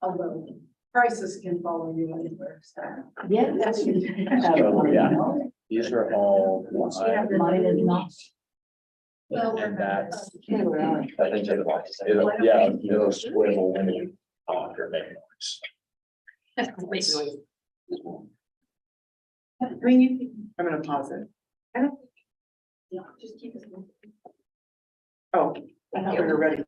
Although crisis can follow you anywhere, so. Yeah, that's. So, yeah. These are all. Mine is not. And that's. I think Yeah, it'll swivel when you talk or make noise. I mean, you can, I'm gonna pause it. just keep it. Oh, I thought we were ready.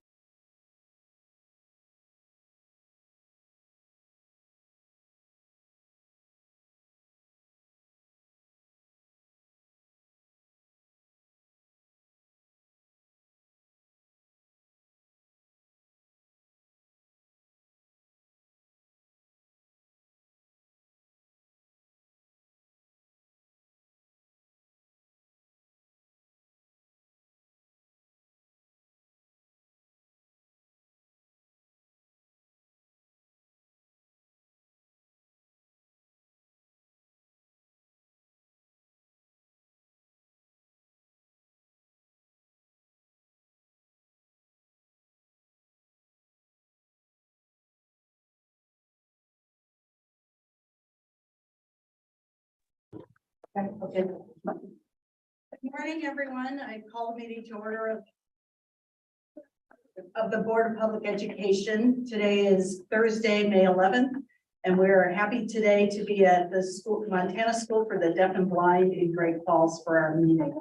Okay. Good morning, everyone. I call the meeting to order of the Board of Public Education. Today is Thursday, May 11th, and we're happy today to be at the school, Montana School for the Deaf and Blind in Great Falls for our meeting.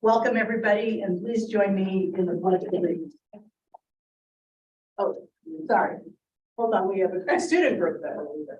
Welcome, everybody, and please join me in the pledge of allegiance. Oh, sorry. Hold on, we have a student group that will lead us.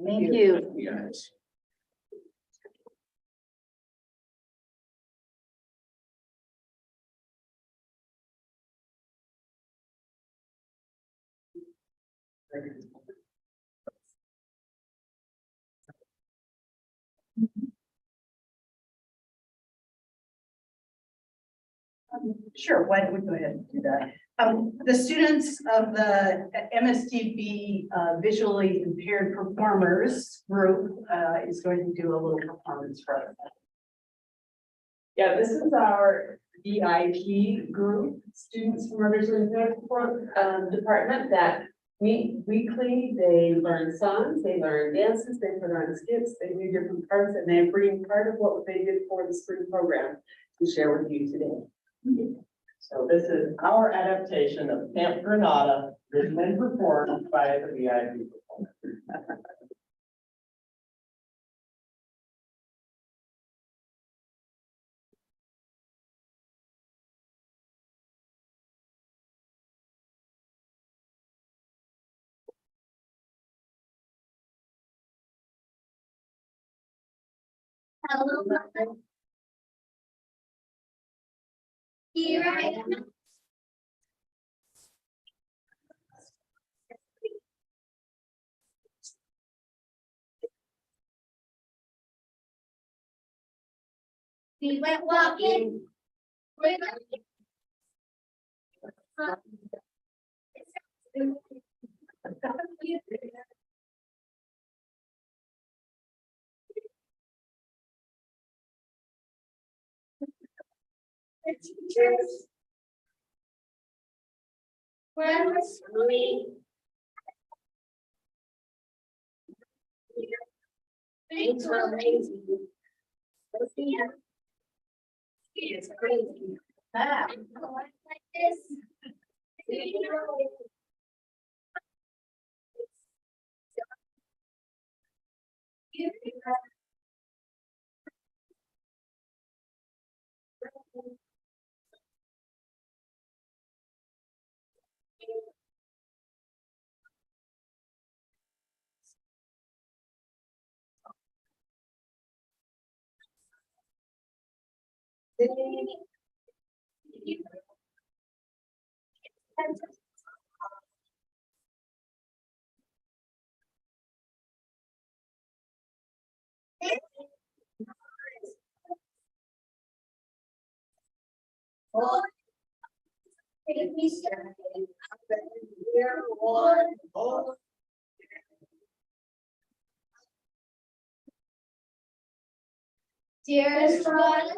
Thank you. Yes. Sure, why don't we go ahead and do that? The students of the MSTB visually impaired performers group is going to do a little performance for us. Yeah, this is our VIP group, students from our visually impaired department that meet weekly. They learn songs, they learn dances, they put on skits, they do different parts, and they bring part of what they did for the spring program to share with you today. So this is our adaptation of Camp Granada, written and performed by the VIP. Hello. Here I am. We went walking. The teachers were sweet. Things were lazy. It's crazy. Like this. Take me started. Year one. Dearest one.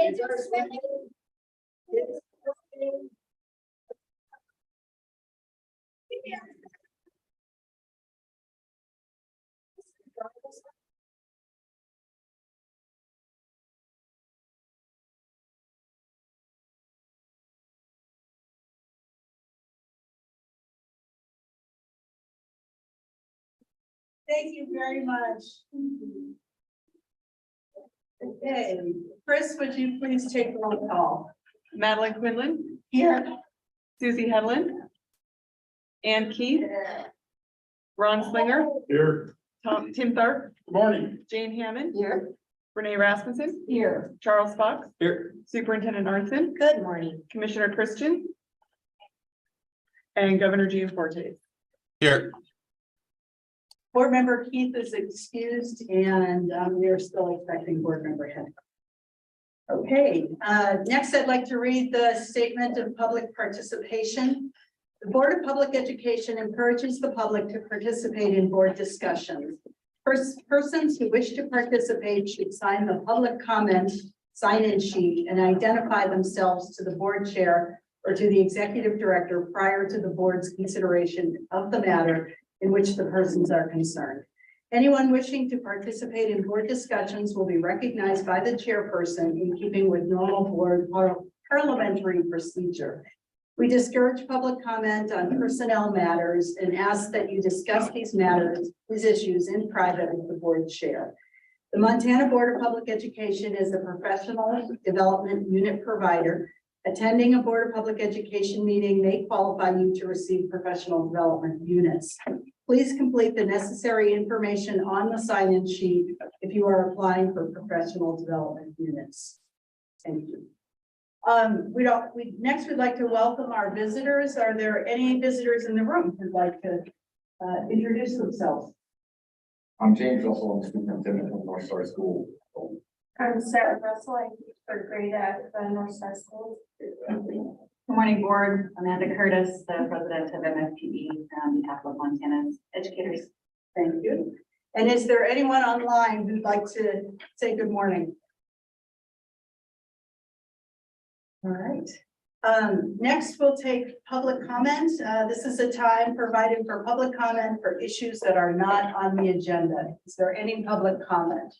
It's Thank you very much. Okay, Chris, would you please take roll call? Madeline Quinlan, Here. Susie Headland, Ann Keith, Ron Slinger, Here. Tim Tharp, Good morning. Jane Hammond, Here. Renee Rasmussen, Here. Charles Fox, Here. Superintendent Arnson, Good morning. Commissioner Christian, and Governor Gianforte. Here. Board member Keith is excused and we are still expecting board member Head. Okay, next I'd like to read the statement of public participation. The Board of Public Education encourages the public to participate in board discussions. Persons who wish to participate should sign the public comment sign-in sheet and identify themselves to the board chair or to the executive director prior to the board's consideration of the matter in which the persons are concerned. Anyone wishing to participate in board discussions will be recognized by the chairperson in keeping with normal board parliamentary procedure. We discourage public comment on personnel matters and ask that you discuss these issues in private with the board chair. The Montana Board of Public Education is a professional development unit provider. Attending a Board of Public Education meeting may qualify you to receive professional development units. Please complete the necessary information on the sign-in sheet if you are applying for professional development units. Thank you. Next we'd like to welcome our visitors. Are there any visitors in the room who'd like to introduce themselves? I'm James Russell, I'm superintendent of North Star School. I'm Sarah Russell, I teach third grade at the North Star School. Good morning, board. Amanda Curtis, the president of MFPE on behalf of Montana's educators. Thank you. And is there anyone online who'd like to say good morning? All right. Next, we'll take public comment. This is a time provided for public comment for issues that are not on the agenda. Is there any public comment?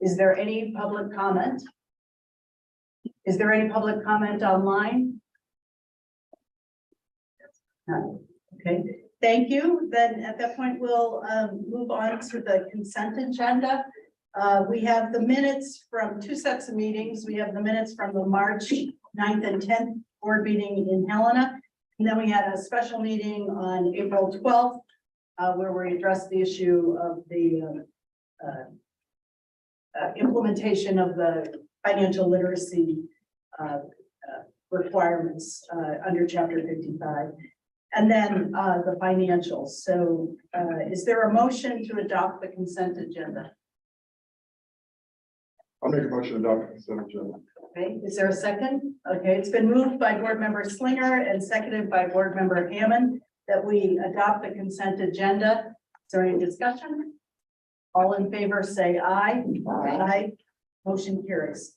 Is there any public comment? Is there any public comment online? None. Okay, thank you. Then at that point, we'll move on to the consent agenda. We have the minutes from two sets of meetings. We have the minutes from the March 9th and 10th board meeting in Helena. And then we had a special meeting on April 12th where we addressed the issue of the implementation of the financial literacy requirements under Chapter 55. And then the financials. So is there a motion to adopt the consent agenda? I'll make a motion to adopt the consent agenda. Okay, is there a second? Okay, it's been moved by board member Slinger and seconded by board member Hammond that we adopt the consent agenda. Is there any discussion? All in favor, say aye. Aye. Motion carries.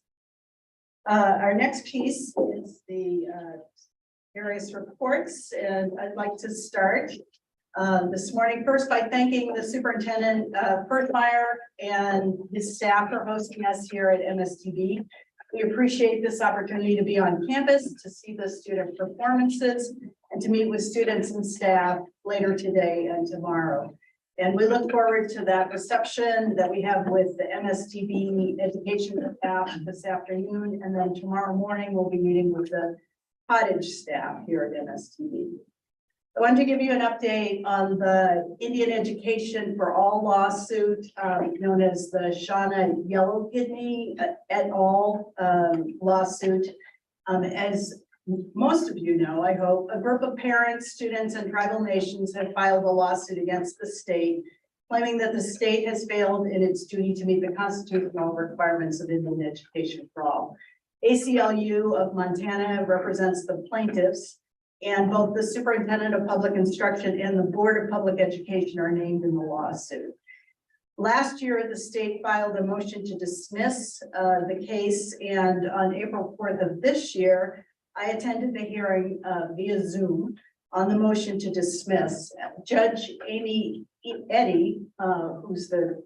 Our next piece is the various reports, and I'd like to start this morning first by thanking the superintendent, Perthmeyer, and his staff for hosting us here at MSTB. We appreciate this opportunity to be on campus, to see the student performances, and to meet with students and staff later today and tomorrow. And we look forward to that reception that we have with the MSTB education staff this afternoon. And then tomorrow morning, we'll be meeting with the cottage staff here at MSTB. I wanted to give you an update on the Indian Education for All lawsuit, known as the Shauna Yellow Kidney et al. Lawsuit. As most of you know, I hope, a group of parents, students, and tribal nations have filed a lawsuit against the state, claiming that the state has failed in its duty to meet the constitutional requirements of Indian Education for All. ACLU of Montana represents the plaintiffs, and both the Superintendent of Public Instruction and the Board of Public Education are named in the lawsuit. Last year, the state filed a motion to dismiss the case, and on April 4th of this year, I attended the hearing via Zoom on the motion to dismiss. Judge Amy Eddy, who's the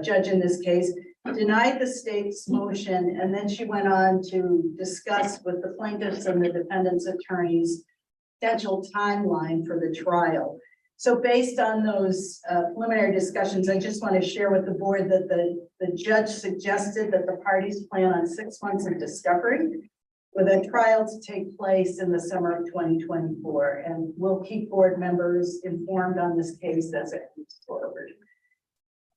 judge in this case, denied the state's motion, and then she went on to discuss with the plaintiffs and the defendants' attorneys potential timeline for the trial. So based on those preliminary discussions, I just want to share with the board that the judge suggested that the parties plan on 6 months of discovery, with a trial to take place in the summer of 2024. And we'll keep board members informed on this case as it moves forward.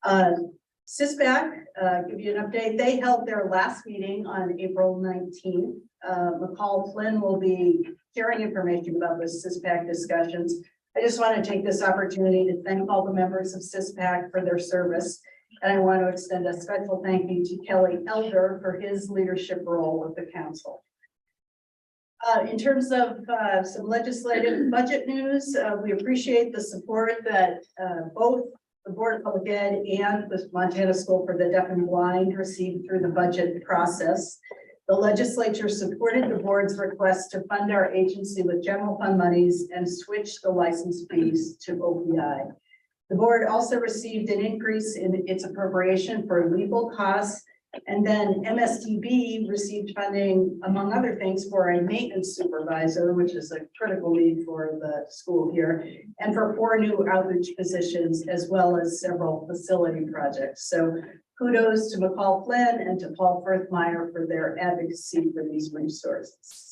CISPAC, give you an update. They held their last meeting on April 19th. McCall Flynn will be sharing information about the CISPAC discussions. I just want to take this opportunity to thank all the members of CISPAC for their service. And I want to extend a special thank you to Kelly Elder for his leadership role with the council. In terms of some legislative budget news, we appreciate the support that both the Board of Public Ed and the Montana School for the Deaf and Blind received through the budget process. The legislature supported the board's request to fund our agency with general fund monies and switch the license fees to OPI. The board also received an increase in its appropriation for legal costs. And then MSTB received funding, among other things, for a maintenance supervisor, which is a critical need for the school here, and for 4 new outreach positions, as well as several facility projects. So kudos to McCall Flynn and to Paul Perthmeyer for their advocacy for these resources.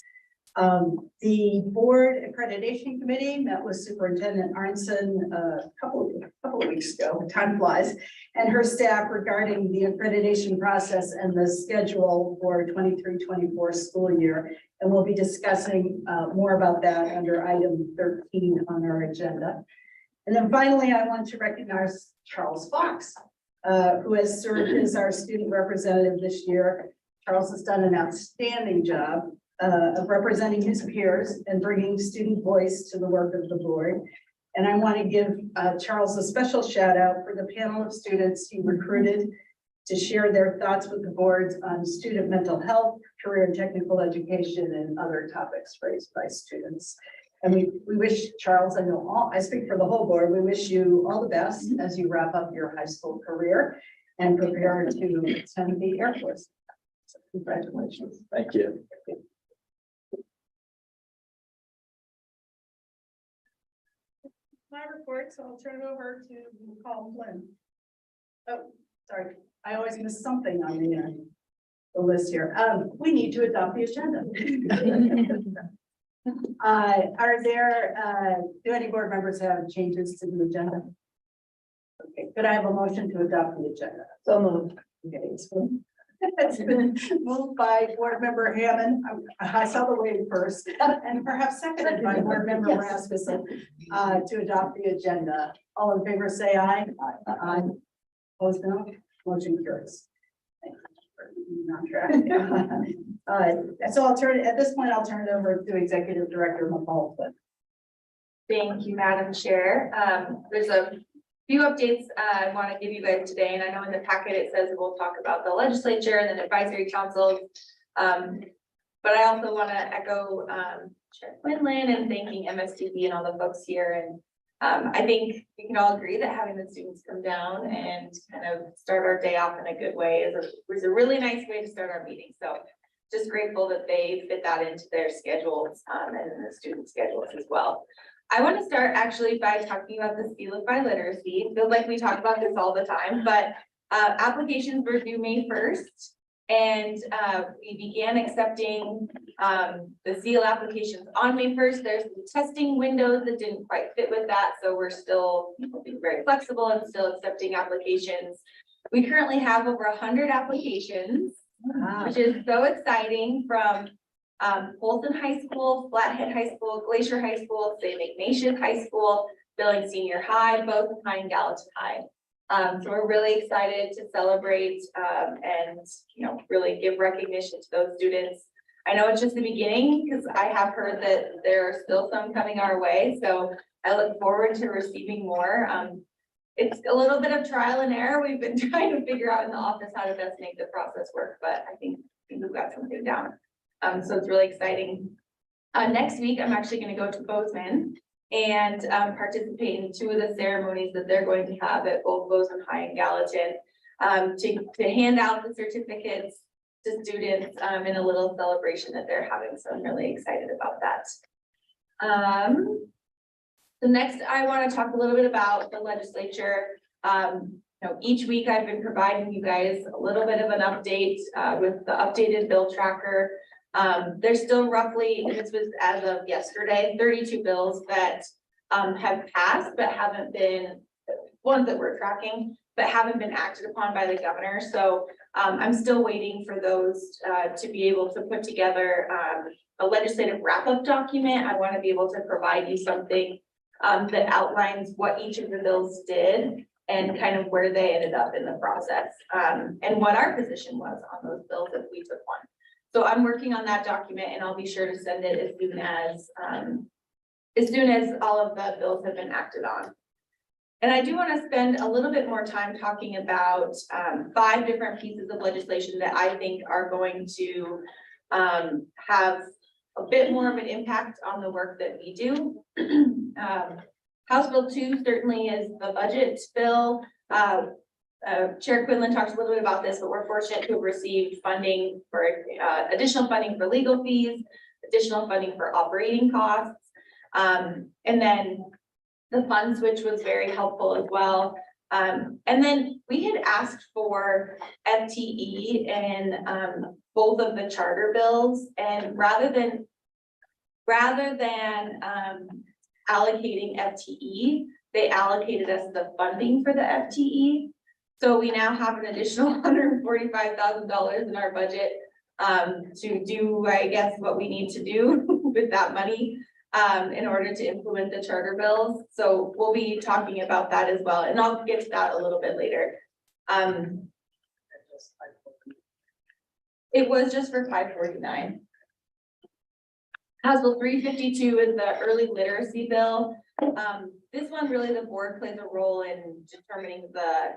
The board accreditation committee met with Superintendent Arnson a couple of weeks ago, time flies, and her staff regarding the accreditation process and the schedule for 23-24 school year. And we'll be discussing more about that under item 13 on our agenda. And then finally, I want to recognize Charles Fox, who has served as our student representative this year. Charles has done an outstanding job of representing his peers and bringing student voice to the work of the board. And I want to give Charles a special shout out for the panel of students he recruited to share their thoughts with the boards on student mental health, career and technical education, and other topics raised by students. And we wish Charles, I speak for the whole board, we wish you all the best as you wrap up your high school career and prepare to attend the Air Force. So congratulations. Thank you. My report, so I'll turn it over to McCall Flynn. Oh, sorry, I always miss something on the list here. We need to adopt the agenda. Are there, do any board members have changes to the agenda? Okay, could I have a motion to adopt the agenda? So moved. Okay, it's been moved by board member Hammond. I saw the wave first, and perhaps seconded by board member Rasmussen to adopt the agenda. All in favor, say aye. Aye. Opposed, no. Motion carries. Thank you for being on track. So at this point, I'll turn it over to Executive Director McCall Flynn. Thank you, Madam Chair. There's a few updates I want to give you guys today, and I know in the packet it says we'll talk about the legislature and then advisory councils. But I also want to echo Chair Quinlan and thanking MSTB and all the folks here. And I think we can all agree that having the students come down and kind of start our day off in a good way was a really nice way to start our meeting. So just grateful that they fit that into their schedules and the student schedules as well. I want to start actually by talking about the Steelify literacy. It feels like we talk about this all the time, but applications were due May 1st. And we began accepting the SEAL applications on May 1st. There's some testing windows that didn't quite fit with that. So we're still being very flexible and still accepting applications. We currently have over 100 applications, which is so exciting, from Polson High School, Flathead High School, Glacier High School, St. Ignatius High School, Billings Senior High, both High and Gallatin High. So we're really excited to celebrate and, you know, really give recognition to those students. I know it's just the beginning, because I have heard that there are still some coming our way. So I look forward to receiving more. It's a little bit of trial and error. We've been trying to figure out in the office how to best make the process work, but I think we've got something down. So it's really exciting. Next week, I'm actually going to go to Bozeman and participate in 2 of the ceremonies that they're going to have at both Bozeman High and Gallatin, to hand out the certificates to students in a little celebration that they're having. So I'm really excited about that. So next, I want to talk a little bit about the legislature. You know, each week I've been providing you guys a little bit of an update with the updated bill tracker. There's still roughly, and this was as of yesterday, 32 bills that have passed but haven't been, ones that we're tracking, but haven't been acted upon by the governor. So I'm still waiting for those to be able to put together a legislative wrap-up document. I want to be able to provide you something that outlines what each of the bills did and kind of where they ended up in the process, and what our position was on those bills if we took one. So I'm working on that document, and I'll be sure to send it as soon as all of the bills have been acted on. And I do want to spend a little bit more time talking about 5 different pieces of legislation that I think are going to have a bit more of an impact on the work that we do. House Bill 2 certainly is the budget bill. Chair Quinlan talked a little bit about this, but we're fortunate to have received funding for additional funding for legal fees, additional funding for operating costs. And then the fund switch was very helpful as well. And then we had asked for FTE in both of the charter bills, and rather than allocating FTE, they allocated us the funding for the FTE. So we now have an additional $145,000 in our budget to do, I guess, what we need to do with that money in order to implement the charter bills. So we'll be talking about that as well, and I'll get to that a little bit later. It was just for 549. House Bill 352 is the early literacy bill. This one, really, the board plays a role in determining the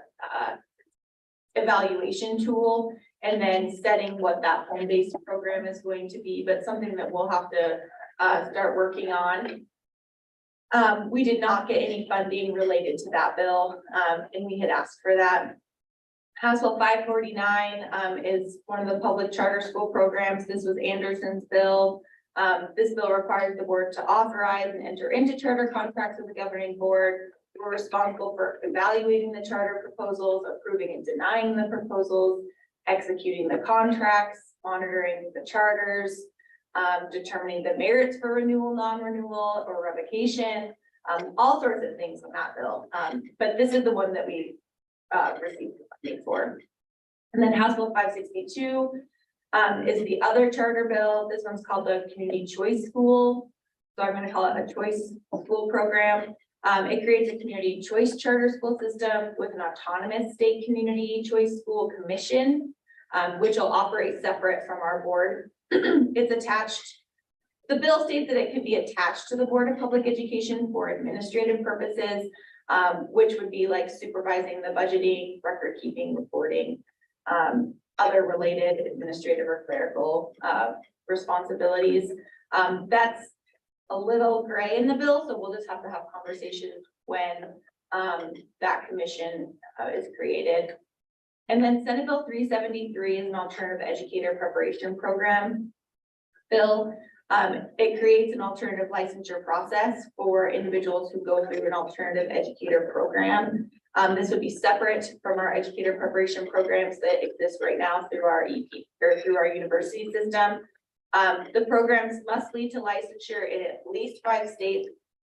evaluation tool and then setting what that home-based program is going to be, but something that we'll have to start working on. We did not get any funding related to that bill, and we had asked for that. House Bill 549 is one of the public charter school programs. This was Anderson's bill. This bill requires the board to authorize and enter into charter contracts with the governing board. We're responsible for evaluating the charter proposals, approving and denying the proposals, executing the contracts, monitoring the charters, determining the merits for renewal, non-renewal, or revocation, all sorts of things on that bill. But this is the one that we received funding for. And then House Bill 562 is the other charter bill. This one's called the Community Choice School. So I'm going to call it a choice school program. It creates a community choice charter school system with an autonomous state community choice school commission, which will operate separate from our board. It's attached. The bill states that it can be attached to the Board of Public Education for administrative purposes, which would be like supervising the budgeting, record keeping, reporting, other related administrative or clerical responsibilities. That's a little gray in the bill, so we'll just have to have conversations when that commission is created. And then Senate Bill 373 is an alternative educator preparation program bill. It creates an alternative licensure process for individuals who go through an alternative educator program. This would be separate from our educator preparation programs that exist right now through our EP or through our university system. The programs must lead to licensure in at least 5 states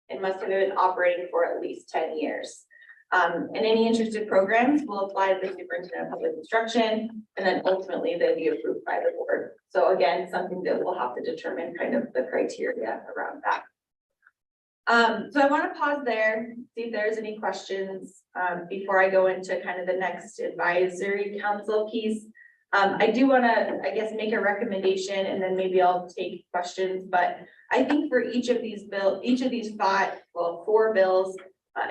and must have been operating for at least 10 years. And any interested programs will apply to the superintendent of public instruction, and then ultimately they'll be approved by the board. So again, something that we'll have to determine kind of the criteria around that. So I want to pause there, see if there's any questions before I go into kind of the next advisory council piece. I do want to, I guess, make a recommendation and then maybe I'll take questions, but I think for each of these 4 bills,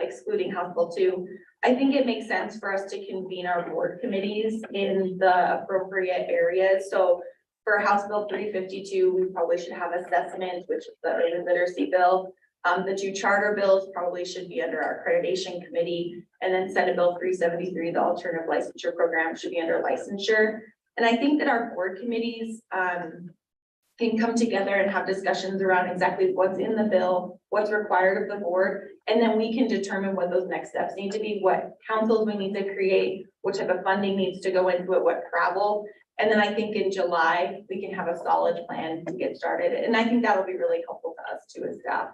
excluding House Bill 2, I think it makes sense for us to convene our board committees in the appropriate areas. So for House Bill 352, we probably should have assessment, which is the early literacy bill. The 2 charter bills probably should be under our accreditation committee, and then Senate Bill 373, the alternative licensure program, should be under licensure. And I think that our board committees can come together and have discussions around exactly what's in the bill, what's required of the board, and then we can determine what those next steps need to be, what councils we need to create, what type of funding needs to go into it, what travel. And then I think in July, we can have a solid plan to get started. And I think that'll be really helpful to us too as staff.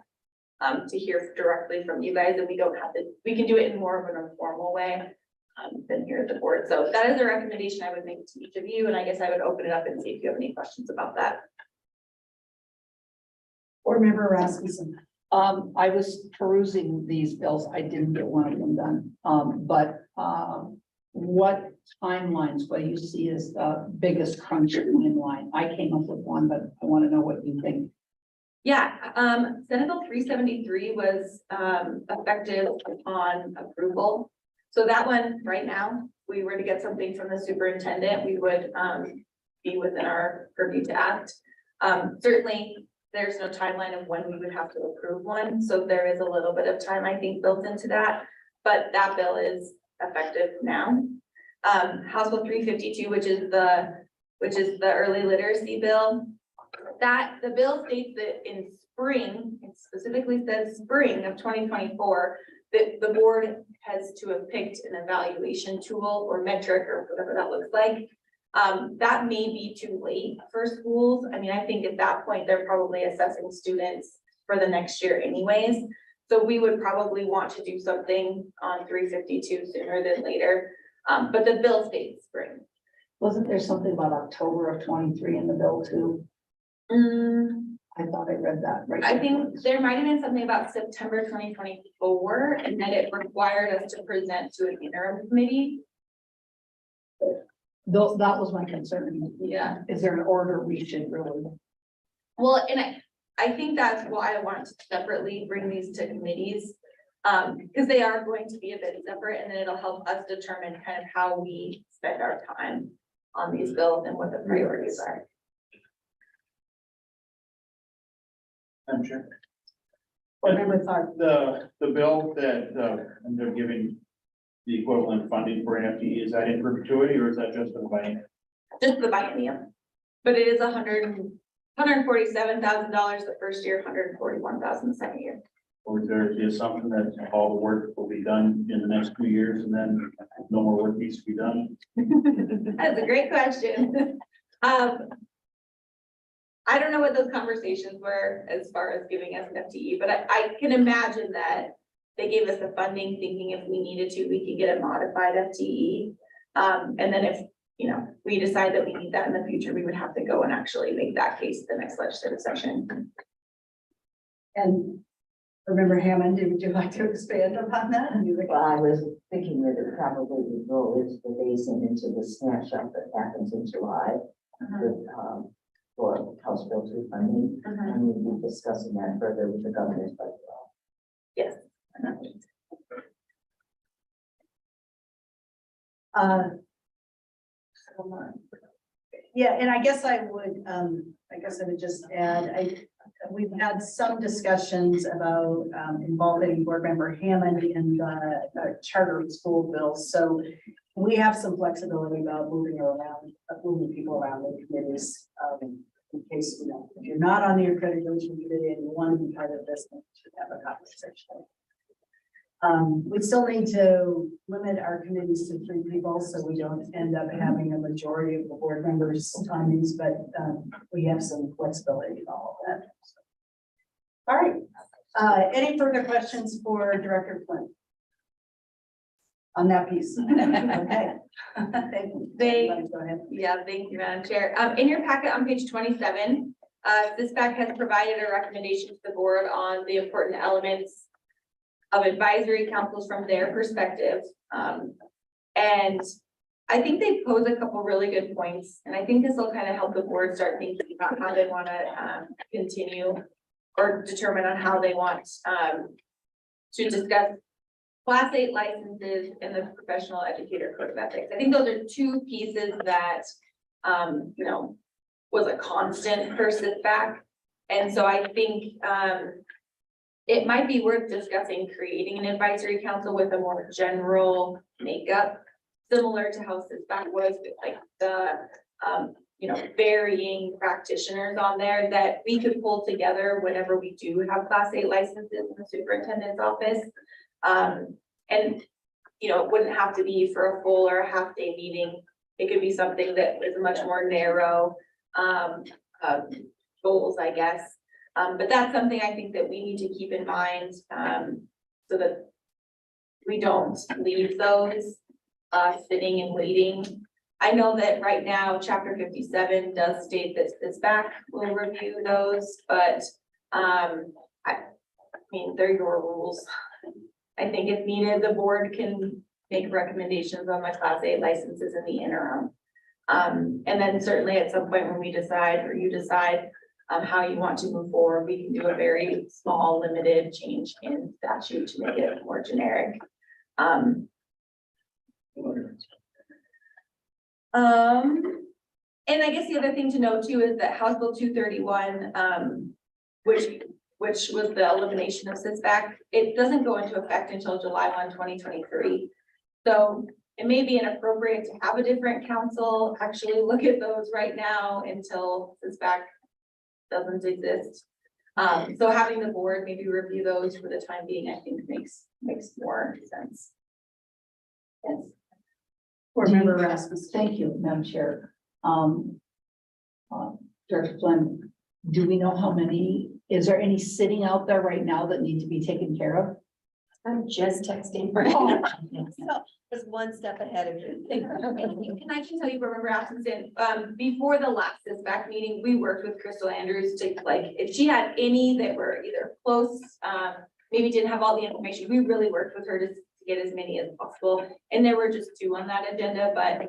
To hear directly from you guys, and we can do it in more of an informal way than here at the board. So that is a recommendation I would make to each of you, and I guess I would open it up and see if you have any questions about that. Board Member Rasmussen. I was perusing these bills. I didn't get one of them done. What timelines, what do you see as the biggest crunch timeline? I came up with one, but I want to know what you think. Yeah, Senate Bill 373 was effective upon approval. So that one right now, if we were to get something from the superintendent, we would be within our purview to act. Certainly, there's no timeline of when we would have to approve one. So there is a little bit of time, I think, built into that, but that bill is effective now. House Bill 352, which is the early literacy bill. That the bill states that in spring, it specifically says spring of 2024, that the board has to have picked an evaluation tool or metric or whatever that looks like. That may be too late for schools. I mean, I think at that point, they're probably assessing students for the next year anyways. So we would probably want to do something on 352 sooner than later. But the bill states spring. Wasn't there something about October of 23 in the bill too? I thought I read that right. I think there might have been something about September 2024, and that it required us to present to an interim committee. Though that was my concern. Yeah. Is there an order we should really? Well, and I think that's why I want to separately bring these to committees. Because they are going to be a bit separate, and then it'll help us determine kind of how we spend our time on these bills and what the priorities are. I'm sure. Board Member Tharp. The bill that, and they're giving the equivalent funding for an FTE, is that in perpetuity or is that just the biennium? Just the biennium. But it is $147,000 the first year, $141,000 the second year. Or is there the assumption that all the work will be done in the next 2 years and then no more work needs to be done? That's a great question. I don't know what those conversations were as far as giving us an FTE, but I can imagine that they gave us the funding thinking if we needed to, we could get a modified FTE. And then if, we decide that we need that in the future, we would have to go and actually make that case the next legislative session. And Member Hammond, would you like to expand upon that? Well, I was thinking that it probably would go is the phasing into the snapshot that happens in July with, for House Bill 2 funding. And we'll be discussing that further with the governor's budget. Yes. Yeah, and I guess I would just add, we've had some discussions about involving board member Hammond in the charter school bills. So we have some flexibility about moving people around in committees. In case, you know, if you're not on the accreditation committee and you want to be part of this, then we should have a conversation. We still need to limit our committees to 3 people, so we don't end up having a majority of the board members on these, but we have some flexibility in all of that. All right, any further questions for Director Flynn? On that piece? Okay. Thank you. Go ahead. Yeah, thank you, Madam Chair. In your packet on page 27, CISPAC has provided a recommendation to the board on the important elements of advisory councils from their perspective. And I think they pose a couple really good points, and I think this will kind of help the board start thinking about how they want to continue or determine on how they want to discuss Class 8 licenses and the professional educator code of ethics. I think those are 2 pieces that, you know, was a constant for CISPAC. And so I think it might be worth discussing creating an advisory council with a more general makeup, similar to how CISPAC was with like the, you know, varying practitioners on there that we could pull together whenever we do have Class 8 licenses in the superintendent's office. And, you know, it wouldn't have to be for a full or a half day meeting. It could be something that is much more narrow, goals, I guess. But that's something I think that we need to keep in mind, so that we don't leave those, sitting and waiting. I know that right now, chapter 57 does state that CISPAC will review those, but, I mean, they're your rules. I think if needed, the board can make recommendations on my Class 8 licenses in the interim. And then certainly at some point when we decide, or you decide, how you want to move forward, we can do a very small, limited change in statute to make it more generic. And I guess the other thing to note too is that House Bill 231, which was the elimination of CISPAC, it doesn't go into effect until July 1, 2023. So it may be inappropriate to have a different council actually look at those right now until CISPAC doesn't exist. So having the board maybe review those for the time being, I think makes more sense. Yes. Board member Rasmus. Thank you, Madam Chair. Director Flynn, do we know how many, is there any sitting out there right now that need to be taken care of? I'm just texting. Was one step ahead of you. And I can tell you, Board Member Atkinson, before the last CISPAC meeting, we worked with Crystal Andrews to, like, if she had any that were either close, maybe didn't have all the information, we really worked with her to get as many as possible. And there were just 2 on that agenda, but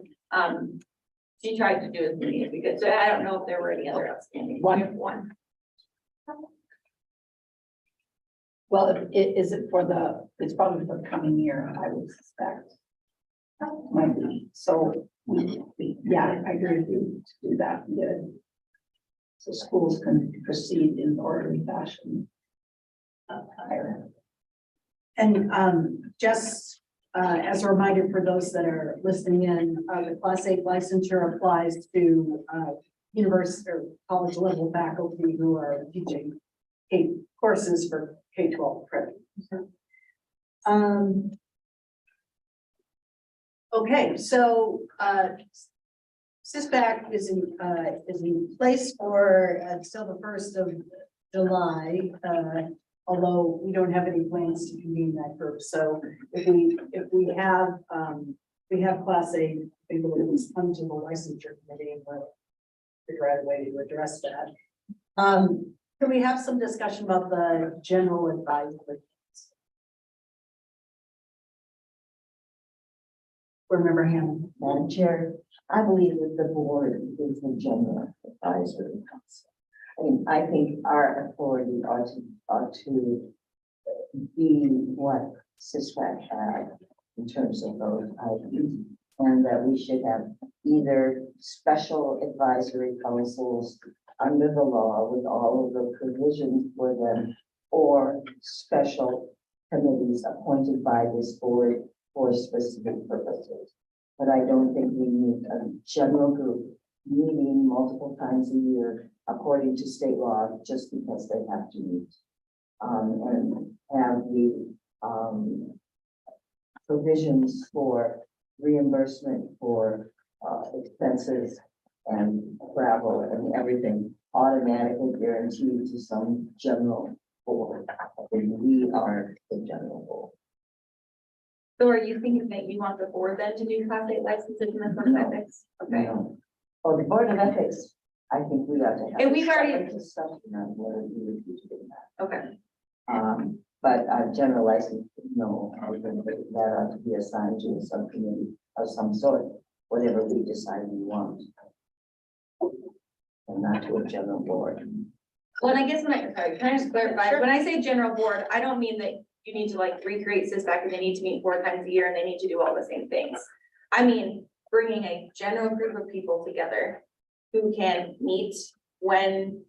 she tried to do as many as we could. So I don't know if there were any other outstanding. One. Well, is it for it's probably for the coming year, I would suspect. Might be. So yeah, I agree with you to do that. Yeah. So schools can proceed in orderly fashion. And just as a reminder for those that are listening in, the Class 8 licensure applies to university or college level faculty who are teaching courses for K-12 credit. Okay, so CISPAC is in place for until the 1st of July. Although we don't have any plans to convene that group. So if we have Class 8, they will come to the licensure committee and we'll figure out a way to address that. Can we have some discussion about the general advisory? Remember Hammond. Madam Chair, I believe that the board is the general advisory council. I mean, I think our authority ought to be what CISPAC had in terms of those items, and that we should have either special advisory councils under the law with all of the provisions for them or special committees appointed by this board for specific purposes. But I don't think we need a general group meeting multiple times a year according to state law, just because they have to meet. And have the, provisions for reimbursement for, expenses and travel and everything automatically guaranteed to some general board. And we are the general board. So are you thinking that you want the board then to do class 8 licenses and then Board of No. Ethics? Okay. No. Oh, the Board of Ethics, I think we ought to have. And we've already- separate discussion on whether we would be doing that. Okay. But general license, no, I would think that ought to be assigned to a subcommittee of some sort, whatever we decide we want. And not to a general board. Well, and I guess sorry, can I just clarify? When I say general board, I don't mean that you need to like recreate SISBAC and they need to meet 4 times a year and they need to do all the same things. I mean, bringing a general group of people together who can meet when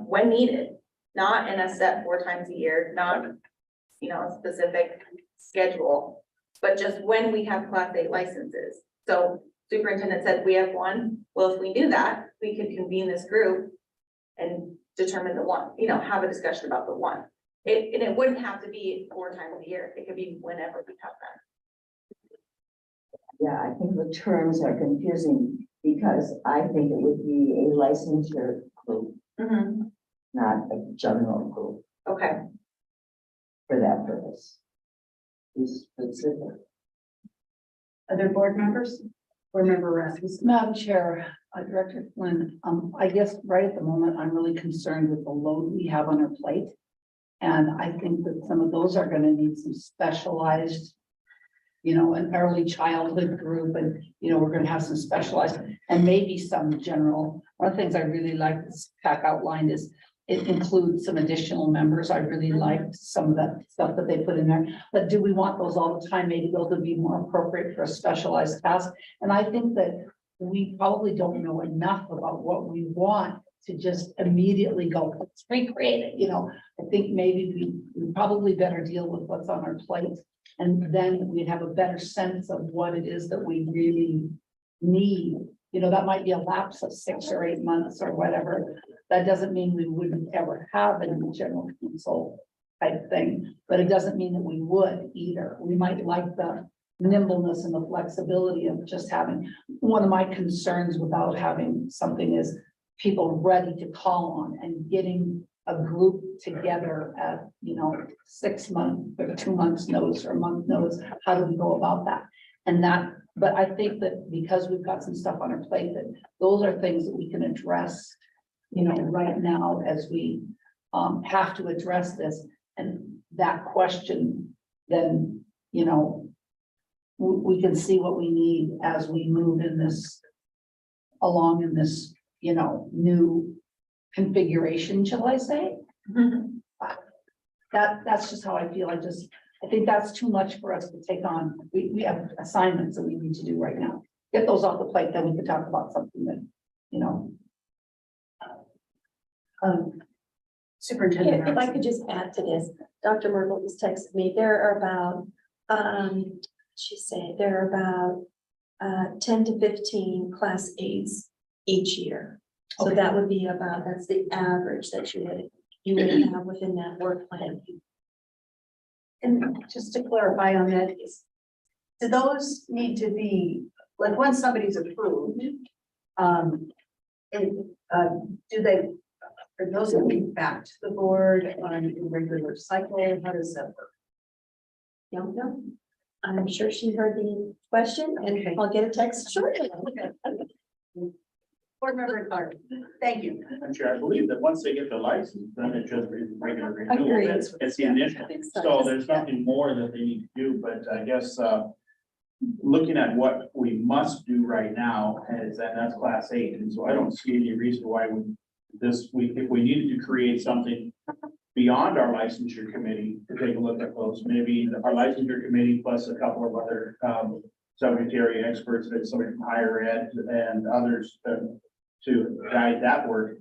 needed, not in a set 4 times a year, not, a specific schedule, but just when we have class 8 licenses. So superintendent said we have 1. Well, if we knew that, we could convene this group and determine the 1, have a discussion about the 1. It wouldn't have to be 4 times a year. It could be whenever we have that. Yeah, I think the terms are confusing because I think it would be a licensure group, not a general group Okay. for that purpose. It's specific. Other board members? Board member Rasmussen? Madam Chair, Director Flynn, I guess right at the moment, I'm really concerned with the load we have on our plate. And I think that some of those are gonna need some specialized, an early childhood group and, we're gonna have some specialized and maybe some general. One of the things I really like this PAC outlined is it includes some additional members. I really liked some of that stuff that they put in there. But do we want those all the time? Maybe those would be more appropriate for a specialized task. And I think that we probably don't know enough about what we want to just immediately go, let's recreate it, I think maybe we probably better deal with what's on our plate. And then we'd have a better sense of what it is that we really need. That might be a lapse of 6 or 8 months or whatever. That doesn't mean we wouldn't ever have a general counsel type thing, but it doesn't mean that we would either. We might like the nimbleness and the flexibility of just having. One of my concerns without having something is people ready to call on and getting a group together at, 6 months or 2 months notice or a month notice. How do we go about that? But I think that because we've got some stuff on our plate, that those are things that we can address, right now as we have to address this. And that question, then, we can see what we need as we move along in this, new configuration, shall I say? That's just how I feel. I think that's too much for us to take on. We have assignments that we need to do right now. Get those off the plate, then we could talk about something that, Superintendent. If I could just add to this, Dr. Myrtle just texted me, there are about, there are about 10 to 15 class 8s each year. So Okay. that would be that's the average that you would have within that work plan. And just to clarify on that, do those need to be, like, once somebody's approved, are those going back to the board on a regular cycle? How does that work? Don't know. I'm sure she heard the question and Okay. I'll get a text shortly. Board member Clark, thank you. I'm sure, I believe that once they get the license, then it just is regular renewal. Agreed. It's the initial. So there's nothing more that they need to do, but I guess, looking at what we must do right now is that's class 8. And so I don't see any reason why if we needed to create something beyond our licensure committee to take a look at those, maybe our licensure committee plus a couple of other, subject area experts, that somebody from higher ed and others to guide that work.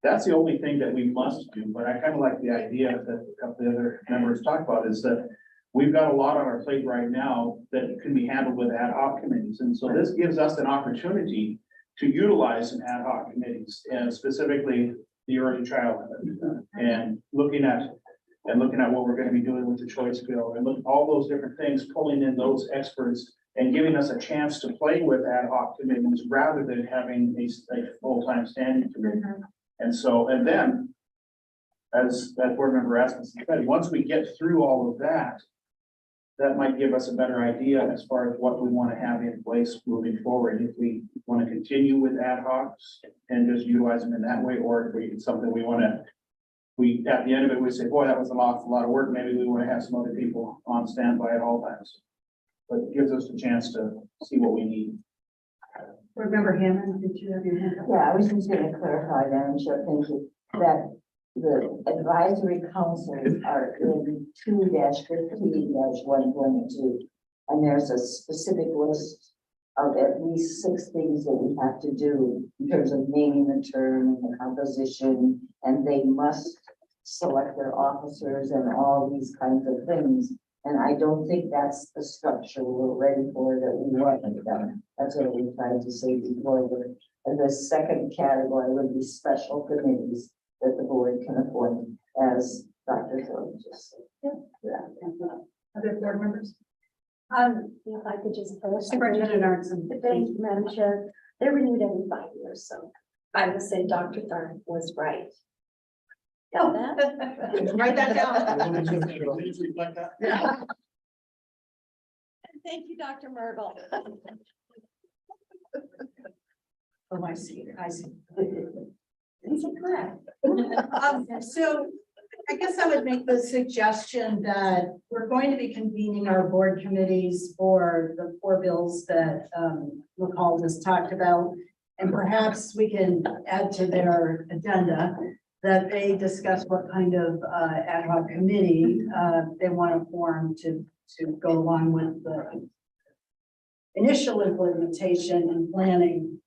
That's the only thing that we must do, but I kind of like the idea that a couple of the other members talked about is that we've got a lot on our plate right now that can be handled with ad hoc committees. And so this gives us an opportunity to utilize some ad hoc committees, and specifically the early childhood. And looking at what we're gonna be doing with the choice bill, and look, all those different things, pulling in those experts and giving us a chance to play with ad hoc committees rather than having a full-time standing committee. And so, and then, as board member Rasmussen said, once we get through all of that, that might give us a better idea as far as what we want to have in place moving forward. If we want to continue with ad hocs and just utilize them in that way, or if it's something we want to, at the end of it, we say, boy, that was an awful lot of work. Maybe we want to have some other people on standby at all times. But it gives us a chance to see what we need. Board Member Hammond, did you have your hand up? Yeah, I was just gonna clarify, Madam Chair, thank you, that the advisory councils are in 2-15-122. And there's a specific list of at least 6 things that we have to do in terms of naming the term and the composition, and they must select their officers and all these kinds of things. And I don't think that's the structure we're ready for that we want it done. That's what we tried to say before. And the second category would be special committees that the board can appoint, as Dr. Thorne just said. Other board members? If I could just. Superintendent Arnson. Thank you, Madam Chair. They're renewed every 5 years, so I would say Dr. Thorne was right. Got that? Write that down. Please reflect that. Yeah. Thank you, Dr. Myrtle. Oh, I see, I see. Is it correct? So I guess I would make the suggestion that we're going to be convening our board committees for the 4 bills that McCall just talked about. And perhaps we can add to their agenda that they discuss what kind of ad hoc committee they want to form to go along with the initial implementation and planning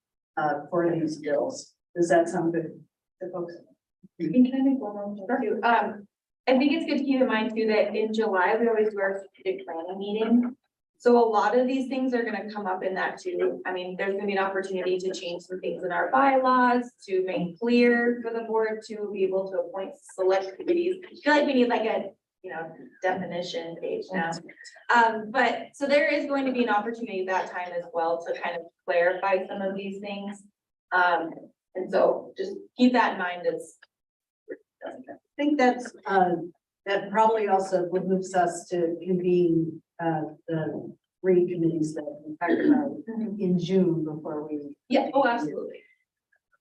for these bills. Does that sound good to folks? Can I make one more thing too? I think it's good to keep in mind too, that in July, we always do our strategic planning meeting. So a lot of these things are gonna come up in that too. I mean, there's gonna be an opportunity to change some things in our bylaws, to make clear for the board to be able to appoint select committees. I feel like we need like a, definition page now. But so there is going to be an opportunity at that time as well to kind of clarify some of these things. And so just keep that in mind as. I think that's, that probably also moves us to convene the 3 committees that we talked about in June before we. Yeah, oh, absolutely.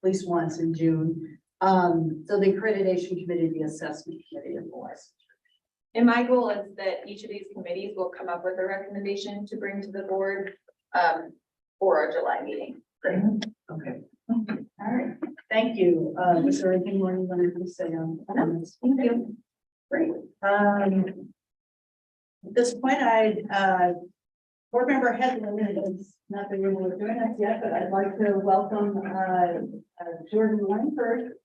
At least once in June. So the accreditation committee, the assessment committee, and the licensure. And my goal is that each of these committees will come up with a recommendation to bring to the board for our July meeting. Great. Okay. All right. Thank you. Was there anything more you wanted to say on this? Thank you. Great. At this point, board member Headland is not the room we're doing that yet, but I'd like to welcome Jordan Langford.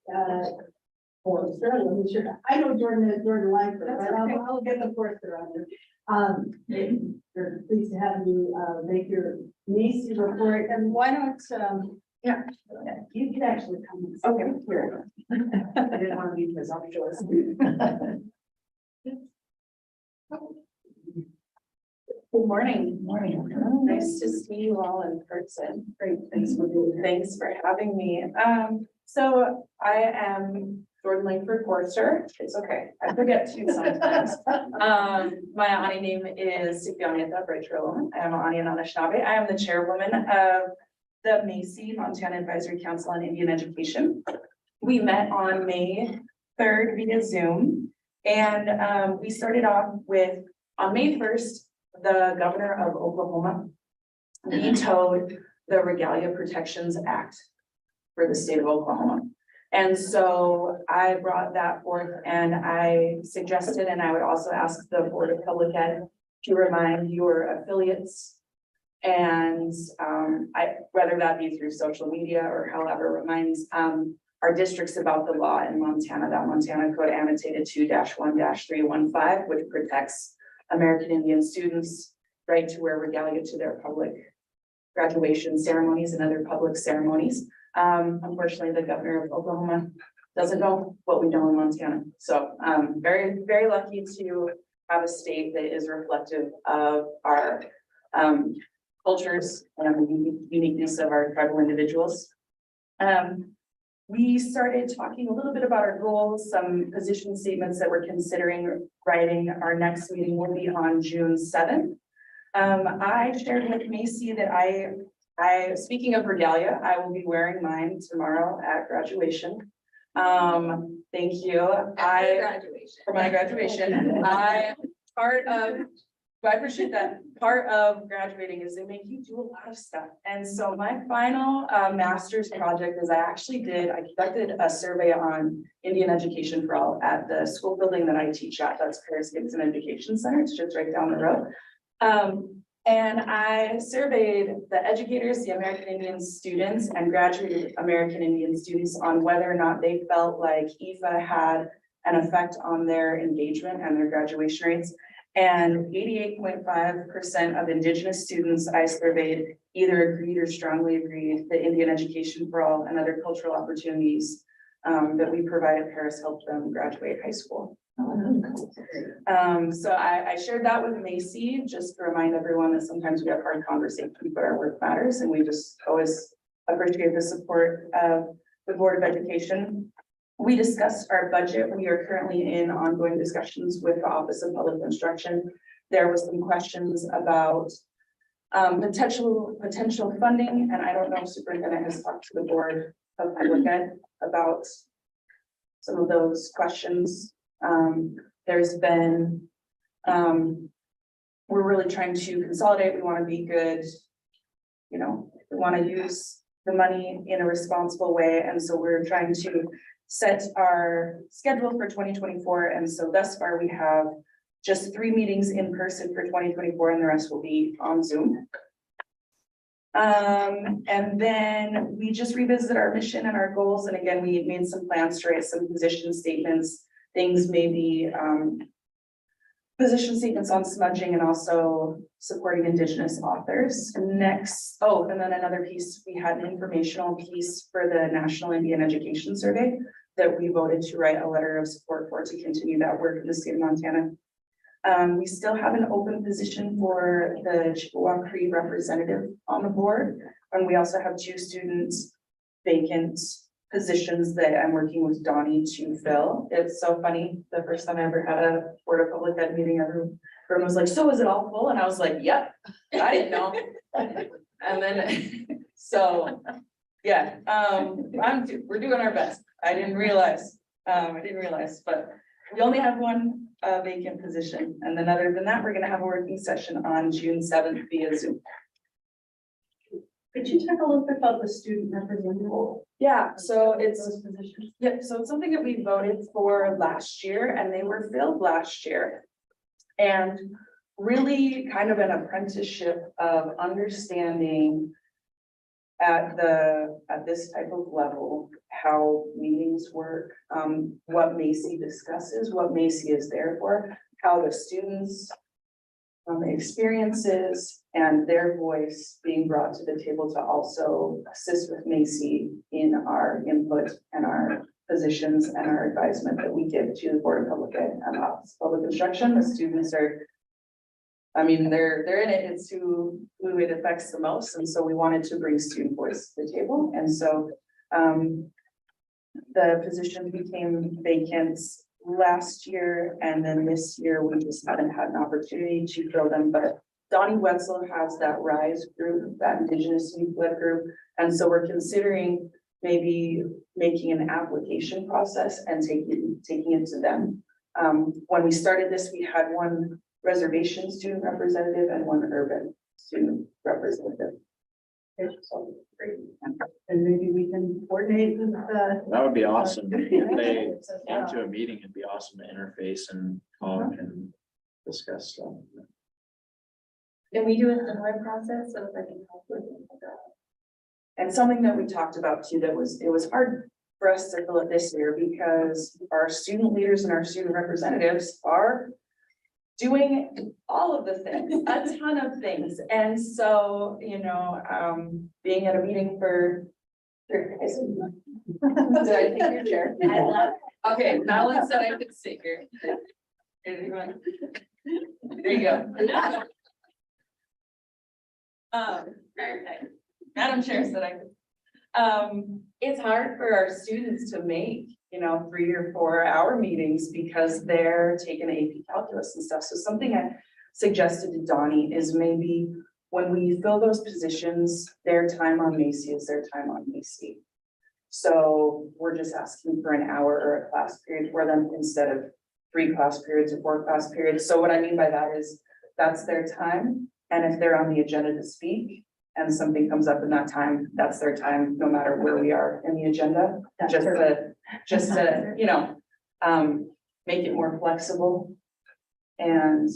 Or Sterling, I'm sure. I know Jordan Langford, but I'll get the Forster on it. We're pleased to have you make your niece report, and why don't yeah, you can actually come. Okay, here. I didn't want to be presumptuous. Good morning. Nice to see you all in person. Great, thanks for being here. Thanks for having me. So I am Jordan Langford Forster. It's okay. I forget too sometimes. My Ani name is Sipianeta Bridgerolum. I am Ani Anishinaabe. I am the chairwoman of the Macy Montana Advisory Council on Indian Education. We met on May 3rd via Zoom. And we started off with, on May 1st, the governor of Oklahoma vetoed the Regalia Protections Act for the state of Oklahoma. And so I brought that forth and I suggested, and I would also ask the Board of Public Ed to remind your affiliates and whether that be through social media or however reminds our districts about the law in Montana, that Montana Code annotated 2-1-315, which protects American Indian students' right to wear regalia to their public graduation ceremonies and other public ceremonies. Unfortunately, the governor of Oklahoma doesn't know what we know in Montana. So very, very lucky to have a state that is reflective of our cultures and the uniqueness of our tribal individuals. We started talking a little bit about our goals, some position statements that we're considering writing. Our next meeting will be on June 7th. I shared with Macy that speaking of regalia, I will be wearing mine tomorrow at graduation. Thank you. For my graduation, I appreciate that. Part of graduating is they make you do a lot of stuff. And so my final master's project is I conducted a survey on Indian education for all at the school building that I teach at. That's Paris Gibson Education Center. It's just right down the road. And I surveyed the educators, the American Indian students and graduated American Indian students on whether or not they felt like IFA had an effect on their engagement and their graduation rates. And 88.5% of Indigenous students I surveyed either agreed or strongly agreed that Indian education for all and other cultural opportunities that we provide at Paris helped them graduate high school. So I shared that with Macy, just to remind everyone that sometimes we have hard conversations, but our work matters, and we just always appreciate the support of the Board of Education. We discussed our budget. We are currently in ongoing discussions with the Office of Public Instruction. There was some questions about potential funding, and I don't know if Superintendent has talked to the Board of Public Ed about some of those questions. There's been, we're really trying to consolidate. We want to be good. We want to use the money in a responsible way. And so we're trying to set our schedule for 2024. And so thus far we have just 3 meetings in person for 2024 and the rest will be on Zoom. And then we just revisited our mission and our goals. And again, we made some plans to write some position statements. Things maybe position statements on smudging and also supporting Indigenous authors. Next, and then another piece, we had an informational piece for the National Indian Education Survey that we voted to write a letter of support for to continue that work in the state of Montana. We still have an open position for the Chippewa Cree representative on the board, and we also have 2 students vacant positions that I'm working with Donnie to fill. It's so funny. The first time I ever had a Board of Public Ed meeting, everyone was like, "So is it all full?" And I was like, "Yep." I didn't know. And then, so yeah, we're doing our best. I didn't realize, but we only have 1 vacant position. And then other than that, we're gonna have a working session on June 7th via Zoom. Could you talk a little bit about the student representative? Yeah, so Those it's positions. something that we voted for last year and they were filled last year. And really kind of an apprenticeship of understanding at this type of level, how meetings work, what Macy discusses, what Macy is there for, how the students experiences and their voice being brought to the table to also assist with Macy in our input and our positions and our advisement that we give to the Board of Public Ed and Office of Public Instruction. The students are, they're in it. It's who it affects the most. And so we wanted to bring student voice to the table. And so the position became vacant last year, and then this year we just haven't had an opportunity to fill them. But Donnie Wetzel has that RISE group, that Indigenous Youth-led group, and so we're considering maybe making an application process and taking it to them. When we started this, we had 1 reservation student representative and 1 urban student representative. So, great. And maybe we can coordinate with the. That would be awesome. If they came to a meeting, it'd be awesome to interface and talk and discuss stuff. Can we do a similar process so if I can help with that? And something that we talked about too, it was hard for us to fill it this year because our student leaders and our student representatives are doing all of the things, a ton of things. And so, being at a meeting for. Did I take your chair? Okay, Madeline said I could sit here. There you go. Madam Chair said I could. It's hard for our students to make, 3 or 4 hour meetings because they're taking AP calculus and stuff. So something I suggested to Donnie is maybe when we fill those positions, their time on Macy is their time on Macy. So we're just asking for an hour or a class period for them instead of 3 class periods or 4 class periods. So what I mean by that is that's their time. And if they're on the agenda to speak and something comes up in that time, that's their time, no matter where we are in the agenda. Just to, make it more flexible. And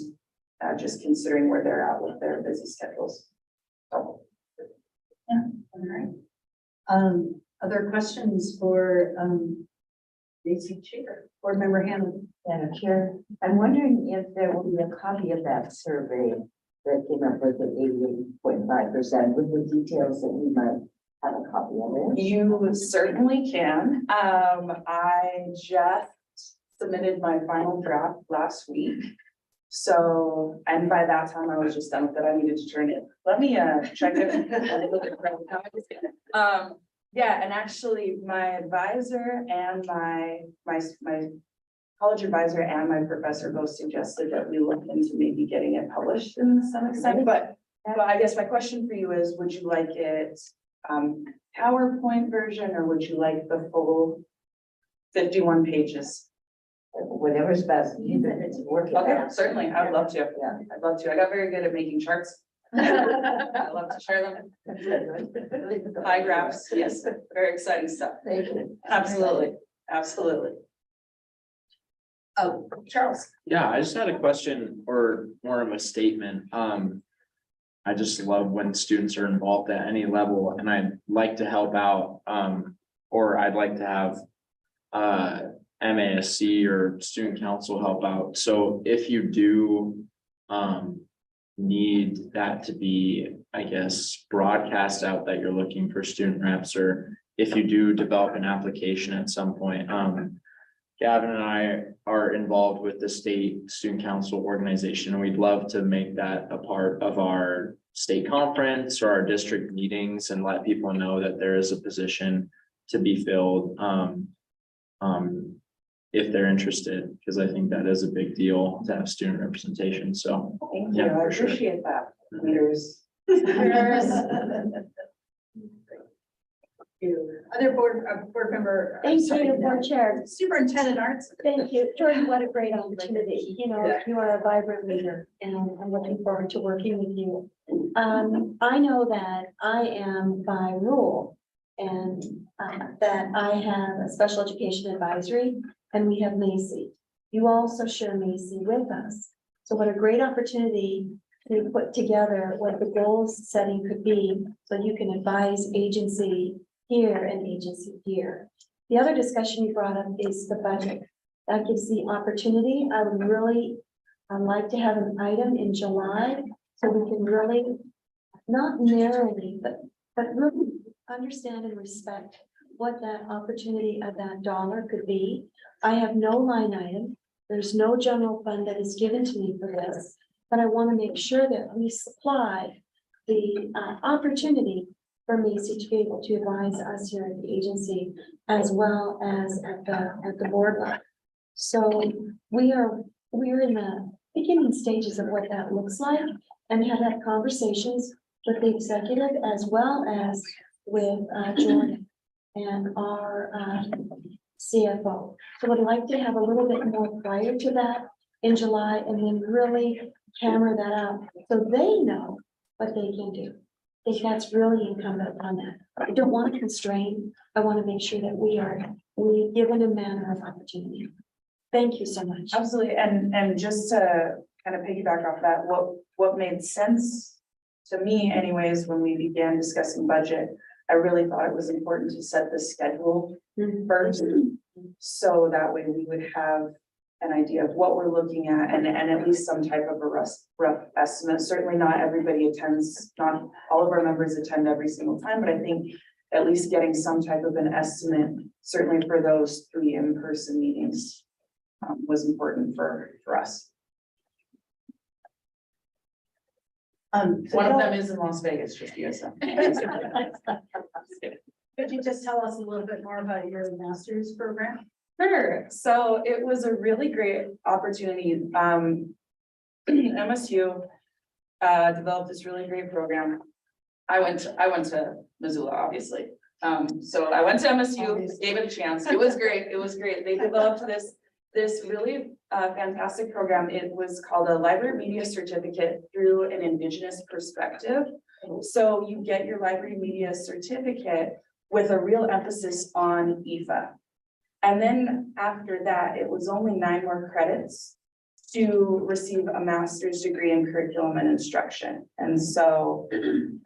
just considering where they're at with their busy schedules. So. Yeah, all right. Other questions for, Macy Chair, Board Member Hammond? Madam Chair, I'm wondering if there will be a copy of that survey that came up with the 88.5% with the details that we might have a copy of it. You certainly can. I just submitted my final draft last week. So, and by that time I was just done with it. I needed to turn it. Let me check it. Yeah, and actually my advisor and my college advisor and my professor both suggested that we look into maybe getting it published in some extent, but I guess my question for you is, would you like it PowerPoint version, or would you like the full 51 pages? Whatever's best, even if it's working. Okay, certainly, I would love to. Yeah, I'd love to. I got very good at making charts. I love to share them. Pie graphs, yes, very exciting stuff. Thank you. Absolutely, absolutely. Oh, Charles. Yeah, I just had a question or more of a statement. I just love when students are involved at any level, and I'd like to help out, or I'd like to have MASC or student council help out. So if you do need that to be, I guess, broadcast out that you're looking for student reps, or if you do develop an application at some point, Gavin and I are involved with the state student council organization, and we'd love to make that a part of our state conference or our district meetings and let people know that there is a position to be filled. If they're interested, because I think that is a big deal to have student representation. So Thank you. Yeah, I for sure. appreciate that. Leaders. Other board member. Thank you, Board Chair. Superintendent Arts. Thank you. Jordan, what a great opportunity. You are a vibrant leader and I'm looking forward to working with you. I know that I am by rule and that I have a special education advisory and we have Macy. You also share Macy with us. So what a great opportunity to put together what the goals setting could be so you can advise agency here and agency here. The other discussion you brought up is the budget. That gives the opportunity. I would really like to have an item in July so we can really, not narrowly, but really understand and respect what that opportunity of that dollar could be. I have no line item. There's no general fund that is given to me for this, but I want to make sure that we supply the opportunity for Macy to be able to advise us here at the agency as well as at the board level. So we're in the beginning stages of what that looks like and have had conversations with the executive as well as with Jordan and our CFO. So I'd like to have a little bit more prior to that in July and then really hammer that out so they know what they can do. I think that's really incumbent upon that. I don't want to constrain. I want to make sure that we given a manner of opportunity. Thank you so much. Absolutely. And just to kind of piggyback off that, what made sense to me anyways, when we began discussing budget, I really thought it was important to set the schedule first. So that way we would have an idea of what we're looking at and at least some type of a rough estimate. Certainly not everybody attends, not all of our members attend every single time, but I think at least getting some type of an estimate, certainly for those 3 in-person meetings, was important for us. One of them is in Las Vegas, just so. Could you just tell us a little bit more about your master's program? Sure, so it was a really great opportunity. MSU developed this really great program. I went to Missoula, obviously. So I went to MSU, gave it a chance. It was great. It was great. They developed this really fantastic program. It was called a Library Media Certificate through an Indigenous perspective. So you get your Library Media Certificate with a real emphasis on IFA. And then after that, it was only 9 more credits to receive a master's degree in curriculum and instruction. And so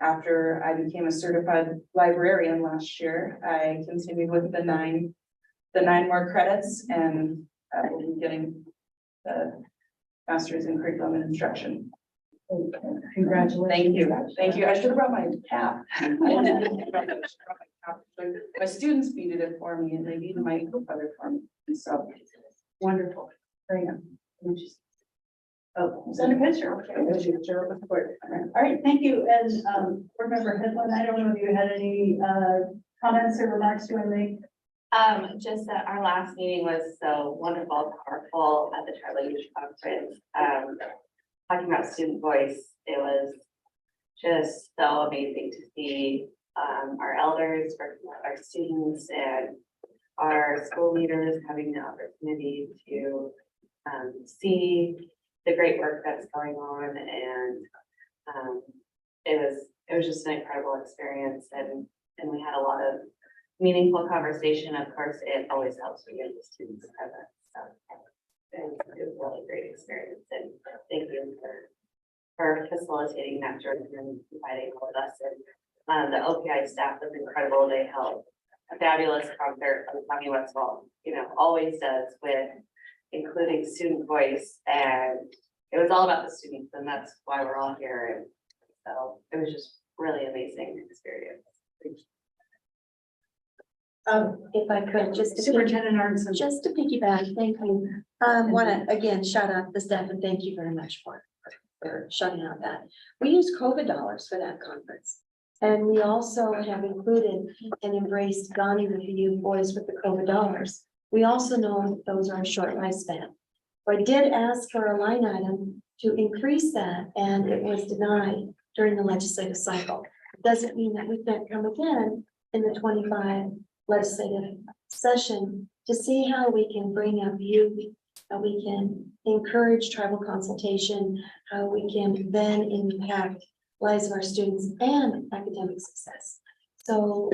after I became a certified librarian last year, I continued with the nine more credits, and I will be getting the master's in curriculum and instruction. Congratulations. Thank you. Thank you. I should have brought my cap. My students beaded it for me and they beaded my feather for me. And so Wonderful. Very good. Oh, send a picture. Okay. All right, thank you. And board member Headland, I don't know if you had any comments or remarks you want to make. Just that our last meeting was so wonderful, powerful at the Tribal Youth Conference. Talking about student voice, it was just so amazing to see our elders, our students, and our school leaders having the opportunity to see the great work that's going on, and it was just an incredible experience, and we had a lot of meaningful conversation. Of course, it always helps when you get the students present. So it was a really great experience, and thank you for facilitating that journey and inviting all of us. And the OPI staff was incredible. They held a fabulous concert on Tommy Westfall, always does, with including student voice, and it was all about the students, and that's why we're all here. And so it was just really amazing experience. If I could, Superintendent Arnson. just to piggyback, thank you. Want to again shout out the staff and thank you very much for shutting out that. We used COVID dollars for that conference. And we also have included and embraced Ghani with the youth boys with the COVID dollars. We also know those are a short lifespan. So I did ask for a line item to increase that, and it was denied during the legislative cycle. Doesn't mean that we can't come again in the 25 legislative session to see how we can bring up youth, how we can encourage tribal consultation, how we can then impact lives of our students and academic success. So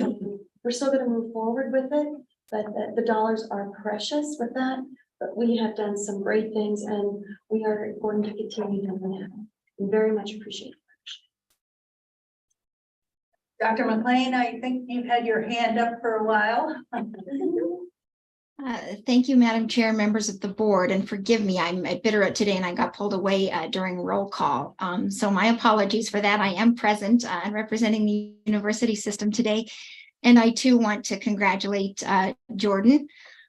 we're still going to move forward with it, but the dollars are precious with that. But we have done some great things, and we are going to continue doing that. We very much appreciate it. Dr. McLean, I think you've had your hand up for a while. Thank you, Madam Chair, members of the board, and forgive me, I'm at Bitterroot today and I got pulled away during roll call. So my apologies for that. I am present and representing the university system today. And I too want to congratulate Jordan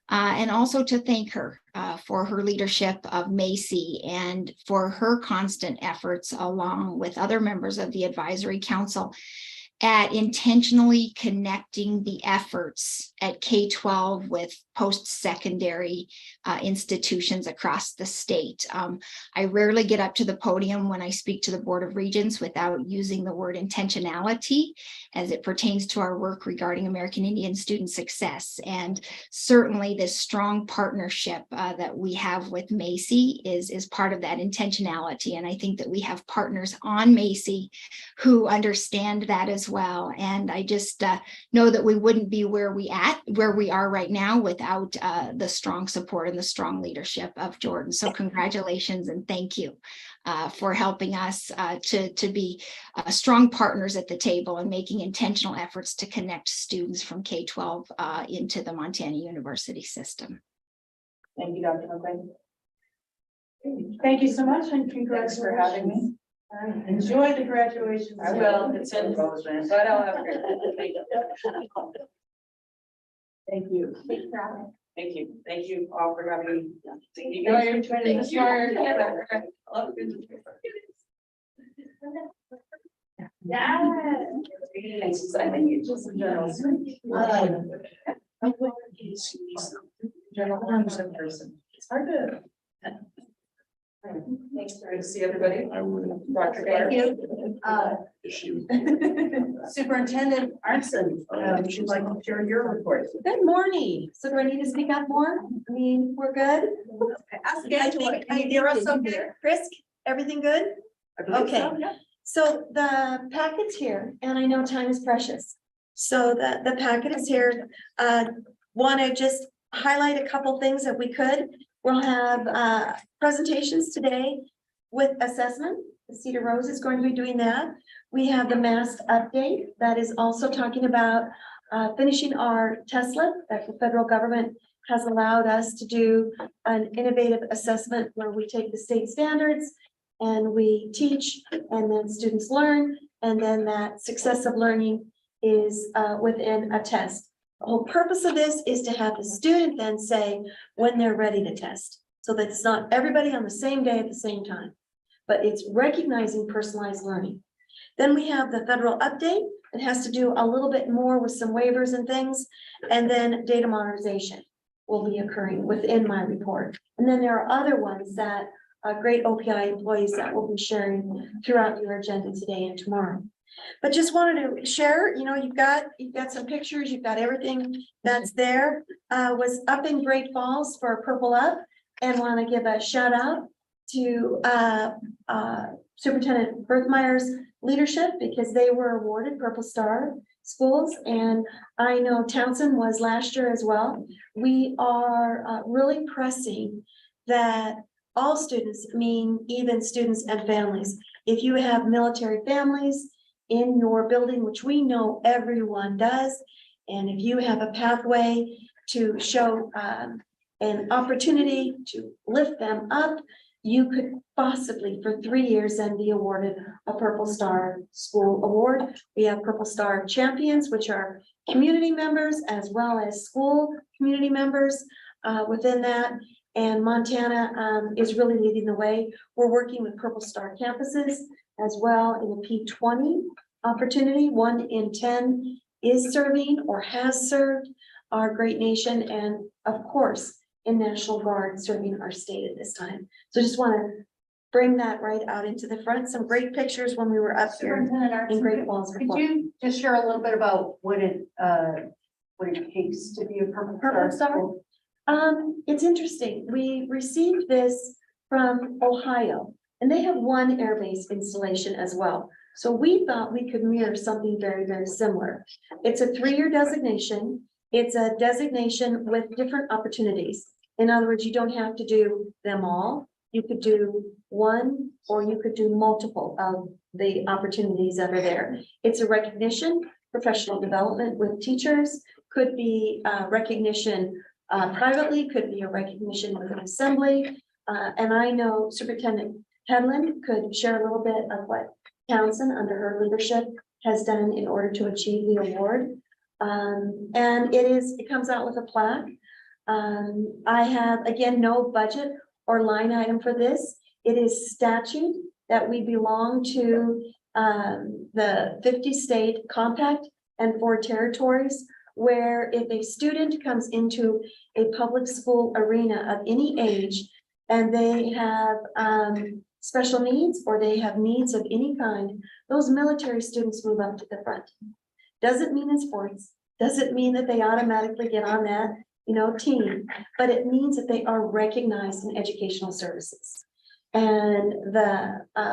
and also to thank her for her leadership of Macy and for her constant efforts along with other members of the advisory council at intentionally connecting the efforts at K-12 with post-secondary institutions across the state. I rarely get up to the podium when I speak to the Board of Regents without using the word intentionality as it pertains to our work regarding American Indian student success. And certainly this strong partnership that we have with Macy is part of that intentionality. And I think that we have partners on Macy who understand that as as well. And I just know that we wouldn't be where we are right now without the strong support and the strong leadership of Jordan. So congratulations and thank you for helping us to be strong partners at the table and making intentional efforts to connect students from K-12 into the Montana University system. Thank you, Dr. McLean. Thank you so much and Thanks for having me. Enjoy the graduation. I will, it's in Roseland, but I'll have. Thank you. Thank you. Thank you all for having me. Thank you. Enjoy your training this morning. Yeah. Thanks, I think it's just a general. General terms in person. It's hard to. Thanks, good to see everybody. I would. Dr. Clark. Thank you. Issue. Superintendent Arnson, would you like to share your report? Good morning. So do I need to speak up more? I mean, we're good? Ask again, can you hear us okay? Chris, everything good? Okay. So the packet's here, and I know time is precious. So the packet is here. Want to just highlight a couple things that we could. We'll have presentations today with assessment. Cedar Rose is going to be doing that. We have the MAST update that is also talking about finishing our TESLA that the federal government has allowed us to do an innovative assessment where we take the state standards and we teach, and then students learn, and then that success of learning is within a test. The whole purpose of this is to have the student then say when they're ready to test, so that it's not everybody on the same day at the same time, but it's recognizing personalized learning. Then we have the federal update. It has to do a little bit more with some waivers and things, and then data modernization will be occurring within my report. And then there are other ones that great OPI employees that will be sharing throughout your agenda today and tomorrow. But just wanted to share, you've got some pictures, you've got everything that's there. Was up in Great Falls for Purple Up, and want to give a shout out to Superintendent Berthmeyer's leadership, because they were awarded Purple Star schools, and I know Townsend was last year as well. We are really pressing that all students, even students and families, if you have military families in your building, which we know everyone does, and if you have a pathway to show an opportunity to lift them up, you could possibly for 3 years then be awarded a Purple Star School Award. We have Purple Star Champions, which are community members as well as school community members within that. And Montana is really leading the way. We're working with Purple Star campuses as well in the P20 opportunity. 1 in 10 is serving or has served our great nation, and of course, in National Guard serving our state at this time. So just want to bring that right out into the front. Some great pictures when we were up here in Great Falls. Could you just share a little bit about what it takes to be a Purple Star school? It's interesting. We received this from Ohio, and they have one airbase installation as well. So we thought we could mirror something very, very similar. It's a 3-year designation. It's a designation with different opportunities. In other words, you don't have to do them all. You could do one, or you could do multiple of the opportunities that are there. It's a recognition, professional development with teachers, could be recognition privately, could be a recognition with an assembly. And I know Superintendent Hedlund could share a little bit of what Townsend, under her leadership, has done in order to achieve the award. And it comes out with a plaque. I have, again, no budget or line item for this. It is statute that we belong to the 50 state compact and 4 territories, where if a student comes into a public school arena of any age and they have special needs or they have needs of any kind, those military students move up to the front. Doesn't mean in sports, doesn't mean that they automatically get on that, team, but it means that they are recognized in educational services. And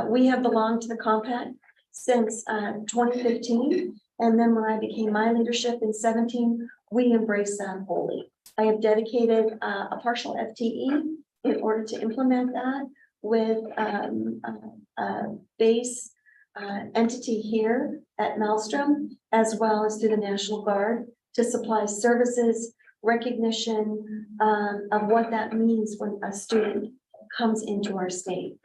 we have belonged to the compact since 2015. And then when I became my leadership in 17, we embraced that wholly. I have dedicated a partial FTE in order to implement that with a base entity here at Maelstrom, as well as through the National Guard to supply services, recognition of what that means when a student comes into our state.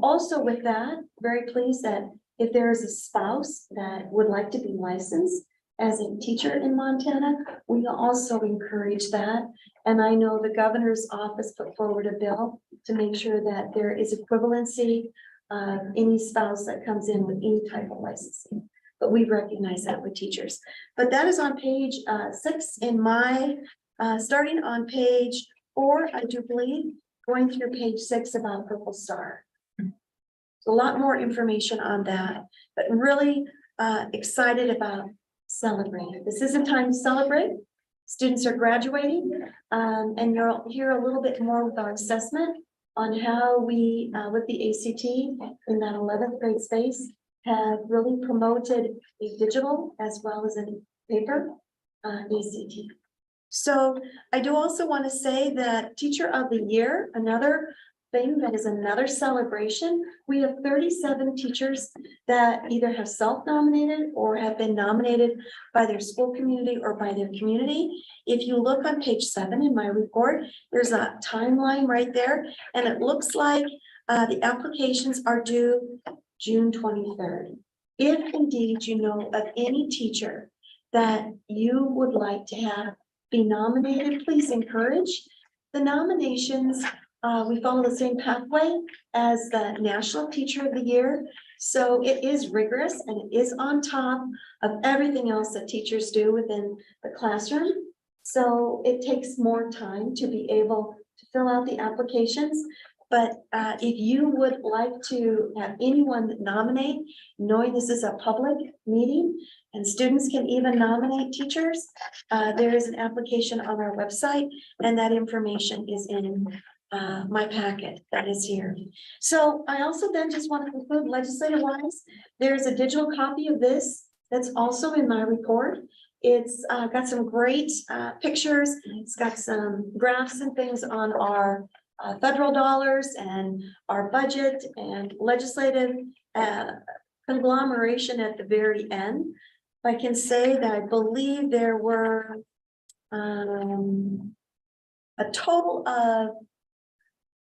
Also with that, very pleased that if there is a spouse that would like to be licensed as a teacher in Montana, we also encourage that. And I know the governor's office put forward a bill to make sure that there is equivalency of any spouse that comes in with any type of licensing. But we recognize that with teachers. But that is on page 6 in my, starting on page 4, I do believe, going through page 6 about Purple Star. A lot more information on that, but really excited about celebrating. This is a time to celebrate. Students are graduating, and you'll hear a little bit more with our assessment on how we, with the ACT in that 11th grade space, have really promoted a digital as well as a paper ACT. So I do also want to say that Teacher of the Year, another thing that is another celebration. We have 37 teachers that either have self-nominated or have been nominated by their school community or by their community. If you look on page 7 in my report, there's a timeline right there, and it looks like the applications are due June 23rd. If indeed you know of any teacher that you would like to have be nominated, please encourage the nominations. We follow the same pathway as the National Teacher of the Year. So it is rigorous and it is on top of everything else that teachers do within the classroom. So it takes more time to be able to fill out the applications. But if you would like to have anyone nominate, knowing this is a public meeting and students can even nominate teachers, there is an application on our website, and that information is in my packet that is here. So I also then just want to conclude legislative wise, there's a digital copy of this that's also in my report. It's got some great pictures. It's got some graphs and things on our federal dollars and our budget and legislative conglomeration at the very end. I can say that I believe there were a total of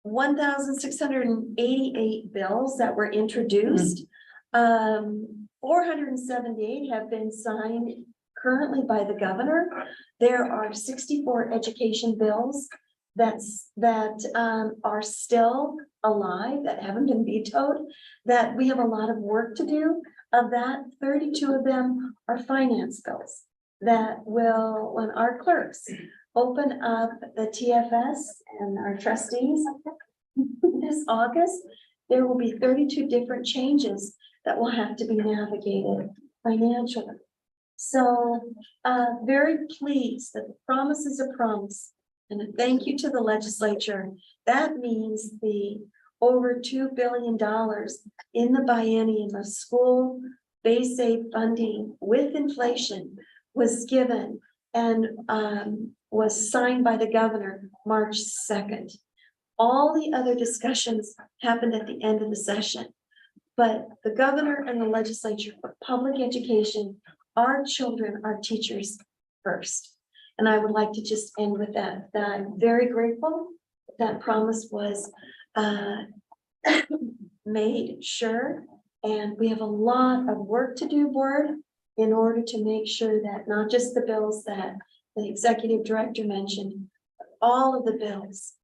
1,688 bills that were introduced. 478 have been signed currently by the governor. There are 64 education bills that are still alive, that haven't been vetoed, that we have a lot of work to do. Of that, 32 of them are finance bills that will, when our clerks open up the TFS and our trustees this August, there will be 32 different changes that will have to be navigated financially. So very pleased that the promise is a promise, and a thank you to the legislature. That means the over $2 billion in the biennium of school base aid funding with inflation was given and was signed by the governor March 2nd. All the other discussions happened at the end of the session, but the governor and the legislature for public education, our children, our teachers first. And I would like to just end with that I'm very grateful that promise was made sure. And we have a lot of work to do, board, in order to make sure that not just the bills that the executive director mentioned, but all of the bills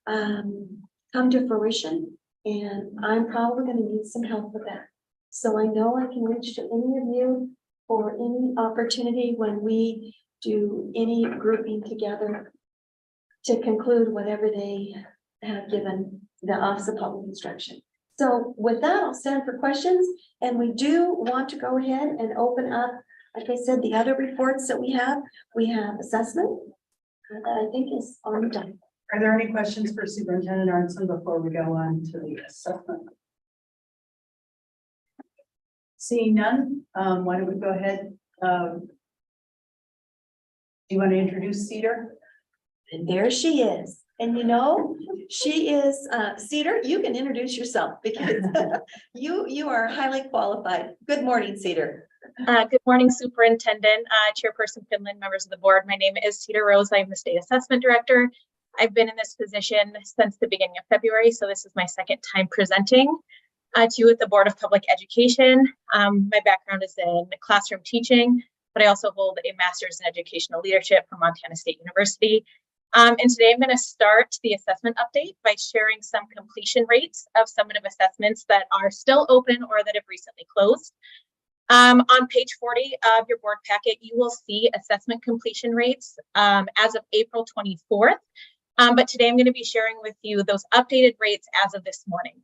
come to fruition. And I'm probably going to need some help with that. So I know I can reach to any of you for any opportunity when we do any grouping together to conclude whatever they have given the Office of Public Instruction. So with that, I'll stand for questions, and we do want to go ahead and open up, like I said, the other reports that we have. We have assessment that I think is on done. Are there any questions for Superintendent Arnson before we go on to the assessment? Seeing none, why don't we go ahead? Do you want to introduce Cedar? And there she is. And you know, she is, Cedar, you can introduce yourself because you are highly qualified. Good morning, Cedar. Good morning, Superintendent, Chairperson Finland, members of the board. My name is Cedar Rose. I'm the State Assessment Director. I've been in this position since the beginning of February, so this is my second time presenting to you at the Board of Public Education. My background is in classroom teaching, but I also hold a master's in educational leadership from Montana State University. And today I'm going to start the assessment update by sharing some completion rates of summative assessments that are still open or that have recently closed. On page 40 of your board packet, you will see assessment completion rates as of April 24th. But today I'm going to be sharing with you those updated rates as of this morning.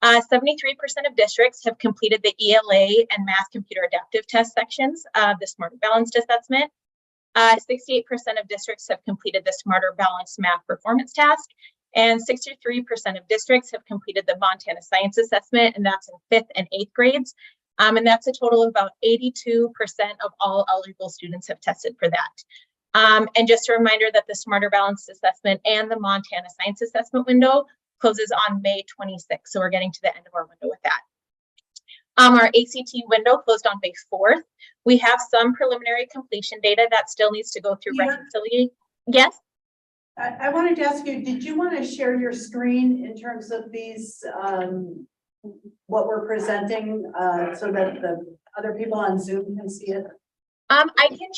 73% of districts have completed the ELA and Math Computer Adaptive Test sections of the Smarter Balanced Assessment. 68% of districts have completed the Smarter Balanced Math Performance Task, and 63% of districts have completed the Montana Science Assessment, and that's in 5th and 8th grades. And that's a total of about 82% of all eligible students have tested for that. And just a reminder that the Smarter Balanced Assessment and the Montana Science Assessment window closes on May 26th. So we're getting to the end of our window with that. Our ACT window closed on May 4th. We have some preliminary completion data that still needs to go through reconciliation. Yes? I wanted to ask you, did you want to share your screen in terms of these, what we're presenting, so that the other people on Zoom can see it? I can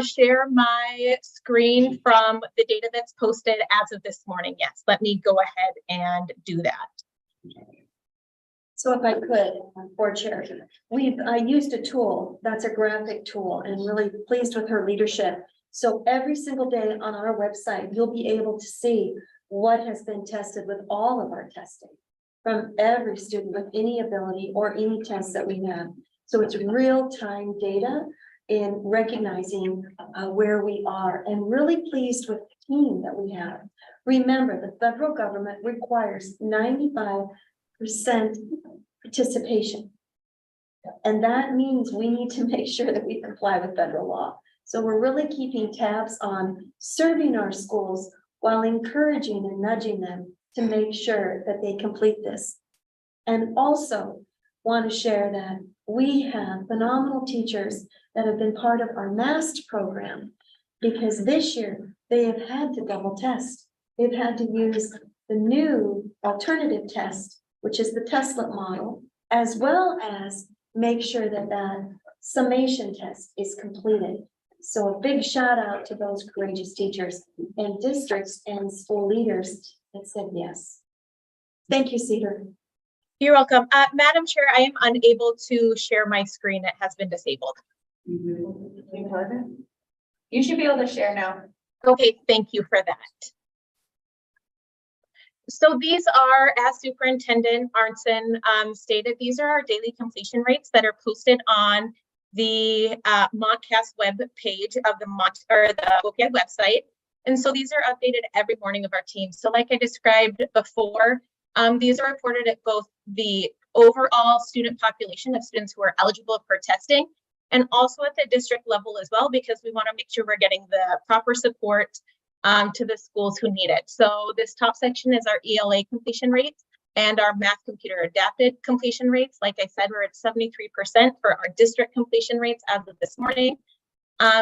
share my screen from the data that's posted as of this morning. Yes, let me go ahead and do that. So if I could, Board Chair, I used a tool, that's a graphic tool, and really pleased with her leadership. So every single day on our website, you'll be able to see what has been tested with all of our testing from every student with any ability or any test that we have. So it's real-time data in recognizing where we are, and really pleased with the team that we have. Remember, the federal government requires 95% participation. And that means we need to make sure that we comply with federal law. So we're really keeping tabs on serving our schools while encouraging and nudging them to make sure that they complete this. And also want to share that we have phenomenal teachers that have been part of our MAST program, because this year they have had to double test. They've had to use the new alternative test, which is the Tesla model, as well as make sure that that summation test is completed. So a big shout out to those courageous teachers and districts and school leaders that said yes. Thank you, Cedar. You're welcome. Madam Chair, I am unable to share my screen. It has been disabled. You should be able to share now. Okay, thank you for that. So these are, as Superintendent Arntzen stated, these are our daily completion rates that are posted on the Montcast web page of the OPI website. And so these are updated every morning of our team. So like I described before, these are reported at both the overall student population of students who are eligible for testing, and also at the district level as well, because we want to make sure we're getting the proper support to the schools who need it. So this top section is our ELA completion rates and our Math Computer Adapted completion rates. Like I said, we're at 73% for our district completion rates as of this morning.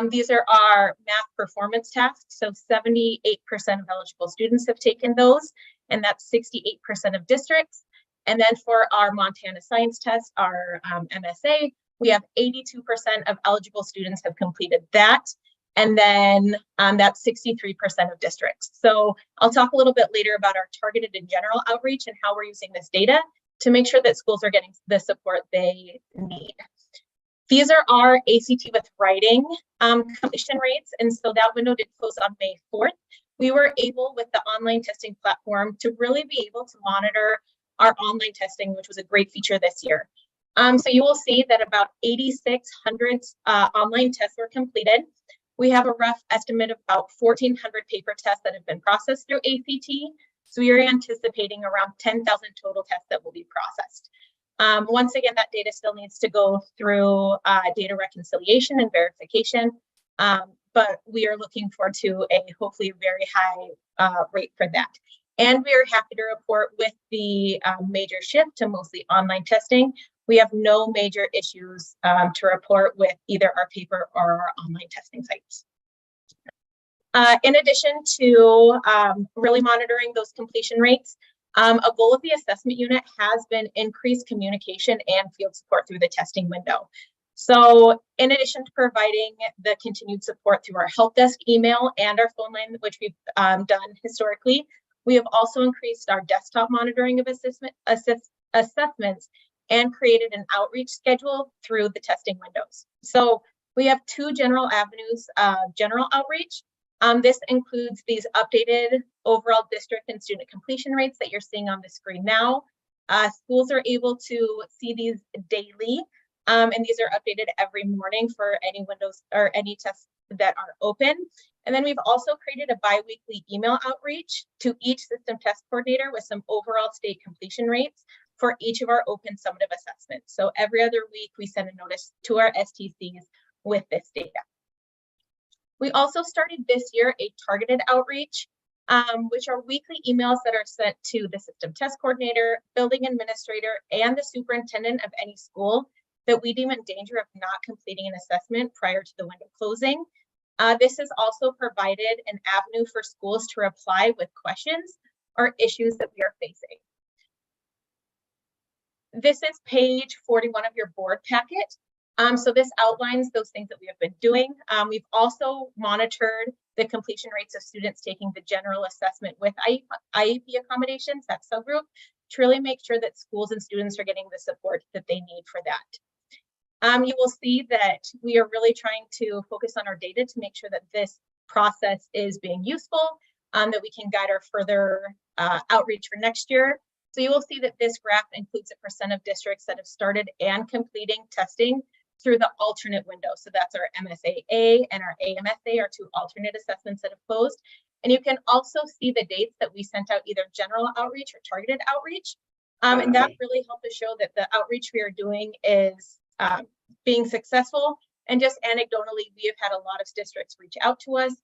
These are our math performance tasks. So 78% of eligible students have taken those, and that's 68% of districts. And then for our Montana Science Test, our MSA, we have 82% of eligible students have completed that. And then that's 63% of districts. So I'll talk a little bit later about our targeted and general outreach and how we're using this data to make sure that schools are getting the support they need. These are our ACT with writing completion rates. And so that window did close on May 4th. We were able, with the online testing platform, to really be able to monitor our online testing, which was a great feature this year. So you will see that about 8,600 online tests were completed. We have a rough estimate of about 1,400 paper tests that have been processed through ACT. So we are anticipating around 10,000 total tests that will be processed. Once again, that data still needs to go through data reconciliation and verification. But we are looking forward to a hopefully very high rate for that. And we are happy to report with the major shift to mostly online testing, we have no major issues to report with either our paper or our online testing sites. In addition to really monitoring those completion rates, a goal of the assessment unit has been increased communication and field support through the testing window. So in addition to providing the continued support through our help desk email and our phone line, which we've done historically, we have also increased our desktop monitoring of assessments and created an outreach schedule through the testing windows. So we have two general avenues of general outreach. This includes these updated overall district and student completion rates that you're seeing on the screen now. Schools are able to see these daily, and these are updated every morning for any windows or any tests that are open. And then we've also created a bi-weekly email outreach to each system test coordinator with some overall state completion rates for each of our open summative assessments. So every other week we send a notice to our STCs with this data. We also started this year a targeted outreach, which are weekly emails that are sent to the system test coordinator, building administrator, and the superintendent of any school that we deem in danger of not completing an assessment prior to the window closing. This has also provided an avenue for schools to reply with questions or issues that we are facing. This is page 41 of your board packet. So this outlines those things that we have been doing. We've also monitored the completion rates of students taking the general assessment with IEP accommodations, that subgroup, to really make sure that schools and students are getting the support that they need for that. You will see that we are really trying to focus on our data to make sure that this process is being useful, that we can guide our further outreach for next year. So you will see that this graph includes a percent of districts that have started and completing testing through the alternate window. So that's our MSAA and our AMSA, our two alternate assessments that have closed. And you can also see the dates that we sent out either general outreach or targeted outreach. And that really helped to show that the outreach we are doing is being successful. And just anecdotally, we have had a lot of districts reach out to us,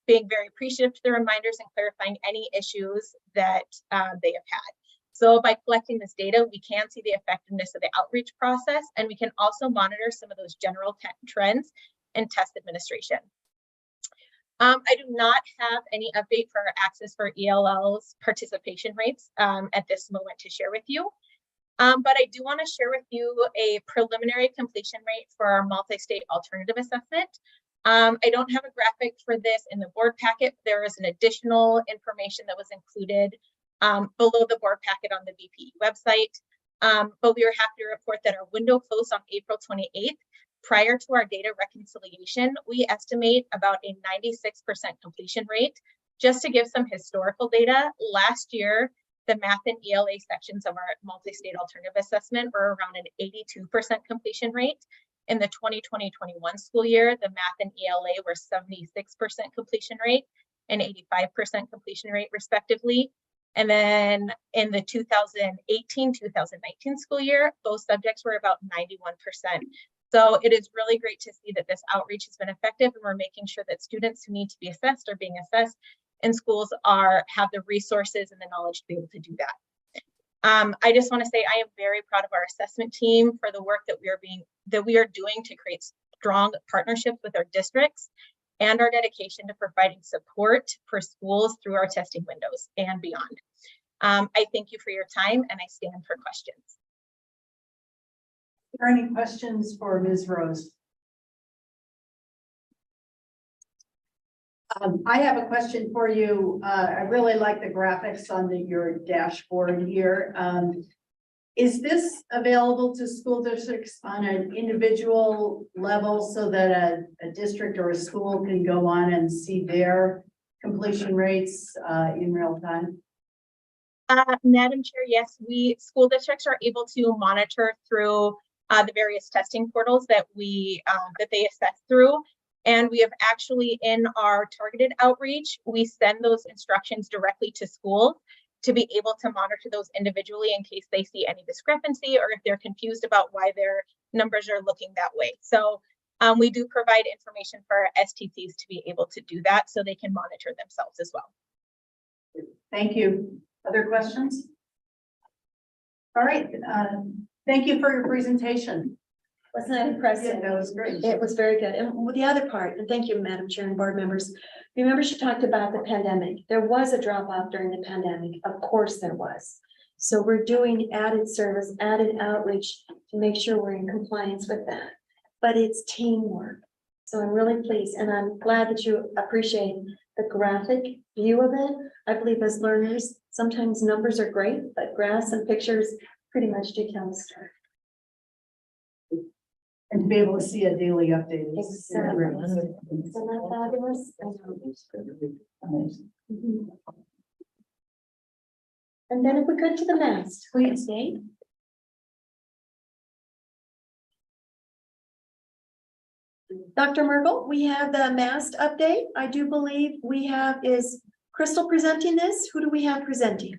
being very appreciative to the reminders and clarifying any issues that they have had. So by collecting this data, we can see the effectiveness of the outreach process, and we can also monitor some of those general trends in test administration. I do not have any update for our Access for ELL's participation rates at this moment to share with you. But I do want to share with you a preliminary completion rate for our multi-state alternative assessment. I don't have a graphic for this in the board packet. There is an additional information that was included below the board packet on the BPE website. But we are happy to report that our window closed on April 28th. Prior to our data reconciliation, we estimate about a 96% completion rate. Just to give some historical data, last year, the math and ELA sections of our multi-state alternative assessment were around an 82% completion rate. In the 2020-21 school year, the math and ELA were 76% completion rate and 85% completion rate respectively. And then in the 2018-2019 school year, those subjects were about 91%. So it is really great to see that this outreach has been effective, and we're making sure that students who need to be assessed are being assessed, and schools have the resources and the knowledge to be able to do that. I just want to say I am very proud of our assessment team for the work that we are doing to create strong partnerships with our districts, and our dedication to providing support for schools through our testing windows and beyond. I thank you for your time, and I stand for questions. Are there any questions for Ms. Rose? I have a question for you. I really like the graphics on your dashboard here. Is this available to school districts on an individual level so that a district or a school can go on and see their completion rates in real time? Madam Chair, yes, school districts are able to monitor through the various testing portals that they assess through. And we have actually, in our targeted outreach, we send those instructions directly to schools. to be able to monitor those individually in case they see any discrepancy or if they're confused about why their numbers are looking that way. So we do provide information for our STCs to be able to do that so they can monitor themselves as well. Thank you. Other questions? All right, thank you for your presentation. Wasn't that impressive? Yeah, that was great. It was very good. And with the other part, and thank you, Madam Chair and board members. Remember, she talked about the pandemic. There was a drop off during the pandemic. Of course there was. So we're doing added service, added outreach to make sure we're in compliance with that. But it's teamwork. So I'm really pleased, and I'm glad that you appreciate the graphic view of it. I believe as learners, sometimes numbers are great, but graphs and pictures pretty much do tell the story. And to be able to see a daily update. Exactly. Isn't that fabulous? Mhm. And then if we could to the mast, please, Dave. Dr. Merkel, we have the mast update. I do believe we have, is Crystal presenting this? Who do we have presenting?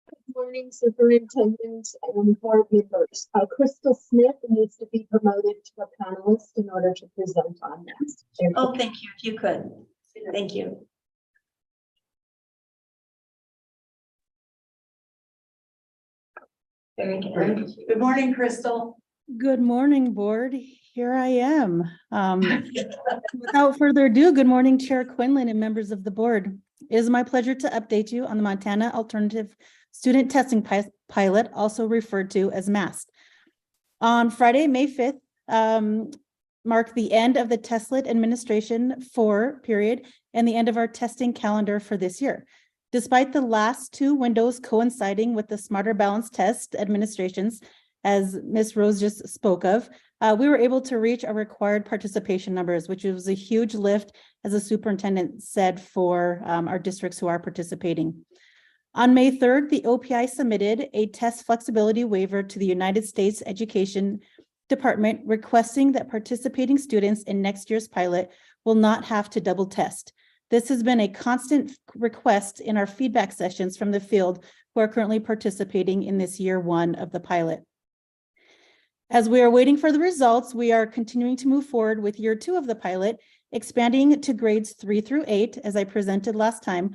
Good morning, Superintendent and board members. Crystal Smith needs to be promoted to a panelist in order to present on this. Oh, thank you. If you could. Thank you. Very good. Good morning, Crystal. Good morning, board. Here I am. Without further ado, good morning, Chair Quinlan and members of the board. It is my pleasure to update you on the Montana Alternative Student Testing Pilot, also referred to as MAST. On Friday, May 5th, marked the end of the Testlet Administration 4 period and the end of our testing calendar for this year. Despite the last two windows coinciding with the Smarter Balance Test administrations, as Ms. Rose just spoke of, we were able to reach our required participation numbers, which was a huge lift, as the superintendent said, for our districts who are participating. On May 3rd, the OPI submitted a test flexibility waiver to the United States Education Department requesting that participating students in next year's pilot will not have to double test. This has been a constant request in our feedback sessions from the field who are currently participating in this year one of the pilot. As we are waiting for the results, we are continuing to move forward with year two of the pilot, expanding to grades 3 through 8, as I presented last time,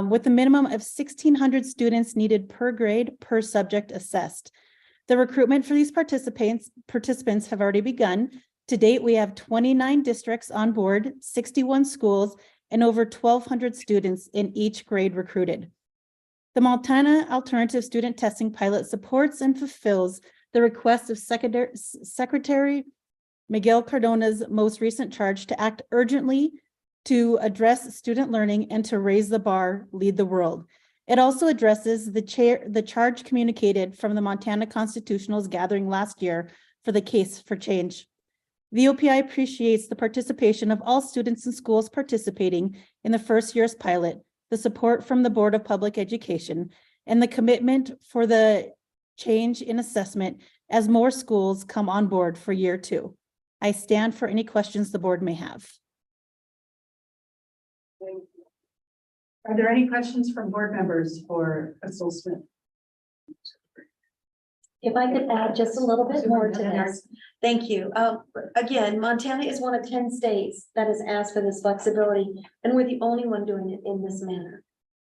with a minimum of 1,600 students needed per grade per subject assessed. The recruitment for these participants have already begun. To date, we have 29 districts on board, 61 schools, and over 1,200 students in each grade recruited. The Montana Alternative Student Testing Pilot supports and fulfills the request of Secretary Miguel Cardona's most recent charge to act urgently to address student learning and to raise the bar, lead the world. It also addresses the charge communicated from the Montana Constitutionals gathering last year for the case for change. The OPI appreciates the participation of all students and schools participating in the first year's pilot, the support from the Board of Public Education, and the commitment for the change in assessment as more schools come on board for year two. I stand for any questions the board may have. Are there any questions from board members for Crystal Smith? If I could add just a little bit more to this. Thank you. Again, Montana is one of 10 states that has asked for this flexibility, and we're the only one doing it in this manner.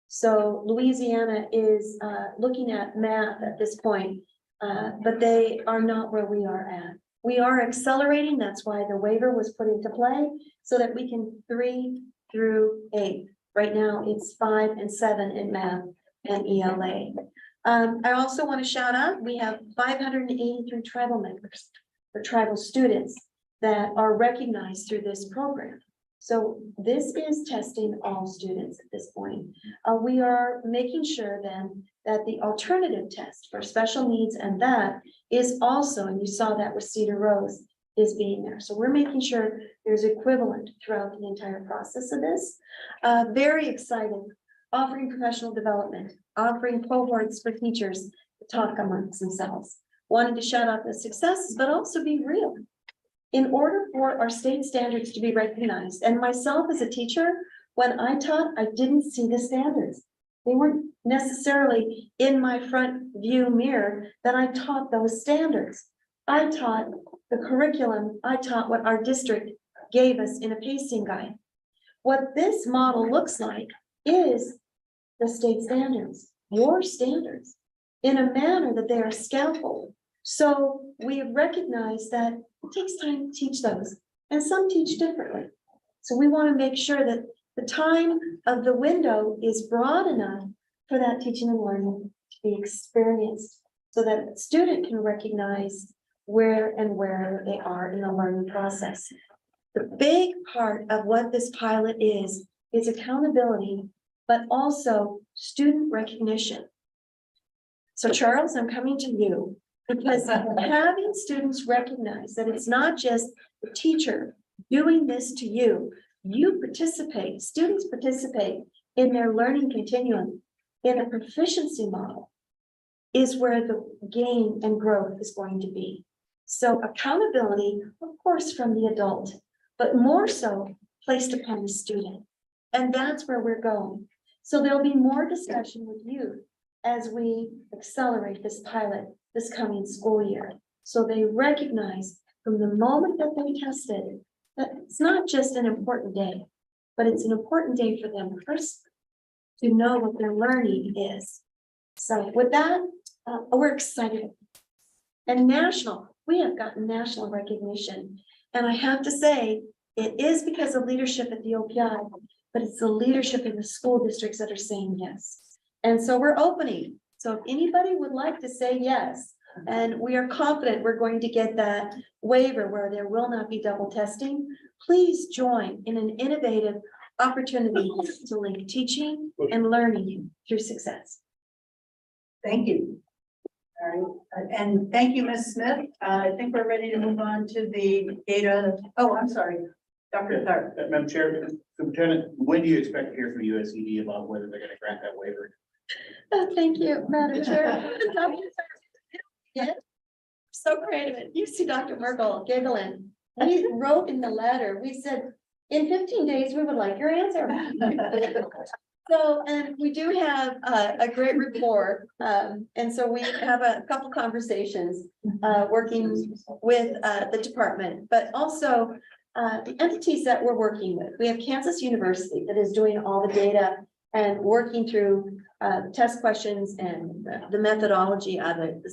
So Louisiana is looking at math at this point, but they are not where we are at. We are accelerating. That's why the waiver was put into play so that we can 3 through 8. Right now it's 5 and 7 in math and ELA. I also want to shout out, we have 583 tribal members or tribal students that are recognized through this program. So this is testing all students at this point. We are making sure then that the alternative test for special needs and that is also, and you saw that with Cedar Rose, is being there. So we're making sure there's equivalent throughout the entire process of this. Very exciting, offering professional development, offering cohorts for teachers to talk amongst themselves, wanting to shout out the successes, but also be real. In order for our state standards to be recognized, and myself as a teacher, when I taught, I didn't see the standards. They weren't necessarily in my front view mirror that I taught those standards. I taught the curriculum, I taught what our district gave us in a pacing guide. What this model looks like is the state standards, your standards, in a manner that they are scaffolded. So we recognize that it takes time to teach those, and some teach differently. So we want to make sure that the time of the window is broad enough for that teaching and learning to be experienced, so that the student can recognize where they are in the learning process. The big part of what this pilot is accountability, but also student recognition. So Charles, I'm coming to you, because having students recognize that it's not just the teacher doing this to you, you participate, students participate in their learning continuum in a proficiency model, is where the gain and growth is going to be. So accountability, of course, from the adult, but more so placed upon the student. And that's where we're going. So there'll be more discussion with you as we accelerate this pilot this coming school year. So they recognize from the moment that they tested that it's not just an important day, but it's an important day for them first to know what their learning is. So with that, we're excited. And national, we have gotten national recognition. And I have to say, it is because of leadership at the OPI, but it's the leadership in the school districts that are saying yes. And so we're opening. So if anybody would like to say yes, and we are confident we're going to get that waiver where there will not be double testing, please join in an innovative opportunity to link teaching and learning through success. Thank you. All right, and thank you, Ms. Smith. I think we're ready to move on to the data. Oh, I'm sorry, Dr. Tharp. Madam Chair, Lieutenant, when do you expect to hear from USCD about whether they're going to grant that waiver? Thank you, Madam Chair. Yeah, so creative. You see Dr. Merkel giggling. We wrote in the letter, we said, in 15 days, we would like your answer. So, and we do have a great rapport. And so we have a couple conversations working with the department, but also the entities that we're working with. We have Kansas University that is doing all the data and working through test questions and the methodology of it, the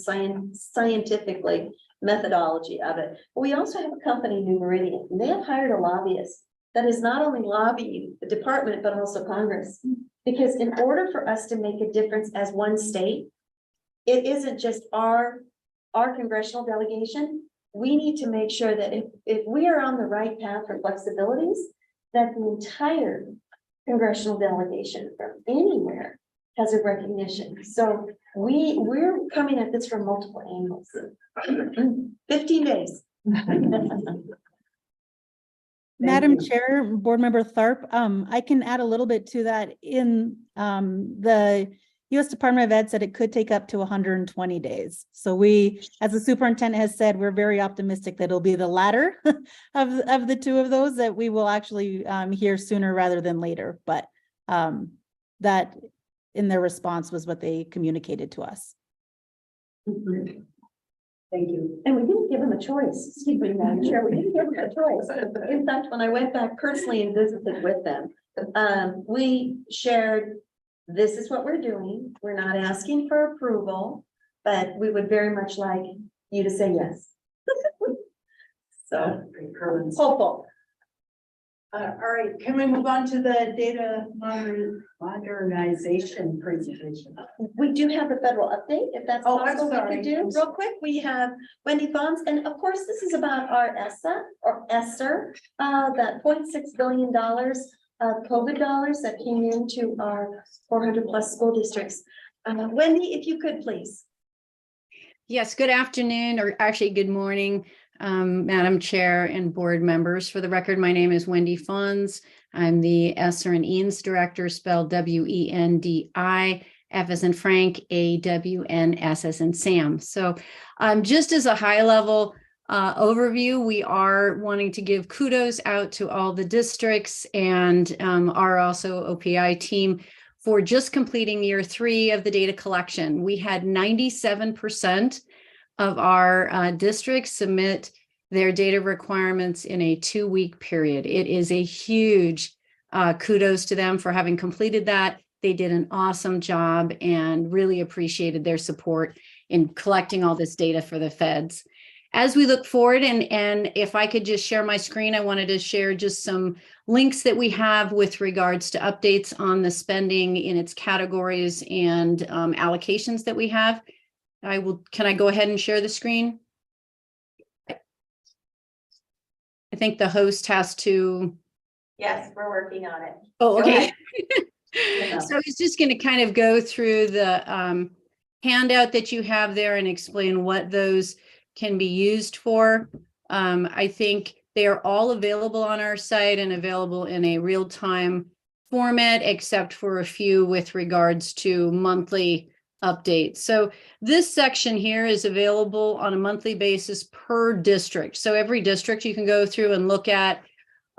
scientifically methodology of it. But we also have a company, New Meridian, and they have hired a lobbyist that is not only lobbying the department, but also Congress. Because in order for us to make a difference as one state, it isn't just our congressional delegation. We need to make sure that if we are on the right path for flexibilities, that the entire congressional delegation from anywhere has a recognition. So we're coming at this from multiple angles. 15 days. Madam Chair, Board Member Tharp, I can add a little bit to that. In the U.S. Department of Ed said it could take up to 120 days. So we, as the superintendent has said, we're very optimistic that it'll be the latter of the two of those that we will actually hear sooner rather than later. But that in their response was what they communicated to us. Thank you. And we didn't give them a choice. Excuse me, Madam Chair, we didn't give them a choice. In fact, when I went back personally and visited with them, we shared, this is what we're doing. We're not asking for approval, but we would very much like you to say yes. So hopeful. All right, can we move on to the data modernization presentation? We do have a federal update, if that's Oh, I'm possible, we sorry. could do real quick. We have Wendy Fons, and of course, this is about our ESSA or ESSER, that $0.6 billion of COVID dollars that came into our 400 plus school districts. Wendy, if you could, please. Yes, good afternoon, or actually good morning, Madam Chair and board members. For the record, my name is Wendy Fons. I'm the ESSER and EANS Director, spelled W-E-N-D-I, F as in Frank, A-W-N-S as in Sam. So just as a high level overview, we are wanting to give kudos out to all the districts and our also OPI team for just completing year 3 of the data collection. We had 97% of our districts submit their data requirements in a 2-week period. It is a huge kudos to them for having completed that. They did an awesome job and really appreciated their support in collecting all this data for the feds. As we look forward, and if I could just share my screen, I wanted to share just some links that we have with regards to updates on the spending in its categories and allocations that we have. Can I go ahead and share the screen? I think the host has to. Yes, we're working on it. Oh, Go okay. ahead. So I was just going to kind of go through the handout that you have there and explain what those can be used for. I think they are all available on our site and available in a real-time format, except for a few with regards to monthly updates. So this section here is available on a monthly basis per district. So every district you can go through and look at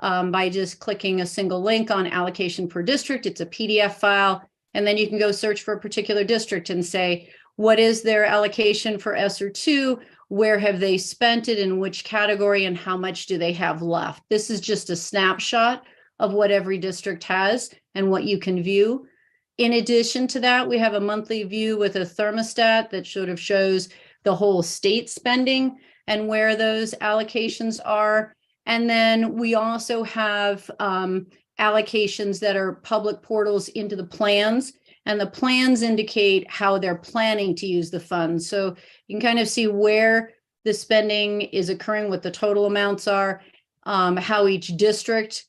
by just clicking a single link on allocation per district. It's a PDF file, and then you can go search for a particular district and say, what is their allocation for ESSER 2? Where have they spent it, in which category, and how much do they have left? This is just a snapshot of what every district has and what you can view. In addition to that, we have a monthly view with a thermostat that sort of shows the whole state spending and where those allocations are. And then we also have allocations that are public portals into the plans, and the plans indicate how they're planning to use the funds. So you can kind of see where the spending is occurring, what the total amounts are, how each district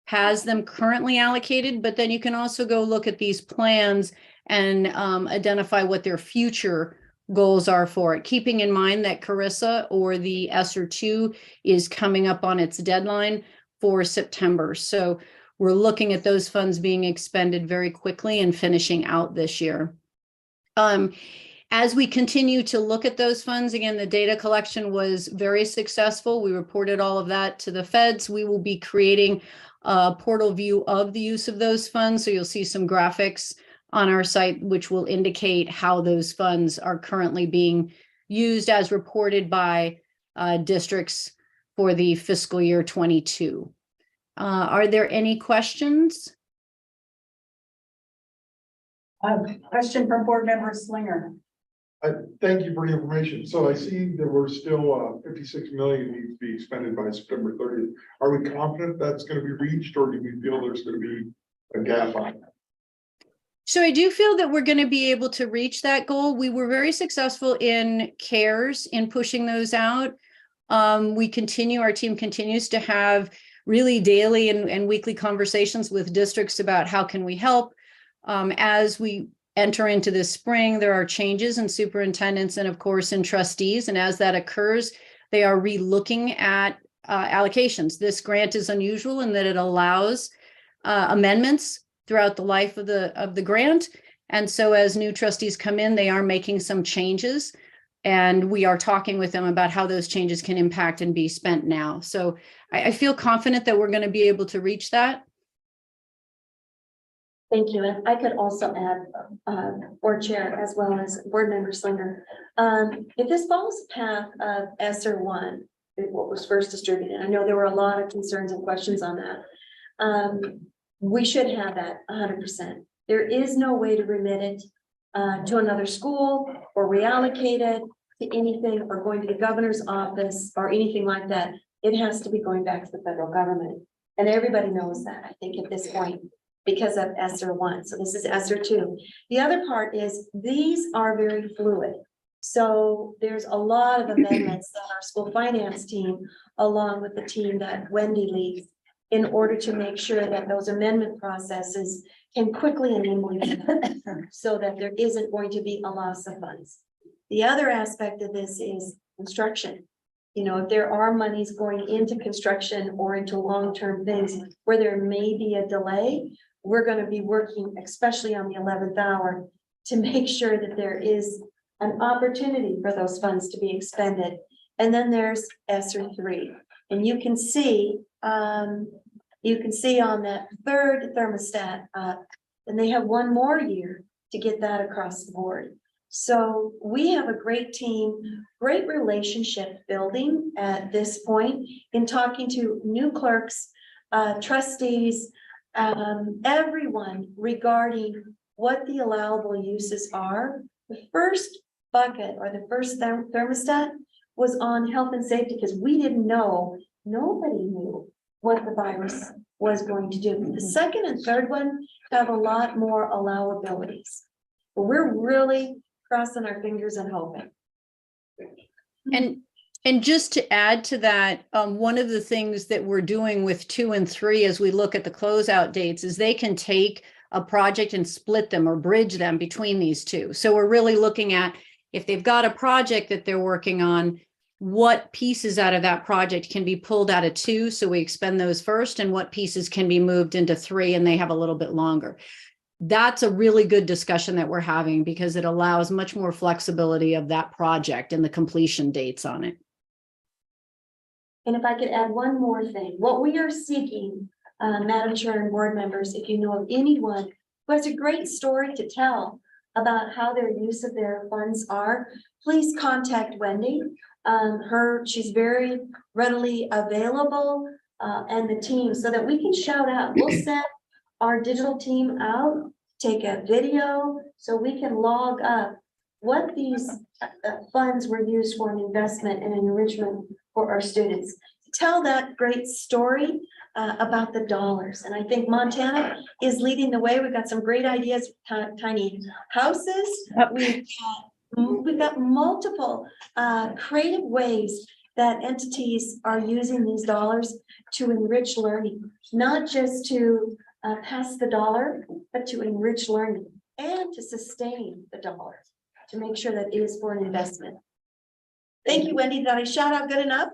has them currently allocated, but then you can also go look at these plans and identify what their future goals are for it, keeping in mind that Carissa, or the ESSER 2, is coming up on its deadline for September. So we're looking at those funds being expended very quickly and finishing out this year. As we continue to look at those funds, again, the data collection was very successful. We reported all of that to the feds. We will be creating a portal view of the use of those funds. So you'll see some graphics on our site, which will indicate how those funds are currently being used as reported by districts for the fiscal year 22. Are there any questions? Question from Board Member Slinger. Thank you for the information. So I see that we're still 56 million needs to be expended by September 30th. Are we confident that's going to be reached, or do we feel there's going to be a gap on that? So I do feel that we're going to be able to reach that goal. We were very successful in CARES in pushing those out. Our team continues to have really daily and weekly conversations with districts about how can we help. As we enter into this spring, there are changes in superintendents and of course in trustees. And as that occurs, they are re-looking at allocations. This grant is unusual in that it allows amendments throughout the life of the grant. And so as new trustees come in, they are making some changes, and we are talking with them about how those changes can impact and be spent now. So I feel confident that we're going to be able to reach that. Thank you. And I could also add, Board Chair, as well as Board Member Slinger, if this follows the path of ESSER 1, what was first distributed, I know there were a lot of concerns and questions on that. We should have that 100%. There is no way to remit it to another school or reallocate it to anything, or going to the governor's office or anything like that. It has to be going back to the federal government. And everybody knows that, I think, at this point, because of ESSER 1. So this is ESSER 2. The other part is these are very fluid. So there's a lot of amendments that our school finance team, along with the team that Wendy leads, in order to make sure that those amendment processes can quickly and nimbly be done, so that there isn't going to be a loss of funds. The other aspect of this is construction. You know, if there are monies going into construction or into long-term things where there may be a delay, we're going to be working, especially on the 11th hour, to make sure that there is an opportunity for those funds to be expended. And then there's ESSER 3, and you can see on that third thermostat then they have one more year to get that across the board. So we have a great team, great relationship building at this point in talking to new clerks, trustees, everyone regarding what the allowable uses are. The first bucket or the first thermostat was on health and safety because we didn't know, nobody knew what the virus was going to do. The second and third one have a lot more allowabilities. But we're really crossing our fingers and hoping. And just to add to that, one of the things that we're doing with 2 and 3 as we look at the closeout dates is they can take a project and split them or bridge them between these two. So we're really looking at if they've got a project that they're working on, what pieces out of that project can be pulled out of 2, so we expend those first, and what pieces can be moved into 3 and they have a little bit longer. That's a really good discussion that we're having because it allows much more flexibility of that project and the completion dates on it. And if I could add one more thing, what we are seeking, Madam Chair and board members, if you know of anyone who has a great story to tell about how their use of their funds are, please contact Wendy. She's very readily available, and the team, so that we can shout out. We'll send our digital team out, take a video, so we can log up what these funds were used for, an investment and enrichment for our students. Tell that great story about the dollars. And I think Montana is leading the way. We've got some great ideas, tiny houses. We've got multiple creative ways that entities are using these dollars to enrich learning, not just to pass the dollar, but to enrich learning and to sustain the dollar, to make sure that it is for an investment. Thank you, Wendy. Did I shout out good enough?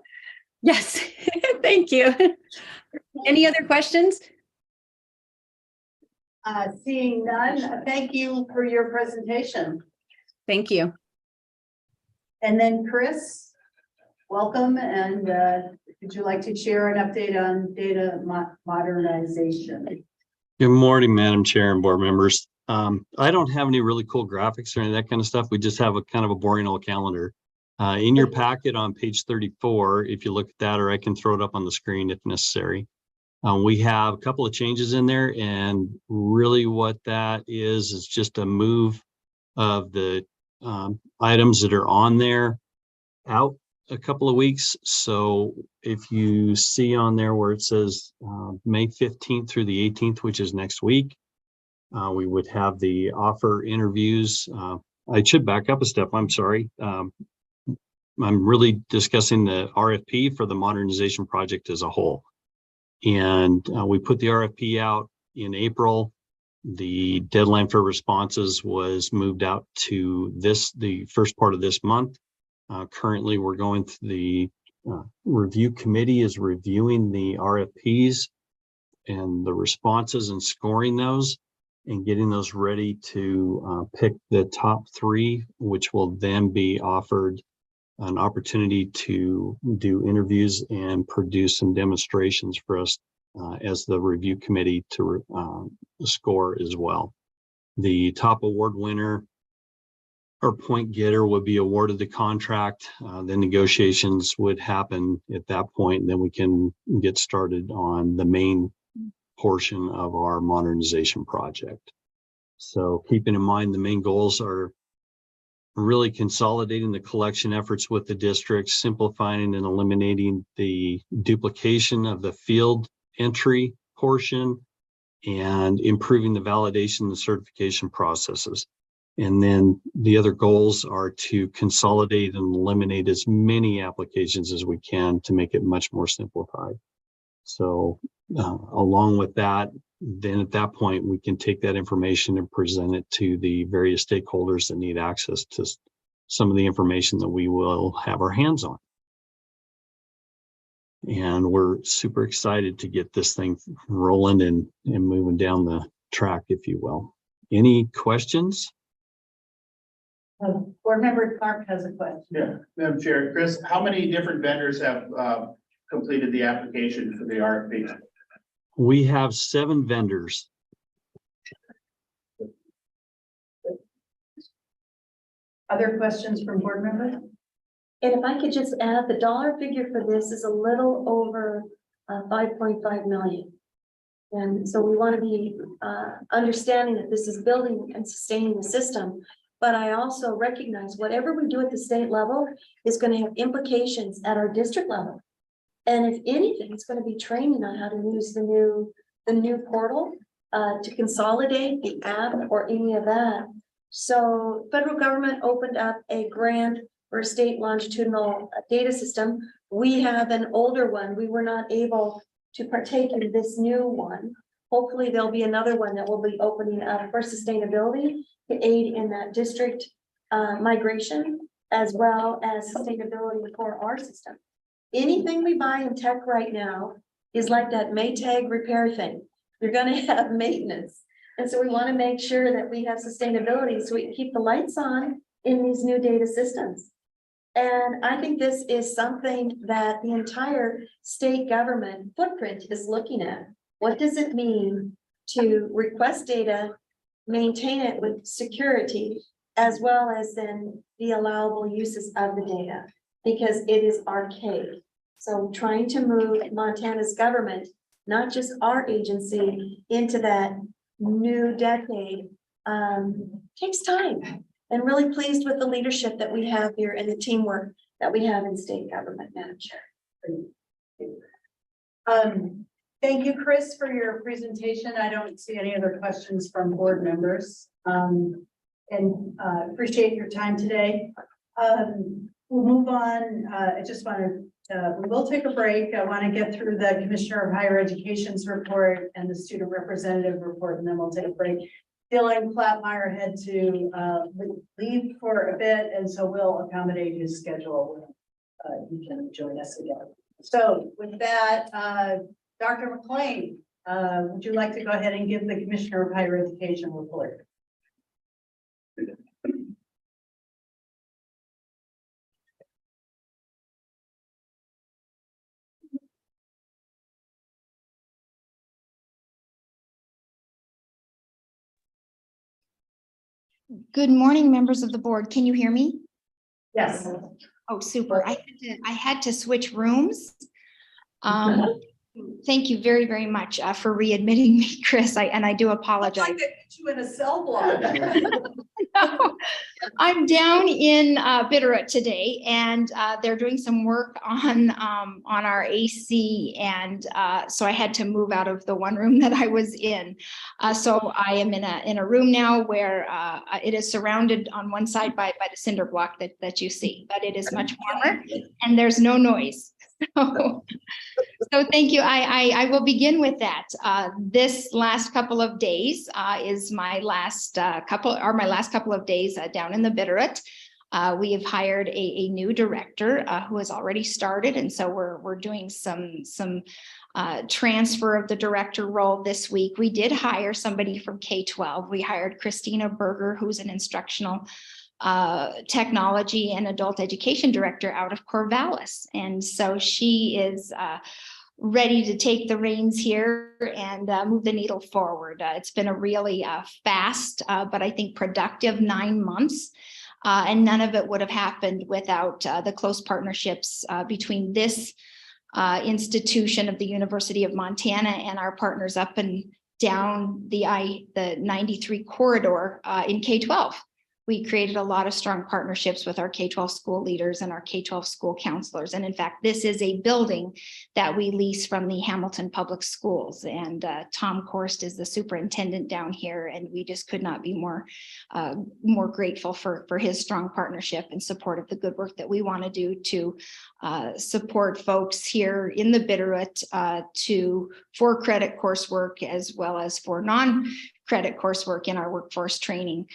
Yes, thank you. Any other questions? Seeing none, thank you for your presentation. Thank you. And then Chris, welcome. And would you like to share an update on data modernization? Good morning, Madam Chair and board members. I don't have any really cool graphics or any of that kind of stuff. We just have a kind of a boring old calendar. In your packet on page 34, if you look at that, or I can throw it up on the screen if necessary. We have a couple of changes in there, and really what that is just a move of the items that are on there out a couple of weeks. So if you see on there where it says May 15th through the 18th, which is next week, we would have the offer interviews. I should back up a step. I'm sorry. I'm really discussing the RFP for the modernization project as a whole. And we put the RFP out in April. The deadline for responses was moved out to the first part of this month. Currently, we're going through the review committee is reviewing the RFPs and the responses and scoring those and getting those ready to pick the top 3, which will then be offered an opportunity to do interviews and produce some demonstrations for us as the review committee to score as well. The top award winner or point getter would be awarded the contract. The negotiations would happen at that point, and then we can get started on the main portion of our modernization project. So keeping in mind, the main goals are really consolidating the collection efforts with the districts, simplifying and eliminating the duplication of the field entry portion, and improving the validation and certification processes. And then the other goals are to consolidate and eliminate as many applications as we can to make it much more simplified. So along with that, then at that point, we can take that information and present it to the various stakeholders that need access to some of the information that we will have our hands on. And we're super excited to get this thing rolling and moving down the track, if you will. Any questions? Board member Clark has a question. Yeah, Madam Chair, Chris, how many different vendors have completed the application for the RFP? We have 7 vendors. Other questions from board members? And if I could just add, the dollar figure for this is a little over 5.5 million. And so we want to be understanding that this is building and sustaining the system. But I also recognize whatever we do at the state level is going to have implications at our district level. And if anything, it's going to be training on how to use the new portal to consolidate the app or any of that. So federal government opened up a grant for a state longitudinal data system. We have an older one. We were not able to partake in this new one. Hopefully there'll be another one that will be opening up for sustainability to aid in that district migration, as well as sustainability for our system. Anything we buy in tech right now is like that Maytag repair thing. You're gonna have maintenance. And so we want to make sure that we have sustainability so we can keep the lights on in these new data systems. And I think this is something that the entire state government footprint is looking at. What does it mean to request data, maintain it with security, as well as then the allowable uses of the data, because it is archaic. So trying to move Montana's government, not just our agency, into that new decade takes time. And really pleased with the leadership that we have here and the teamwork that we have in state government, Madam Chair. Thank you, Chris, for your presentation. I don't see any other questions from board members. Appreciate your time today. We'll move on. I just want to, we will take a break. I want to get through the Commissioner of Higher Education's report and the student representative report, and then we'll take a break. Dylan Plattmeyer had to leave for a bit, and so we'll accommodate his schedule when he can join us again. So with that, Dr. McLean, would you like to go ahead and give the Commissioner of Higher Education report? Good morning, members of the board. Can you hear me? Yes. Oh, super. I had to switch rooms. Thank you very, very much for readmitting me, Chris. I do apologize. Looks like they put you in a cell block. No, I'm down in Bitterroot today, and they're doing some work on our AC, and so I had to move out of the one room that I was in. So I am in a room now where it is surrounded on one side by the cinder block that you see, but it is much warmer and there's no noise. So thank you. I will begin with that. This last couple of days is my last couple of days down in the Bitterroot. We have hired a new director who has already started, and so we're doing some transfer of the director role this week. We did hire somebody from K-12. We hired Christina Berger, who's an instructional technology and adult education director out of Corvallis. And so she is ready to take the reins here and move the needle forward. It's been a really fast, but I think productive 9 months. And none of it would have happened without the close partnerships between this institution of the University of Montana and our partners up and down the 93 corridor in K-12. We created a lot of strong partnerships with our K-12 school leaders and our K-12 school counselors. And in fact, this is a building that we lease from the Hamilton Public Schools. And Tom Korst is the superintendent down here. And we just could not be more grateful for his strong partnership and support of the good work that we want to do to support folks here in the Bitterroot for credit coursework as well as for non-credit coursework in our workforce training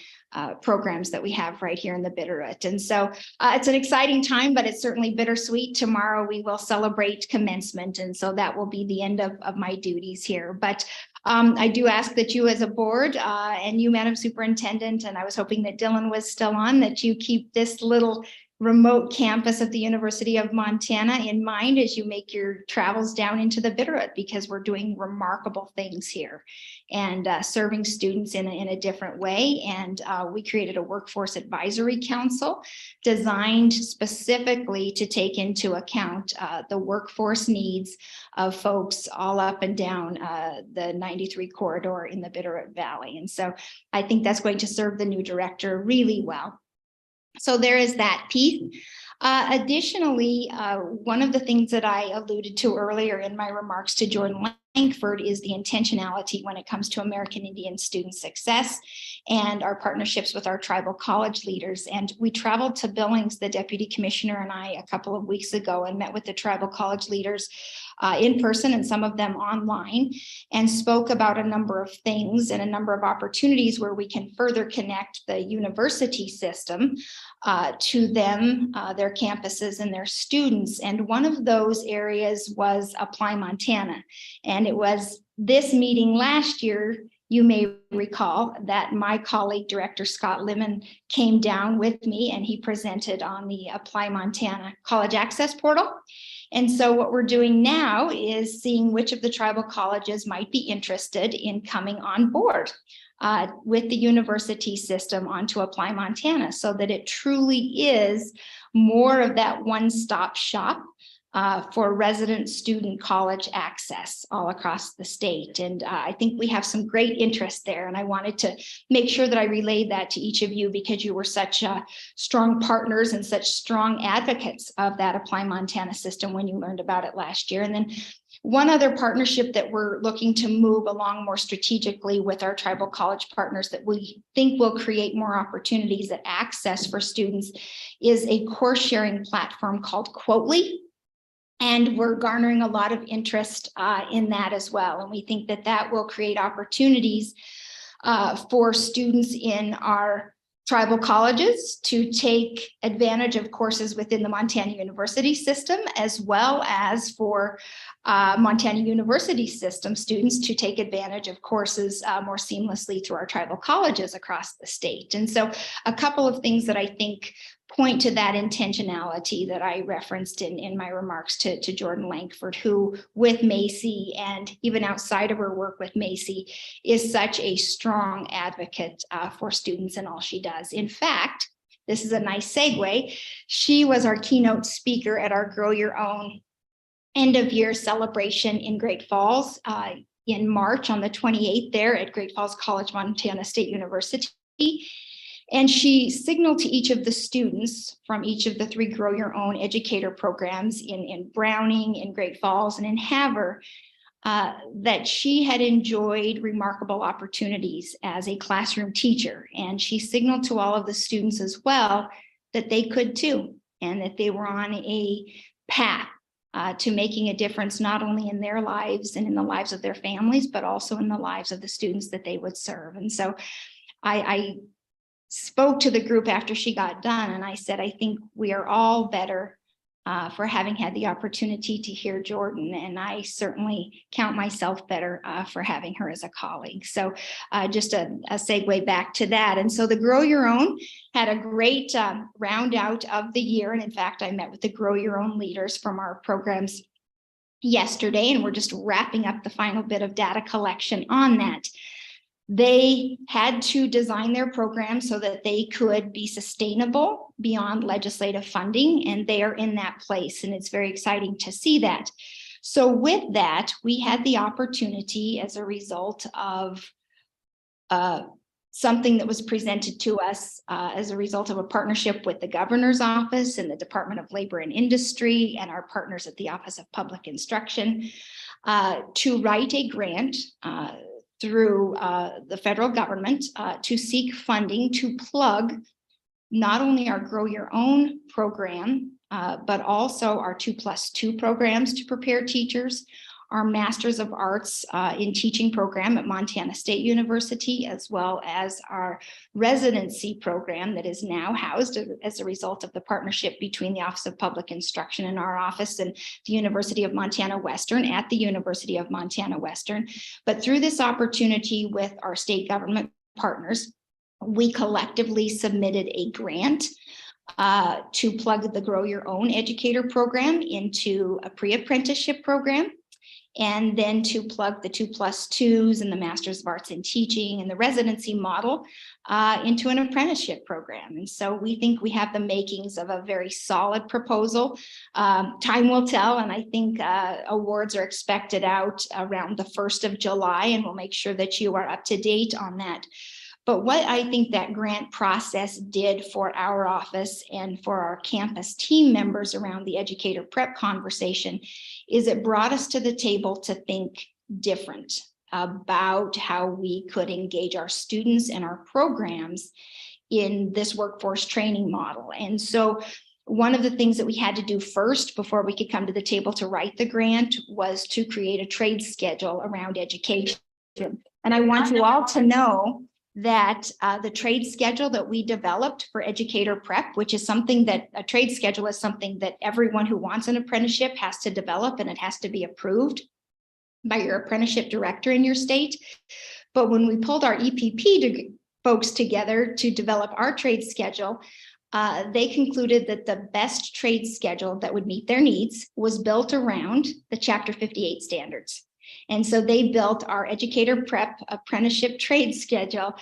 programs that we have right here in the Bitterroot. And so it's an exciting time, but it's certainly bittersweet. Tomorrow we will celebrate commencement. And so that will be the end of my duties here. But I do ask that you as a board and you, Madam Superintendent, and I was hoping that Dylan was still on, that you keep this little remote campus of the University of Montana in mind as you make your travels down into the Bitterroot, because we're doing remarkable things here and serving students in a different way. And we created a workforce advisory council designed specifically to take into account the workforce needs of folks all up and down the 93 corridor in the Bitterroot Valley. And so I think that's going to serve the new director really well. So there is that piece. Additionally, one of the things that I alluded to earlier in my remarks to Jordan Langford is the intentionality when it comes to American Indian student success and our partnerships with our tribal college leaders. And we traveled to Billings, the deputy commissioner and I, a couple of weeks ago, and met with the tribal college leaders in person and some of them online, and spoke about a number of things and a number of opportunities where we can further connect the university system to them, their campuses and their students. And one of those areas was Apply Montana. And it was this meeting last year, you may recall, that my colleague, Director Scott Lemon, came down with me and he presented on the Apply Montana College Access Portal. And so what we're doing now is seeing which of the tribal colleges might be interested in coming on board with the university system onto Apply Montana, so that it truly is more of that one-stop shop for resident student college access all across the state. And I think we have some great interest there. And I wanted to make sure that I relayed that to each of you, because you were such strong partners and such strong advocates of that Apply Montana system when you learned about it last year. And then one other partnership that we're looking to move along more strategically with our tribal college partners that we think will create more opportunities at access for students is a course sharing platform called Quotely. And we're garnering a lot of interest in that as well. And we think that that will create opportunities for students in our tribal colleges to take advantage of courses within the Montana University system, as well as for Montana University system students to take advantage of courses more seamlessly through our tribal colleges across the state. And so a couple of things that I think point to that intentionality that I referenced in my remarks to Jordan Langford, who with Macy and even outside of her work with Macy is such a strong advocate for students and all she does. In fact, this is a nice segue. She was our keynote speaker at our Grow Your Own end of year celebration in Great Falls in March on the 28th there at Great Falls College, Montana State University. And she signaled to each of the students from each of the 3 Grow Your Own educator programs in Browning, in Great Falls, and in Havre, that she had enjoyed remarkable opportunities as a classroom teacher. And she signaled to all of the students as well that they could too, and that they were on a path to making a difference, not only in their lives and in the lives of their families, but also in the lives of the students that they would serve. And so I spoke to the group after she got done, and I said, I think we are all better for having had the opportunity to hear Jordan, and I certainly count myself better for having her as a colleague. So just a segue back to that. And so the Grow Your Own had a great round out of the year. And in fact, I met with the Grow Your Own leaders from our programs yesterday, and we're just wrapping up the final bit of data collection on that. They had to design their program so that they could be sustainable beyond legislative funding, and they are in that place, and it's very exciting to see that. So with that, we had the opportunity as a result of something that was presented to us as a result of a partnership with the governor's office and the Department of Labor and Industry and our partners at the Office of Public Instruction to write a grant through the federal government to seek funding to plug not only our Grow Your Own program, but also our 2+2 programs to prepare teachers, our Masters of Arts in Teaching program at Montana State University, as well as our residency program that is now housed as a result of the partnership between the Office of Public Instruction and our office and the University of Montana Western at the University of Montana Western. But through this opportunity with our state government partners, we collectively submitted a grant to plug the Grow Your Own Educator program into a pre-apprenticeship program, and then to plug the 2+2s and the Masters of Arts in Teaching and the residency model into an apprenticeship program. And so we think we have the makings of a very solid proposal. Time will tell, and I think awards are expected out around the 1st of July, and we'll make sure that you are up to date on that. But what I think that grant process did for our office and for our campus team members around the educator prep conversation is it brought us to the table to think different about how we could engage our students and our programs in this workforce training model. And so one of the things that we had to do first before we could come to the table to write the grant was to create a trade schedule around education. And I want you all to know that the trade schedule that we developed for educator prep, which is something that a trade schedule is something that everyone who wants an apprenticeship has to develop, and it has to be approved by your apprenticeship director in your state. But when we pulled our EPP folks together to develop our trade schedule, they concluded that the best trade schedule that would meet their needs was built around the Chapter 58 standards. And so they built our educator prep apprenticeship trade schedule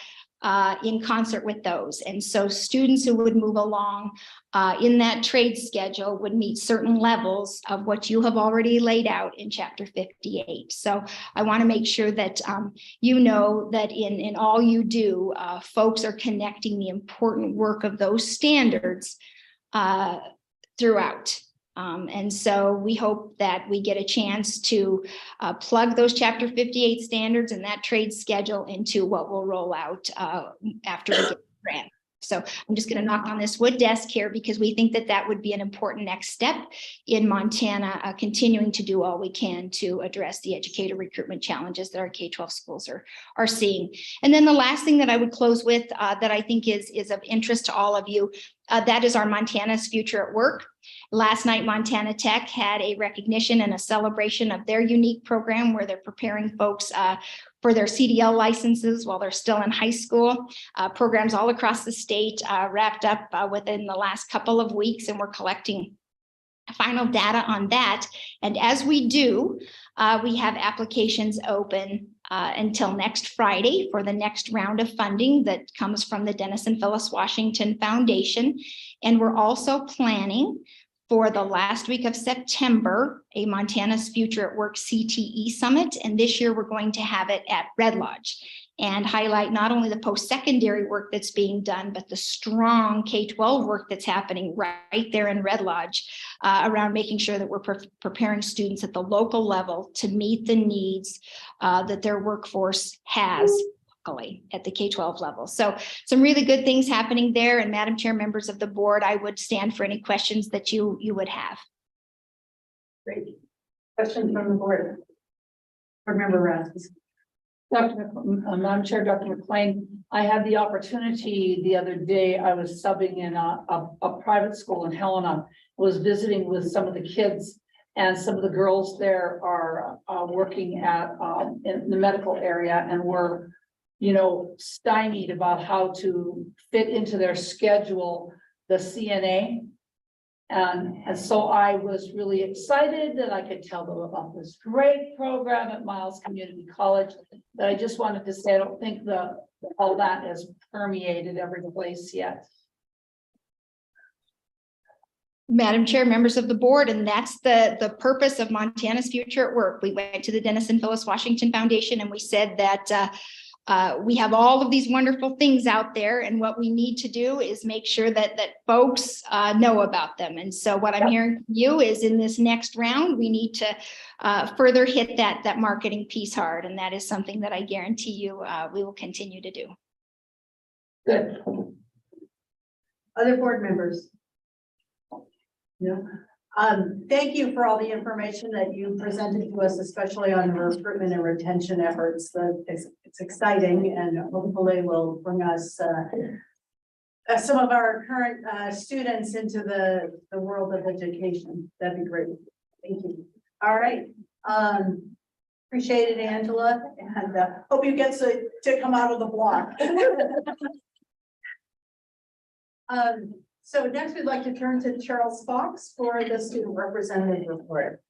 in concert with those. And so students who would move along in that trade schedule would meet certain levels of what you have already laid out in Chapter 58. So I want to make sure that you know that in all you do, folks are connecting the important work of those standards throughout. And so we hope that we get a chance to plug those Chapter 58 standards and that trade schedule into what will roll out after we get the grant. So I'm just going to knock on this wood desk here because we think that that would be an important next step in Montana, continuing to do all we can to address the educator recruitment challenges that our K-12 schools are seeing. And then the last thing that I would close with that I think is of interest to all of you, that is our Montana's Future at Work. Last night, Montana Tech had a recognition and a celebration of their unique program where they're preparing folks for their CDL licenses while they're still in high school. Programs all across the state wrapped up within the last couple of weeks, and we're collecting final data on that. And as we do, we have applications open until next Friday for the next round of funding that comes from the Dennis and Phyllis Washington Foundation. And we're also planning for the last week of September, a Montana's Future at Work CTE Summit. And this year we're going to have it at Red Lodge and highlight not only the post-secondary work that's being done, but the strong K-12 work that's happening right there in Red Lodge around making sure that we're preparing students at the local level to meet the needs that their workforce has at the K-12 level. So some really good things happening there. And Madam Chair, members of the board, I would stand for any questions that you would have. Great. Questions from the board? Board Member Rasmussen. Madam Chair, Dr. McLean, I had the opportunity the other day, I was subbing in a private school in Helena, was visiting with some of the kids, and some of the girls there are working at in the medical area and were, stymied about how to fit into their schedule the CNA. And so I was really excited that I could tell them about this great program at Miles Community College. That I just wanted to say, I don't think all that has permeated every place yet. Madam Chair, members of the board, and that's the purpose of Montana's Future at Work. We went to the Dennis and Phyllis Washington Foundation and we said that we have all of these wonderful things out there, and what we need to do is make sure that folks know about them. And so what I'm hearing from you is in this next round, we need to further hit that marketing piece hard, and that is something that I guarantee you we will continue to do. Good. Other board members? No. Thank you for all the information that you presented to us, especially on the recruitment and retention efforts. It's exciting, and hopefully will bring us some of our current students into the world of education. That'd be great. Thank you. All right. Appreciate it, Angela, and hope you get to come out of the block. So next we'd like to turn to Charles Fox for the student representative report.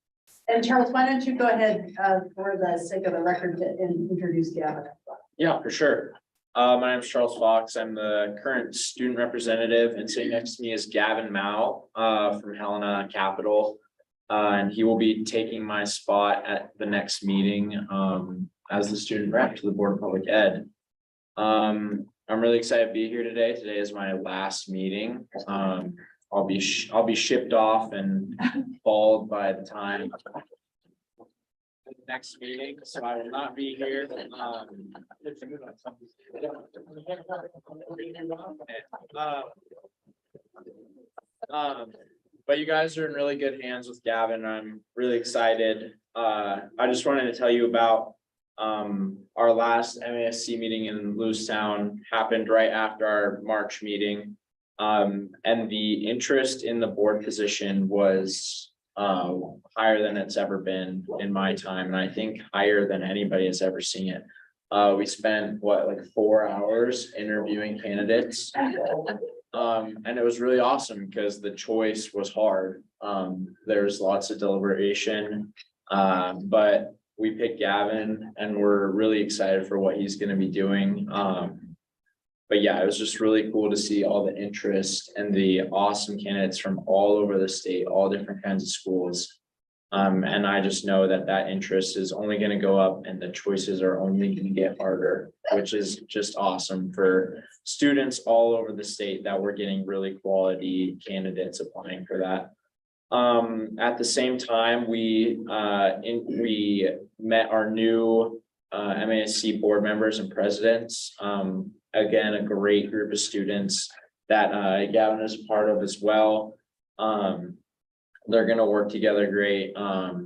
And Charles, why don't you go ahead, for the sake of the record, to introduce Gavin? Yeah, for sure. My name is Charles Fox. I'm the current student representative, and sitting next to me is Gavin Mao, from Helena Capital. And he will be taking my spot at the next meeting, as the student rep to the Board of Public Ed. I'm really excited to be here today. Today is my last meeting. I'll be shipped off and followed by the time the next meeting, so I will not be here. But you guys are in really good hands with Gavin. I'm really excited. I just wanted to tell you about our last MASC meeting in Lewistown happened right after our March meeting. And the interest in the board position was higher than it's ever been in my time, and I think higher than anybody has ever seen it. We spent like 4 hours interviewing candidates. And it was really awesome because the choice was hard. There's lots of deliberation, but we picked Gavin and we're really excited for what he's going to be doing. But yeah, it was just really cool to see all the interest and the awesome candidates from all over the state, all different kinds of schools. And I just know that that interest is only going to go up and the choices are only going to get harder, which is just awesome for students all over the state that we're getting really quality candidates applying for that. At the same time, we met our new MASC board members and presidents. Again, a great group of students that Gavin is a part of as well. They're going to work together great. A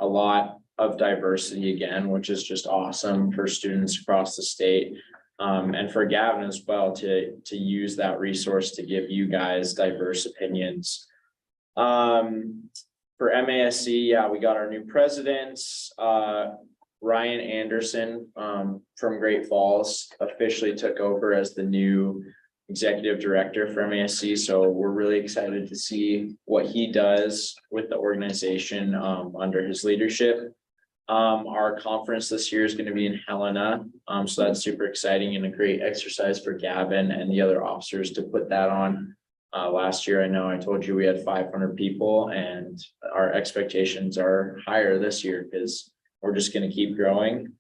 lot of diversity again, which is just awesome for students across the state. And for Gavin as well to use that resource to give you guys diverse opinions. For MASC, yeah, we got our new presidents. Ryan Anderson from Great Falls officially took over as the new executive director for MASC. So we're really excited to see what he does with the organization under his leadership. Our conference this year is going to be in Helena. So that's super exciting and a great exercise for Gavin and the other officers to put that on. Last year, I know I told you we had 500 people and our expectations are higher this year because we're just going to keep growing.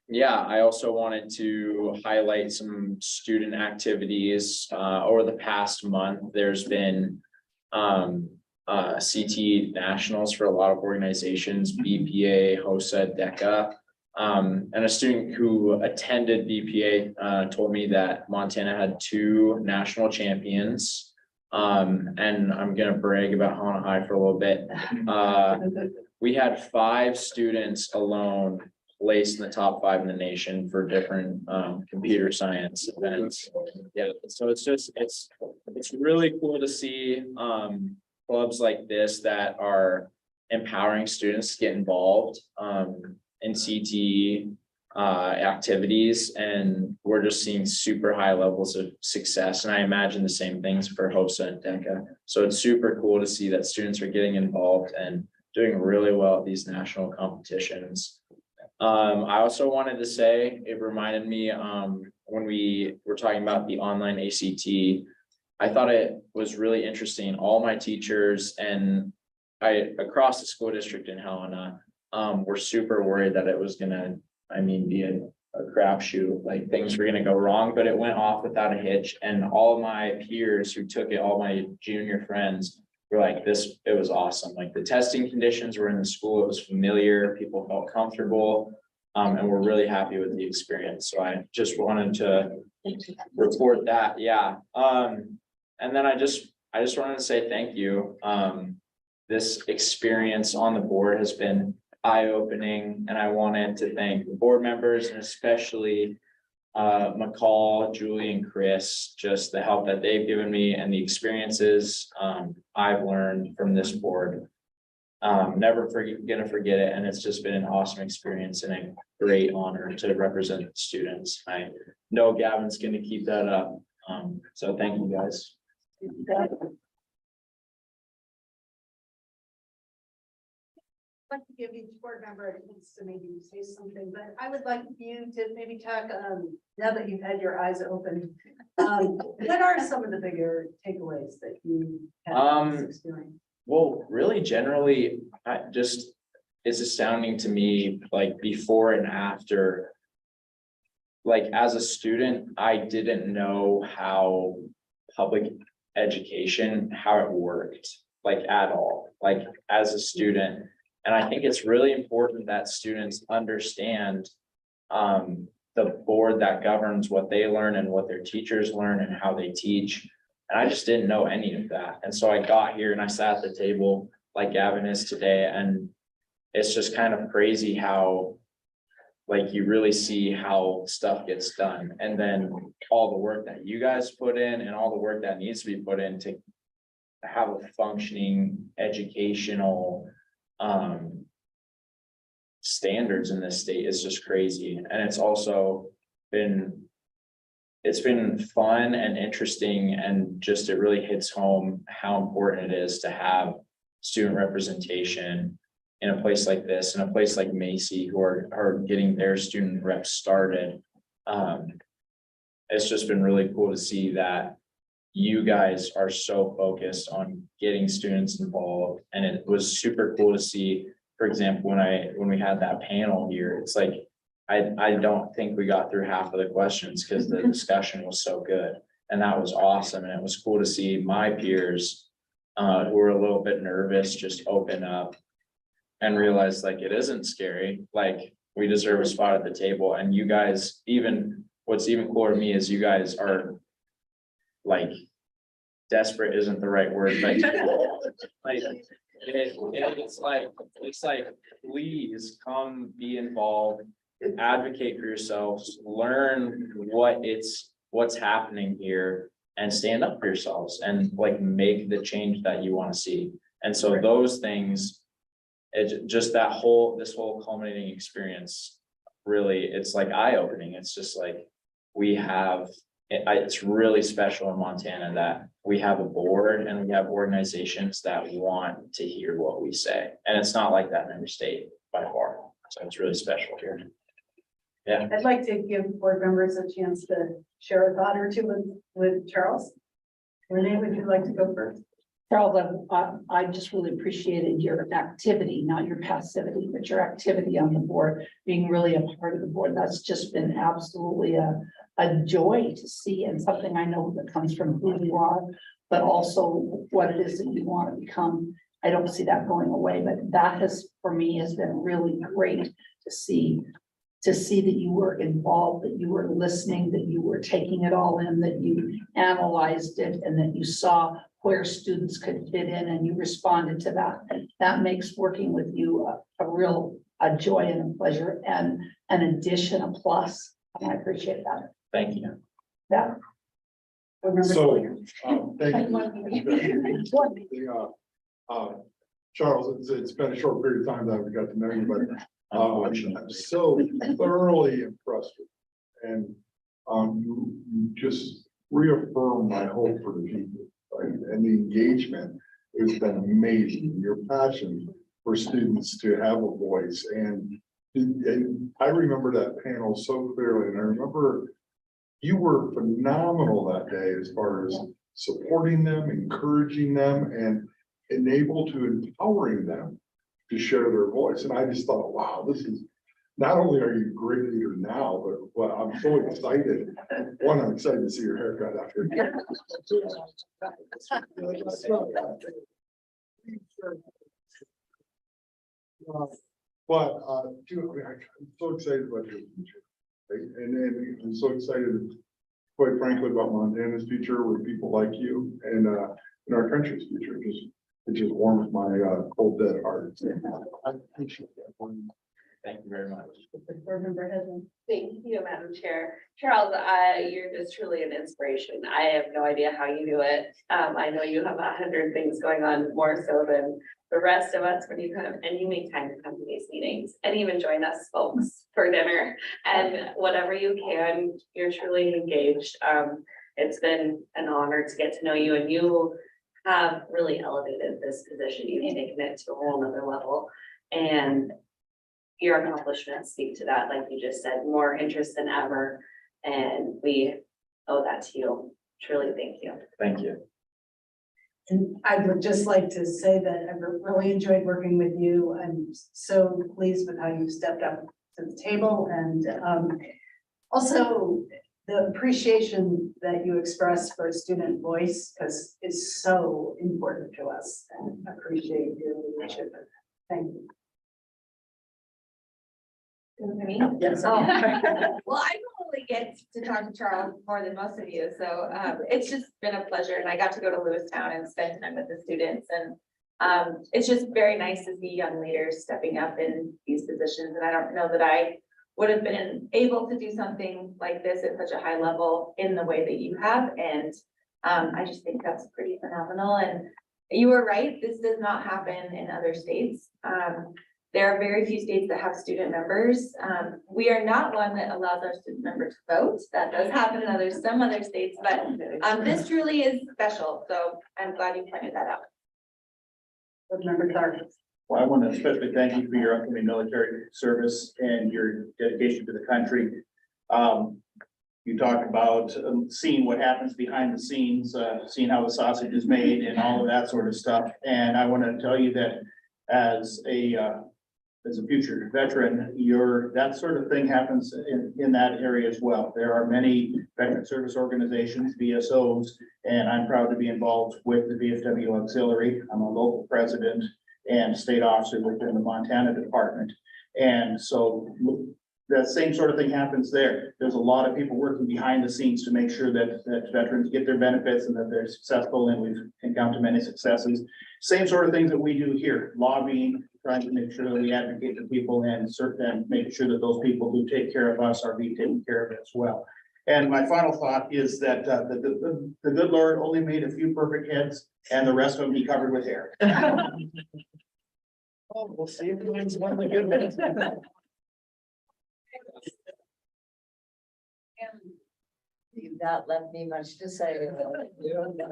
Yeah, I also wanted to highlight some student activities. Over the past month, there's been CT nationals for a lot of organizations, BPA, HOSA, DECA. And a student who attended BPA told me that Montana had 2 national champions. And I'm going to brag about Helena High for a little bit. We had 5 students alone placed in the top 5 in the nation for different computer science events. Yeah, so it's really cool to see clubs like this that are empowering students to get involved in CTE activities, and we're just seeing super high levels of success. And I imagine the same things for HOSA and DECA. So it's super cool to see that students are getting involved and doing really well at these national competitions. I also wanted to say, it reminded me when we were talking about the online ACT, I thought it was really interesting. All my teachers and across the school district in Helena were super worried that it was gonna, be a crapshoot, like things were gonna go wrong, but it went off without a hitch. And all my peers who took it, all my junior friends, were like, it was awesome. Like the testing conditions were in the school, it was familiar, people felt comfortable, and we're really happy with the experience. So I just wanted to report that. Yeah. And then I just wanted to say thank you. This experience on the board has been eye-opening, and I wanted to thank the board members and especially McCall, Julie, and Chris, just the help that they've given me and the experiences I've learned from this board. Never gonna forget it, and it's just been an awesome experience and a great honor to represent students. I know Gavin's gonna keep that up. So thank you guys. I'd like to give each board member a chance to maybe say something, but I would like you to maybe talk, now that you've had your eyes open. What are some of the bigger takeaways that you have from this experience? Well, really generally, it's astounding to me, like before and after. Like as a student, I didn't know how public education, how it worked, like at all, like as a student. And I think it's really important that students understand the board that governs what they learn and what their teachers learn and how they teach. And I just didn't know any of that. And so I got here and I sat at the table like Gavin is today. And it's just kind of crazy how like you really see how stuff gets done. And then all the work that you guys put in and all the work that needs to be put in to have a functioning educational standards in this state is just crazy. And it's also been fun and interesting, and just it really hits home how important it is to have student representation in a place like this, in a place like Macy, who are getting their student reps started. It's just been really cool to see that you guys are so focused on getting students involved. And it was super cool to see, for example, when we had that panel here, it's like, I don't think we got through half of the questions because the discussion was so good. And that was awesome. And it was cool to see my peers who were a little bit nervous just open up and realize like it isn't scary. Like we deserve a spot at the table. And you guys, what's even cooler to me is you guys are like, desperate isn't the right word, like it's like, please come be involved, advocate for yourselves, learn what's happening here, and stand up for yourselves and like make the change that you want to see. And so those things, it just this whole culminating experience, really, it's like eye-opening. It's just like it's really special in Montana that we have a board and we have organizations that want to hear what we say. And it's not like that in every state by far. So it's really special here. Yeah. I'd like to give board members a chance to share a thought or two with Charles. Renee, would you like to go first? Charles, I just really appreciated your activity, not your passivity, but your activity on the board, being really a part of the board. That's just been absolutely a joy to see, and something I know that comes from who you are, but also what it is that you want to become. I don't see that going away, but that for me, has been really great to see that you were involved, that you were listening, that you were taking it all in, that you analyzed it, and that you saw where students could fit in and you responded to that. That makes working with you a real joy and a pleasure, and an addition, a plus. And I appreciate that. Thank you. Yeah. So, thank you. Charles, it's been a short period of time that we got to know you, but I'm so thoroughly impressed with you. And you just reaffirm my hope for the future, right? And the engagement has been amazing. Your passion for students to have a voice. And I remember that panel so clearly, and I remember you were phenomenal that day as far as supporting them, encouraging them, and able to empowering them to share their voice. And I just thought, wow, this is, not only are you a great leader now, but I'm so excited. One, I'm excited to see your haircut after. But two, I'm so excited about your future. Right? And then I'm so excited, quite frankly, about Montana's future with people like you, and in our country's future. It just warms my cold, dead heart. I appreciate that. Thank you very much. Board member Hedlund. Thank you, Madam Chair. Charles, you're just truly an inspiration. I have no idea how you do it. I know you have 100 things going on, more so than the rest of us when you come, and you make time to come to these meetings and even join us folks for dinner and whatever you can. You're truly engaged. it's been an honor to get to know you, and you have really elevated this position. You've taken it to a whole nother level. And your accomplishments speak to that, like you just said, more interest than ever. And we owe that to you. Truly, thank you. Thank you. And I would just like to say that I've really enjoyed working with you. I'm so pleased with how you've stepped up to the table, and also the appreciation that you express for student voice, because it's so important to us, and appreciate your leadership. Thank you. Me? Yes. Oh. Well, I probably get to talk to Charles more than most of you, so it's just been a pleasure, and I got to go to Lewistown and spend time with the students, and it's just very nice to see young leaders stepping up in these positions, and I don't know that I would have been able to do something like this at such a high level in the way that you have, and I just think that's pretty phenomenal. And you were right, this does not happen in other states. There are very few states that have student members. We are not one that allows our student members to vote. That does happen in some other states, but this truly is special. So I'm glad you pointed that out. Member Clark. Well, I want to especially thank you for your upcoming military service and your dedication to the country. You talked about seeing what happens behind the scenes, seeing how the sausage is made and all of that sort of stuff. And I want to tell you that as a future veteran, that sort of thing happens in that area as well. There are many veteran service organizations, VSOs, and I'm proud to be involved with the VFW Auxiliary. I'm a local president and state officer within the Montana Department. And so the same sort of thing happens there. There's a lot of people working behind the scenes to make sure that veterans get their benefits and that they're successful, and we've encountered many successes. Same sort of things that we do here, lobbying, trying to make sure that we advocate for people and making sure that those people who take care of us are being taken care of as well. And my final thought is that the good Lord only made a few perfect heads, and the rest of them he covered with hair. Oh, we'll see if he wins one of the good ones. You've not left me much to say. And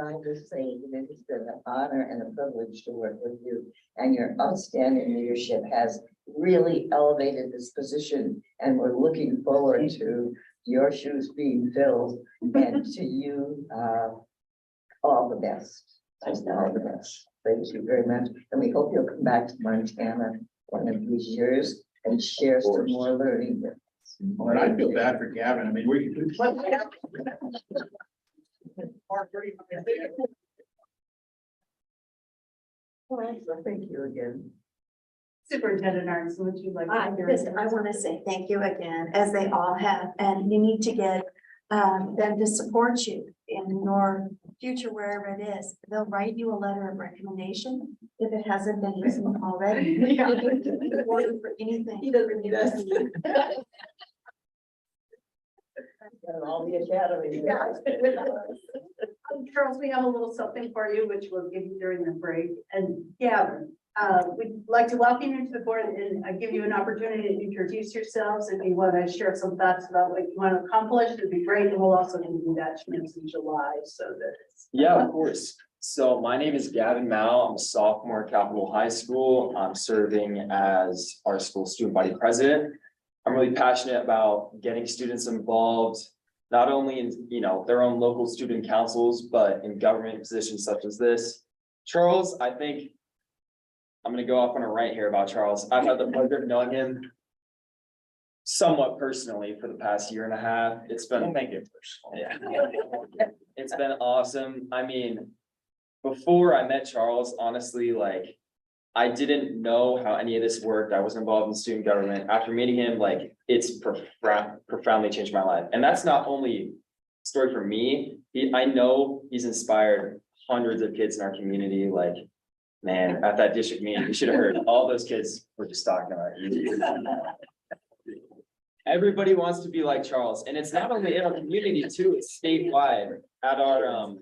I just say it has been an honor and a privilege to work with you, and your outstanding leadership has really elevated this position, and we're looking forward to your shoes being filled, and to you, all the best. All the best. Thank you very much, and we hope you'll come back to Montana one of these years and share some more learning with us. And I feel bad for Gavin. I mean, Thank you again. Superintendent Arnson, would you like? Listen, I want to say thank you again, as they all have, and you need to get them to support you in your future, wherever it is. They'll write you a letter of recommendation if it hasn't been written already. Or for anything. He doesn't need us. And all the academy. Charles, we have a little something for you, which we'll give you during the break. And Gavin, we'd like to welcome you to the board and give you an opportunity to introduce yourselves. If you want to share some thoughts about what you want to accomplish, it'd be great. And we'll also give you that chance in July, so that it's. Yeah, of course. So my name is Gavin Mao. I'm a sophomore at Capitol High School. I'm serving as our school student body president. I'm really passionate about getting students involved, not only in, their own local student councils, but in government positions such as this. Charles, I think I'm going to go off on a rant here about Charles. I've had the pleasure of knowing him somewhat personally for the past year and a half. It's been, it's been awesome. I mean, before I met Charles, honestly, I didn't know how any of this worked. I wasn't involved in student government. After meeting him, it's profoundly changed my life. And that's not only a story for me. I know he's inspired hundreds of kids in our community. Man, at that district meeting, you should have heard all those kids were just talking about you. Everybody wants to be like Charles, and it's not only in our community too, it's statewide. At our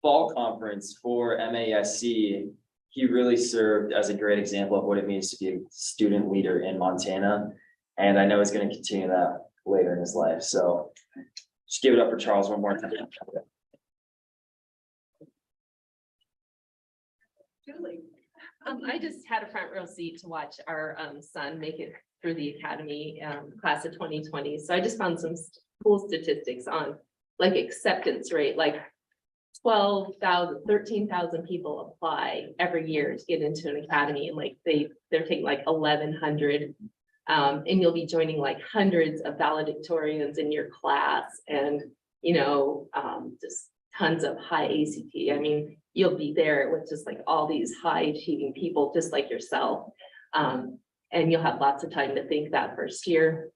fall conference for MASC, he really served as a great example of what it means to be a student leader in Montana. And I know he's going to continue that later in his life. So Just give it up for Charles one more time. Julie. I just had a front row seat to watch our son make it through the academy class of 2020. So I just found some cool statistics on like acceptance rate, like 12,000, 13,000 people apply every year to get into an academy, and like they're taking like 1,100. And you'll be joining like hundreds of valedictorians in your class, and just tons of high ACT. I mean, you'll be there with just like all these high achieving people, just like yourself. And you'll have lots of time to think that first year.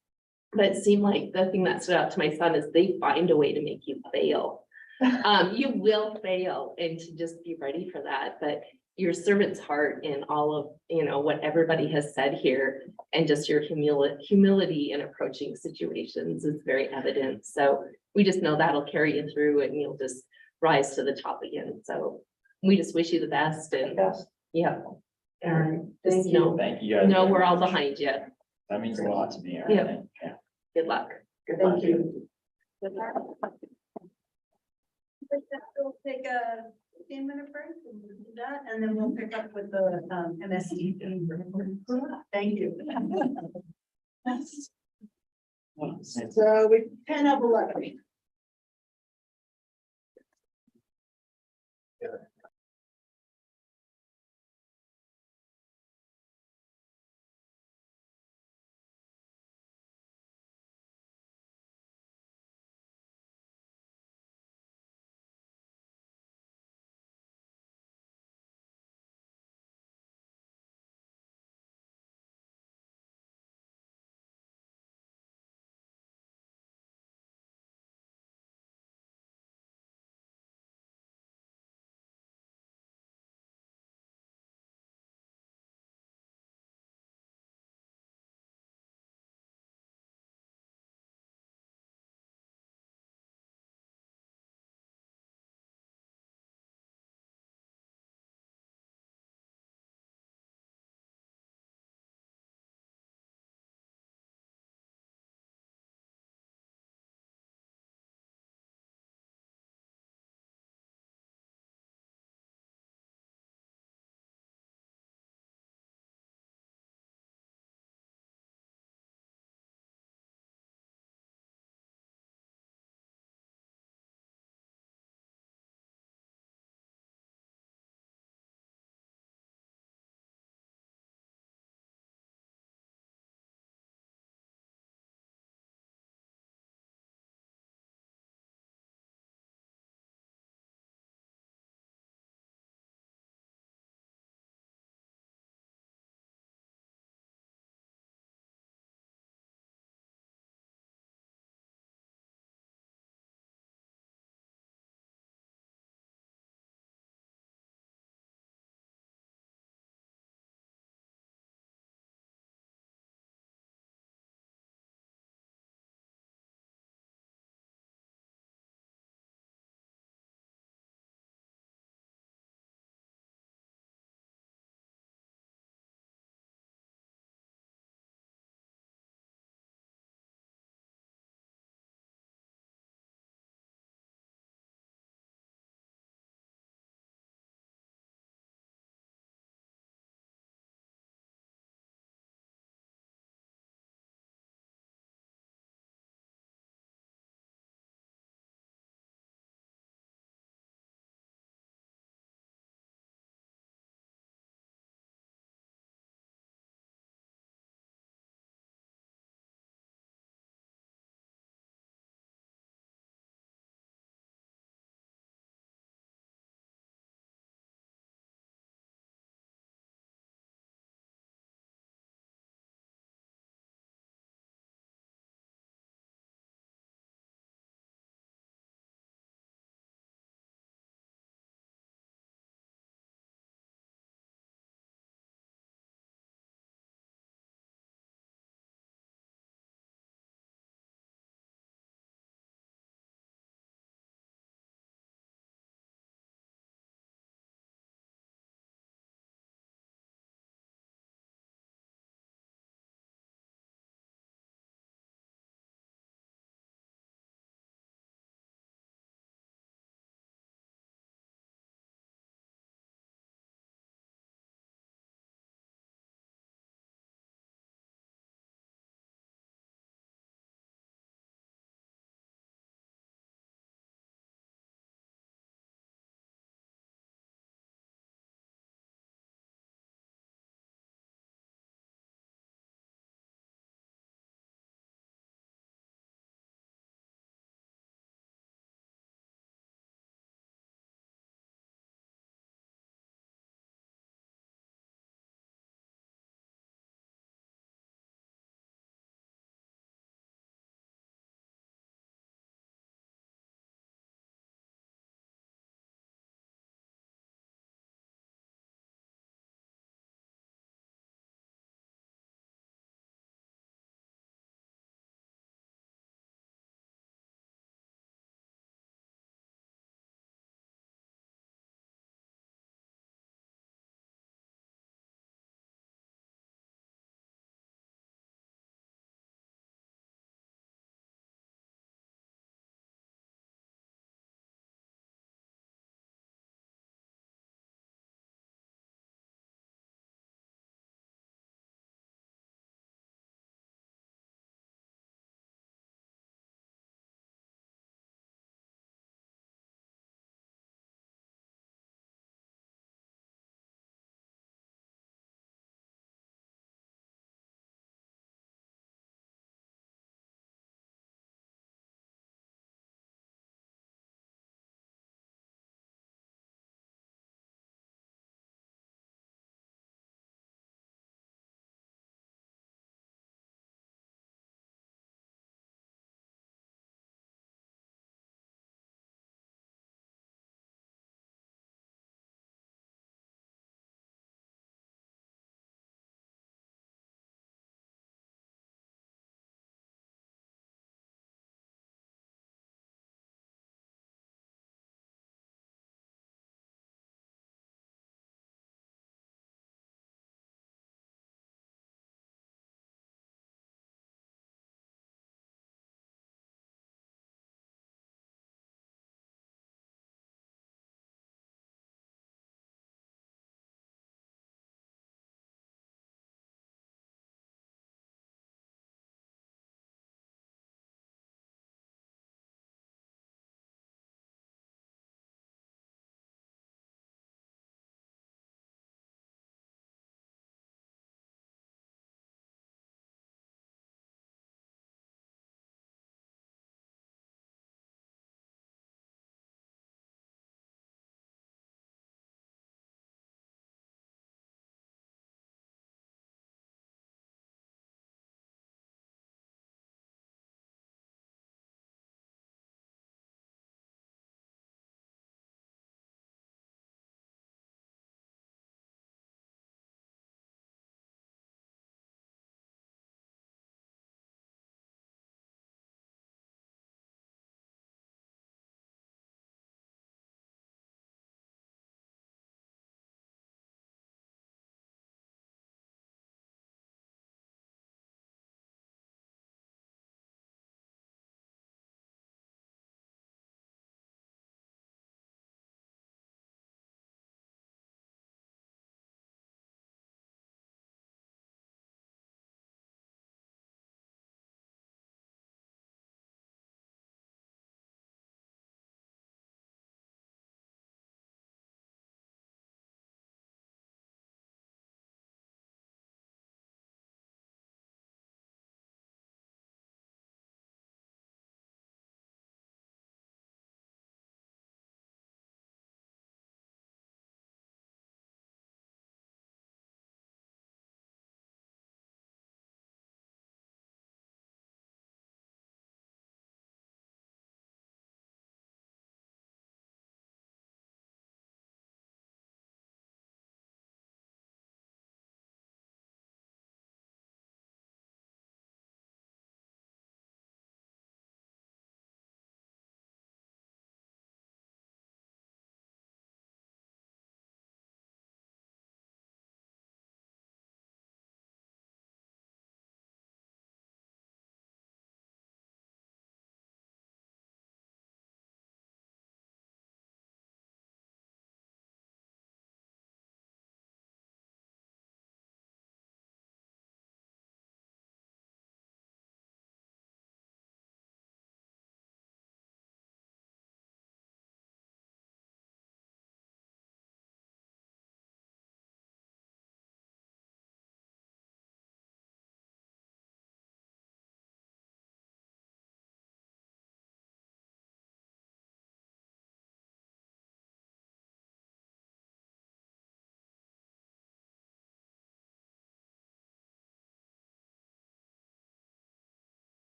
But it seemed like the thing that stood out to my son is they find a way to make you fail. You will fail, and to just be ready for that. But your servant's heart in all of, what everybody has said here, and just your humility in approaching situations is very evident. So we just know that'll carry you through, and you'll just rise to the top again. So we just wish you the best, and yeah. And Thank just you. Thank you guys. know we're all behind you. That means a lot to me. Yeah. Good luck. Thank you. We'll take a 15-minute break and we'll do that, and then we'll pick up with the MSD. Thank you. So we 10 of 11.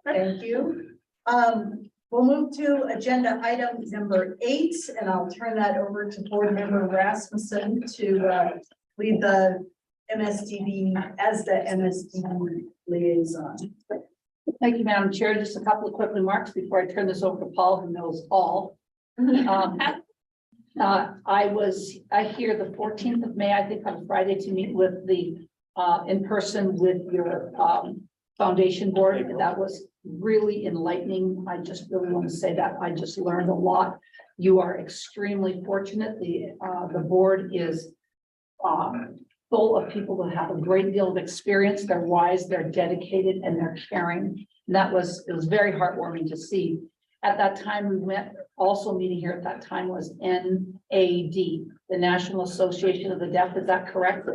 Thank you. We'll move to agenda item number 8, and I'll turn that over to Board Member Rasmussen to lead the MSDB as the MSDB liaison. Thank you, Madam Chair. Just a couple of quick remarks before I turn this over to Paul, who knows all. I hear the 14th of May, I think on Friday, to meet with the in person with your foundation board. And that was really enlightening. I just really want to say that I just learned a lot. You are extremely fortunate. The board is full of people who have a great deal of experience. They're wise, they're dedicated, and they're caring. And it was very heartwarming to see. At that time, we went, also meeting here at that time was NAD, the National Association of the Deaf. Is that correct?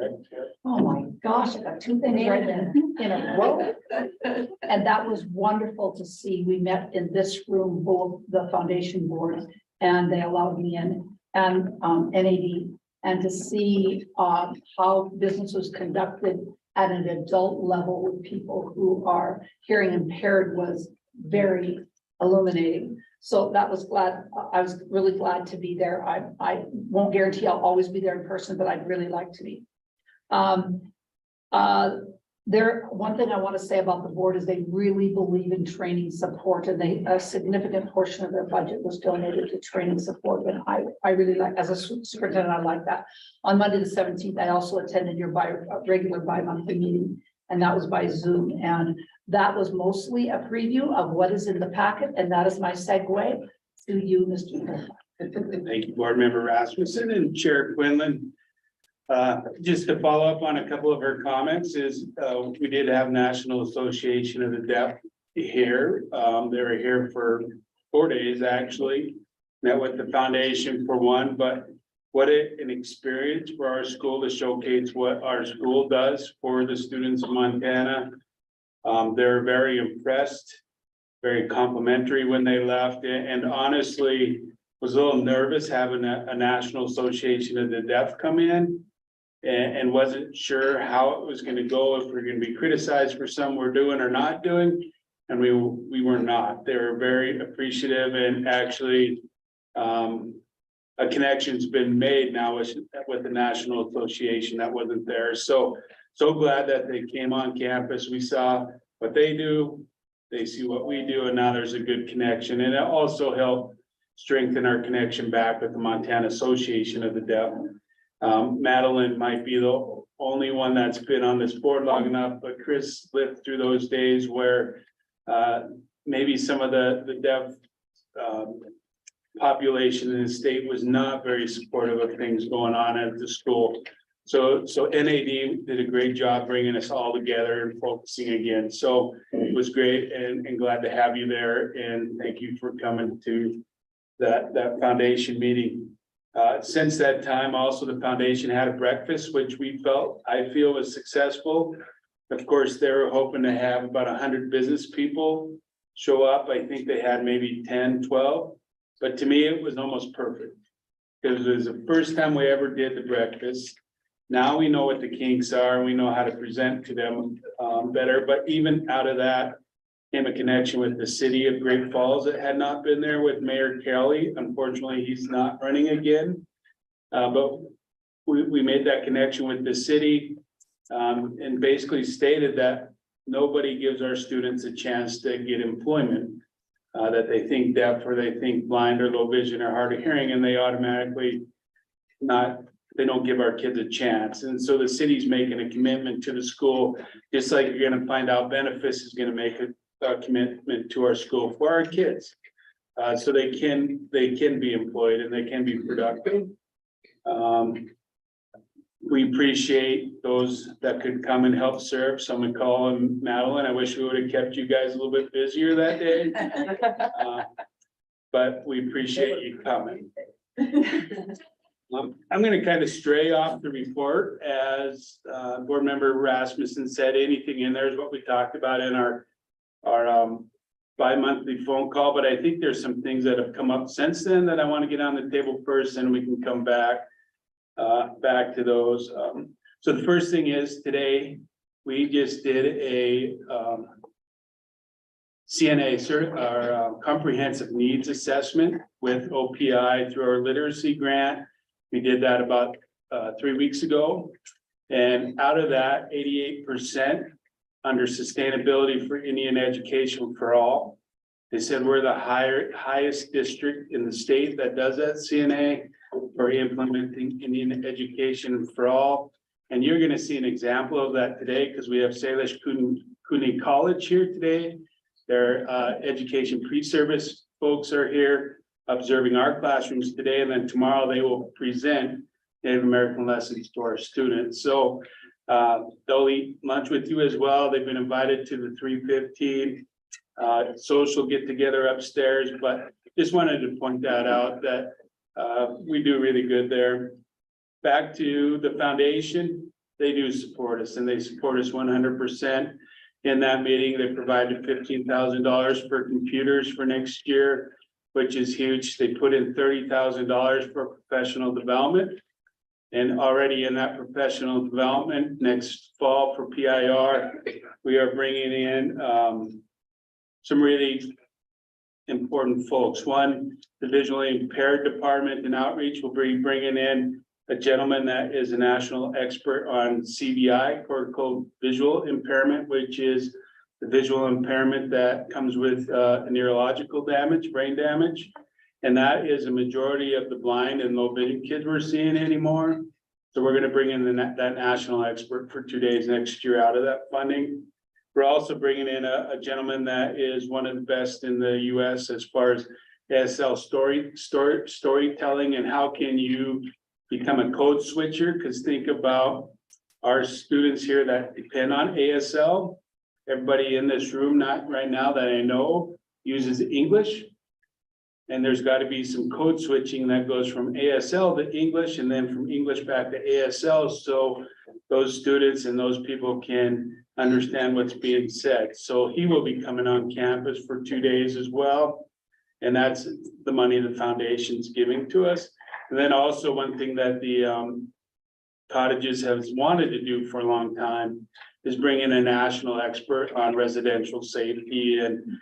Oh my gosh, I got 2 things right in a row. And that was wonderful to see. We met in this room, both the foundation board, and they allowed me in, and NAD, and to see how business was conducted at an adult level with people who are hearing impaired was very illuminating. So that was I was really glad to be there. I won't guarantee I'll always be there in person, but I'd really like to be. One thing I want to say about the board is they really believe in training support, and a significant portion of their budget was donated to training support. And I really like, as a superintendent, I like that. On Monday, the 17th, I also attended your regular bi-monthly meeting, and that was by Zoom. And that was mostly a preview of what is in the packet. And that is my segue to you, Mr. Thank you, Board Member Rasmussen and Chair Quinlan. Just to follow up on a couple of her comments is, we did have National Association of the Deaf here. They were here for 4 days, actually. Met with the foundation for one, but what an experience for our school to showcase what our school does for the students of Montana. They're very impressed, very complimentary when they left, and honestly was a little nervous having a National Association of the Deaf come in. And wasn't sure how it was going to go, if we're going to be criticized for something we're doing or not doing. And we were not. They were very appreciative, and actually a connection's been made now with the National Association that wasn't there. So glad that they came on campus. We saw what they do, they see what we do, and now there's a good connection. And it also helped strengthen our connection back with the Montana Association of the Deaf. Madeline might be the only one that's been on this board long enough, but Chris lived through those days where maybe some of the deaf population in the state was not very supportive of things going on at the school. So NAD did a great job bringing us all together and focusing again. So it was great, and glad to have you there. And thank you for coming to that foundation meeting. Since that time, also the foundation had a breakfast, which I feel was successful. Of course, they were hoping to have about 100 business people show up. I think they had maybe 10, 12, but to me, it was almost perfect. Because it was the first time we ever did the breakfast. Now we know what the kinks are, and we know how to present to them better, but even out of that came a connection with the city of Great Falls that had not been there with Mayor Kelly. Unfortunately, he's not running again. But we made that connection with the city and basically stated that nobody gives our students a chance to get employment, that they think deaf or they think blind or low vision or hard of hearing, and they automatically they don't give our kids a chance. And so the city's making a commitment to the school, just like you're gonna find out Benefice is gonna make a commitment to our school for our kids. So they can be employed and they can be productive. We appreciate those that could come and help serve. Someone call them Madeline. I wish we would have kept you guys a little bit busier that day. But we appreciate you coming. I'm going to kind of stray off the report. As Board Member Rasmussen said, anything in there is what we talked about in our bi-monthly phone call, but I think there's some things that have come up since then that I want to get on the table first, and we can come back to those. So the first thing is, today we just did a CNA, our comprehensive needs assessment with OPI through our literacy grant. We did that about 3 weeks ago. And out of that, 88% under sustainability for Indian education for all. They said we're the highest district in the state that does that CNA for implementing Indian education for all. And you're gonna see an example of that today because we have Salish Cooney College here today. Their education pre-service folks are here observing our classrooms today, and then tomorrow they will present Native American lessons to our students. So they'll eat lunch with you as well. They've been invited to the 3:15 social get together upstairs, but just wanted to point that out that we do really good there. Back to the foundation, they do support us and they support us 100%. In that meeting, they provided $15,000 for computers for next year, which is huge. They put in $30,000 for professional development. And already in that professional development, next fall for PIR, we are bringing in some really important folks. One, the visually impaired department and outreach will be bringing in a gentleman that is a national expert on CVI, cortical visual impairment, which is the visual impairment that comes with neurological damage, brain damage. And that is a majority of the blind and low vision kids we're seeing anymore. So we're going to bring in that national expert for 2 days next year out of that funding. We're also bringing in a gentleman that is one of the best in the US as far as ASL storytelling and how can you become a code switcher? Because think about our students here that depend on ASL. Everybody in this room, not right now that I know, uses English. And there's got to be some code switching that goes from ASL to English and then from English back to ASL. So those students and those people can understand what's being said. So he will be coming on campus for 2 days as well. And that's the money the foundation's giving to us. And then also one thing that the cottages have wanted to do for a long time is bring in a national expert on residential safety. And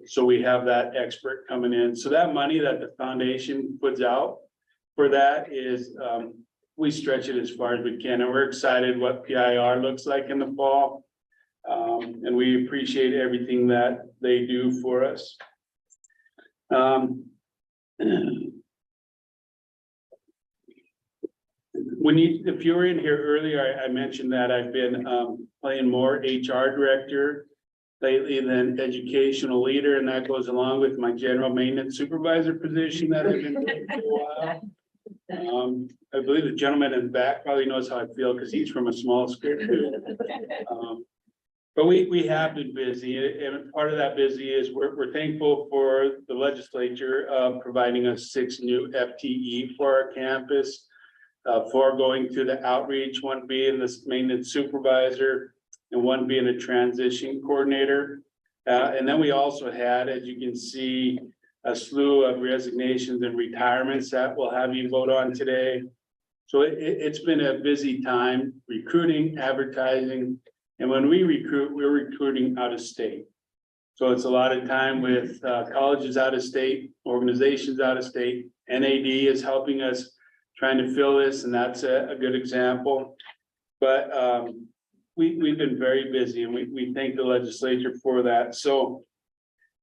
so we have that expert coming in. So that money that the foundation puts out for that is we stretch it as far as we can. And we're excited what PIR looks like in the fall. And we appreciate everything that they do for us. If you were in here earlier, I mentioned that I've been playing more HR director lately than educational leader, and that goes along with my general maintenance supervisor position that I've been doing for a while. I believe the gentleman in the back probably knows how I feel because he's from a small school too. But we have been busy, and part of that busy is we're thankful for the legislature providing us 6 new FTE for our campus. 4 going to the outreach, 1 being the maintenance supervisor, and 1 being a transition coordinator. And then we also had, as you can see, a slew of resignations and retirements that we'll have you vote on today. So it's been a busy time recruiting, advertising, and when we recruit, we're recruiting out of state. So it's a lot of time with colleges out of state, organizations out of state. NAD is helping us trying to fill this, and that's a good example. But we've been very busy, and we thank the legislature for that. So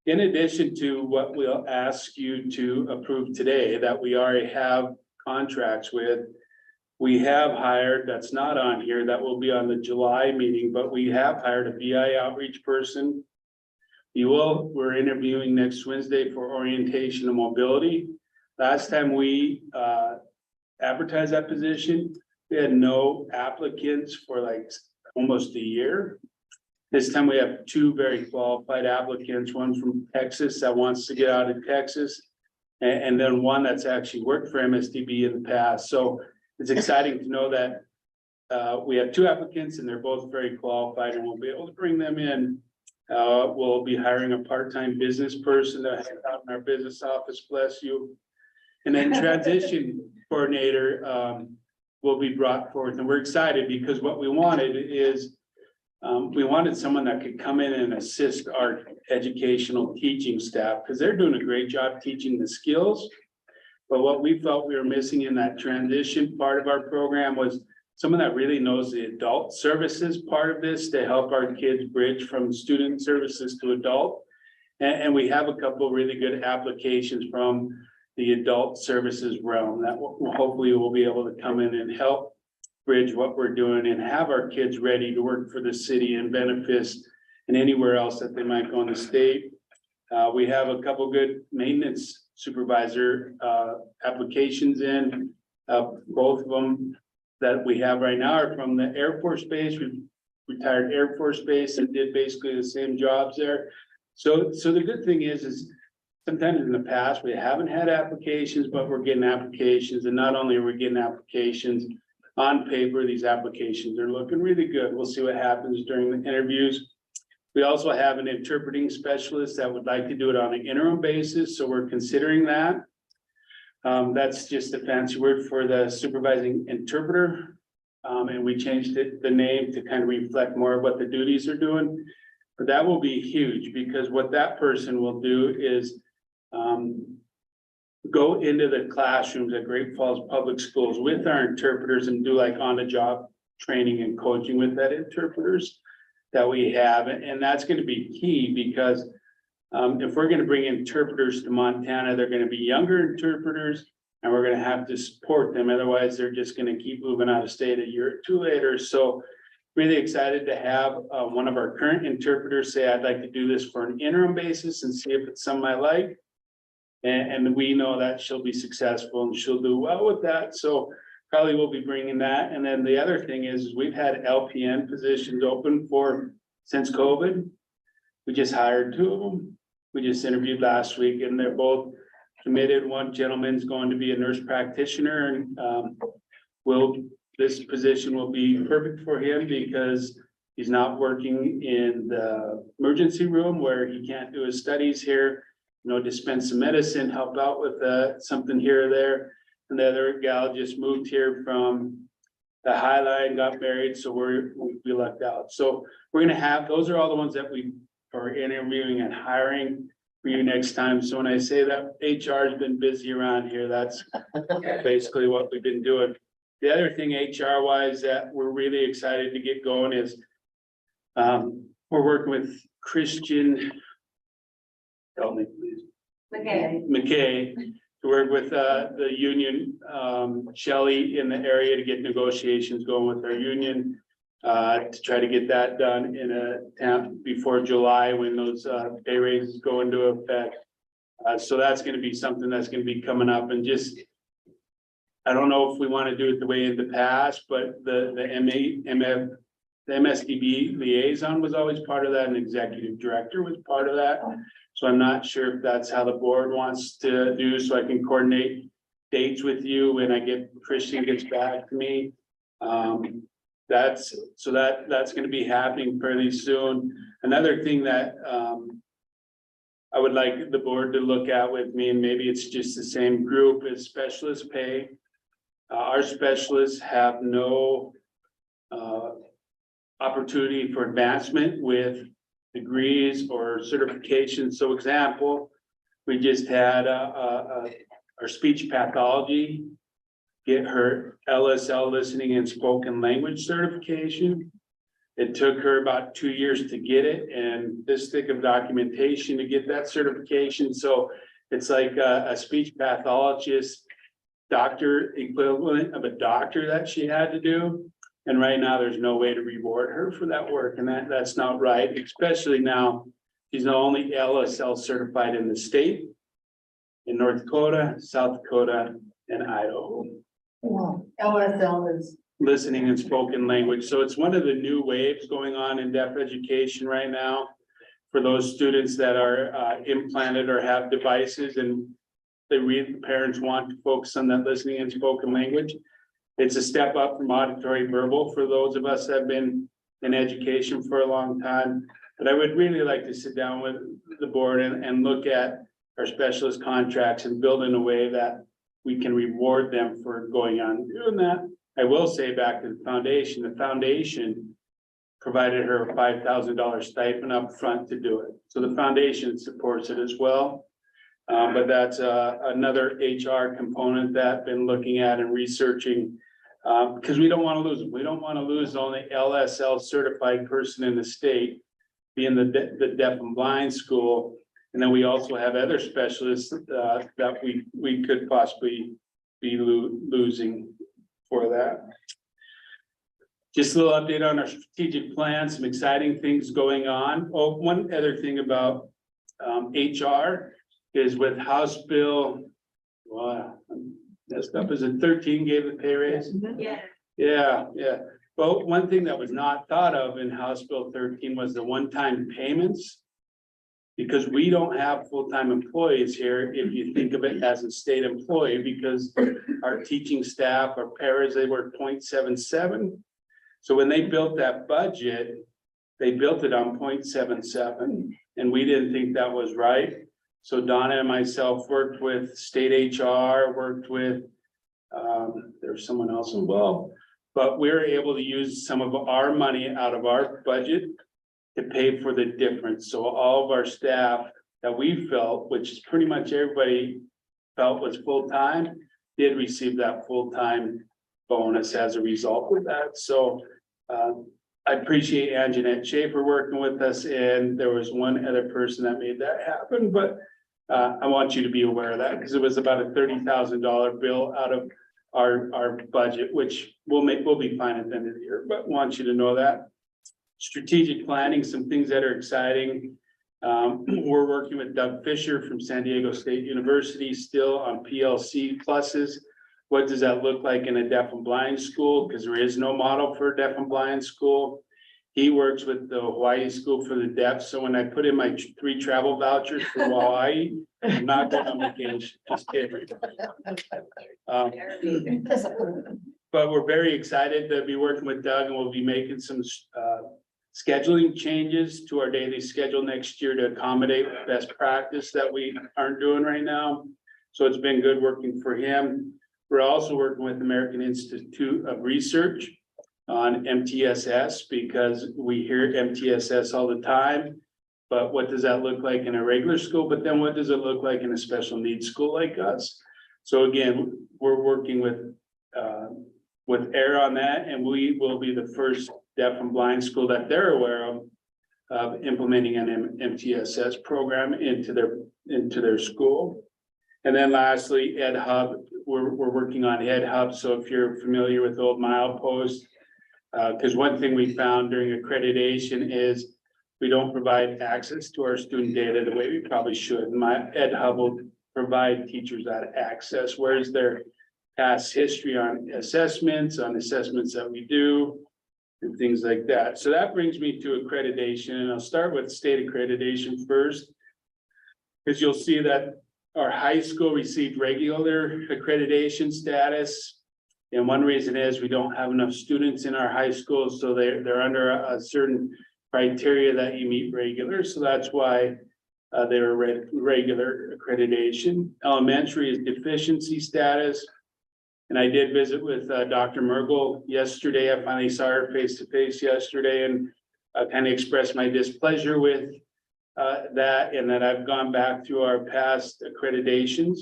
in addition to what we'll ask you to approve today, that we already have contracts with, we have hired, that's not on here, that will be on the July meeting, but we have hired a BI outreach person. We're interviewing next Wednesday for orientation and mobility. Last time we advertised that position, we had no applicants for like almost a year. This time we have 2 very qualified applicants, one from Texas that wants to get out of Texas, and then one that's actually worked for MSDB in the past. So it's exciting to know that we have 2 applicants and they're both very qualified, and we'll be able to bring them in. We'll be hiring a part-time business person to help out in our business office, bless you. And then transition coordinator will be brought forth, and we're excited because what we wanted is we wanted someone that could come in and assist our educational teaching staff, because they're doing a great job teaching the skills. But what we felt we were missing in that transition part of our program was someone that really knows the adult services part of this to help our kids bridge from student services to adult. And we have a couple really good applications from the adult services realm that hopefully will be able to come in and help bridge what we're doing and have our kids ready to work for the city in Benefice and anywhere else that they might go in the state. We have a couple good maintenance supervisor applications in. Both of them that we have right now are from the Air Force Base, retired Air Force Base, and did basically the same jobs there. So the good thing is sometimes in the past, we haven't had applications, but we're getting applications. And not only are we getting applications on paper, these applications are looking really good. We'll see what happens during the interviews. We also have an interpreting specialist that would like to do it on an interim basis. So we're considering that. That's just a fancy word for the supervising interpreter. And we changed the name to kind of reflect more of what the duties are doing. But that will be huge because what that person will do is go into the classrooms at Great Falls Public Schools with our interpreters and do like on-the-job training and coaching with that interpreters that we have. And that's going to be key because if we're going to bring interpreters to Montana, they're going to be younger interpreters and we're going to have to support them. Otherwise, they're just going to keep moving out of state a year or two later. So really excited to have one of our current interpreters say, I'd like to do this for an interim basis and see if it's something I like. And we know that she'll be successful and she'll do well with that. So probably we'll be bringing that. And then the other thing is we've had LPN positions open since COVID. We just hired 2 of them. We just interviewed last week and they're both committed. One gentleman's going to be a nurse practitioner and this position will be perfect for him because he's not working in the emergency room where he can't do his studies here, dispense some medicine, help out with something here or there. And the other gal just moved here from the High Line, got married, so we lucked out. So we're gonna have, those are all the ones that we are interviewing and hiring for you next time. So when I say that HR has been busy around here, that's basically what we've been doing. The other thing HR wise that we're really excited to get going is we're working with Christian, help me please. McKay to work with the union, Shelley in the area to get negotiations going with our union to try to get that done in a town before July when those pay raises go into effect. So that's going to be something that's going to be coming up and just I don't know if we want to do it the way in the past, but the MSDB liaison was always part of that and executive director was part of that. So I'm not sure if that's how the board wants to do, so I can coordinate dates with you when Christian gets back to me. That's going to be happening fairly soon. Another thing that I would like the board to look at with me, and maybe it's just the same group, is specialist pay. Our specialists have no opportunity for advancement with degrees or certifications. So example, we just had our speech pathology get her LSL listening and spoken language certification. It took her about 2 years to get it and this thick of documentation to get that certification. So it's like a speech pathologist doctor equivalent of a doctor that she had to do. And right now there's no way to reward her for that work. And that's not right, especially now she's the only LSL certified in the state, in North Dakota, South Dakota, and Idaho. Wow. LSL is Listening and spoken language. So it's one of the new waves going on in deaf education right now for those students that are implanted or have devices and the parents want to focus on that listening and spoken language. It's a step up from auditory verbal for those of us that have been in education for a long time. But I would really like to sit down with the board and look at our specialist contracts and build in a way that we can reward them for going on doing that. I will say back to the foundation provided her a $5,000 stipend up front to do it. So the foundation supports it as well. But that's another HR component that been looking at and researching. Because we don't want to lose, we don't want to lose the only LSL certified person in the state being the deaf and blind school. And then we also have other specialists that we could possibly be losing for that. Just a little update on our strategic plan, some exciting things going on. Oh, one other thing about HR is with House Bill, wow, messed up, is it 13 gave the pay raise? Yeah. Yeah. Well, one thing that was not thought of in House Bill 13 was the one-time payments. Because we don't have full-time employees here, if you think of it as a state employee, because our teaching staff, our paras, they were 0.77. So when they built that budget, they built it on 0.77, and we didn't think that was right. So Donna and myself worked with state HR, worked with, there's someone else involved, but we were able to use some of our money out of our budget to pay for the difference. So all of our staff that we felt, which is pretty much everybody felt was full-time, did receive that full-time bonus as a result of that. So I appreciate Anjanette Schaefer working with us, and there was one other person that made that happen, but I want you to be aware of that because it was about a $30,000 bill out of our budget, which we'll be fine at the end of the year, but want you to know that. Strategic planning, some things that are exciting. We're working with Doug Fisher from San Diego State University still on PLC pluses. What does that look like in a deaf and blind school? Because there is no model for a deaf and blind school. He works with the Hawaii School for the Deaf. So when I put in my 3 travel vouchers for Hawaii, I'm not going on vacation, just kidding. But we're very excited to be working with Doug, and we'll be making some scheduling changes to our daily schedule next year to accommodate best practice that we aren't doing right now. So it's been good working for him. We're also working with American Institute of Research on MTSS because we hear MTSS all the time. But what does that look like in a regular school? But then what does it look like in a special needs school like us? So again, we're working with AIR on that, and we will be the first deaf and blind school that they're aware of implementing an MTSS program into their school. And then lastly, Ed Hub, we're working on Ed Hub. So if you're familiar with Old Milepost, because one thing we found during accreditation is we don't provide access to our student data the way we probably should. My Ed Hub will provide teachers that access, whereas their past history on assessments that we do, and things like that. So that brings me to accreditation, and I'll start with state accreditation first, because you'll see that our high school received regular accreditation status. And one reason is we don't have enough students in our high schools, so they're under a certain criteria that you meet regular. So that's why they're regular accreditation. Elementary is deficiency status. And I did visit with Dr. Mergel yesterday. I finally saw her face to face yesterday, and I kind of expressed my displeasure with that, and that I've gone back through our past accreditations.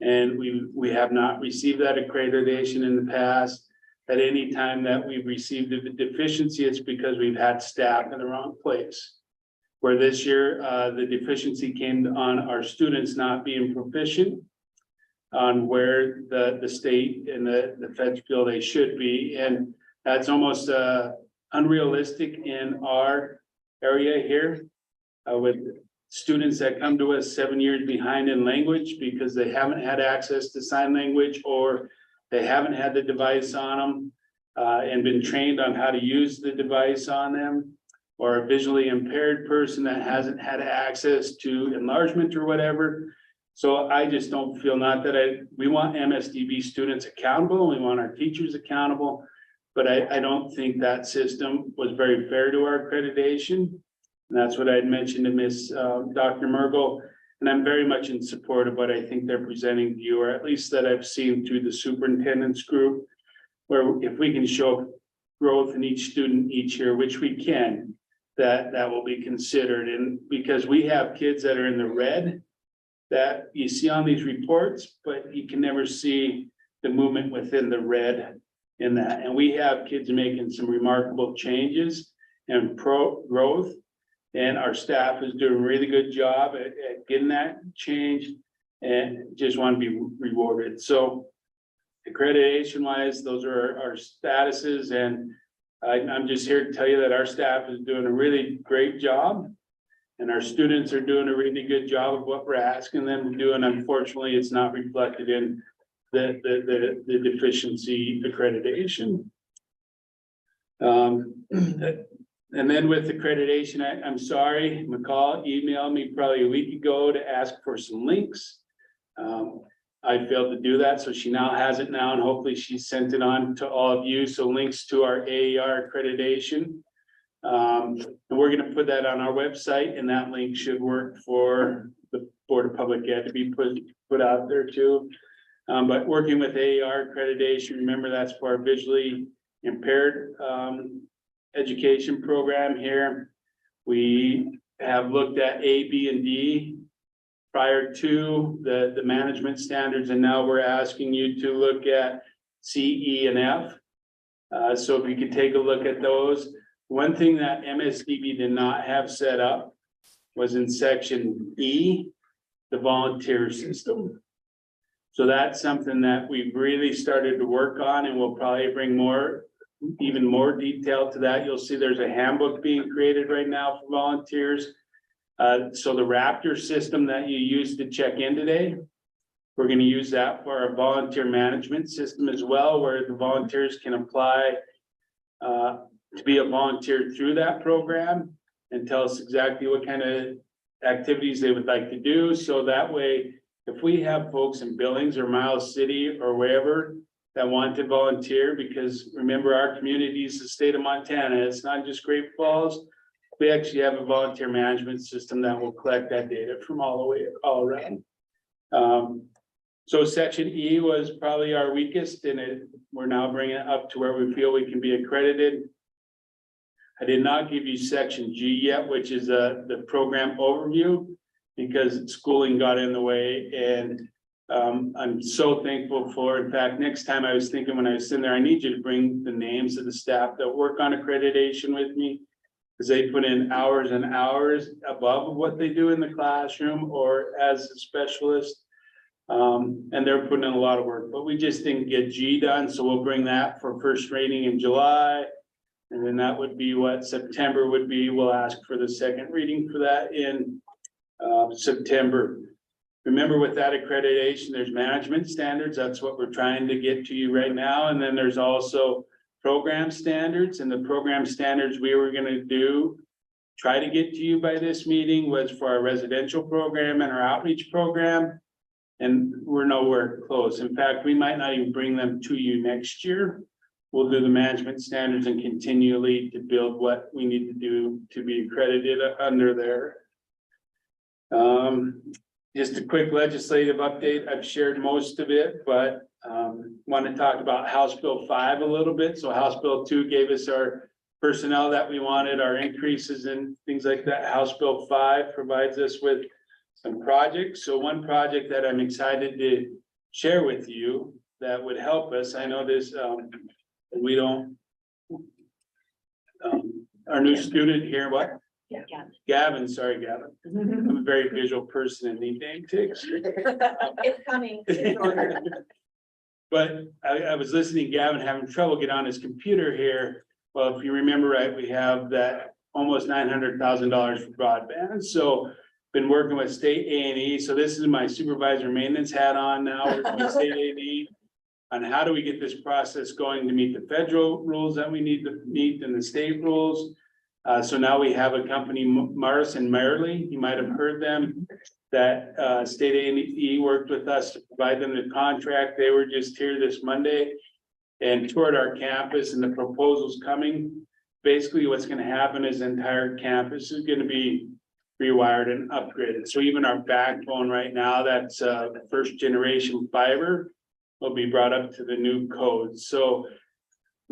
And we have not received that accreditation in the past. At any time that we've received a deficiency, it's because we've had staff in the wrong place. Where this year, the deficiency came on our students not being proficient on where the state and the feds feel they should be. And that's almost unrealistic in our area here with students that come to us 7 years behind in language because they haven't had access to sign language, or they haven't had the device on them and been trained on how to use the device on them, or a visually impaired person that hasn't had access to enlargement or whatever. So I just don't feel, not that we want MSDB students accountable, we want our teachers accountable, but I don't think that system was very fair to our accreditation. And that's what I had mentioned to Miss Dr. Mergel, and I'm very much in support of what I think they're presenting to you, or at least that I've seen through the superintendent's group, where if we can show growth in each student each year, which we can, that will be considered. And because we have kids that are in the red that you see on these reports, but you can never see the movement within the red in that. And we have kids making some remarkable changes and growth. And our staff is doing a really good job at getting that change and just want to be rewarded. So accreditation wise, those are our statuses, and I'm just here to tell you that our staff is doing a really great job. And our students are doing a really good job of what we're asking them to do, and unfortunately, it's not reflected in the deficiency accreditation. And then with accreditation, I'm sorry, McCall emailed me probably a week ago to ask for some links. I failed to do that, so she now has it now, and hopefully she sent it on to all of you. So links to our AER accreditation. And we're gonna put that on our website, and that link should work for the Board of Public Ed to be put out there too. But working with AER accreditation, remember that's for our visually impaired education program here. We have looked at A, B, and D prior to the management standards, and now we're asking you to look at C, E, and F. So if you could take a look at those. One thing that MSDB did not have set up was in section E, the volunteer system. So that's something that we've really started to work on, and we'll probably bring even more detail to that. You'll see there's a handbook being created right now for volunteers. So the Raptor system that you used to check in today, we're going to use that for our volunteer management system as well, where the volunteers can apply to be a volunteer through that program and tell us exactly what kind of activities they would like to do. So that way, if we have folks in Billings or Miles City or wherever that want to volunteer, because remember, our community is the state of Montana, it's not just Great Falls. We actually have a volunteer management system that will collect that data from all around. So section E was probably our weakest, and we're now bringing it up to where we feel we can be accredited. I did not give you section G yet, which is the program overview, because schooling got in the way, and I'm so thankful for. In fact, next time I was thinking when I was sitting there, I need you to bring the names of the staff that work on accreditation with me, because they put in hours and hours above what they do in the classroom or as a specialist. And they're putting in a lot of work, but we just didn't get G done. So we'll bring that for first reading in July. And then that would be what September would be. We'll ask for the second reading for that in September. Remember, with that accreditation, there's management standards. That's what we're trying to get to you right now. And then there's also program standards, and the program standards we were going to try to get to you by this meeting was for our residential program and our outreach program. And we're nowhere close. In fact, we might not even bring them to you next year. We'll do the management standards and continually to build what we need to do to be accredited under there. Just a quick legislative update. I've shared most of it, but want to talk about House Bill 5 a little bit. So House Bill 2 gave us our personnel that we wanted, our increases and things like that. House Bill 5 provides us with some projects. So one project that I'm excited to share with you that would help us. I know this, we don't, our new student here, what? Gavin, sorry, Gavin. I'm a very visual person and need name tags. It's coming. It's ordered. But I was listening, Gavin having trouble getting on his computer here. Well, if you remember right, we have that almost $900,000 for broadband. So been working with state A&E. So this is my supervisor maintenance hat on now, working with state A&E on how do we get this process going to meet the federal rules that we need to meet and the state rules. So now we have a company, Morrison Merrily, you might have heard them, that state A&E worked with us to provide them the contract. They were just here this Monday and toured our campus, and the proposal's coming. Basically, what's going to happen is the entire campus is going to be rewired and upgraded. So even our backbone right now, that's first generation fiber, will be brought up to the new codes. So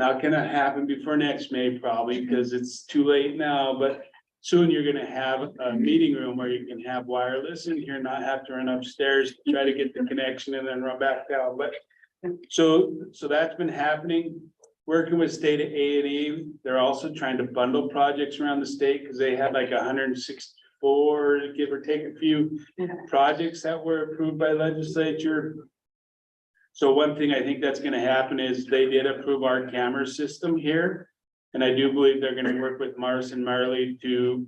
Not gonna happen before next May probably, because it's too late now, but soon you're gonna have a meeting room where you can have wireless in here, not have to run upstairs, to try to get the connection and then run back down, but. So that's been happening, working with state A&E, they're also trying to bundle projects around the state, because they had like 164, give or take a few. Projects that were approved by legislature. So one thing I think that's gonna happen is they did approve our camera system here. And I do believe they're gonna work with Mars and Marley to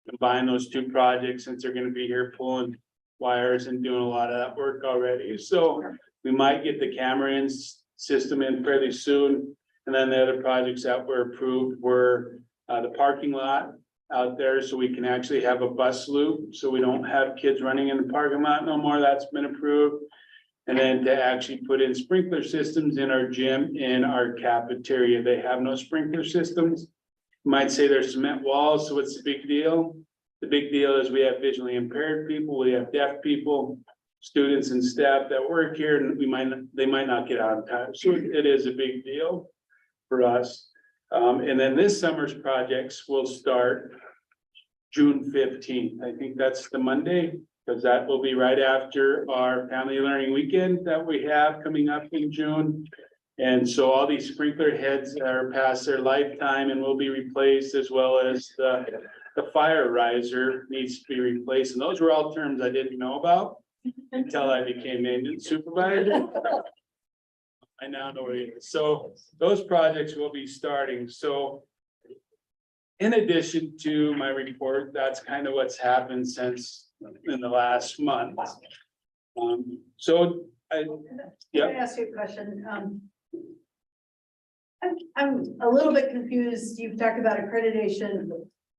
combine those two projects, since they're gonna be here pulling wires and doing a lot of that work already. So we might get the camera system in fairly soon. And then the other projects that were approved were the parking lot out there, so we can actually have a bus loop, so we don't have kids running in the parking lot no more. That's been approved. And then to actually put in sprinkler systems in our gym, in our cafeteria. They have no sprinkler systems. You might say there's cement walls, so what's the big deal? The big deal is we have visually impaired people, we have deaf people, students and staff that work here, and they might not get out on time. So it is a big deal for us. And then this summer's projects will start June 15th. I think that's the Monday, because that will be right after our family learning weekend that we have coming up in June. And so all these sprinkler heads are past their lifetime and will be replaced, as well as the fire riser needs to be replaced. And those were all terms I didn't know about until I became maintenance supervisor. I now know what it is. So those projects will be starting. So in addition to my report, that's kind of what's happened since in the last month. Can I ask you a question? I'm a little bit confused. You've talked about accreditation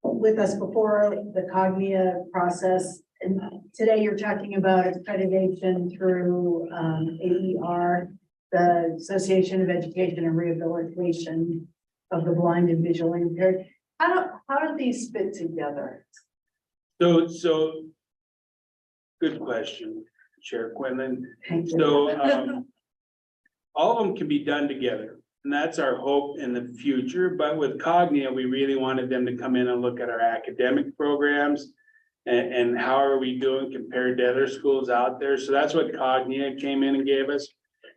with us before, the Cognia process. And today you're talking about accreditation through AER, the Association of Education and Rehabilitation of the Blind and Visually Impaired. How do these fit together? So good question, Chair Quinlan. So all of them can be done together, and that's our hope in the future. But with Cognia, we really wanted them to come in and look at our academic programs and how are we doing compared to other schools out there. So that's what Cognia came in and gave us.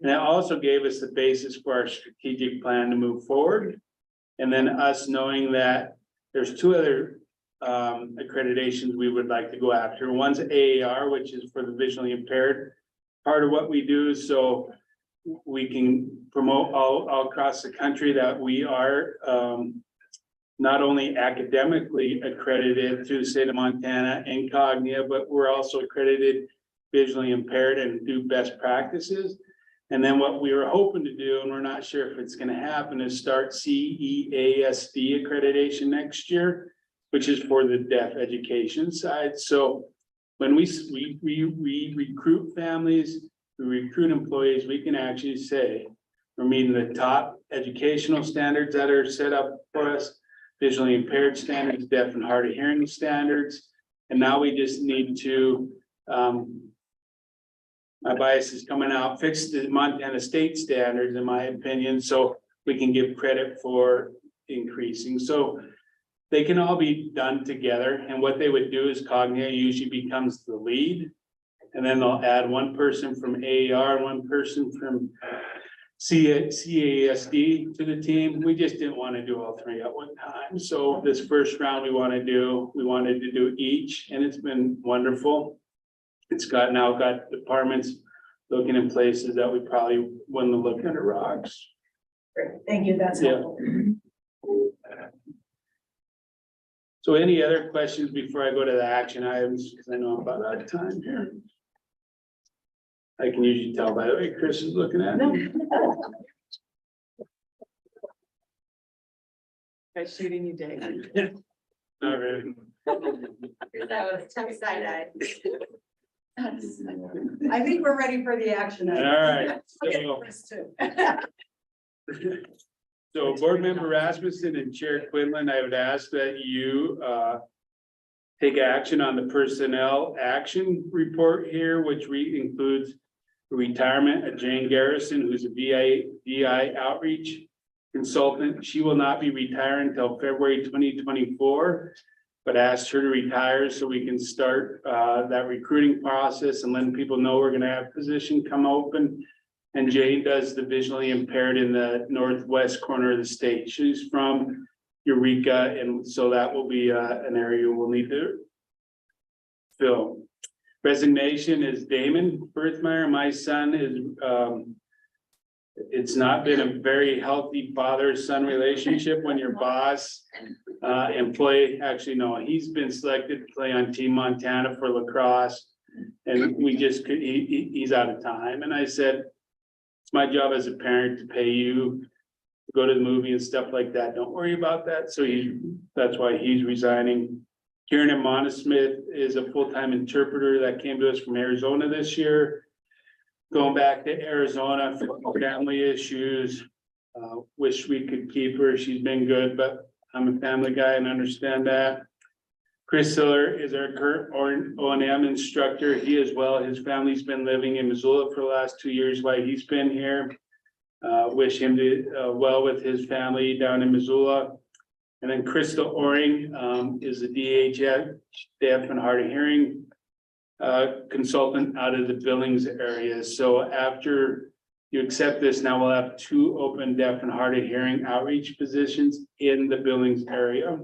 And it also gave us the basis for our strategic plan to move forward. And then us knowing that there's two other accreditations we would like to go after. One's AAR, which is for the visually impaired part of what we do. So we can promote all across the country that we are not only academically accredited through the state of Montana and Cognia, but we're also accredited visually impaired and do best practices. And then what we were hoping to do, and we're not sure if it's going to happen, is start CEASD accreditation next year, which is for the deaf education side. So when we recruit families, we recruit employees, we can actually say we're meeting the top educational standards that are set up for us, visually impaired standards, deaf and hard of hearing standards. And now we just need to, my bias is coming out, fix the Montana state standards, in my opinion, so we can give credit for increasing. So they can all be done together. And what they would do is Cognia usually becomes the lead. And then they'll add one person from AER and one person from CASD to the team. We just didn't want to do all three at one time. So this first round we wanted to do each, and it's been wonderful. It's now got departments looking in places that we probably wouldn't look under rocks. Great, thank you, that's helpful. So any other questions before I go to the action items? Because I know I'm about out of time here. I can usually tell by the way Chris is looking at me. By shooting you, Dave. Not really. That was tough side eye. I think we're ready for the action. All item. right. Okay, Chris too. So Board Member Rasmussen and Chair Quinlan, I would ask that you take action on the personnel action report here, which includes the retirement of Jane Garrison, who's a VI outreach consultant. She will not be retiring until February 2024. But asked her to retire so we can start that recruiting process and letting people know we're gonna have position come open. And Jane does the visually impaired in the northwest corner of the state. She's from Eureka, and so that will be an area we'll need to fill. Resignation is Damon Berthmeyer. My son is it's not been a very healthy father-son relationship when your boss employee, actually, no, he's been selected to play on Team Montana for lacrosse. And we just could, he's out of time. And I said, it's my job as a parent to pay you to go to the movie and stuff like that. Don't worry about that. So that's why he's resigning. Kieran Montesmith is a full-time interpreter that came to us from Arizona this year. Going back to Arizona for family issues. Wish we could keep her. She's been good, but I'm a family guy and understand that. Chris Siller is our current O&M instructor. He as well, his family's been living in Missoula for the last 2 years while he's been here. Wish him to well with his family down in Missoula. And then Crystal Oring is the DHS, deaf and hard of hearing consultant out of the Billings area. So after you accept this, now we'll have 2 open deaf and hard of hearing outreach positions in the Billings area.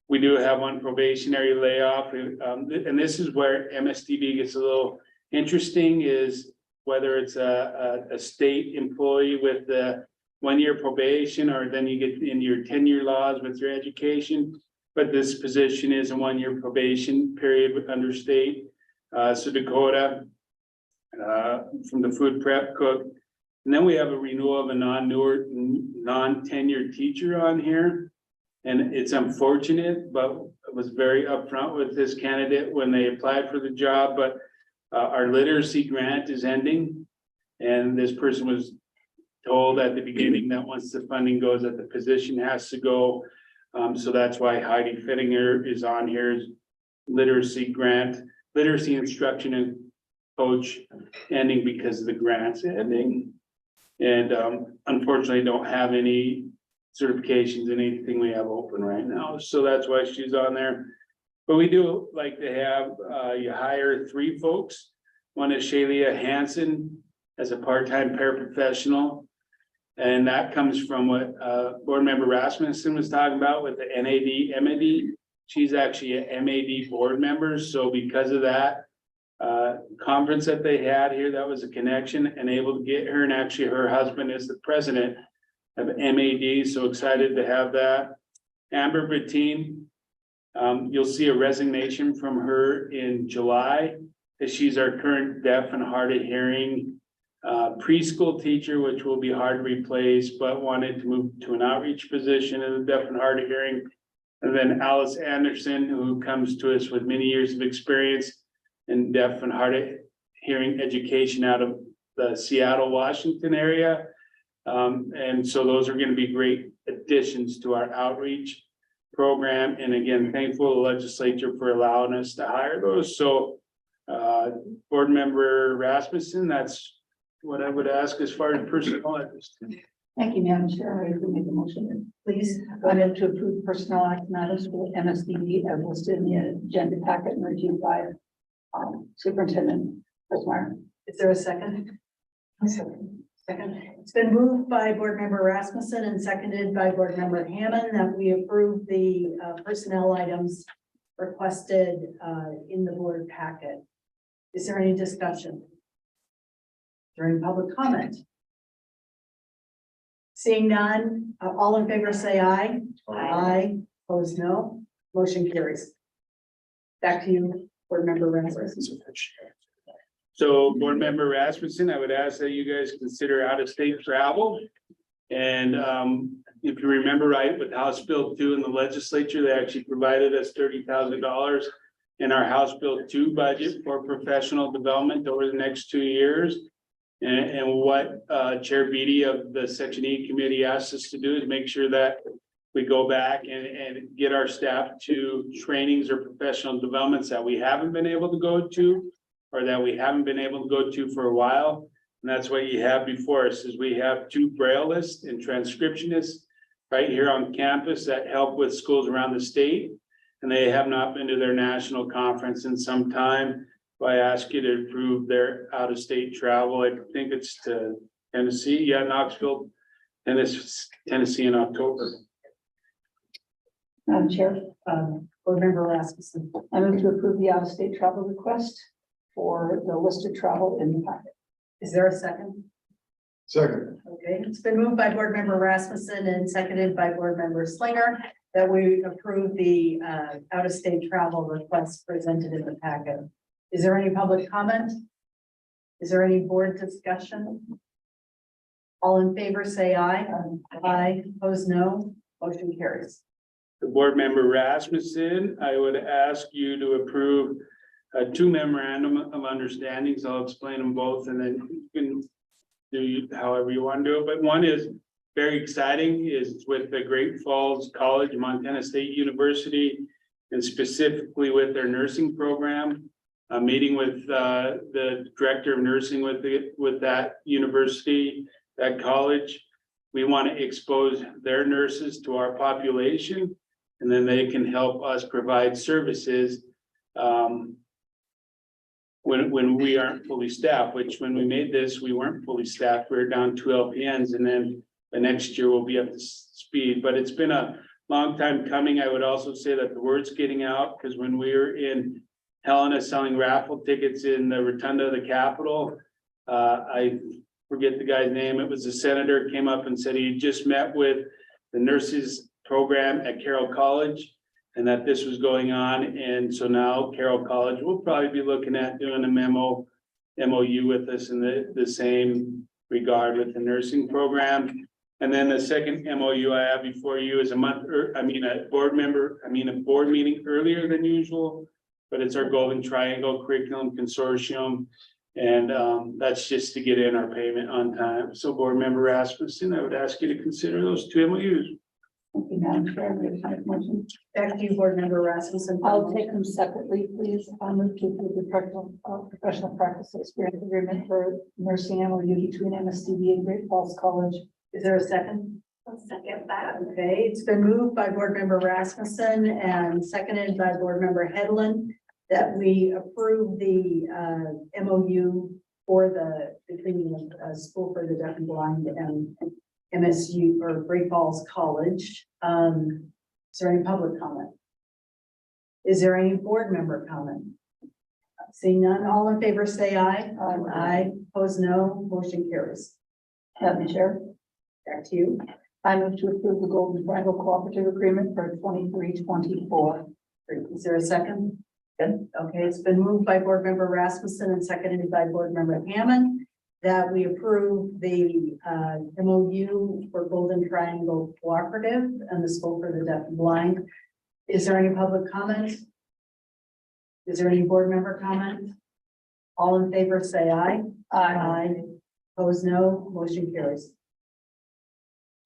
We do have 1 probationary layoff, and this is where MSDB gets a little interesting, is whether it's a state employee with the 1-year probation, or then you get into your tenure laws with your education. But this position is a 1-year probation period with under state. So Dakota from the food prep cook. And then we have a renewal of a non-tenured teacher on here. And it's unfortunate, but it was very upfront with this candidate when they applied for the job. But our literacy grant is ending. And this person was told at the beginning that once the funding goes, that the position has to go. So that's why Heidi Fittinger is on here, literacy grant, literacy instruction and coach ending because of the grants ending. And unfortunately don't have any certifications, anything we have open right now. So that's why she's on there. But we do like to have, you hire 3 folks. One is Shaylia Hansen as a part-time paraprofessional. And that comes from what board member Rasmussen was talking about with the NAD, MAD. She's actually an MAD board member. So because of that conference that they had here, that was a connection and able to get her. And actually her husband is the president of MAD. So excited to have that. Amber Bettine, you'll see a resignation from her in July, as she's our current deaf and hard of hearing preschool teacher, which will be hard to replace, but wanted to move to an outreach position in the deaf and hard of hearing. And then Alice Anderson, who comes to us with many years of experience in deaf and hard of hearing education out of the Seattle, Washington area. And so those are going to be great additions to our outreach program. And again, thankful to the legislature for allowing us to hire those. So board member Rasmussen, that's what I would ask as far as personnel at this time. Thank you, Madam Chair. I will make a motion. Please. I move to approve personnel act matters for MSDB as listed in the agenda packet and reviewed by Superintendent Berthmeyer. Is there a second? Second. It's been moved by board member Rasmussen and seconded by board member Hammond that we approve the personnel items requested in the board packet. Is there any discussion? During public comment? Seeing none, all in favor say aye. Aye. Opposed, no. Motion carries. Back to you, board member Rasmussen. So board member Rasmussen, I would ask that you guys consider out-of-state travel. And if you remember right, with House Bill 2 in the legislature, they actually provided us $30,000 in our House Bill 2 budget for professional development over the next 2 years. And what Chair Beatty of the Section E committee asked us to do is make sure that we go back and get our staff to trainings or professional developments that we haven't been able to go to, or that we haven't been able to go to for a while. And that's what you have before us, is we have 2 braillists and transcriptionists right here on campus that help with schools around the state. And they have not been to their national conference in some time. So I ask you to approve their out-of-state travel. I think it's to Tennessee, yeah, Knoxville, Tennessee in October. Madam Chair, Board Member Rasmussen. I move to approve the out-of-state travel request for the listed travel in the packet. Is there a second? Second. Okay, it's been moved by Board Member Rasmussen and seconded by Board Member Slinger that we approve the out-of-state travel requests presented in the packet. Is there any public comment? Is there any board discussion? All in favor, say aye. Aye, opposed, no. Motion carries. The Board Member Rasmussen, I would ask you to approve 2 memorandum of understandings. I'll explain them both and then you can do however you want to do it. But one is very exciting, is with the Great Falls College, Montana State University, and specifically with their nursing program. A meeting with the director of nursing with that university, that college. We want to expose their nurses to our population, and then they can help us provide services when we aren't fully staffed, which when we made this, we weren't fully staffed. We were down 2 LPNs, and then the next year we'll be up to speed. But it's been a long time coming. I would also say that the word's getting out, because when we were in Helena selling raffle tickets in the rotunda of the Capitol, I forget the guy's name. It was a senator came up and said he just met with the nurses program at Carroll College and that this was going on. And so now Carroll College will probably be looking at doing a MOU with us in the same regard with the nursing program. And then the second MOU I have before you is a board meeting earlier than usual, but it's our Golden Triangle Curriculum Consortium. And that's just to get in our payment on time. So Board Member Rasmussen, I would ask you to consider those 2 MOUs. Thank you, Madam Chair. Motion. Back to you, Board Member Rasmussen. I'll take them separately, please. I'll move to approve the professional practice experience agreement for nursing MOU between MSTV and Great Falls College. Is there a second? I'll second that. Okay, it's been moved by Board Member Rasmussen and seconded by Board Member Hedlund that we approve the MOU for between the School for the Deaf and Blind and MSU or Great Falls College. Is there any public comment? Is there any board member comment? Seeing none, all in favor say aye. Aye, opposed no, motion carries. Madam Chair, Back to you. I move to approve the Golden Triangle Cooperative Agreement for 23-24. Is there a second? Good. Okay, it's been moved by Board Member Rasmussen and seconded by Board Member Hammond that we approve the MOU for Golden Triangle Cooperative and the School for the Deaf and Blind. Is there any public comment? Is there any board member comment? All in favor say aye. Aye. Opposed no, motion carries.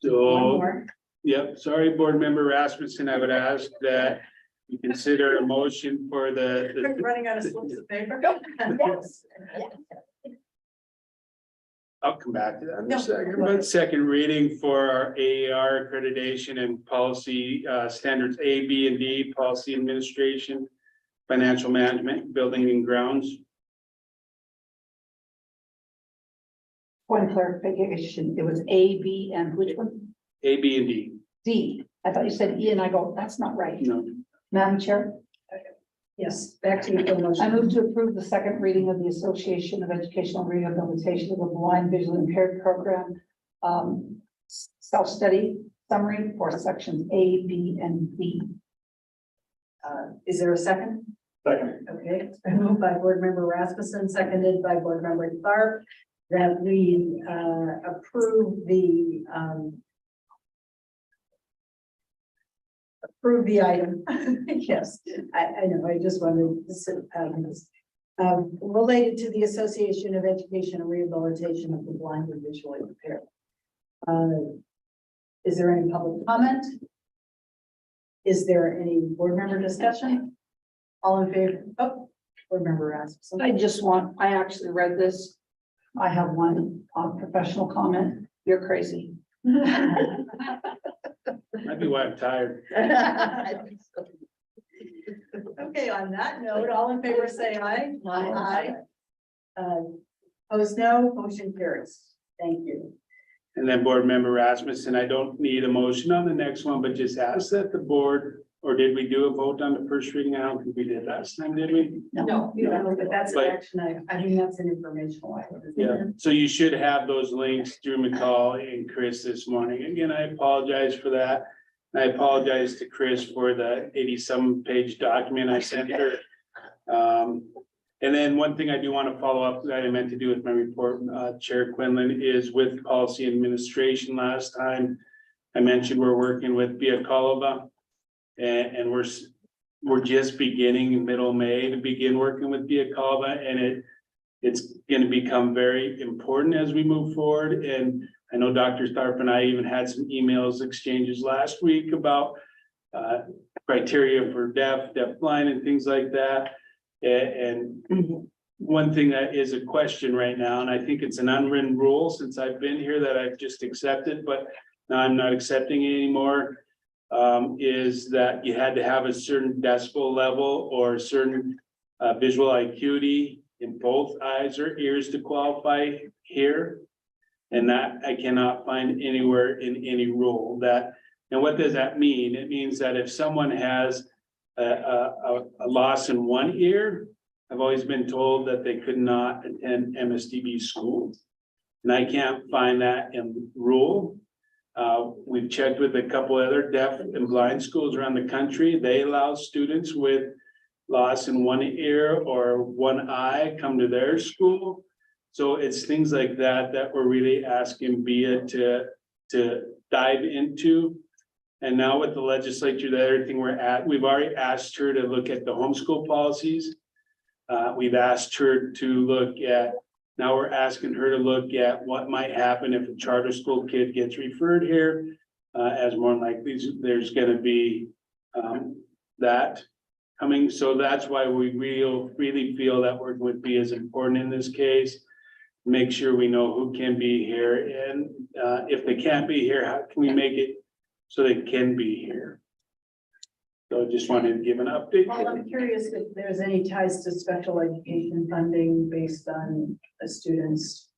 One So, more. yep, sorry, Board Member Rasmussen, I would ask that you consider a motion for the Running out of slips of paper. Yes. I'll come back to that in No, a second, go ahead. but second reading for our AAR accreditation and policy standards A, B, and D, policy administration, financial management, building and grounds. Point of clarification, it was A, B, and which one? A, B, and D. D. I thought you said E and I go, that's not right. No, Madam Chair, Yes, back to you for the motion. I move to approve the second reading of the Association of Educational Rehabilitation of the Blind Visually Impaired Program self-study summary for sections A, B, and D. Is there a second? Second. Okay, it's been moved by Board Member Rasmussen, seconded by Board Member Clark, that we approve the item. Yes, I know, I just wanted to sit, related to the Association of Education and Rehabilitation of the Blind and Visually Impaired. Is there any public comment? Is there any board member discussion? All in favor? Oh, Board Member Rasmussen. I actually read this I have one professional comment. You're crazy. Might be why I'm tired. Okay, on that note, all in favor, say aye. Aye. Opposed, no, motion carries. Thank you. And then Board Member Rasmussen, I don't need a motion on the next one, but just ask that the board, or did we do a vote on the first reading? I don't think we did last time, did we? No, you don't know, but that's an But- action item. I think that's an informational item. Yeah, so you should have those links through McCall and Chris this morning. Again, I apologize for that. I apologize to Chris for the 80-some page document I sent her. And then one thing I do want to follow up that I meant to do with my report, Chair Quinlan, is with policy administration. Last time I mentioned we're working with Via Colova, and we're just beginning in middle May to begin working with Via Colova, and it's going to become very important as we move forward. And I know Dr. Starp and I even had some emails exchanges last week about criteria for deaf, blind, and things like that. And one thing that is a question right now, and I think it's an unwritten rule since I've been here that I've just accepted, but now I'm not accepting it anymore, is that you had to have a certain decibel level or a certain visual acuity in both eyes or ears to qualify here. And that I cannot find anywhere in any rule that, and what does that mean? It means that if someone has a loss in one ear, I've always been told that they could not attend MSDB school. And I can't find that in rule. We've checked with a couple other deaf and blind schools around the country. They allow students with loss in one ear or one eye come to their school. So it's things like that that we're really asking BIA to dive into. And now with the legislature, the other thing we've already asked her to look at the homeschool policies. We've asked her to look at, now we're asking her to look at what might happen if a charter school kid gets referred here. As more likely, there's gonna be that coming. So that's why we really feel that working with BIA is important in this case. Make sure we know who can be here, and if they can't be here, how can we make it so they can be here? So I just wanted to give an update. Well, I'm curious if there's any ties to special education funding based on a student's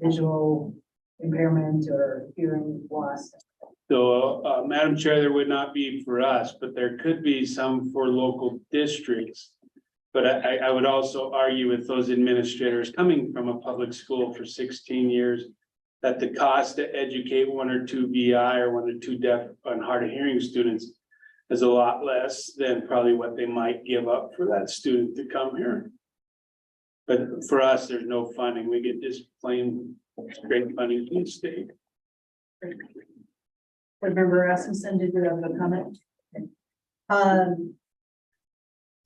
visual impairment or hearing loss. So, Madam Chair, there would not be for us, but there could be some for local districts. But I would also argue with those administrators coming from a public school for 16 years, that the cost to educate one or two VI or one or two deaf and hard of hearing students is a lot less than probably what they might give up for that student to come here. But for us, there's no funding. We get just plain straight funding from the state. Board Member Rasmussen, did you have a comment?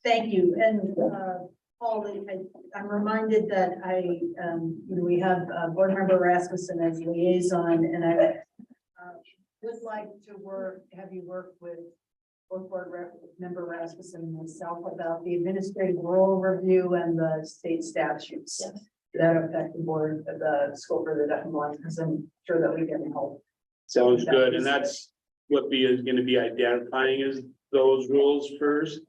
Thank you, and Paul, I'm reminded that we have Board Member Rasmussen as liaison, and I would like to have you work with both Board Member Rasmussen and myself about the administrative role review and the state statutes that affect the board of the school for the deaf and blind, because I'm sure that we can help. Sounds good, and that's what BIA is gonna be identifying as those rules first.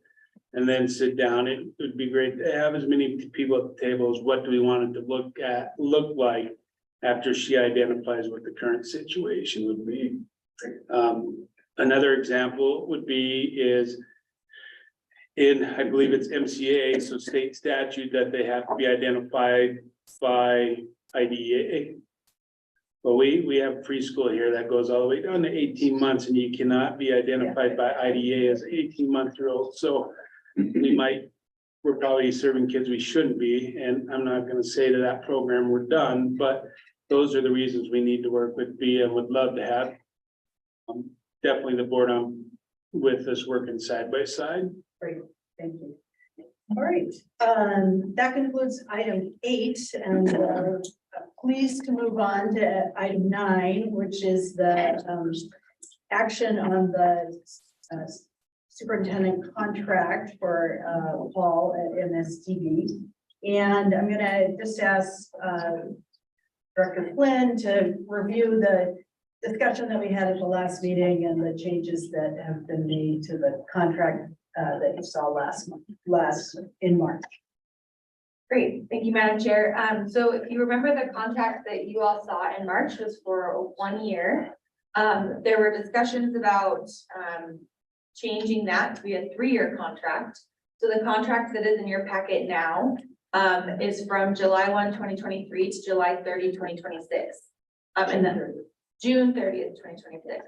And then sit down. It would be great to have as many people at the table as what do we want it to look like after she identifies what the current situation would be. Another example would be is in, I believe it's MCA, so state statute, that they have to be identified by IDEA. But we have preschool here that goes all the way down to 18 months, and you cannot be identified by IDEA as an 18-month-old. So we're probably serving kids we shouldn't be, and I'm not gonna say to that program we're done, but those are the reasons we need to work with BIA and would love to have definitely the board on with us working side by side. Great, thank you. All right, that concludes item 8, and pleased to move on to item 9, which is the action on the superintendent contract for Paul at MSTB. And I'm gonna just ask, Director Flynn to review the discussion that we had at the last meeting and the changes that have been made to the contract, that you saw in March. Great, thank you, Madam Chair. So if you remember, the contract that you all saw in March was for 1 year. There were discussions about changing that to be a 3-year contract. So the contract that is in your packet now is from July 1, 2023 to July 30, 2026. And then June 30th, 2026.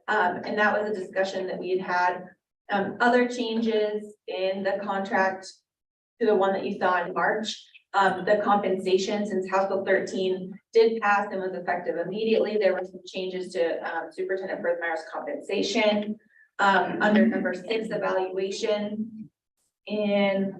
And that was a discussion that we had other changes in the contract to the one that you saw in March. The compensation, since House Bill 13 did pass and was effective immediately, there were some changes to Superintendent Berthmeyer's compensation under number 6, evaluation. And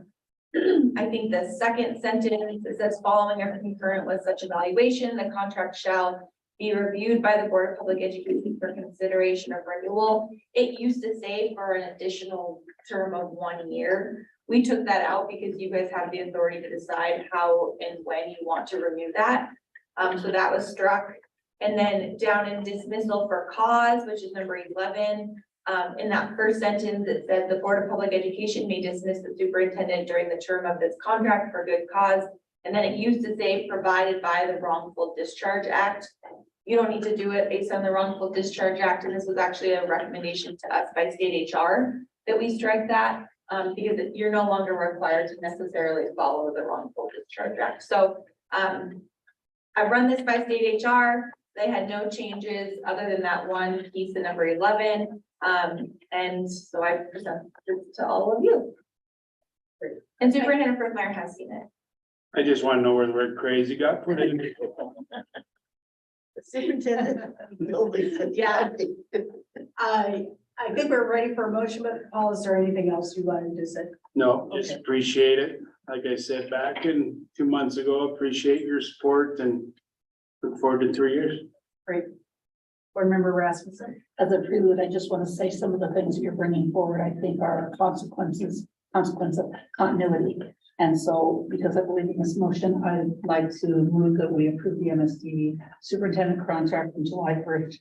I think the second sentence, it says following or concurrent with such evaluation, the contract shall be reviewed by the Board of Public Education for consideration of renewal. It used to say for an additional term of 1 year. We took that out because you guys have the authority to decide how and when you want to renew that. So that was struck. And then down in dismissal for cause, which is number 11, in that first sentence, it said the Board of Public Education may dismiss the superintendent during the term of this contract for good cause. And then it used to say provided by the Wrongful Discharge Act. You don't need to do it based on the Wrongful Discharge Act. And this was actually a recommendation to us by state HR that we strike that. Because you're no longer required to necessarily follow the Wrongful Discharge Act. So I run this by state HR. They had no changes other than that one piece in number 11. And so I present this to all of you. And Superintendent Berthmeyer has seen it. I just want to know where the word crazy got put in. Superintendent. Yeah. I think we're ready for a motion, but Paul, is there anything else you wanted to say? No, just Okay. appreciate it. Like I said back in 2 months ago, appreciate your support and look forward to 3 years. Great. Board Member Rasmussen. As a prelude, I just want to say some of the things that you're bringing forward, I think are consequence of continuity. And so, because I believe in this motion, I'd like to move that we approve the MSD superintendent contract from July 1st,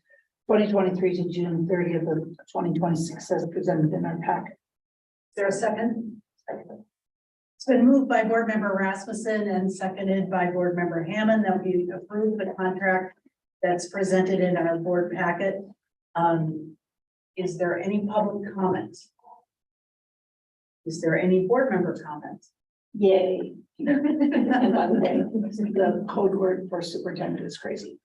2023 to June 30th of 2026 as presented in our packet. Is there a second? It's been moved by Board Member Rasmussen and seconded by Board Member Hammond that we approve the contract that's presented in our board packet. Is there any public comment? Is there any board member comment? Yay. And by the way, the code word for superintendent is crazy.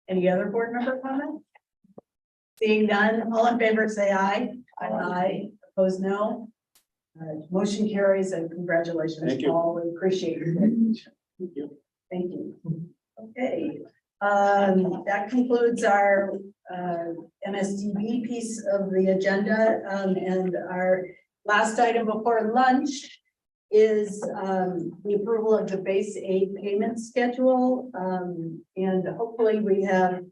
Any other board member comment? Seeing none, all in favor, say aye. Aye. Opposed, no. Motion carries and congratulations, Thank you. Paul. We appreciate your dedication. Thank you. Thank you. Okay, that concludes our MSDB piece of the agenda. And our last item before lunch is the approval of the base aid payment schedule. And hopefully we have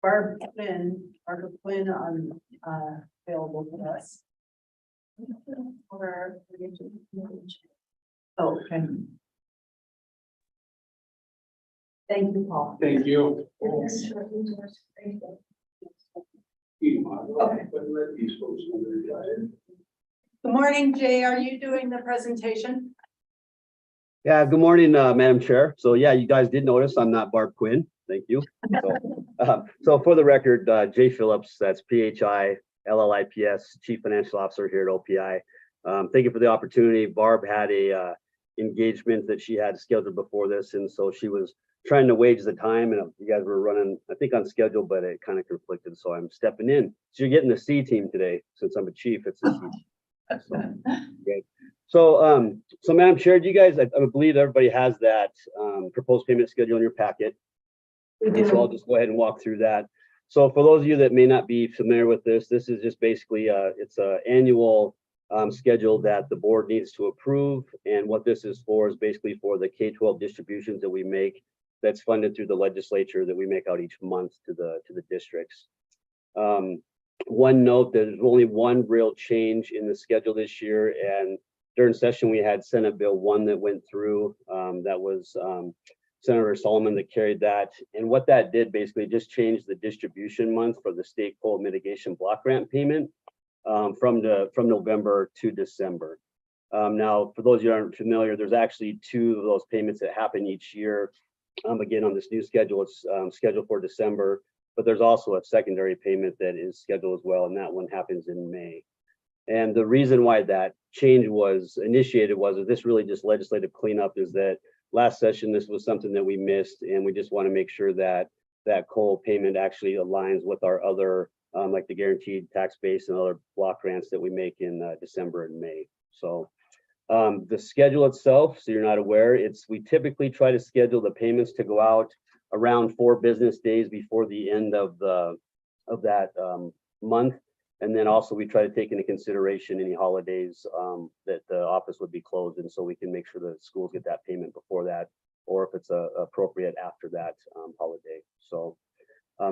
Barb Quinn on available to us. Oh, okay. Thank you, Paul. Thank you. Good morning, Jay. Are you doing the presentation? Yeah, good morning, Madam Chair. So yeah, you guys did notice I'm not Barb Quinn. Thank you. So for the record, Jay Phillips, that's PHI LLIPS, Chief Financial Officer here at OPI. Thank you for the opportunity. Barb had a engagement that she had scheduled before this, and so she was trying to wage the time, and you guys were running, I think, on schedule, but it kind of conflicted, so I'm stepping in. So you're getting the C team today, since I'm a chief. It's a C team. Okay. So, so Madam Chair, do you guys, I believe everybody has that proposed payment schedule in your packet. So I'll just go ahead and walk through that. So for those of you that may not be familiar with this, this is just basically it's an annual schedule that the board needs to approve. And what this is for is basically for the K-12 distributions that we make, that's funded through the legislature, that we make out each month to the districts. One note, there's only one real change in the schedule this year, and during session, we had Senate Bill 1 that went through. That was Senator Solomon that carried that. And what that did basically just changed the distribution month for the state cold mitigation block grant payment from November to December. Now, for those of you who aren't familiar, there's actually 2 of those payments that happen each year. Again, on this new schedule, it's scheduled for December, but there's also a secondary payment that is scheduled as well, and that one happens in May. And the reason why that change was initiated was this really just legislative cleanup is that last session, this was something that we missed, and we just want to make sure that that coal payment actually aligns with our other, like the guaranteed tax base and other block grants that we make in December and May. So the schedule itself, so you're not aware, we typically try to schedule the payments to go out around 4 business days before the end of that month. And then also we try to take into consideration any holidays that the office would be closed, and so we can make sure that schools get that payment before that, or if it's appropriate after that holiday. So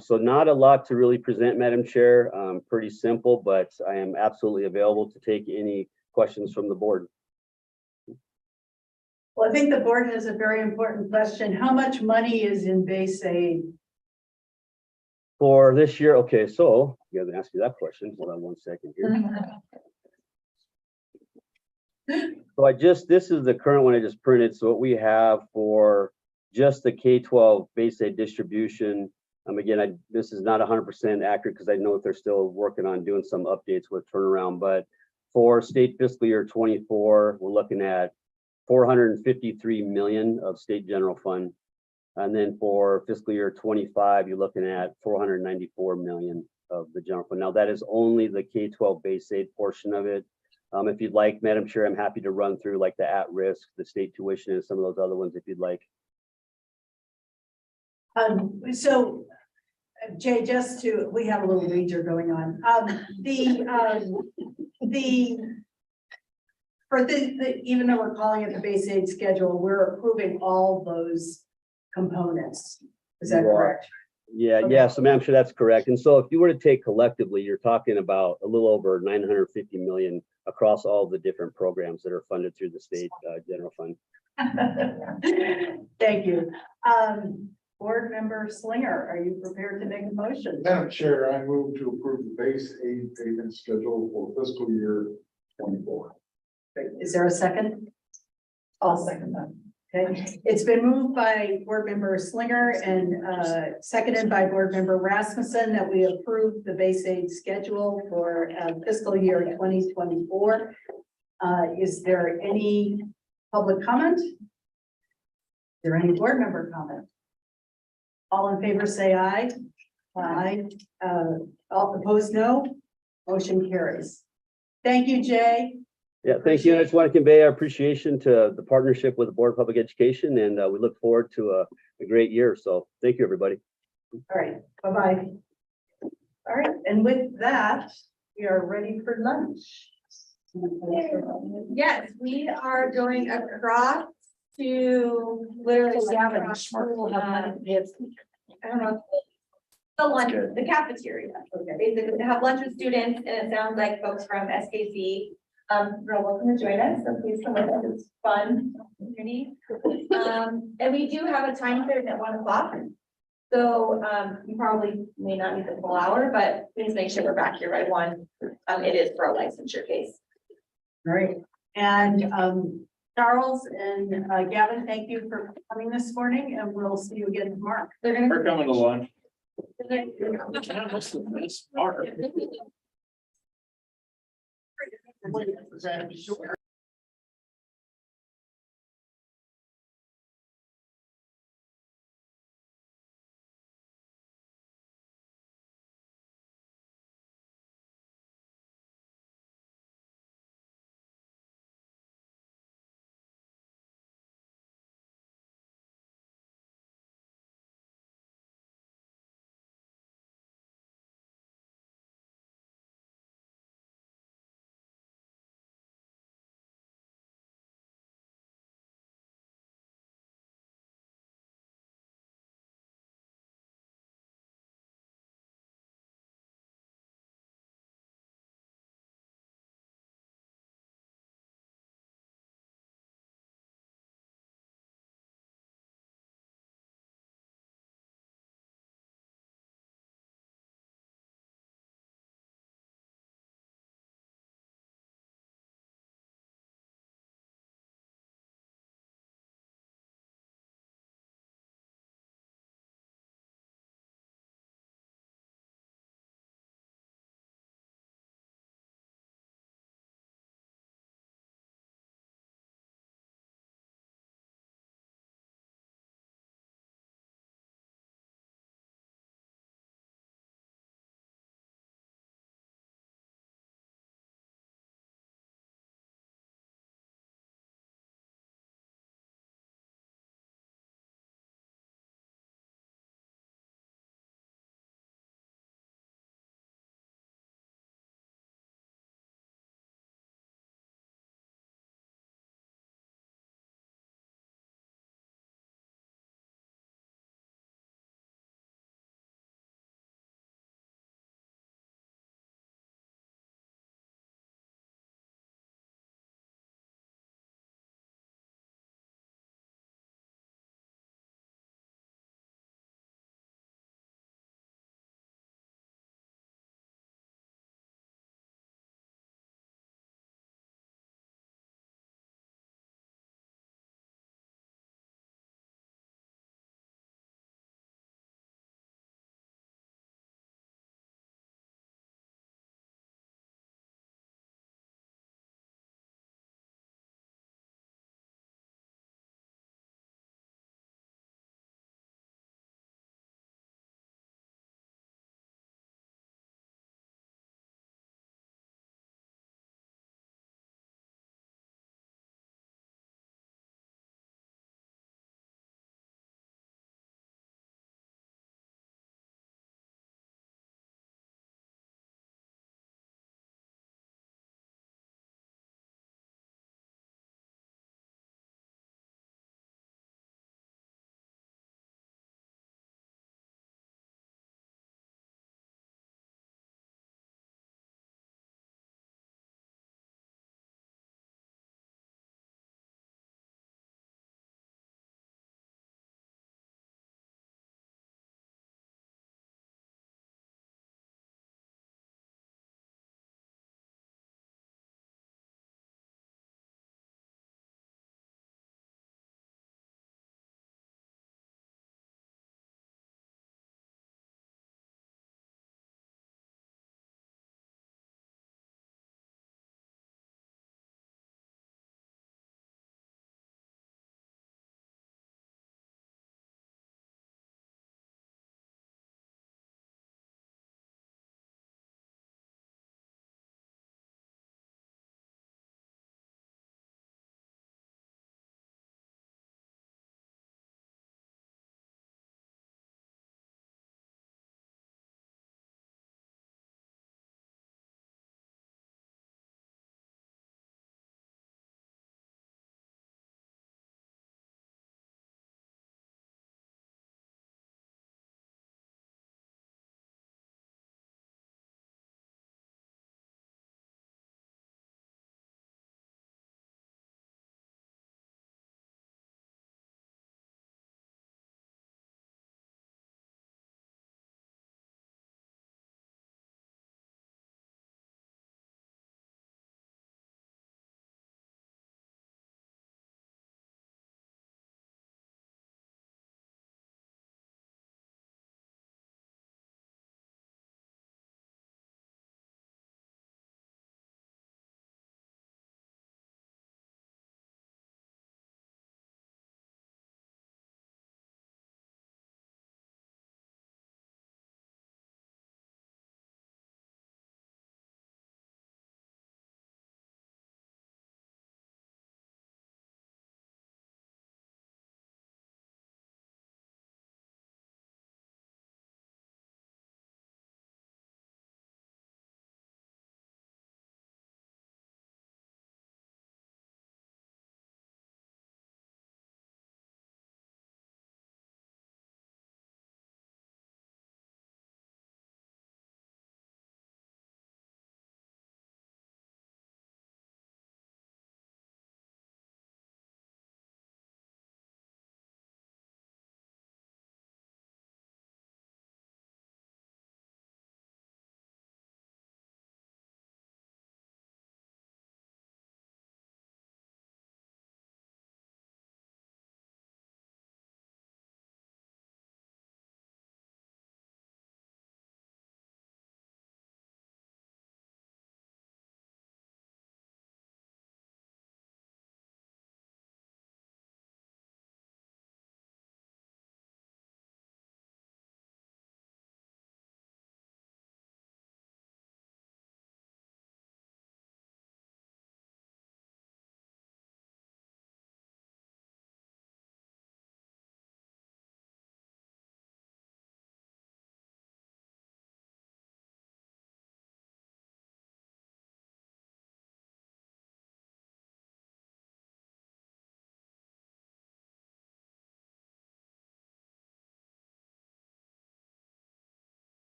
so not a lot to really present, Madam Chair. Pretty simple, but I am absolutely available to take any questions from the board. Well, I think the board has a very important question. How much money is in base aid? For this year, okay, so you have to ask you that question. Hold on 1 second here. So this is the current one I just printed. So what we have for just the K-12 base aid distribution, again, this is not 100% accurate because I know that they're still working on doing some updates with turnaround, but for state fiscal year 24, we're looking at 453 million of state general fund. And then for fiscal year 25, you're looking at 494 million of the general fund. Now that is only the K-12 base aid portion of it. If you'd like, Madam Chair, I'm happy to run through like the at-risk, the state tuition, and some of those other ones if you'd like. So Jay, we have a little wager going on. Even though we're calling it the base aid schedule, we're approving all those components. Is that correct? Yeah, Okay. yeah. So ma'am, sure, that's correct. And so if you were to take collectively, you're talking about a little over 950 million across all the different programs that are funded through the state general fund. Thank you. Board Member Slinger, are you prepared to make a motion? Madam Chair, I move to approve the base aid payment schedule for fiscal year 24. Is there a second? I'll second that. Okay, it's been moved by Board Member Slinger and seconded by Board Member Rasmussen that we approve the base aid schedule for fiscal year 2024. Is there any public comment? Is there any board member comment? All in favor, say aye. Aye. All opposed, no. Motion carries. Thank you, Jay. Yeah, thank you. I just want to convey our appreciation to the partnership with the Board of Public Education, and we look forward to a great year. So thank you, everybody. All right, bye-bye. All right, and with that, we are ready for lunch. Yes, we are going across to literally. I don't know. The lunch, the cafeteria, basically to have lunch with students, and it sounds like folks from SKC are welcome to join us, so please come with us, it's fun opportunity. And we do have a time certain at 1 o'clock. So you probably may not need the full hour, but please make sure we're back here by 1. It is for a licensure case. All right, and Charles and Gavin, thank you for coming this morning, and we'll see you again tomorrow. We're coming to lunch.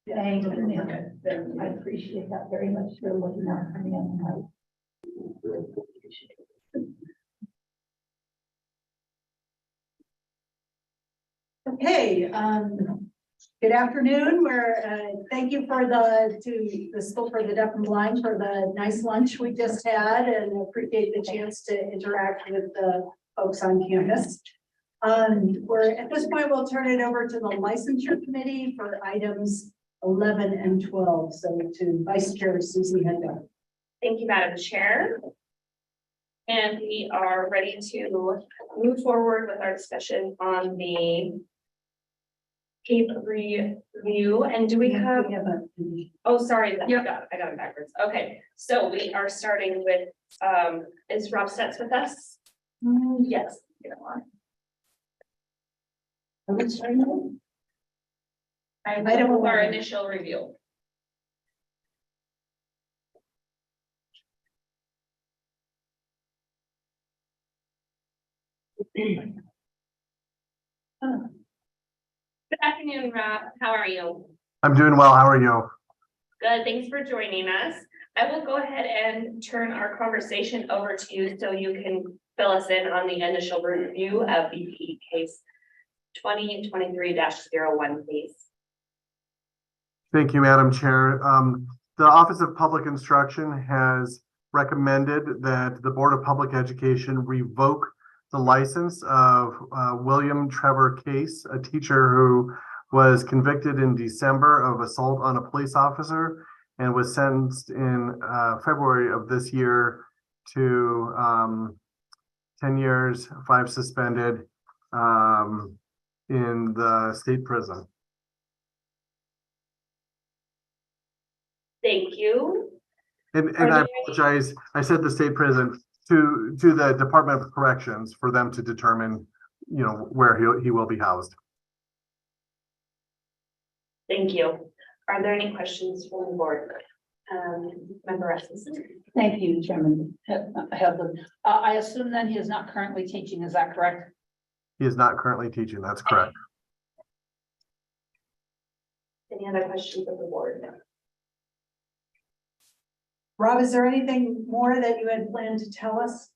Thank you. I appreciate that very much. You're looking out for me on the Okay, good afternoon. Thank you to the School for the Deaf and Blind for the nice lunch we just had, and appreciate the chance to interact with the folks on campus. At this point, we'll turn it over to the licensure committee for items 11 and 12. So to Vice Chair Susie Hedda. Thank you, Madam Chair. And we are ready to move forward with our discussion on the CAPE review. And do we have, oh, sorry, I got it backwards. Okay, so we are starting with, is Rob Stutz with us? Yes. Are we starting? Item of our initial review. Good afternoon, Rob. How are you? I'm doing well. How are you? Good. Thanks for joining us. I will go ahead and turn our conversation over to you so you can fill us in on the initial review of BPE case 2023-01, please. Thank you, Madam Chair. The Office of Public Instruction has recommended that the Board of Public Education revoke the license of William Trevor Case, a teacher who was convicted in December of assault on a police officer and was sentenced in February of this year to 10 years, 5 suspended in the state prison. Thank you. And I apologize, I said the state prison to the Department of Corrections for them to determine, where he will be housed. Thank you. Are there any questions from the board? Member Rasmussen? Thank you, Chairman Hedlund. I assume then he is not currently teaching, is that correct? He is not currently teaching, that's correct. Any other questions of the board? Rob, is there anything more that you had planned to tell us?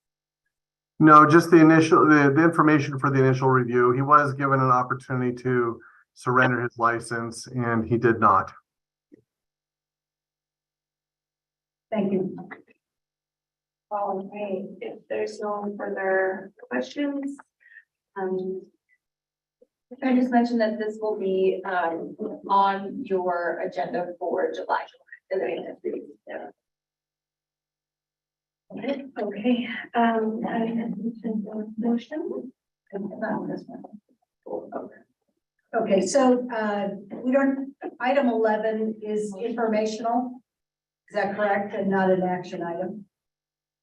No, just the information for the initial review. He was given an opportunity to surrender his license and he did not. Thank you. All right, if there's no further questions. I just mentioned that this will be on your agenda for July. Okay, motion. Okay, so item 11 is informational. Is that correct? And not an action item?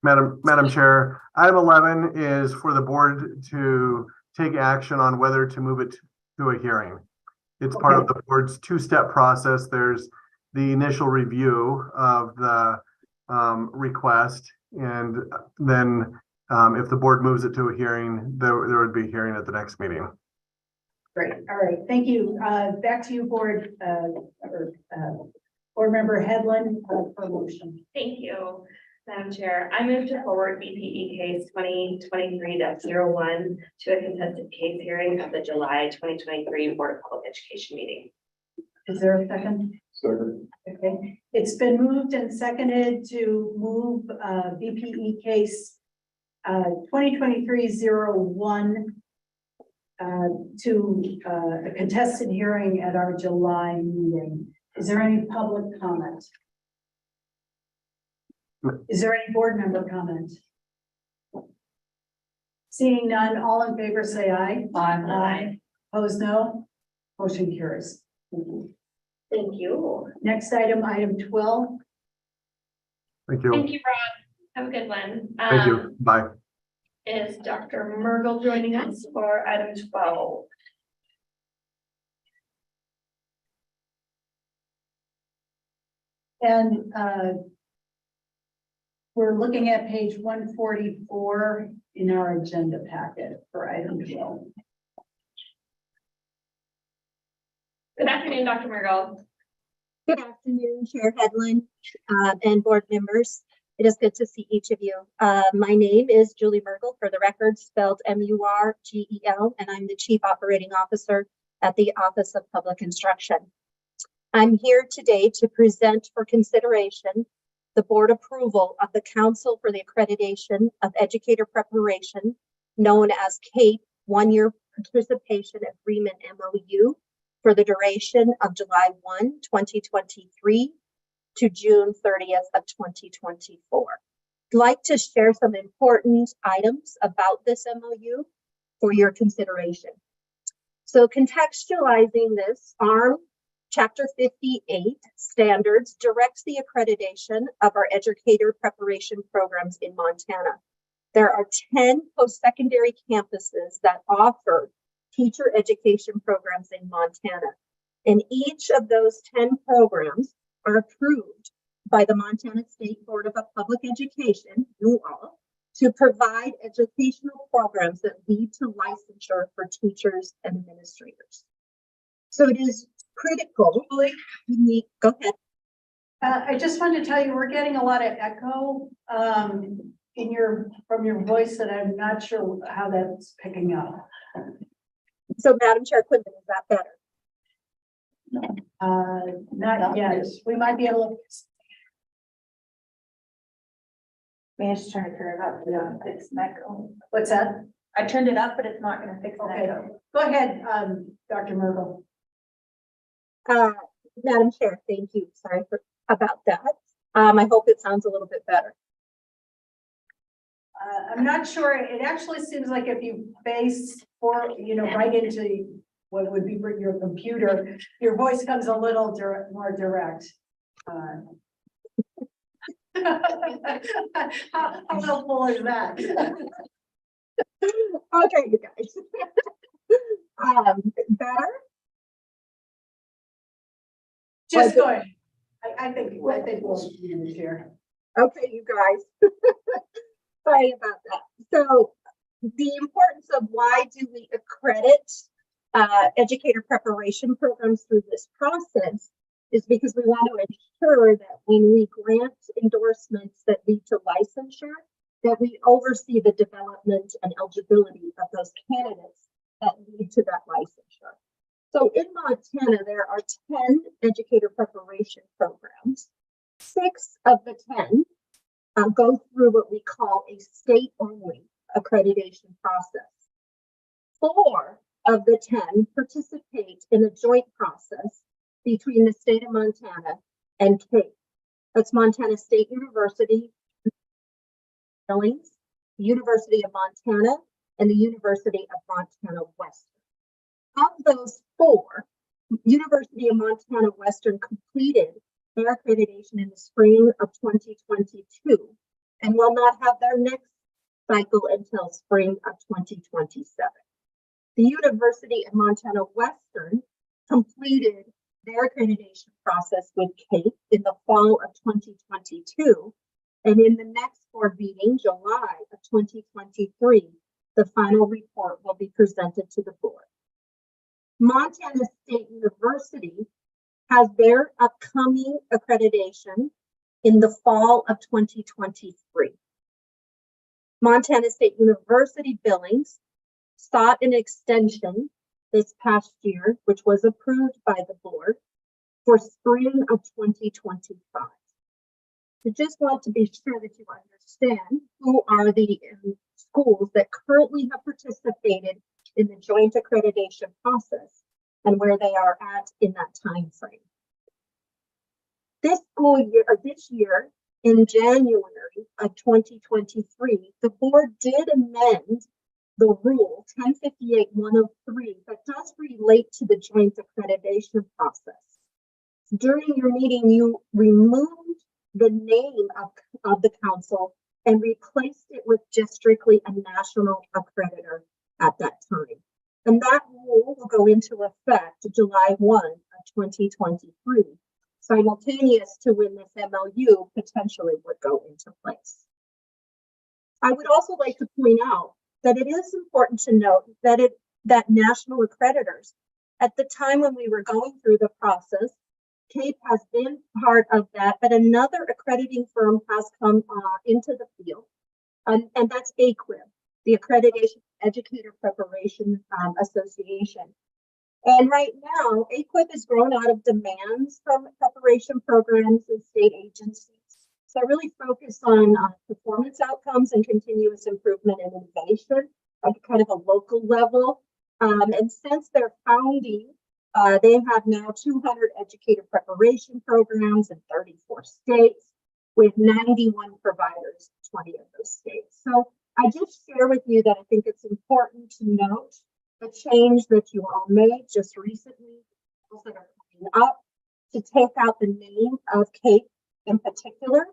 Madam Chair, item 11 is for the board to take action on whether to move it to a hearing. It's part of the board's two-step process. There's the initial review of the request, and then if the board moves it to a hearing, there would be a hearing at the next meeting. Great. All right. Thank you. Back to you, board member Hedlund for motion. Thank you, Madam Chair. I move to forward BPE case 2023-01 to a contested case hearing of the July 2023 Board of Public Education meeting. Is there a second? Second. Okay, it's been moved and seconded to move BPE case 2023-01 to a contested hearing at our July meeting. Is there any public comment? Is there any board member comment? Seeing none, all in favor say aye. Aye. Opposed, no. Motion carries. Thank you. Thank you. Next item, item 12. Thank you. Thank you, Rob. Have a good one. Thank you. Bye. Is Dr. Mergel joining us for item 12? And we're looking at page 144 in our agenda packet for item 12. Good afternoon, Dr. Mergel. Good afternoon, Chair Headland, and board members. It is good to see each of you. My name is Julie Mergel, for the record, spelled M-U-R-G-E-L, and I'm the Chief Operating Officer at the Office of Public Instruction. I'm here today to present for consideration the board approval of the Council for the Accreditation of Educator Preparation, known as CAPE, one-year participation agreement MOU, for the duration of July 1, 2023 to June 30th of 2024. I'd like to share some important items about this MOU for your consideration. So contextualizing this, ARM Chapter 58 standards directs the accreditation of our educator preparation programs in Montana. There are 10 post-secondary campuses that offer teacher education programs in Montana. And each of those 10 programs are approved by the Montana State Board of Public Education, you all, to provide educational programs that lead to licensure for teachers and administrators. So it is critical. Go ahead. I just wanted to tell you, we're getting a lot of echo from your voice, and I'm not sure how that's picking up. So Madam Chair Quinlan, is that better? Not yet. We might be able to. May I just turn it up? Yeah, fix an echo. What's that? I turned it up, but it's not gonna fix an Okay, echo. go ahead, Dr. Mergel. Madam Chair, thank you. Sorry about that. I hope it sounds a little bit better. I'm not sure. It actually seems like if you face right into what would be for your computer, your voice comes a little more direct. How helpful is that? Okay, you guys. Better? Just go ahead. I think we'll be here. Okay, you guys. Sorry about that. So the importance of why do we accredit educator preparation programs through this process is because we want to ensure that when we grant endorsements that lead to licensure, that we oversee the development and eligibility of those candidates that lead to that licensure. So in Montana, there are 10 educator preparation programs. 6 of the 10 go through what we call a state-only accreditation process. 4 of the 10 participate in a joint process between the state of Montana and CAPE. That's Montana State University, Billings, the University of Montana, and the University of Montana Western. Of those 4, University of Montana Western completed their accreditation in the spring of 2022 and will not have their next cycle until spring of 2027. The University of Montana Western completed their accreditation process with CAPE in the fall of 2022, and in the next board meeting, July of 2023, the final report will be presented to the board. Montana State University has their upcoming accreditation in the fall of 2023. Montana State University Billings sought an extension this past year, which was approved by the board for spring of 2025. So just want to be sure that you understand who are the schools that currently have participated in the joint accreditation process and where they are at in that time frame. This school year, or this year, in January of 2023, the board did amend the rule 1058-103 that does relate to the joint accreditation process. During your meeting, you removed the name of the council and replaced it with just strictly a national accreditor at that time. And that rule will go into effect July 1 of 2023, simultaneous to when this MOU potentially would go into place. I would also like to point out that it is important to note that national accreditors, at the time when we were going through the process, CAPE has been part of that, but another accrediting firm has come into the field, and that's AQUIB, the Accreditation Educator Preparation Association. And right now, AQUIB has grown out of demands from preparation programs and state agencies. So really focus on performance outcomes and continuous improvement and innovation at kind of a local level. And since their founding, they have now 200 educator preparation programs in 34 states with 91 providers in 20 of those states. So I just share with you that I think it's important to note the change that you all made just recently, those that are coming up, to take out the name of CAPE in particular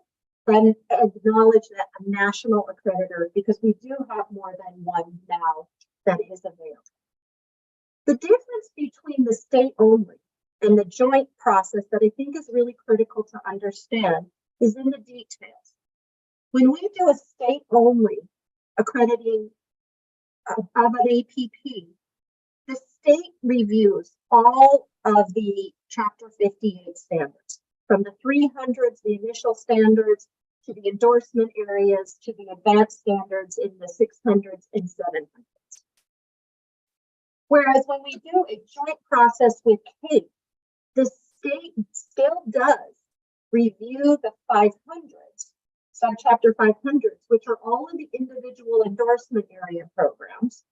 and acknowledge that a national accreditor, because we do have more than one now that is available. The difference between the state only and the joint process that I think is really critical to understand is in the details. When we do a state only accrediting of an APP, the state reviews all of the Chapter 58 standards, from the 300s, the initial standards, to the endorsement areas, to the advanced standards in the 600s and 700s. Whereas when we do a joint process with CAPE, the state still does review the 500s, subchapter 500s, which are all of the individual endorsement area programs,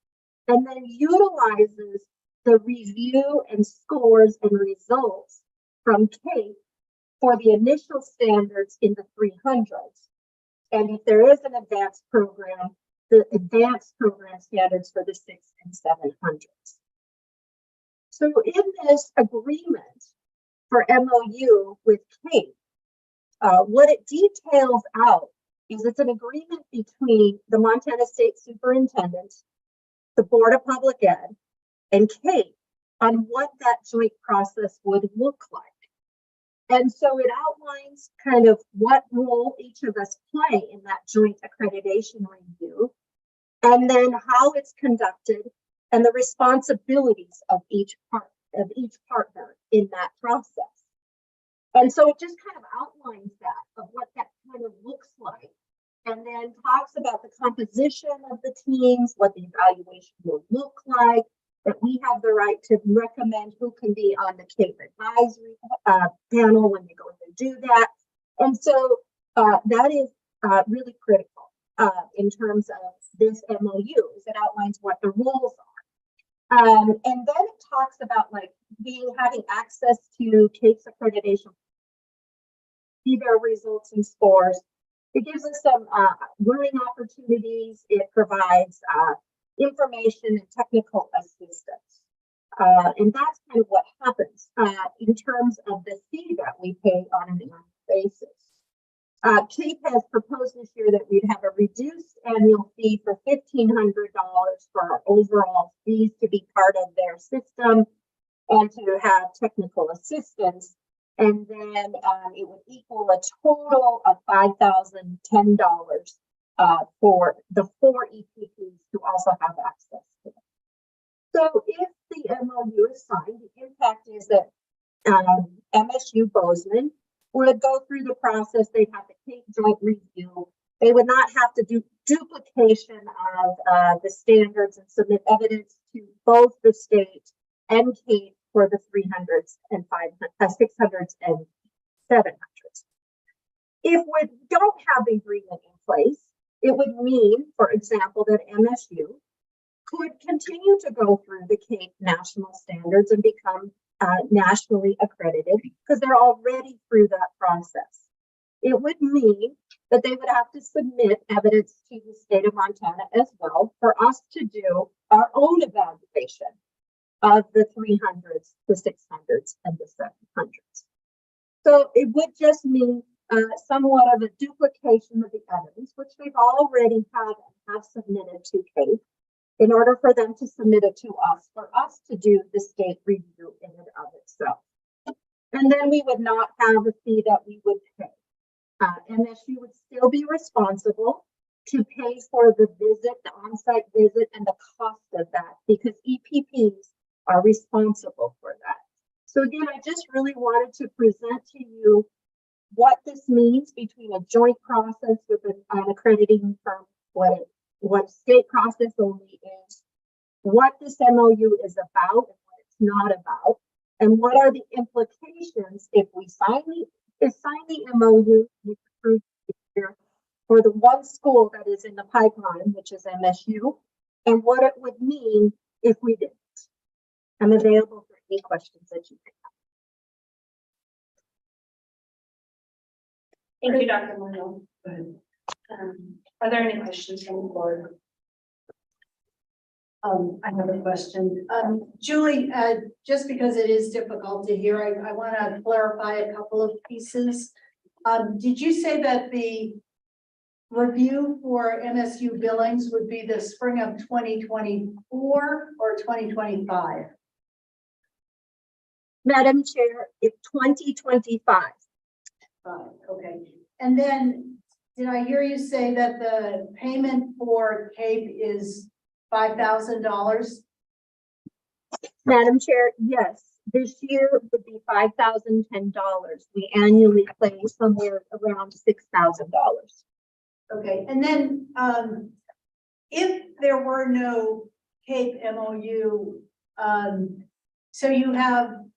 and then utilizes the review and scores and results from CAPE for the initial standards in the 300s. And if there is an advanced program, the advanced program standards for the 600s and 700s. So in this agreement for MOU with CAPE, what it details out is it's an agreement between the Montana State Superintendent, the Board of Public Ed, and CAPE on what that joint process would look like. And so it outlines kind of what role each of us play in that joint accreditation review, and then how it's conducted and the responsibilities of each partner in that process. And so it just kind of outlines that, of what that kind of looks like, and then talks about the composition of the teams, what the evaluation will look like, that we have the right to recommend who can be on the CAPE advisory panel when they go in and do that. And so that is really critical in terms of this MOU, is it outlines what the rules are. And then it talks about like having access to CAPE's accreditation, see their results and scores. It gives us some learning opportunities. It provides information and technical assistance. And that's kind of what happens in terms of the fee that we pay on an annual basis. CAPE has proposed this year that we'd have a reduced annual fee for $1,500 for our overall fees to be part of their system and to have technical assistance. And then it would equal a total of $5,010 for the 4 EPPs to also have access to it. So if the MOU is signed, the impact is that MSU Bozeman would go through the process. They'd have to take joint review. They would not have to do duplication of the standards and submit evidence to both the state and CAPE for the 300s and 600s and 700s. If we don't have the agreement in place, it would mean, for example, that MSU could continue to go through the CAPE national standards and become nationally accredited because they're already through that process. It would mean that they would have to submit evidence to the state of Montana as well for us to do our own evaluation of the 300s, the 600s, and the 700s. So it would just mean somewhat of a duplication of the evidence, which they've already have submitted to CAPE, in order for them to submit it to us, for us to do the state review in and of itself. And then we would not have a fee that we would pay. MSU would still be responsible to pay for the visit, the on-site visit, and the cost of that, because EPPs are responsible for that. So again, I just really wanted to present to you what this means between a joint process with an accrediting firm, what state process only is, what this MOU is about and what it's not about, and what are the implications if we sign the MOU for the one school that is in the pipeline, which is MSU, and what it would mean if we didn't. I'm available for any questions that you may have. Thank you, Dr. Mono. Are there any questions from the board? I have a question. Julie, just because it is difficult to hear, I want to clarify a couple of pieces. Did you say that the review for MSU billings would be the spring of 2024 or 2025? Madam Chair, it's 2025. Okay. And then did I hear you say that the payment for CAPE is $5,000? Madam Chair, yes, this year would be $5,010. We annually pay somewhere around $6,000. Okay, and then if there were no CAPE MOU, so you have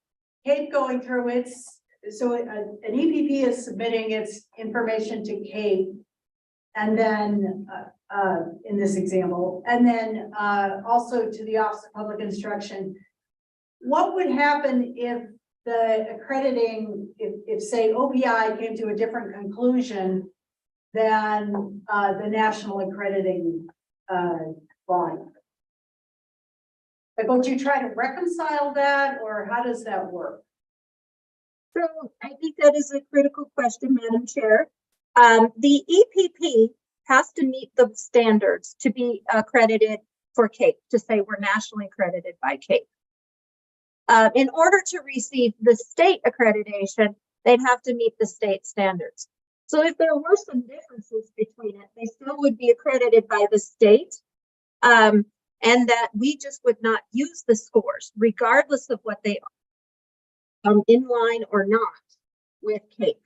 CAPE going through its, so an EPP is submitting its information to CAPE, and then in this example, and then also to the Office of Public Instruction. What would happen if the accrediting, if say OPI came to a different conclusion than the national accrediting body? Like, would you try to reconcile that, or how does that work? So I think that is a critical question, Madam Chair. The EPP has to meet the standards to be accredited for CAPE, to say we're nationally accredited by CAPE. In order to receive the state accreditation, they'd have to meet the state standards. So if there were some differences between it, they still would be accredited by the state, and that we just would not use the scores, regardless of what they are, in line or not with CAPE.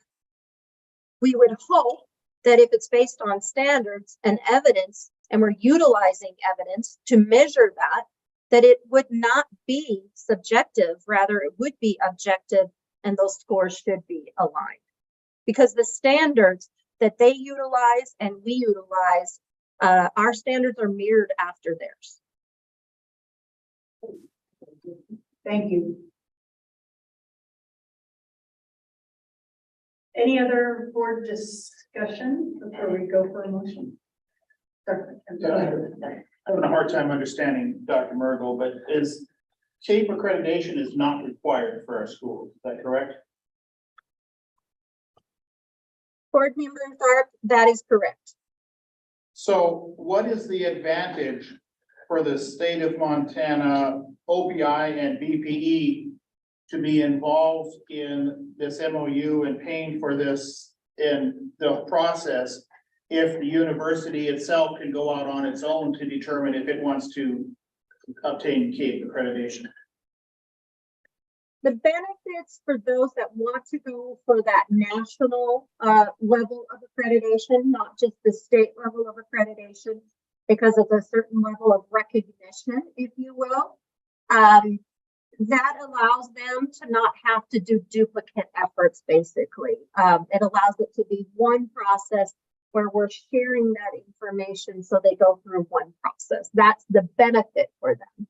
We would hope that if it's based on standards and evidence, and we're utilizing evidence to measure that, that it would not be subjective, rather it would be objective, and those scores should be aligned. Because the standards that they utilize and we utilize, our standards are mirrored after theirs. Thank you. Any other board discussion before we go for a motion? I'm having a hard time understanding Dr. Mergel, but CAPE accreditation is not required for our schools, is that correct? Board Member Tharp, that is correct. So what is the advantage for the state of Montana, OPI and BPE to be involved in this MOU and paying for this in the process if the university itself can go out on its own to determine if it wants to obtain CAPE accreditation? The benefits for those that want to go for that national level of accreditation, not just the state level of accreditation, because of a certain level of recognition, if you will, that allows them to not have to do duplicate efforts, basically. It allows it to be one process where we're sharing that information so they go through one process. That's the benefit for them.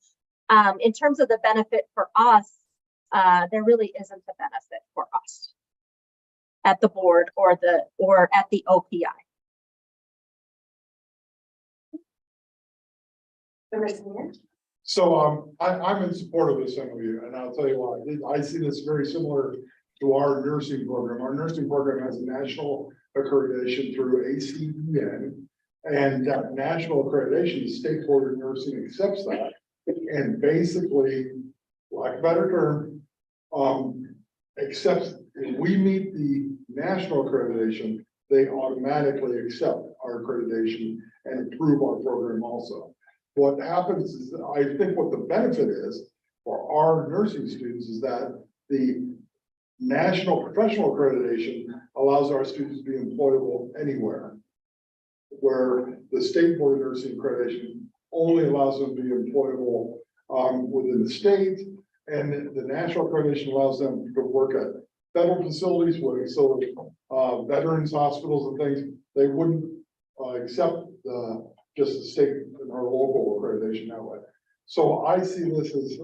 In terms of the benefit for us, there really isn't a benefit for us at the board or at the OPI. So I'm in support of this MOU, and I'll tell you why. I see this very similar to our nursing program. Our nursing program has a national accreditation through ACEN, and that national accreditation, the State Board of Nursing accepts that. And basically, lack of a better term, accepts, if we meet the national accreditation, they automatically accept our accreditation and approve our program also. What happens is, I think what the benefit is for our nursing students is that The national professional accreditation allows our students to be employable anywhere. Where the state board of nursing accreditation only allows them to be employable within the state. And the national accreditation allows them to work at federal facilities, where so veterans hospitals and things, they wouldn't accept just the state and our local accreditation that way. So I see this as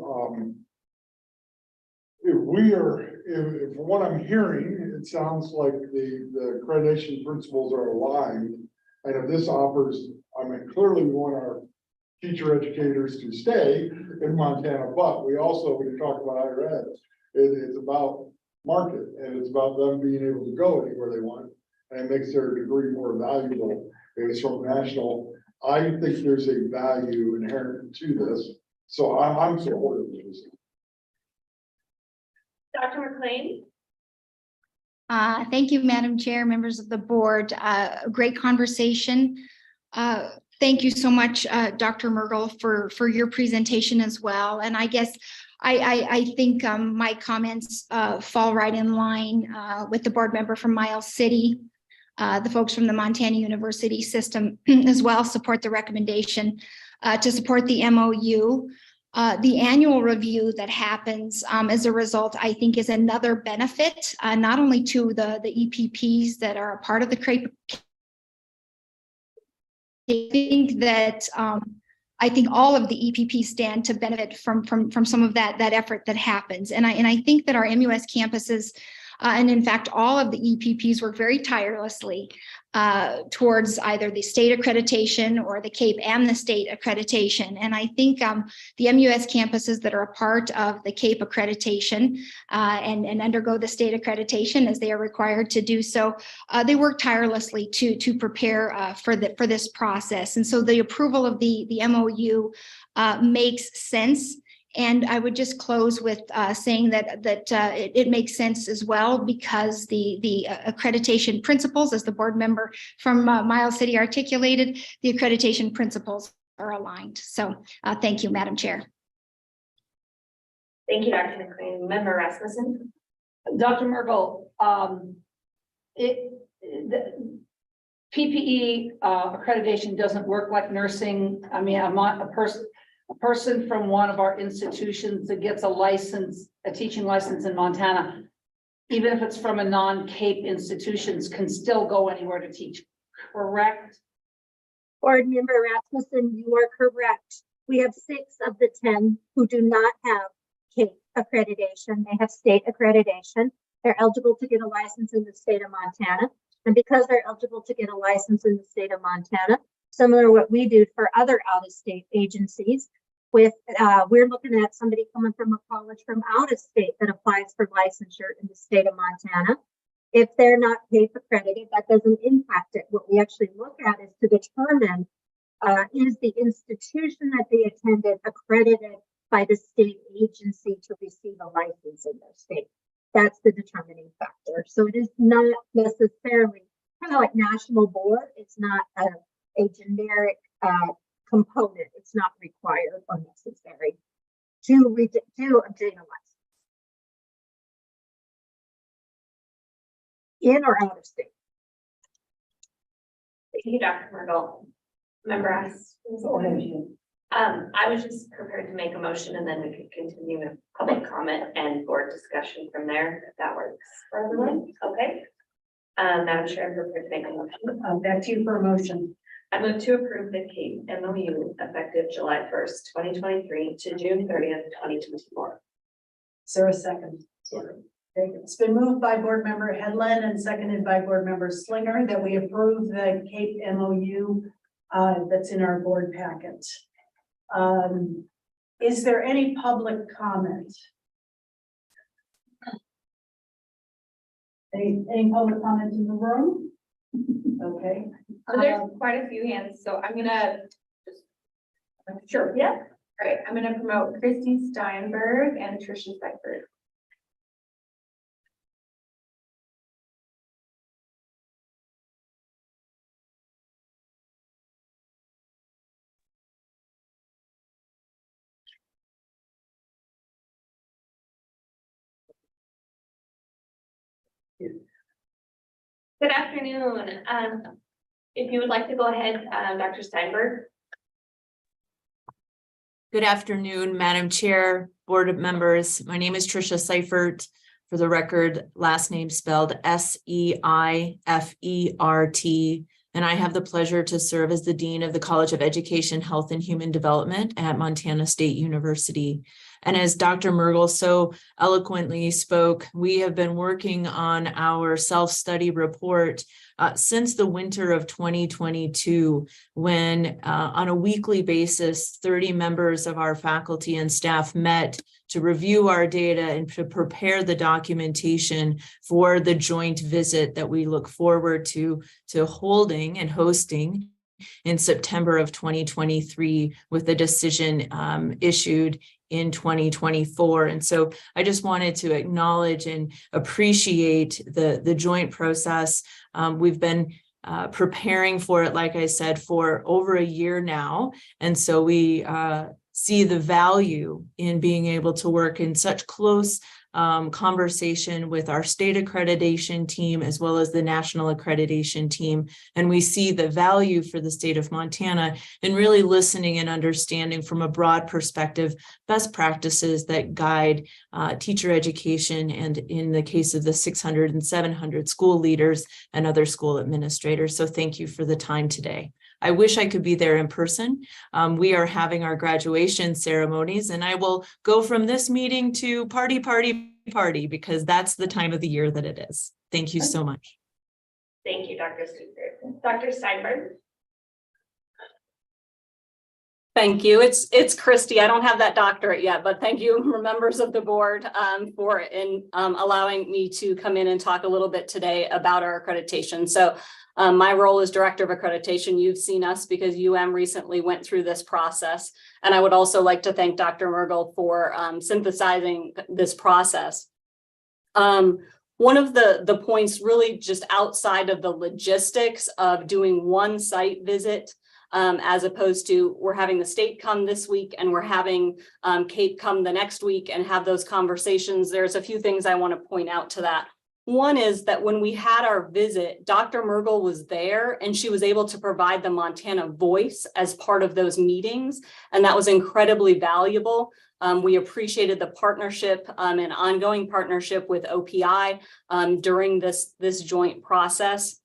if from what I'm hearing, it sounds like the accreditation principles are aligned. And if this offers, I mean, clearly we want our teacher educators to stay in Montana, but we also, when you talk about higher ed, it's about market, and it's about them being able to go anywhere they want, and it makes their degree more valuable. If it's from national, I think there's a value inherent to this, so I'm supportive of this. Dr. McLean? Thank you, Madam Chair, members of the board. Great conversation. Thank you so much, Dr. Mergel, for your presentation as well. And I guess I think my comments fall right in line with the board member from Miles City. The folks from the Montana University system as well support the recommendation to support the MOU. The annual review that happens as a result, I think, is another benefit, not only to the EPPs that are a part of the CRAPE. I think that I think all of the EPPs stand to benefit from some of that effort that happens, and I think that our MUS campuses, and in fact, all of the EPPs work very tirelessly towards either the state accreditation or the CAPE and the state accreditation. And I think the MUS campuses that are a part of the CAPE accreditation and undergo the state accreditation as they are required to do so, they work tirelessly to prepare for this process. And so the approval of the MOU makes sense. And I would just close with saying that it makes sense as well because the accreditation principles, as the board member from Miles City articulated, the accreditation principles are aligned. So thank you, Madam Chair. Thank you, Dr. McLean. Member Rasmussen? Dr. Mergel, the PPE accreditation doesn't work like nursing. I mean, I'm not a person from one of our institutions that gets a license, a teaching license in Montana, even if it's from a non-CAPE institutions, can still go anywhere to teach, correct? Board Member Rasmussen, you are correct. We have 6 of the 10 who do not have CAPE accreditation. They have state accreditation. They're eligible to get a license in the state of Montana. And because they're eligible to get a license in the state of Montana, similar to what we do for other out-of-state agencies, with we're looking at somebody coming from a college from out of state that applies for licensure in the state of Montana. If they're not CAPE accredited, that doesn't impact it. What we actually look at is to determine is the institution that they attended accredited by the state agency to receive a license in their state. That's the determining factor. So it is not necessarily kind of like national board. It's not a generic component. It's not required or necessary to obtain a license in or out of state. Thank you, Dr. Mergel. Member Rasmussen? I was just prepared to make a motion and then we could continue with public comment and board discussion from there, if that works for everyone. Okay. Madam Chair, I'm prepared to make a motion. Back to you for a motion. I move to approve the CAPE MOU effective July 1st, 2023 to June 30th, 2024. Is there a second? Okay. It's been moved by board member Headland and seconded by board member Slinger that we approve the CAPE MOU that's in our board packet. Is there any public comment? Any public comment in the room? Okay. So there's quite a few hands, so I'm gonna just. Sure, yeah. All right, I'm gonna promote Christy Steinberg and Tricia Seifert. Good afternoon. If you would like to go ahead, Dr. Steinberg. Good afternoon, Madam Chair, Board members. My name is Tricia Seifert. For the record, last name spelled Seifert. And I have the pleasure to serve as the Dean of the College of Education, Health and Human Development at Montana State University. And as Dr. Mergel so eloquently spoke, we have been working on our self-study report since the winter of 2022, when on a weekly basis, 30 members of our faculty and staff met to review our data and to prepare the documentation for the joint visit that we look forward to holding and hosting in September of 2023 with the decision issued in 2024. And so I just wanted to acknowledge and appreciate the joint process. We've been preparing for it, like I said, for over a year now. And so we see the value in being able to work in such close conversation with our state accreditation team as well as the national accreditation team. And we see the value for the state of Montana in really listening and understanding from a broad perspective, best practices that guide teacher education, and in the case of the 600 and 700 school leaders and other school administrators. So thank you for the time today. I wish I could be there in person. We are having our graduation ceremonies, and I will go from this meeting to party because that's the time of the year that it is. Thank you so much. Thank you, Dr. Steinberg. Dr. Steinberg. Thank you. It's Christy. I don't have that doctorate yet, but thank you, members of the board, for allowing me to come in and talk a little bit today about our accreditation. So my role is Director of Accreditation. You've seen us because recently went through this process. And I would also like to thank Dr. Mergel for synthesizing this process. One of the points really just outside of the logistics of doing one site visit, as opposed to we're having the state come this week and we're having CAPE come the next week and have those conversations. There's a few things I want to point out to that. One is that when we had our visit, Dr. Mergel was there and she was able to provide the Montana voice as part of those meetings. And that was incredibly valuable. We appreciated the partnership and ongoing partnership with OPI during this joint process.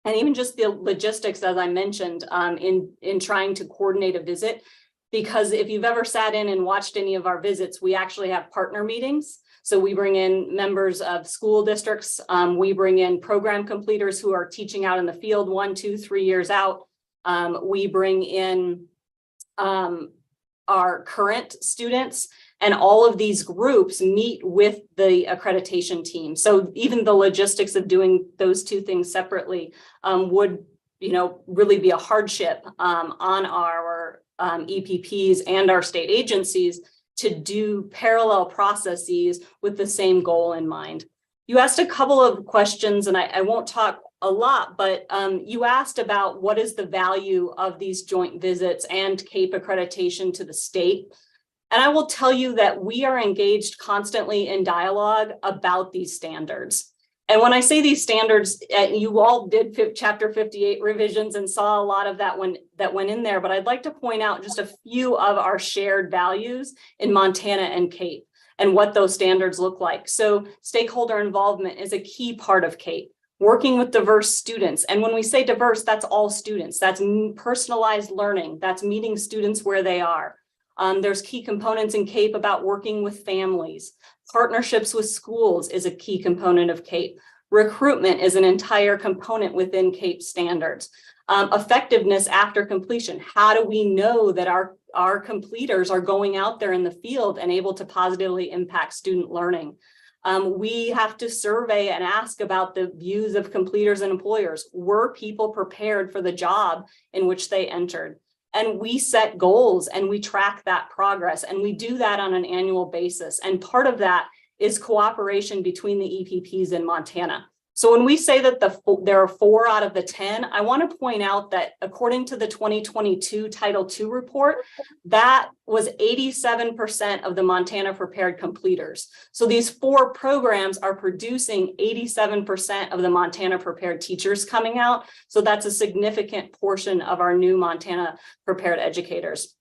And even just the logistics, as I mentioned, in trying to coordinate a visit, because if you've ever sat in and watched any of our visits, we actually have partner meetings. So we bring in members of school districts. We bring in program completers who are teaching out in the field 1, 2, 3 years out. We bring in our current students, and all of these groups meet with the accreditation team. So even the logistics of doing those two things separately would, really be a hardship on our EPPs and our state agencies to do parallel processes with the same goal in mind. You asked a couple of questions, and I won't talk a lot, but you asked about what is the value of these joint visits and CAPE accreditation to the state. And I will tell you that we are engaged constantly in dialogue about these standards. And when I say these standards, you all did Chapter 58 revisions and saw a lot of that went in there, but I'd like to point out just a few of our shared values in Montana and CAPE and what those standards look like. So stakeholder involvement is a key part of CAPE. Working with diverse students. And when we say diverse, that's all students. That's personalized learning. That's meeting students where they are. There's key components in CAPE about working with families. Partnerships with schools is a key component of CAPE. Recruitment is an entire component within CAPE standards. Effectiveness after completion. How do we know that our completers are going out there in the field and able to positively impact student learning? We have to survey and ask about the views of completers and employers. Were people prepared for the job in which they entered? And we set goals and we track that progress, and we do that on an annual basis. And part of that is cooperation between the EPPs in Montana. So when we say that there are 4 out of the 10, I want to point out that according to the 2022 Title II report, that was 87% of the Montana Prepared completers. So these 4 programs are producing 87% of the Montana Prepared teachers coming out. So that's a significant portion of our new Montana Prepared educators.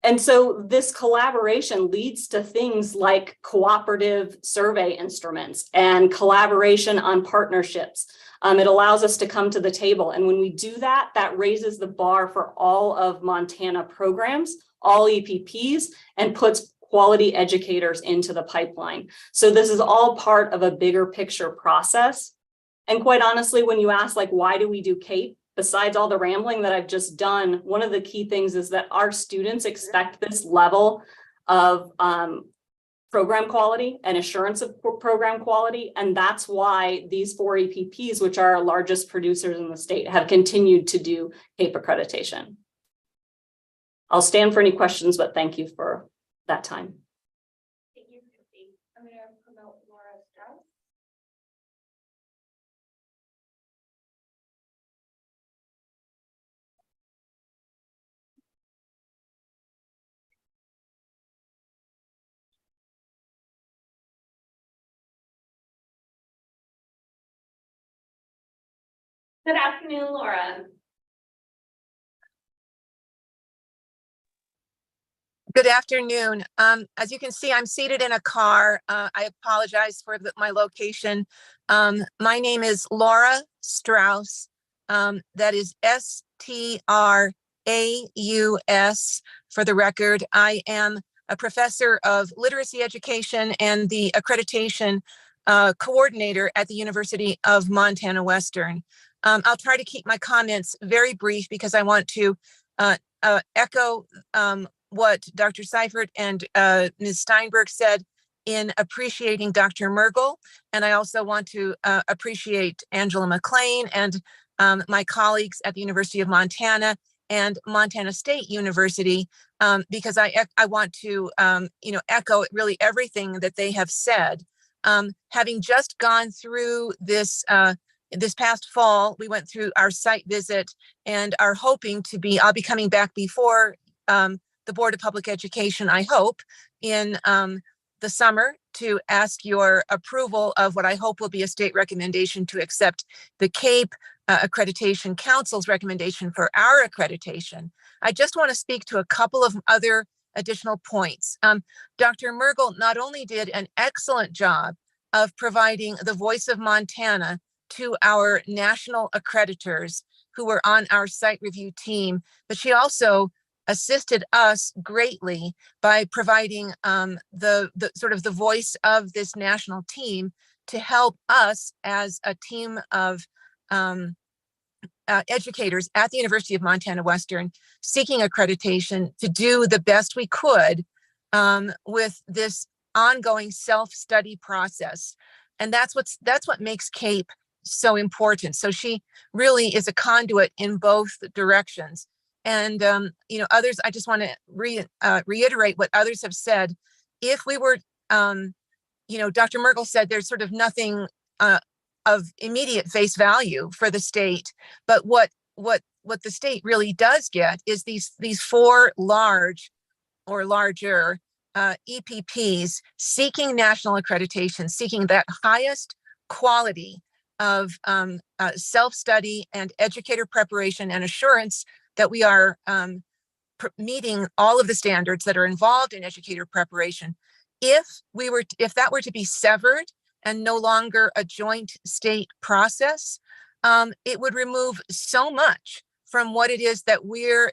And so this collaboration leads to things like cooperative survey instruments and collaboration on partnerships. It allows us to come to the table. And when we do that, that raises the bar for all of Montana programs, all EPPs, and puts quality educators into the pipeline. So this is all part of a bigger picture process. And quite honestly, when you ask, like, why do we do CAPE? Besides all the rambling that I've just done, one of the key things is that our students expect this level of program quality and assurance of program quality. And that's why these 4 EPPs, which are our largest producers in the state, have continued to do CAPE accreditation. I'll stand for any questions, but thank you for that time. Thank you, Christy. I'm going to promote Laura Strauss. Good afternoon, Laura. Good afternoon. As you can see, I'm seated in a car. I apologize for my location. My name is Laura Strauss. That is S-T-R-A-U-S for the record. I am a professor of literacy education and the accreditation coordinator at the University of Montana Western. I'll try to keep my comments very brief because I want to echo what Dr. Seifert and Ms. Steinberg said in appreciating Dr. Mergel. And I also want to appreciate Angela McLean and my colleagues at the University of Montana and Montana State University, because I want to echo really everything that they have said. Having just gone through this past fall, we went through our site visit and are hoping to be, I'll be coming back before the Board of Public Education, I hope, in the summer to ask your approval of what I hope will be a state recommendation to accept the CAPE Accreditation Council's recommendation for our accreditation. I just want to speak to a couple of other additional points. Dr. Mergel not only did an excellent job of providing the voice of Montana to our national accreditors who were on our site review team, but she also assisted us greatly by providing the sort of the voice of this national team to help us as a team of educators at the University of Montana Western seeking accreditation to do the best we could with this ongoing self-study process. And that's what makes CAPE so important. So she really is a conduit in both directions. And, others, I just want to reiterate what others have said. If we were, Dr. Mergel said there's sort of nothing of immediate face value for the state, but what the state really does get is these 4 large or larger EPPs seeking national accreditation, seeking that highest quality of self-study and educator preparation and assurance that we are meeting all of the standards that are involved in educator preparation. If that were to be severed and no longer a joint state process, it would remove so much from what it is that we're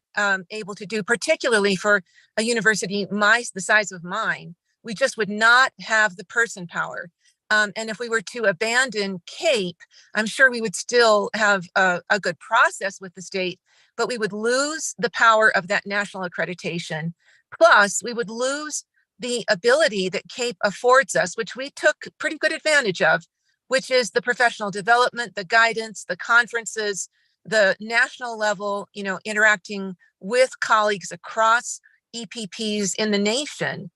able to do, particularly for a university the size of mine. We just would not have the person power. And if we were to abandon CAPE, I'm sure we would still have a good process with the state, but we would lose the power of that national accreditation. Plus, we would lose the ability that CAPE affords us, which we took pretty good advantage of, which is the professional development, the guidance, the conferences, the national level, interacting with colleagues across EPPs in the nation,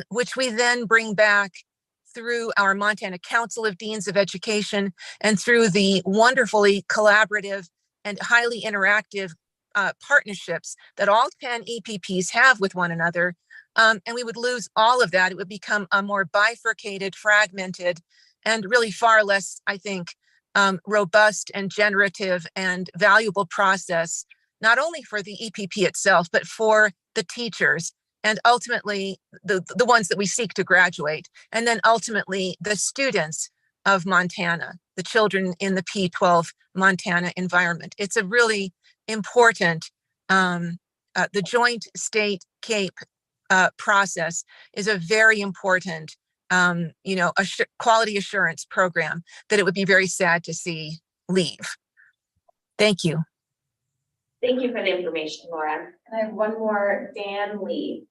which we then bring back through our Montana Council of Deans of Education and through the wonderfully collaborative and highly interactive partnerships that all 10 EPPs have with one another. And we would lose all of that. It would become a more bifurcated, fragmented, and really far less, I think, robust and generative and valuable process, not only for the EPP itself, but for the teachers and ultimately the ones that we seek to graduate, and then ultimately the students of Montana, the children in the P12 Montana environment. It's a really important, the joint state CAPE process is a very important, quality assurance program that it would be very sad to see leave. Thank you. Thank you for the information, Laura. And I have one more, Dan Lee.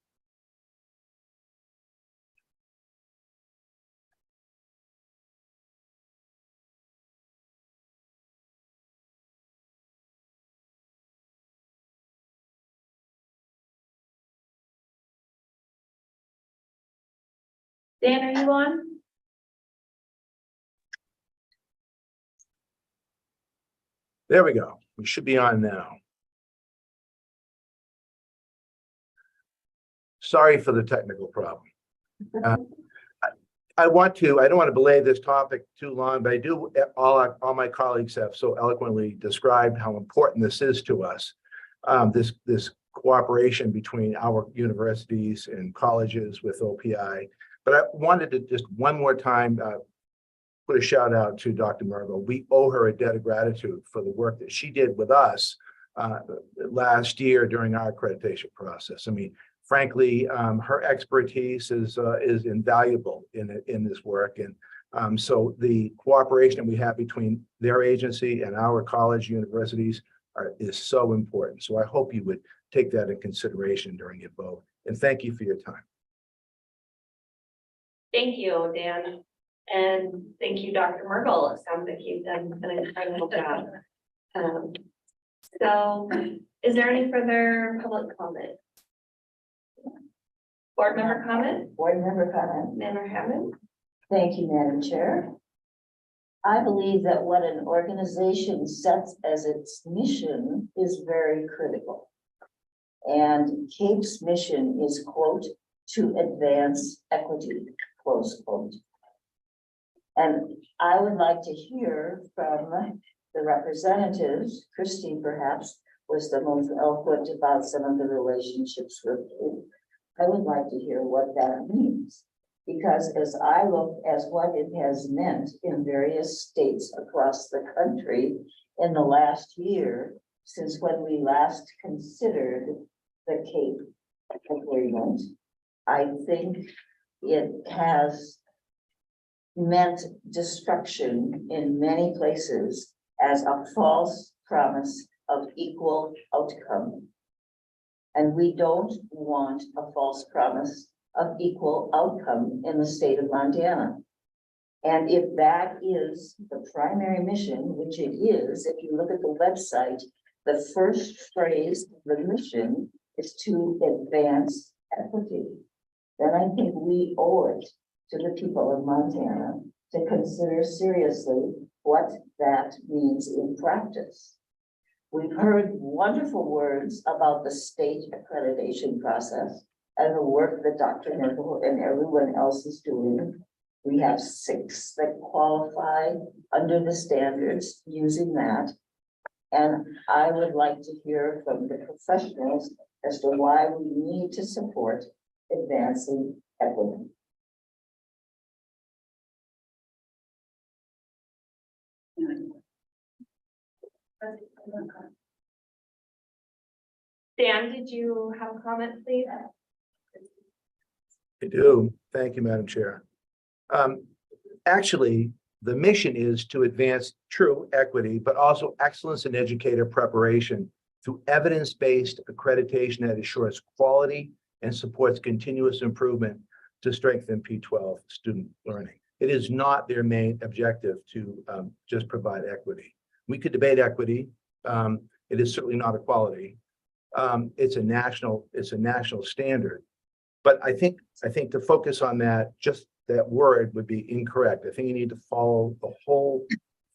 Dan, are you on? There we go. We should be on now. Sorry for the technical problem. I don't want to belay this topic too long, but I do, all my colleagues have so eloquently described how important this is to us. This cooperation between our universities and colleges with OPI. But I wanted to just one more time put a shout out to Dr. Mergel. We owe her a debt of gratitude for the work that she did with us last year during our accreditation process. I mean, frankly, her expertise is invaluable in this work. And so the cooperation we have between their agency and our college universities is so important. So I hope you would take that in consideration during your vote. And thank you for your time. Thank you, Dan. And thank you, Dr. Mergel. It sounds like you've done an incredible job. So is there any further public comment? Board member comment? Board member comment. Member Hammond? Thank you, Madam Chair. I believe that what an organization sets as its mission is very critical. And CAPE's mission is, quote, to advance equity, close quote. And I would like to hear from the representatives. Christy perhaps was the most eloquent about some of the relationships with CAPE. I would like to hear what that means, because as I look as what it has meant in various states across the country in the last year, since when we last considered the CAPE agreement, I think it has meant destruction in many places as a false promise of equal outcome. And we don't want a false promise of equal outcome in the state of Montana. And if that is the primary mission, which it is, if you look at the website, the first phrase of the mission is to advance equity. Then I think we owe it to the people of Montana to consider seriously what that means in practice. We've heard wonderful words about the state accreditation process and the work that Dr. Mergel and everyone else is doing. We have 6 that qualify under the standards using that. And I would like to hear from the professionals as to why we need to support advancing equity. Dan, did you have a comment, please? I do. Thank you, Madam Chair. Actually, the mission is to advance true equity, but also excellence in educator preparation through evidence-based accreditation that assures quality and supports continuous improvement to strengthen P12 student learning. It is not their main objective to just provide equity. We could debate equity. It is certainly not equality. It's a national standard. But I think to focus on that, just that word would be incorrect. I think you need to follow the whole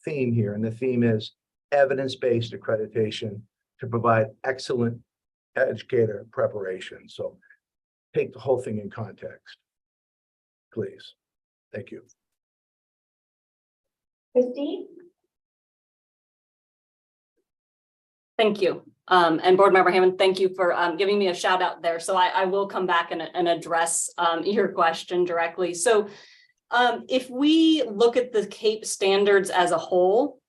theme here, and the theme is evidence-based accreditation to provide excellent educator preparation. So take the whole thing in context, please. Thank you. Christine? Thank you. And Board Member Hammond, thank you for giving me a shout out there. So I will come back and address your question directly. So if we look at the CAPE standards as a whole,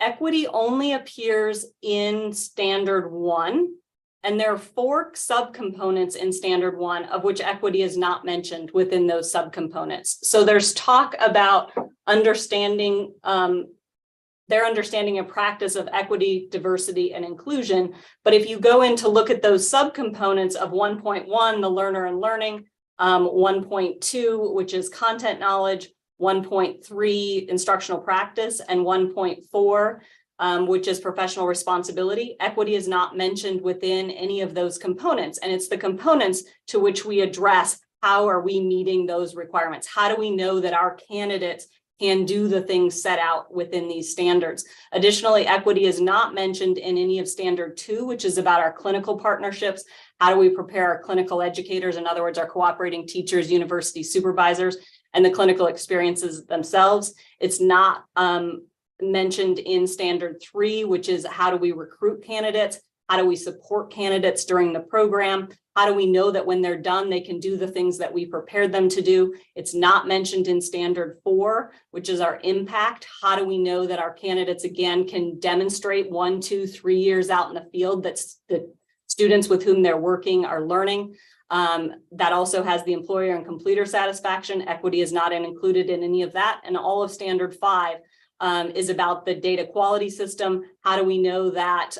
equity only appears in standard 1. And there are 4 subcomponents in standard 1, of which equity is not mentioned within those subcomponents. So there's talk about understanding their understanding and practice of equity, diversity, and inclusion. But if you go in to look at those subcomponents of 1.1, the learner and learning, 1.2, which is content knowledge, 1.3, instructional practice, and 1.4, which is professional responsibility, equity is not mentioned within any of those components. And it's the components to which we address how are we meeting those requirements? How do we know that our candidates can do the things set out within these standards? Additionally, equity is not mentioned in any of standard 2, which is about our clinical partnerships. How do we prepare our clinical educators? In other words, our cooperating teachers, university supervisors, and the clinical experiences themselves. It's not mentioned in standard 3, which is how do we recruit candidates? How do we support candidates during the program? How do we know that when they're done, they can do the things that we prepared them to do? It's not mentioned in standard 4, which is our impact. How do we know that our candidates, again, can demonstrate 1, 2, 3 years out in the field that the students with whom they're working are learning? That also has the employer and completer satisfaction. Equity is not included in any of that. And all of standard 5 is about the data quality system. How do we know that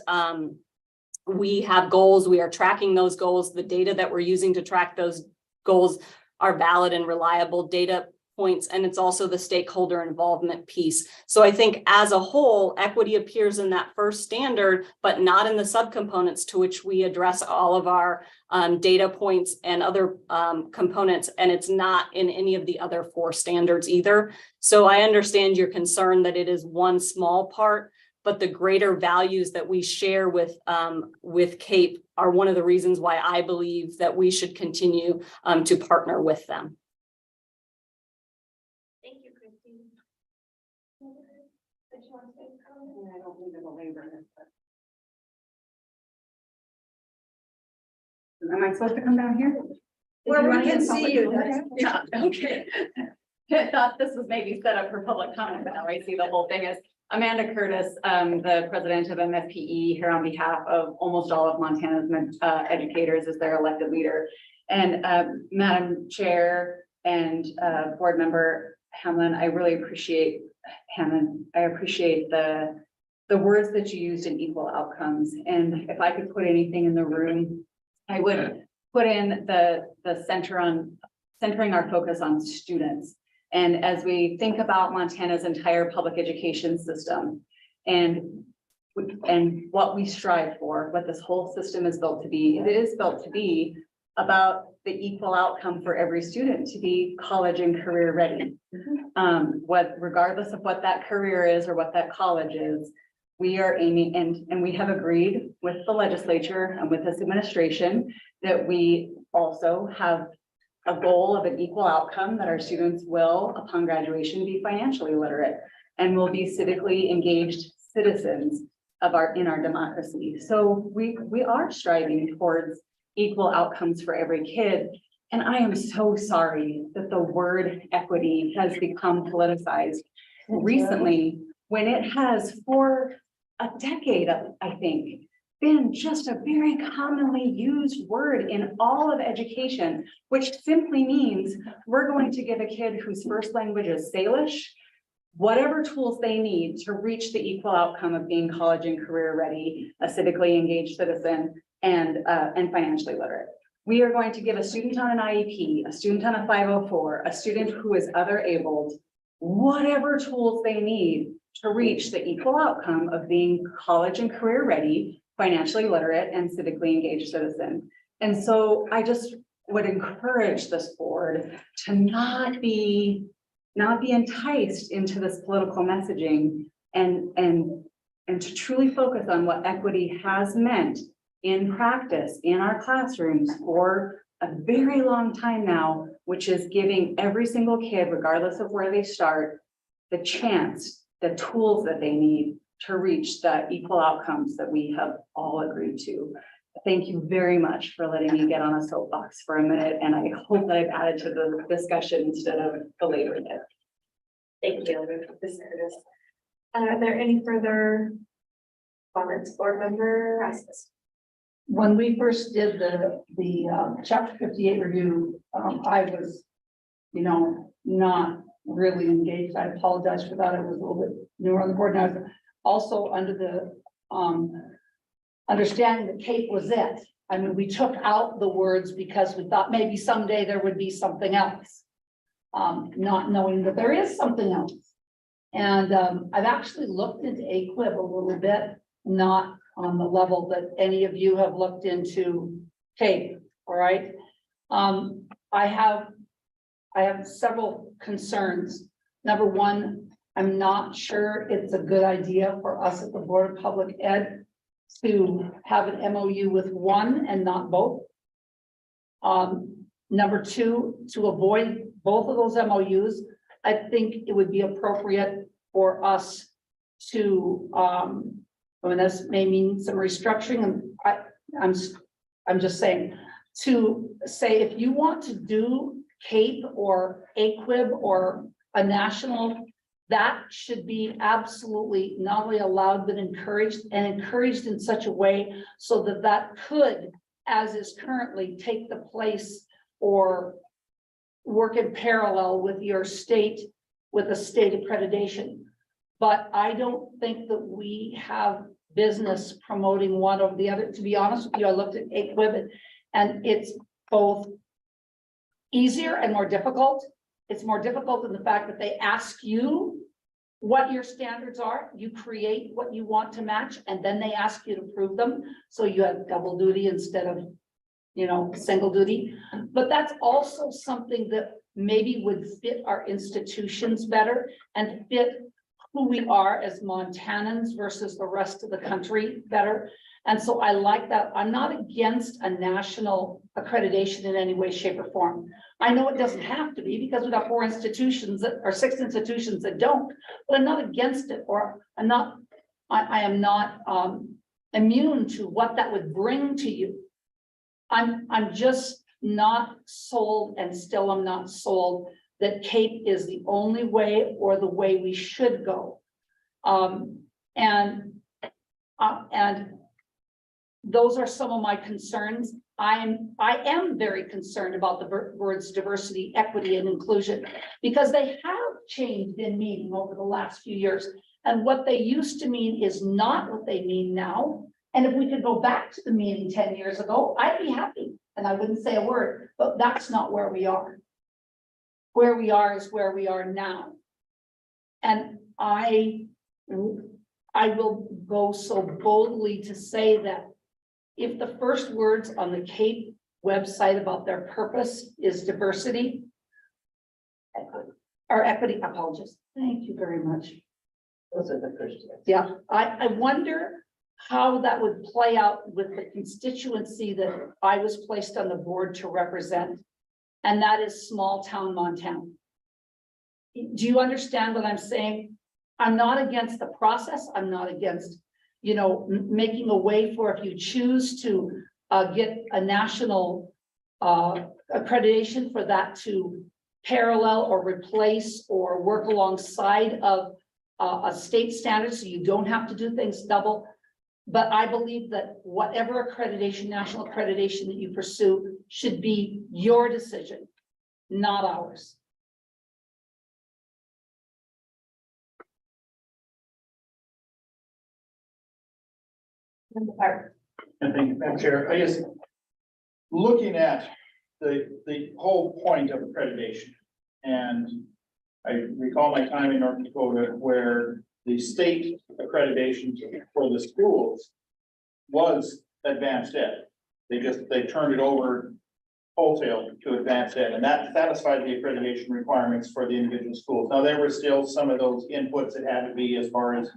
we have goals, we are tracking those goals, the data that we're using to track those goals are valid and reliable data points, and it's also the stakeholder involvement piece. So I think as a whole, equity appears in that first standard, but not in the subcomponents to which we address all of our data points and other components, and it's not in any of the other 4 standards either. So I understand your concern that it is one small part, but the greater values that we share with CAPE are one of the reasons why I believe that we should continue to partner with them. Thank you, Christine. I don't need to belabor this, but- Am I supposed to come down here? Well, we can see you. Yeah, okay. I thought this was maybe set up for public comment, but now I see the whole thing is Amanda Curtis, the president of MSPE, here on behalf of almost all of Montana's educators as their elected leader. And Madam Chair and Board Member Hamlin, I really appreciate the words that you used in equal outcomes. And if I could put anything in the room, I would put in the centering our focus on students. And as we think about Montana's entire public education system and what we strive for, what this whole system is built to be, it is built to be about the equal outcome for every student to be college and career ready. Regardless of what that career is or what that college is, we are aiming and we have agreed with the legislature and with this administration that we also have a goal of an equal outcome, that our students will, upon graduation, be financially literate and will be civically engaged citizens in our democracy. So we are striving towards equal outcomes for every kid. And I am so sorry that the word equity has become politicized recently, when it has for a decade, I think, been just a very commonly used word in all of education, which simply means we're going to give a kid whose first language is Salish whatever tools they need to reach the equal outcome of being college and career ready, a civically engaged citizen, and financially literate. We are going to give a student on an IEP, a student on a 504, a student who is other abled, whatever tools they need to reach the equal outcome of being college and career ready, financially literate, and civically engaged citizen. And so I just would encourage this board to not be enticed into this political messaging and to truly focus on what equity has meant in practice in our classrooms for a very long time now, which is giving every single kid, regardless of where they start, the chance, the tools that they need to reach the equal outcomes that we have all agreed to. Thank you very much for letting me get on a soapbox for a minute, and I hope that I've added to the discussion instead of belaboring it. Thank you, Ms. Curtis. Are there any further comments, board member Rasmus? When we first did the chapter 58 review, I was, not really engaged. I apologize for that. I was a little bit newer on the board. And I was also under the understanding that CAPE was it. I mean, we took out the words because we thought maybe someday there would be something else. Not knowing that there is something else. And I've actually looked into AQuib a little bit, not on the level that any of you have looked into CAPE, all right? I have several concerns. Number one, I'm not sure it's a good idea for us at the Board of Public Ed to have an MOU with one and not both. Number two, to avoid both of those MOUs, I think it would be appropriate for us to, this may mean some restructuring, and I'm just saying, to say if you want to do CAPE or AQuib or a national, that should be absolutely not only allowed, but encouraged, and encouraged in such a way so that that could, as is currently, take the place or work in parallel with your state, with a state accreditation. But I don't think that we have business promoting one over the other. To be honest with you, I looked at AQuib and it's both easier and more difficult. It's more difficult in the fact that they ask you what your standards are. You create what you want to match, and then they ask you to prove them. So you have double duty instead of, single duty. But that's also something that maybe would fit our institutions better and fit who we are as Montanans versus the rest of the country better. And so I like that. I'm not against a national accreditation in any way, shape, or form. I know it doesn't have to be because we've got 4 institutions that or 6 institutions that don't, but I'm not against it, or I am not immune to what that would bring to you. I'm just not sold, and still I'm not sold, that CAPE is the only way or the way we should go. And those are some of my concerns. I am very concerned about the words diversity, equity, and inclusion, because they have changed in meaning over the last few years. And what they used to mean is not what they mean now. And if we could go back to the meaning 10 years ago, I'd be happy and I wouldn't say a word, but that's not where we are. Where we are is where we are now. And I will go so boldly to say that if the first words on the CAPE website about their purpose is diversity or equity, apologies. Thank you very much. Those are the first. Yeah, I wonder how that would play out with the constituency that I was placed on the board to represent. And that is small town Montana. Do you understand what I'm saying? I'm not against the process. I'm not against, making a way for, if you choose to get a national accreditation, for that to parallel or replace or work alongside of a state standard, so you don't have to do things double. But I believe that whatever accreditation, national accreditation that you pursue should be your decision, not ours. And thank you, Madam Chair. I guess looking at the whole point of accreditation, and I recall my time in North Dakota where the state accreditation for the schools was advanced ed. They turned it over wholesale to advanced ed, and that satisfied the accreditation requirements for the individual schools. Now, there were still some of those inputs that had to be as far as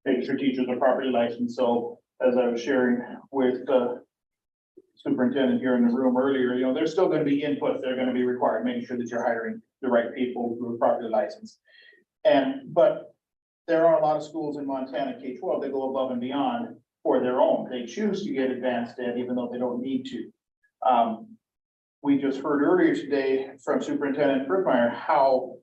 making sure teachers are properly licensed. So as I was sharing with the superintendent here in the room earlier, you know, there's still going to be inputs that are going to be required, making sure that you're hiring the right people who are properly licensed. But there are a lot of schools in Montana, K-12, that go above and beyond for their own. They choose to get advanced ed even though they don't need to. We just heard earlier today from Superintendent Friedmeier how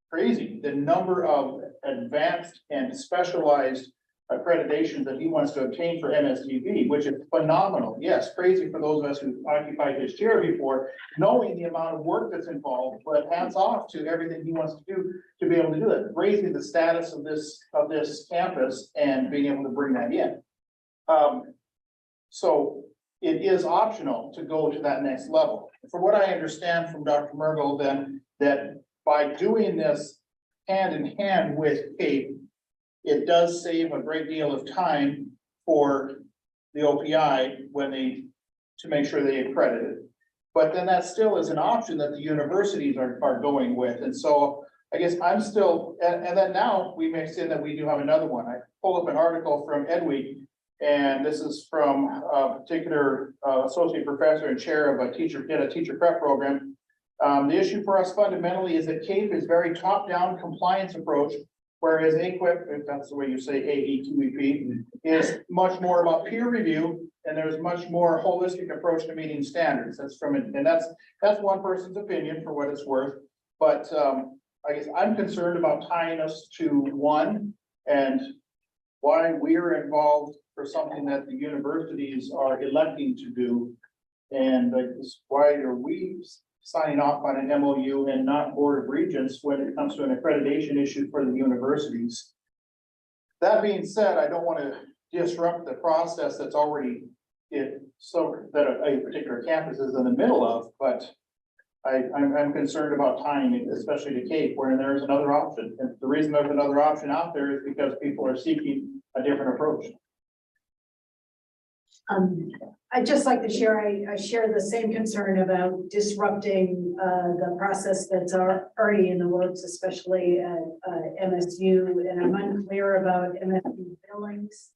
crazy, the number of advanced and specialized accreditations that he wants to obtain for MSTV, which is phenomenal. Yes, crazy for those of us who occupied his chair before, knowing the amount of work that's involved, but hats off to everything he wants to do to be able to do it, raising the status of this campus and being able to bring that in. So it is optional to go to that next level. From what I understand from Dr. Mergel, then, that by doing this hand in hand with CAPE, it does save a great deal of time for the OPI to make sure they accredit it. But then that still is an option that the universities are going with. And so I guess I'm still, and then now we mix in that we do have another one. I pull up an article from Edweek, and this is from a particular associate professor and chair of a teacher prep program. The issue for us fundamentally is that CAPE is very top-down compliance approach, whereas AQUIP, if that's the way you say AEQEP, is much more about peer review, and there's much more holistic approach to meeting standards. That's one person's opinion for what it's worth. But I guess I'm concerned about tying us to one and why we're involved for something that the universities are electing to do. And I guess why are we signing off on an MOU and not Board of Regents when it comes to an accreditation issue for the universities? That being said, I don't want to disrupt the process that's already that a particular campus is in the middle of, but I'm concerned about tying it, especially to CAPE, where there's another option. And the reason there's another option out there is because people are seeking a different approach. I'd just like to share, I share the same concern about disrupting the process that's already in the works, especially at MSU, and I'm unclear about MSU billings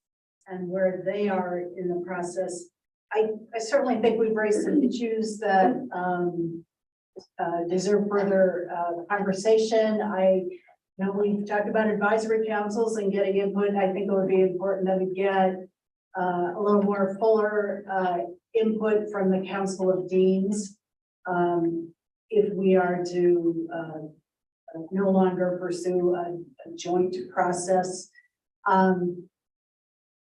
and where they are in the process. I certainly think we've raised some issues that deserve further conversation. We've talked about advisory councils and getting input. I think it would be important that we get a little more fuller input from the Council of Deans if we are to no longer pursue a joint process.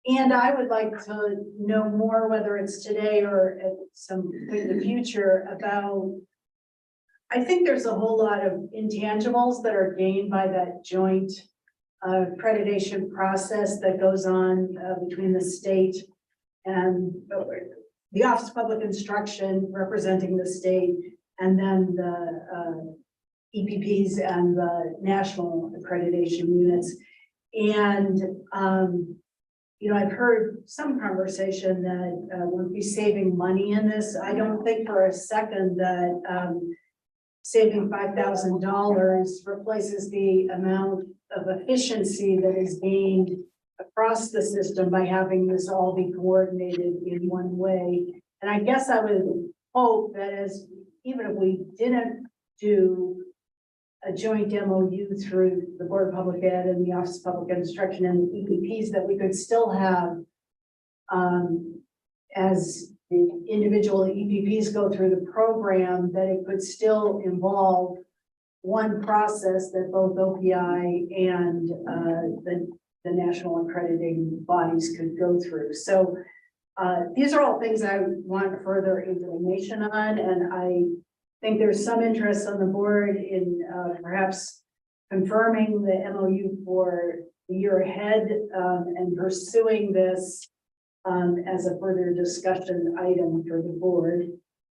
And I would like to know more, whether it's today or at some point in the future, about, I think there's a whole lot of intangibles that are gained by that joint accreditation process that goes on between the state and the Office of Public Instruction representing the state, and then the EPPs and the national accreditation units. And I've heard some conversation that we'll be saving money in this. I don't think for a second that saving $5,000 replaces the amount of efficiency that is gained across the system by having this all be coordinated in one way. And I guess I would hope that even if we didn't do a joint MOU through the Board of Public Ed and the Office of Public Instruction and the EPPs, that we could still have, as the individual EPPs go through the program, that it could still involve one process that both OPI and the national accrediting bodies could go through. So these are all things I want further information on, and I think there's some interest on the board in perhaps confirming the MOU for the year ahead and pursuing this as a further discussion item for the board.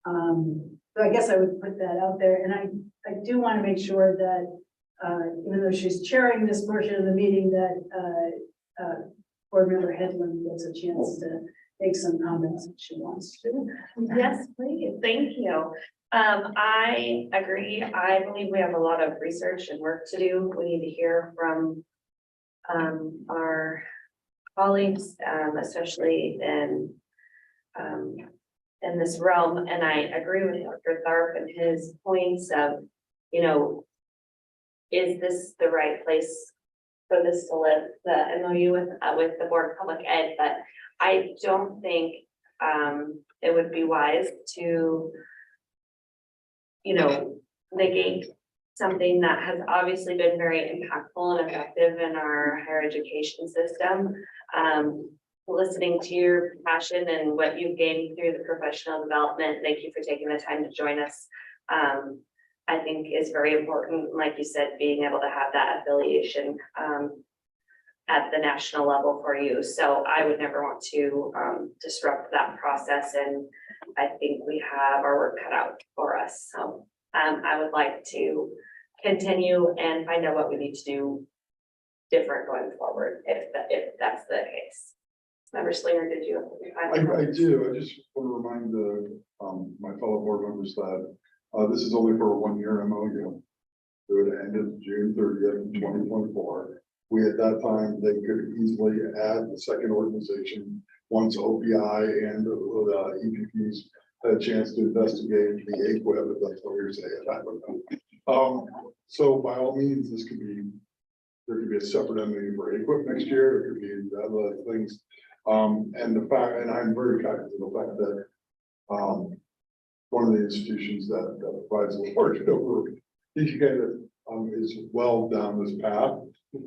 So I guess I would put that out there, and I do want to make sure that even though she's chairing this portion of the meeting, that board member Headland gets a chance to make some comments if she wants to. Yes, please, thank you. I agree. I believe we have a lot of research and work to do. We need to hear from our colleagues, especially in this realm. And I agree with Dr. Tharp and his points of, you know, is this the right place for this to live, the MOU with the Board of Public Ed? But I don't think it would be wise to, you know, negate something that has obviously been very impactful and effective in our higher education system. Listening to your passion and what you've gained through the professional development, thank you for taking the time to join us. I think is very important, like you said, being able to have that affiliation at the national level for you. So I would never want to disrupt that process, and I think we have our work cut out for us. So I would like to continue and find out what we need to do different going forward, if that's the case. Member Slinger, did you? I do. I just want to remind my fellow board members that this is only for a 1-year MOU. It would end at June 30th, 2024. We, at that time, they could easily add the second organization once OPI and the EPPs had a chance to investigate the AQUIB, if that's what you're saying. So by all means, there could be a separate MOU for AQUIB next year. There could be other things. And the fact, and I'm very cognizant of the fact that one of the institutions that provides the work over educated is well down this path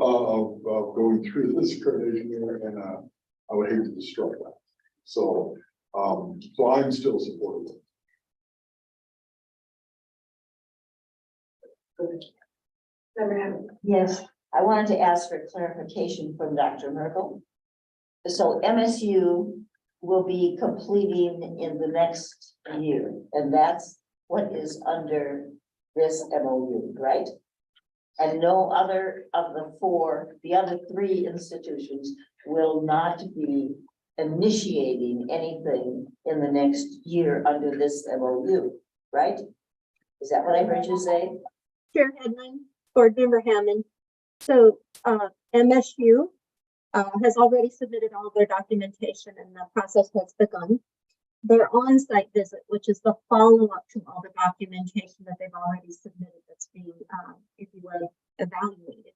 of going through this accreditation year, and I would hate to destroy that. So I'm still supportive. Yes, I wanted to ask for clarification from Dr. Merkel. So MSU will be completing in the next year, and that's what is under this MOU, right? And no other of the other 3 institutions will not be initiating anything in the next year under this MOU, right? Is that what I heard you say? Chair Hedman, Board Member Hammond. So MSU has already submitted all their documentation, and the process has begun. Their on-site visit, which is the follow-up to all the documentation that they've already submitted that's being, if you will, evaluated,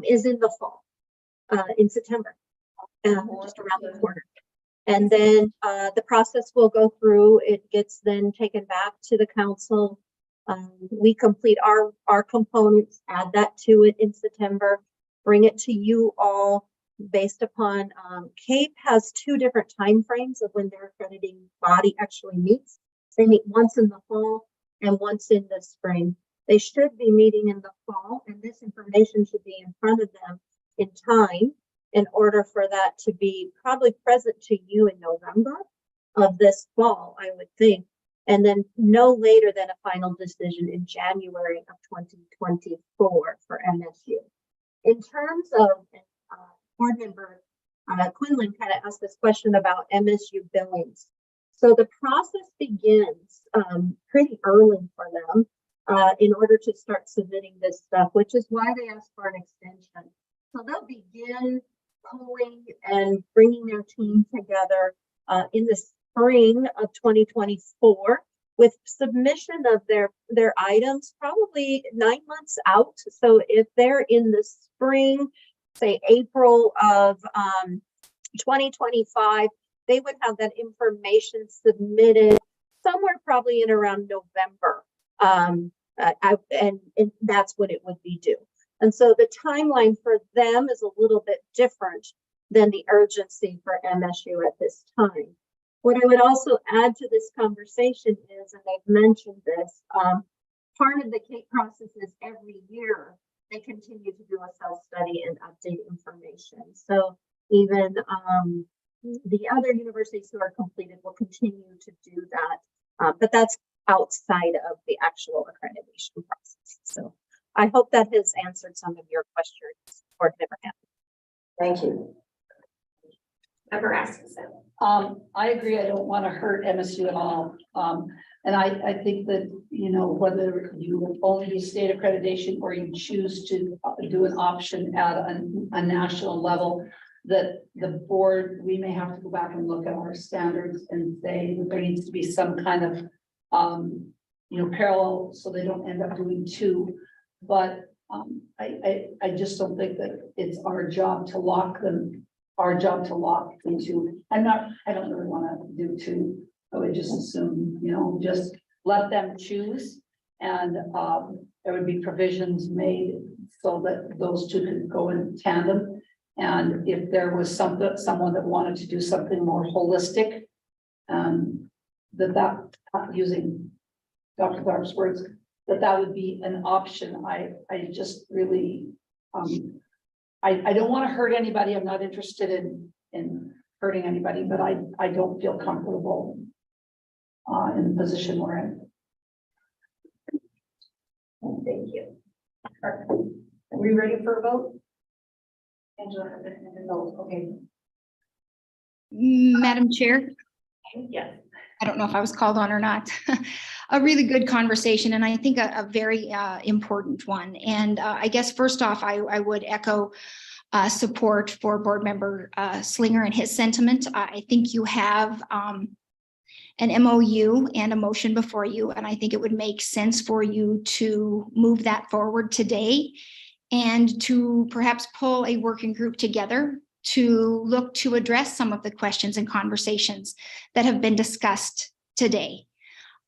is in the fall, in September, just around the corner. And then the process will go through. It gets then taken back to the council. We complete our components, add that to it in September, bring it to you all based upon CAPE has 2 different time frames of when their accrediting body actually meets. They meet once in the fall and once in the spring. They should be meeting in the fall, and this information should be in front of them in time in order for that to be probably present to you in November of this fall, I would think. And then no later than a final decision in January of 2024 for MSU. In terms of Board Member Quinlan kind of asked this question about MSU billings. So the process begins pretty early for them in order to start submitting this stuff, which is why they asked for an extension. So they'll begin pulling and bringing their team together in the spring of 2024 with submission of their items probably 9 months out. So if they're in the spring, say April of 2025, they would have that information submitted somewhere probably in around November. And that's when it would be due. And so the timeline for them is a little bit different than the urgency for MSU at this time. What I would also add to this conversation is, and they've mentioned this, part of the CAPE process is every year they continue to do a self-study and update information. So even the other universities who are completed will continue to do that, but that's outside of the actual accreditation process. So I hope that has answered some of your questions, Board Member Hammond. Thank you. Member Rasmussen. I agree. I don't want to hurt MSU at all. And I think that, you know, whether you only use state accreditation or you choose to do an option at a national level, that the board, we may have to go back and look at our standards and say that there needs to be some kind of, you know, parallel, so they don't end up doing two. But I just don't think that it's our job to lock them, into, I don't really want to do two. I would just assume, you know, just let them choose. And there would be provisions made so that those two could go in tandem. And if there was someone that wanted to do something more holistic, that using Dr. Tharp's words, that would be an option. I just really, I don't want to hurt anybody. I'm not interested in hurting anybody, but I don't feel comfortable in the position we're in. Thank you. Are we ready for a vote? Angela has it. Oh, okay. Madam Chair, Yes. I don't know if I was called on or not. A really good conversation, and I think a very important one. And I guess first off, I would echo support for Board Member Slinger and his sentiment. I think you have an MOU and a motion before you, and I think it would make sense for you to move that forward today and to perhaps pull a working group together to look to address some of the questions and conversations that have been discussed today.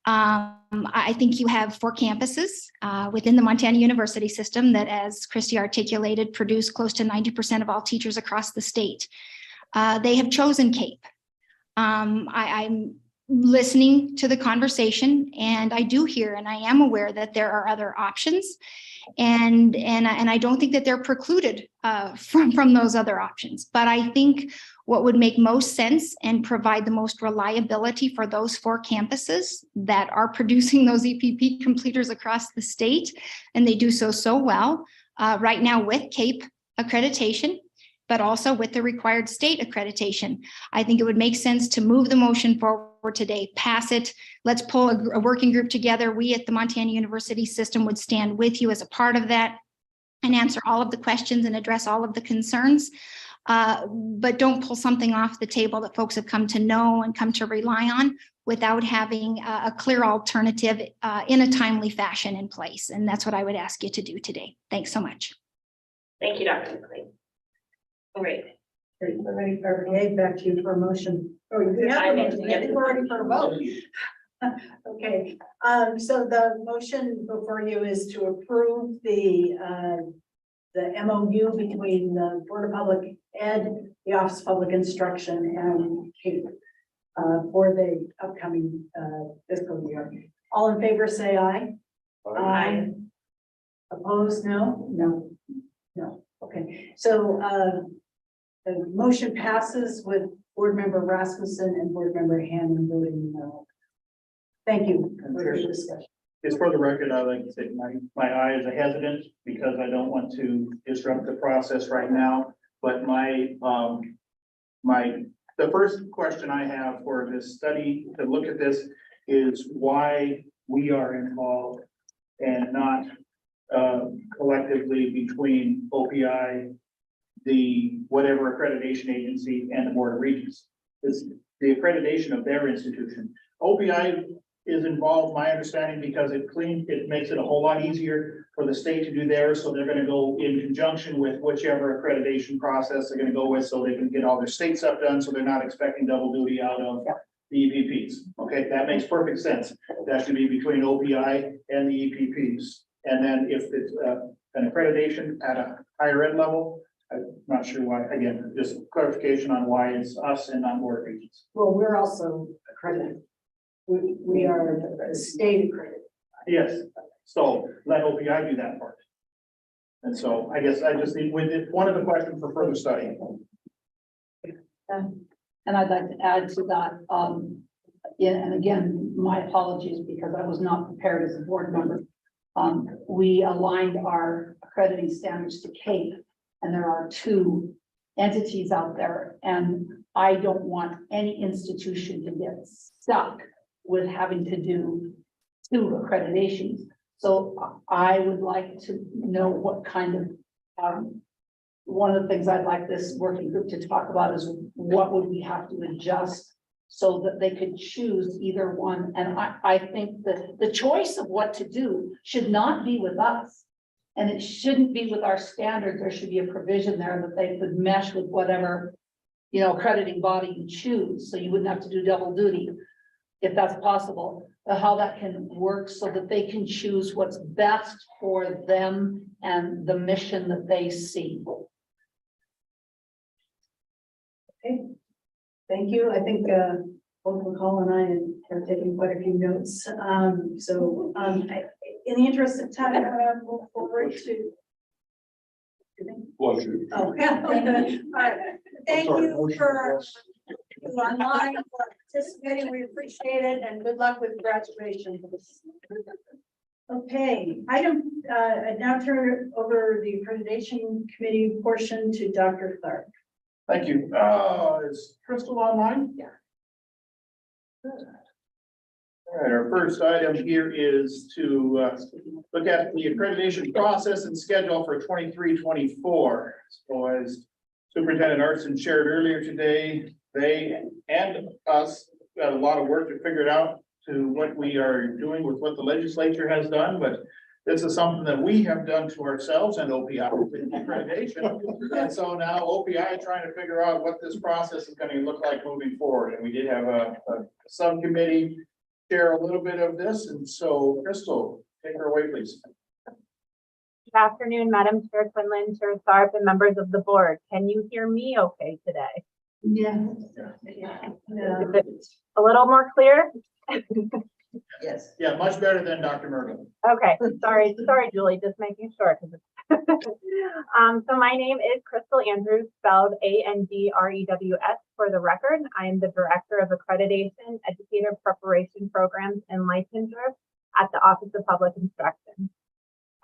I think you have 4 campuses within the Montana University system that, as Christy articulated, produce close to 90% of all teachers across the state. They have chosen CAPE. I'm listening to the conversation, and I do hear and I am aware that there are other options. And I don't think that they're precluded from those other options. But I think what would make most sense and provide the most reliability for those 4 campuses that are producing those EPP completers across the state, and they do so well right now with CAPE accreditation, but also with the required state accreditation. I think it would make sense to move the motion forward today, pass it. Let's pull a working group together. We at the Montana University system would stand with you as a part of that and answer all of the questions and address all of the concerns. But don't pull something off the table that folks have come to know and come to rely on without having a clear alternative in a timely fashion in place. And that's what I would ask you to do today. Thanks so much. Thank you, Dr. McLean. All right. Okay, back to you for a motion. Oh, you have a motion. I think we're ready for a vote. Okay, so the motion before you is to approve the MOU between the Board of Public Ed, the Office of Public Instruction, and CAPE for the upcoming fiscal year. All in favor, say aye. Aye. Opposed, no? No. Okay, so the motion passes with Board Member Rasmussen and Board Member Hammond voting no. Thank you for your discussion. Just for the record, I'd like to say my eye is a hesitant because I don't want to disrupt the process right now. But the first question I have for this study to look at this is why we are involved and not collectively between OPI, the whatever accreditation agency, and the Board of Regents. It's the accreditation of their institution. OPI is involved, my understanding, because it makes it a whole lot easier for the state to do theirs. So they're going to go in conjunction with whichever accreditation process they're going to go with, so they can get all their state stuff done. So they're not expecting double duty out of the EPPs. Okay, that makes perfect sense. That should be between OPI and the EPPs. And then if it's an accreditation at a higher ed level, I'm not sure why. Again, just clarification on why it's us and not Board of Regents. Well, we're also accredited. We are the state accredited. Yes, so let OPI do that part. And so I guess I just need, one of the questions for further study. And I'd like to add to that, and again, my apologies because I was not prepared as a board member. We aligned our accrediting standards to CAPE, and there are 2 entities out there, and I don't want any institution to get stuck with having to do 2 accreditations. So I would like to know what kind of, one of the things I'd like this working group to talk about is what would we have to adjust so that they could choose either one. And I think that the choice of what to do should not be with us. And it shouldn't be with our standards. There should be a provision there that they could mesh with whatever, accrediting body you choose. So you wouldn't have to do double duty if that's possible. How that can work so that they can choose what's best for them and the mission that they see. Okay, thank you. I think both McCall and I have taken quite a few notes. In the interest of time, I'm going to move forward to. Oh, yeah. All right. Thank you for online for participating. We appreciate it, and good luck with graduation. Okay, I now turn over the accreditation committee portion to Dr. Clark. Thank you. Is Crystal online? Yeah. All right, our first item here is to look at the accreditation process and schedule for 23-24. So as Superintendent Arson shared earlier today, they and us got a lot of work to figure it out to what we are doing with what the legislature has done, but this is something that we have done to ourselves and OPI with accreditation. And so now OPI is trying to figure out what this process is going to look like moving forward. And we did have a subcommittee share a little bit of this. And so Crystal, take her away, please. Good afternoon, Madam Chair Quinlan, Chair Tharp, and members of the board. Can you hear me okay today? Yeah. Is it a little more clear? Yes. Yeah, much better than Dr. Merkel. Okay, sorry, Julie, just making sure. So my name is Crystal Andrews, spelled Andrews for the record. I am the Director of Accreditation, Educator Preparation Programs, and Licensure at the Office of Public Instruction.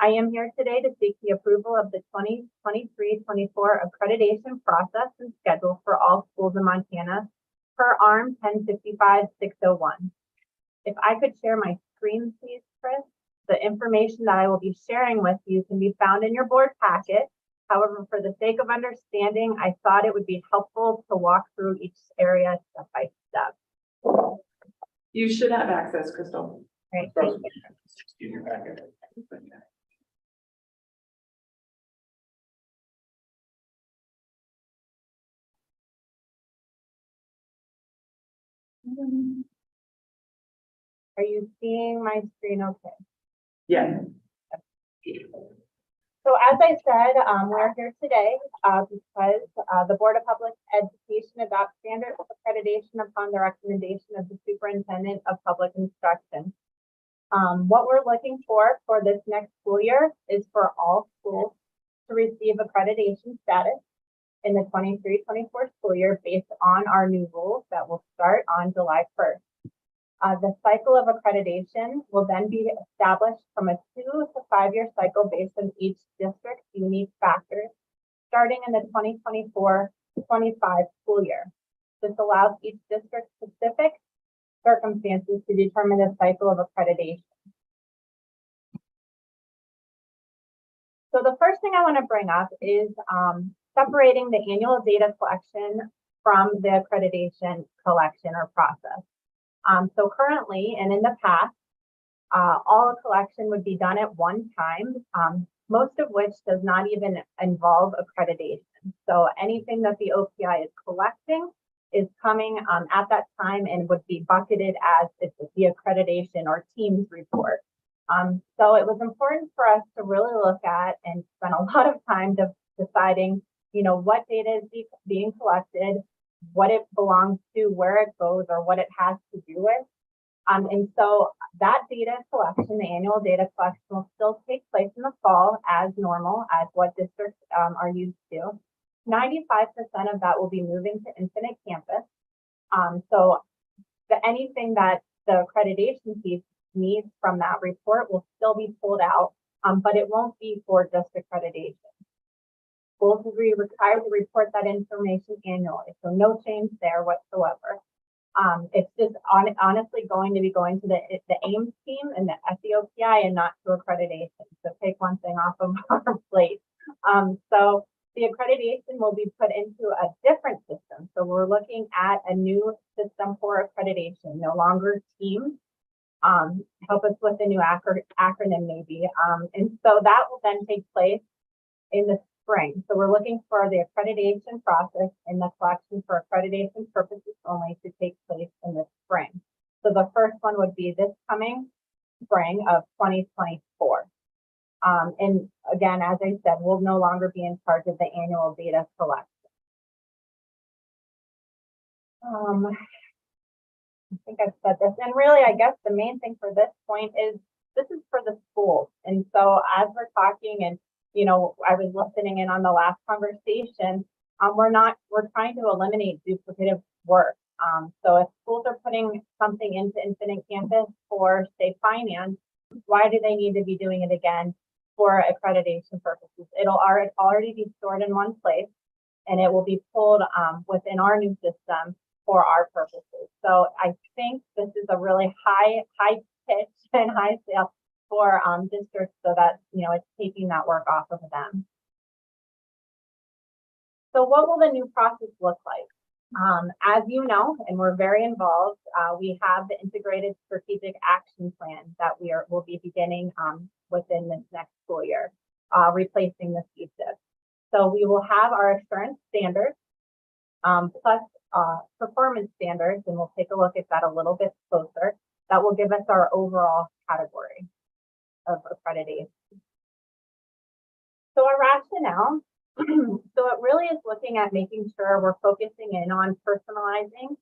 I am here today to seek the approval of the 2023-24 accreditation process and schedule for all schools in Montana per ARM 1055-601. If I could share my screen, please, Chris. The information that I will be sharing with you can be found in your board packet. However, for the sake of understanding, I thought it would be helpful to walk through each area step by step. You should have access, Crystal. Great. In your packet. Are you seeing my screen okay? Yeah. So as I said, we're here today because the Board of Public Education adopts standards of accreditation upon the recommendation of the Superintendent of Public Instruction. What we're looking for this next school year is for all schools to receive accreditation status in the 23-24 school year based on our new rules that will start on July 1st. The cycle of accreditation will then be established from a 2 to 5 year cycle based on each district's unique factors, starting in the 2024-25 school year. This allows each district's specific circumstances to determine the cycle of accreditation. So the first thing I want to bring up is separating the annual data collection from the accreditation collection or process. So currently, and in the past, all collection would be done at one time, most of which does not even involve accreditation. So anything that the OPI is collecting is coming at that time and would be bucketed as the accreditation or teams report. So it was important for us to really look at and spend a lot of time deciding, what data is being collected, what it belongs to, where it goes, or what it has to do with. And so that data collection, the annual data collection, will still take place in the fall as normal, as what districts are used to. 95% of that will be moving to Infinite Campus. So anything that the accreditation piece needs from that report will still be pulled out, but it won't be for just accreditation. Schools will be required to report that information annually, so no change there whatsoever. It's just honestly going to be going to the AIMS team and the SEOPI and not to accreditation. So take one thing off of our plate. So the accreditation will be put into a different system. So we're looking at a new system for accreditation, no longer teams. Help us with the new acronym maybe. And so that will then take place in the spring. So we're looking for the accreditation process and the collection for accreditation purposes only to take place in the spring. So the first one would be this coming spring of 2024. And again, as I said, we'll no longer be in charge of the annual data collection. I think I've said this, and really, I guess the main thing for this point is this is for the schools. And so as we're talking, and you know, I was listening in on the last conversation, we're trying to eliminate duplicative work. So if schools are putting something into Infinite Campus for, say, finance, why do they need to be doing it again for accreditation purposes? It'll already be stored in one place, and it will be pulled within our new system for our purposes. So I think this is a really high pitch and high sale for districts, so that, you know, it's taking that work off of them. So what will the new process look like? As you know, and we're very involved, we have the integrated strategic action plan that will be beginning within this next school year, replacing the CSIP. So we will have our assurance standards plus performance standards, and we'll take a look at that a little bit closer. That will give us our overall category of accreditation. So our rationale, so it really is looking at making sure we're focusing in on personalizing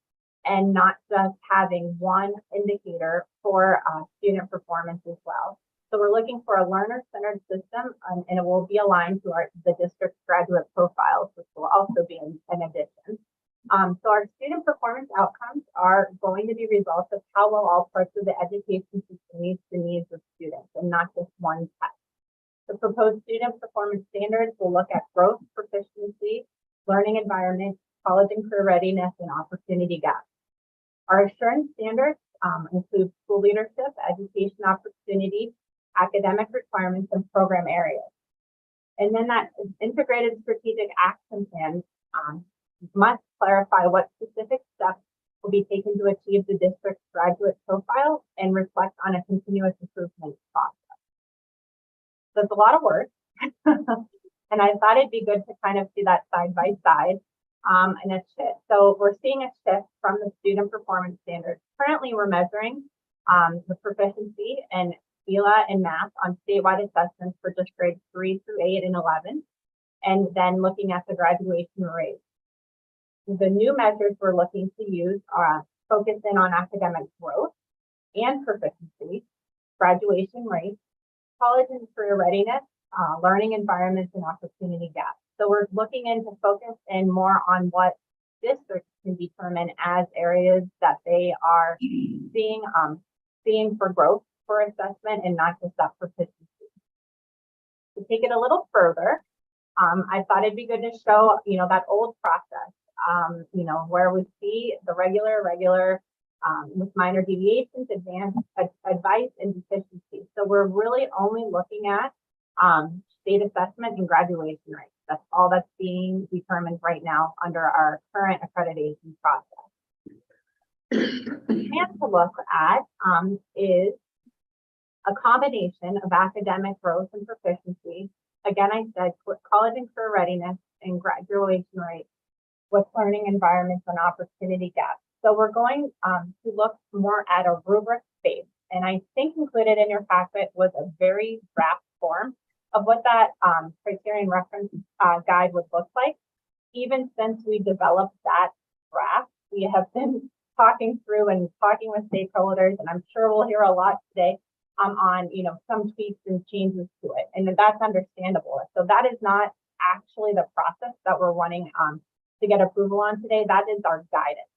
and not just having one indicator for student performance as well. So we're looking for a learner-centered system, and it will be aligned to the district's graduate profiles, which will also be an addition. So our student performance outcomes are going to be results of how well all parts of the education system meets the needs of students, and not just one test. The proposed student performance standards will look at growth, proficiency, learning environment, college and career readiness, and opportunity gaps. Our assurance standards include school leadership, education opportunity, academic requirements, and program areas. And then that integrated strategic action plan must clarify what specific steps will be taken to achieve the district's graduate profile and reflect on a continuous improvement process. There's a lot of work, and I thought it'd be good to kind of see that side by side and a shift. So we're seeing a shift from the student performance standards. Currently, we're measuring the proficiency and ELA and math on statewide assessments for just grades 3 through 8 and 11, and then looking at the graduation rate. The new measures we're looking to use are focus in on academic growth and proficiency, graduation rates, college and career readiness, learning environments, and opportunity gaps. So we're looking into focus in more on what districts can determine as areas that they are seeing for growth for assessment, and not just that proficiency. To take it a little further, I thought it'd be good to show, you know, that old process, you know, where we see the regular with minor deviations, advanced advice, and deficiency. So we're really only looking at state assessment and graduation rates. That's all that's being determined right now under our current accreditation process. And to look at is a combination of academic growth and proficiency. Again, I said college and career readiness and graduation rates with learning environments and opportunity gaps. So we're going to look more at a rubric base. And I think included in your packet was a very draft form of what that criterion reference guide would look like. Even since we developed that draft, we have been talking through and talking with stakeholders, and I'm sure we'll hear a lot today on, you know, some tweaks and changes to it. And that's understandable. So that is not actually the process that we're wanting to get approval on today. That is our guidance.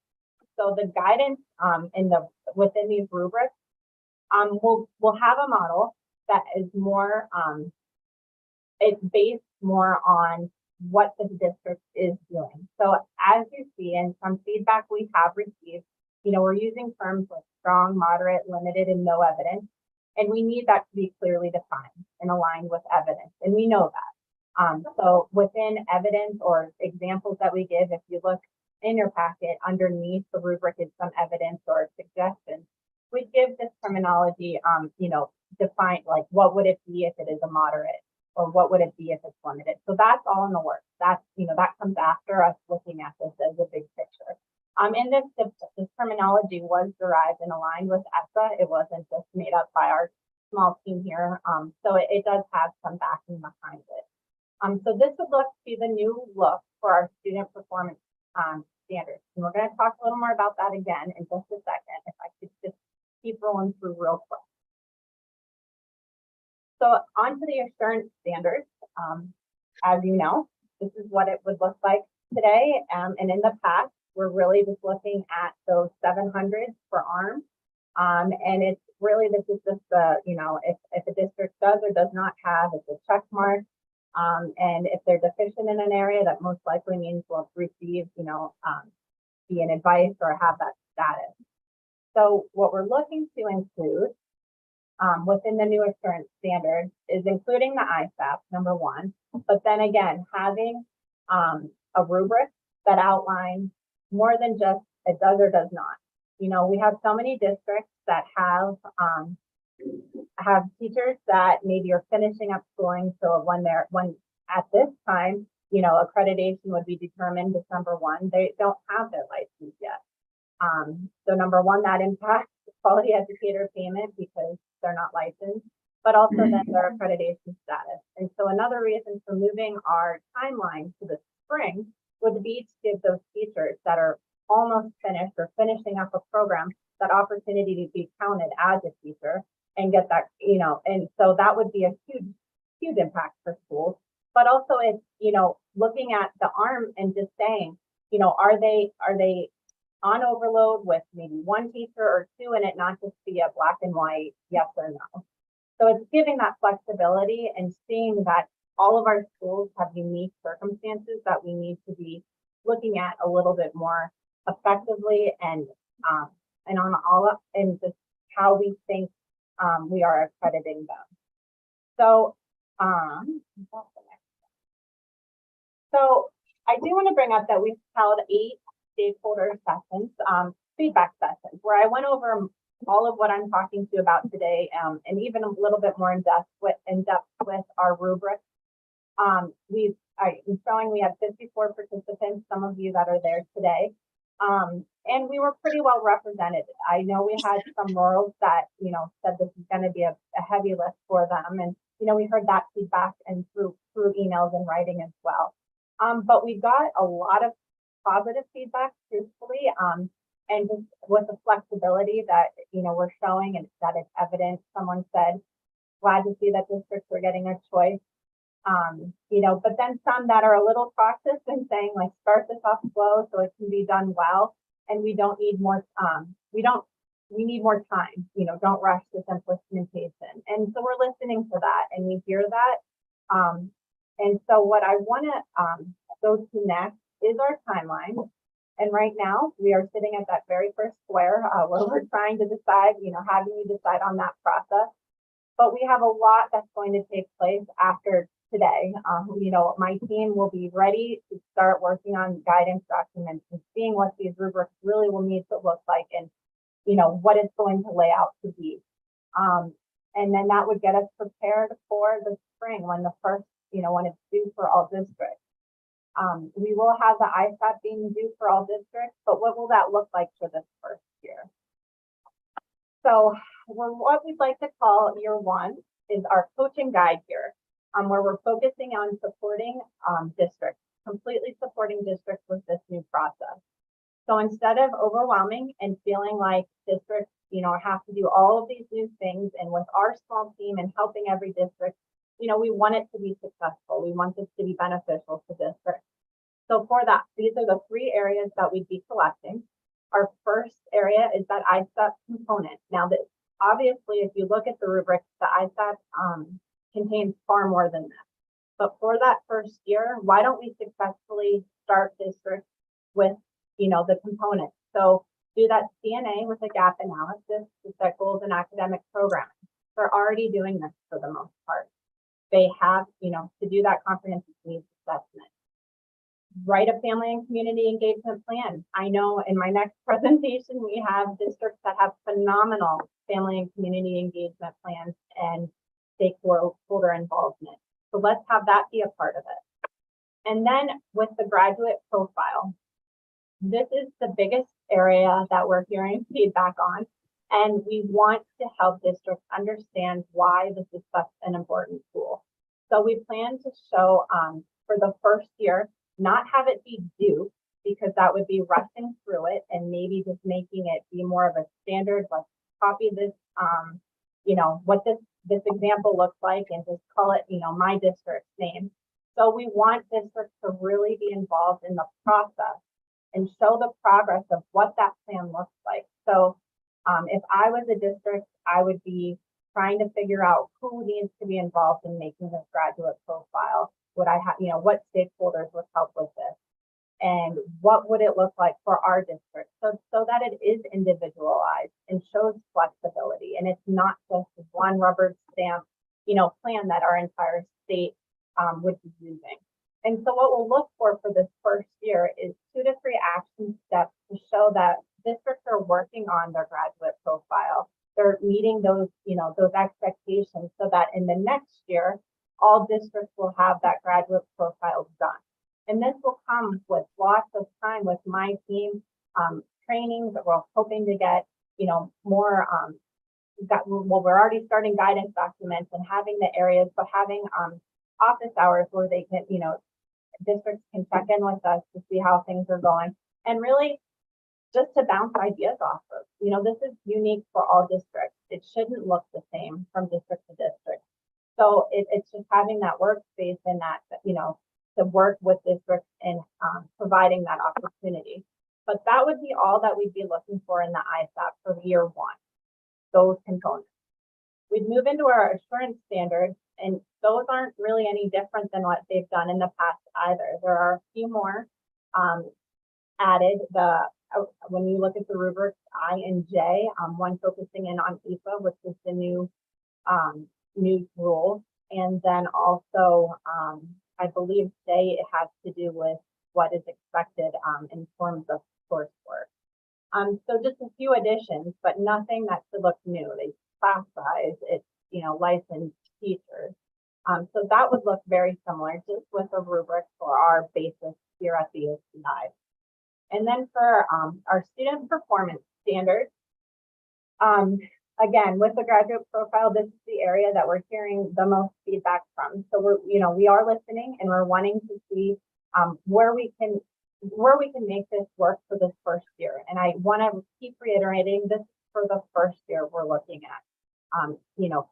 So the guidance within these rubrics, we'll have a model that is more, it's based more on what the district is doing. So as you see, and some feedback we have received, we're using terms like strong, moderate, limited, and no evidence. And we need that to be clearly defined and aligned with evidence. And we know that. So within evidence or examples that we give, if you look in your packet underneath the rubric is some evidence or suggestions, we give this terminology, define like what would it be if it is a moderate, or what would it be if it's limited. So that's all in the works. That's, that comes after us looking at this as a big picture. And this terminology was derived and aligned with ESSA. It wasn't just made up by our small team here. So it does have some backing behind it. So this would be the new look for our student performance standards. And we're going to talk a little more about that again in just a second, if I could just keep rolling through real quick. So on to the assurance standards. As you know, this is what it would look like today. And in the past, we're really just looking at those 700s for ARM. And it's really, this is just the, if a district does or does not have, it's a check mark. And if they're deficient in an area, that most likely means we'll receive, be an advice or have that status. So what we're looking to include within the new assurance standards is including the ISAP, number one, but then again, having a rubric that outlines more than just it does or does not. We have so many districts that have teachers that maybe are finishing up schooling. So when at this time, accreditation would be determined December 1, they don't have their license yet. So number one, that impacts quality educator payment because they're not licensed, but also then their accreditation status. And so another reason for moving our timeline to the spring would be to give those teachers that are almost finished or finishing up a program that opportunity to be counted as a teacher and get that, and so that would be a huge impact for schools. But also it's, looking at the ARM and just saying, are they on overload with maybe one teacher or two, and it not just be a black and white yes or no. So it's giving that flexibility and seeing that all of our schools have unique circumstances that we need to be looking at a little bit more effectively and on all of and just how we think we are accrediting them. So I do want to bring up that we've held 8 stakeholder sessions, feedback sessions, where I went over all of what I'm talking to you about today, and even a little bit more in depth with our rubric. I'm showing we have 54 participants, some of you that are there today, and we were pretty well represented. I know we had some rurals that said this is going to be a heavy lift for them, and we heard that feedback and through emails and writing as well. But we got a lot of positive feedback, truthfully, and just with the flexibility that we're showing and that it's evident. Someone said, glad to see that districts are getting a choice. But then some that are a little cautious and saying like start this off slow so it can be done well, and we don't need more. We need more time. Don't rush this implementation. And so we're listening to that, and we hear that. And so what I want to go to next is our timeline. And right now we are sitting at that very first square where we're trying to decide, how do we decide on that process? But we have a lot that's going to take place after today. My team will be ready to start working on guidance documents and seeing what these rubrics really will need to look like and, what it's going to lay out to be. And then that would get us prepared for the spring when the first, when it's due for all districts. We will have the ISAP being due for all districts, but what will that look like for this first year? So what we'd like to call year one is our coaching guide here, where we're focusing on supporting districts, completely supporting districts with this new process. So instead of overwhelming and feeling like districts, have to do all of these new things, and with our small team and helping every district, we want it to be successful. We want this to be beneficial to districts. So for that, these are the 3 areas that we'd be collecting. Our first area is that ISAP component. Now, that obviously, if you look at the rubric, the ISAP contains far more than that. But for that first year, why don't we successfully start districts with, the components? So do that CNA with a gap analysis to set goals in academic programming. They're already doing this for the most part. They have, to do that comprehensive needs assessment. Write a family and community engagement plan. I know in my next presentation, we have districts that have phenomenal family and community engagement plans and stakeholder involvement. So let's have that be a part of it. And then with the graduate profile, this is the biggest area that we're hearing feedback on. And we want to help districts understand why this is such an important tool. So we plan to show for the first year, not have it be due, because that would be rushing through it and maybe just making it be more of a standard, let's copy this, what this example looks like and just call it, my district's name. So we want districts to really be involved in the process and show the progress of what that plan looks like. So if I was a district, I would be trying to figure out who needs to be involved in making this graduate profile. Would I have, what stakeholders would help with this? And what would it look like for our district? So that it is individualized and shows flexibility. And it's not just one rubber stamp, plan that our entire state would be using. And so what we'll look for this first year is 2 to 3 action steps to show that districts are working on their graduate profile. They're meeting those, those expectations so that in the next year, all districts will have that graduate profile done. And this will come with lots of time with my team, trainings that we're hoping to get, more, we're already starting guidance documents and having the areas, but having office hours where they can, districts can check in with us to see how things are going. And really just to bounce ideas off of, this is unique for all districts. It shouldn't look the same from district to district. So it's just having that workspace and that, to work with districts and providing that opportunity. But that would be all that we'd be looking for in the ISAP for year 1, those components. We'd move into our assurance standards, and those aren't really any different than what they've done in the past either. There are a few more added. When you look at the rubrics I and J, one focusing in on EFA, which is the new rule, and then also I believe J, it has to do with what is expected in terms of coursework. So just a few additions, but nothing that should look new. They class size, it's licensed teachers. So that would look very similar, just with a rubric for our basis here at the OCI. And then for our student performance standards, again, with the graduate profile, this is the area that we're hearing the most feedback from. So we are listening and we're wanting to see where we can make this work for this first year. And I want to keep reiterating this for the first year we're looking at.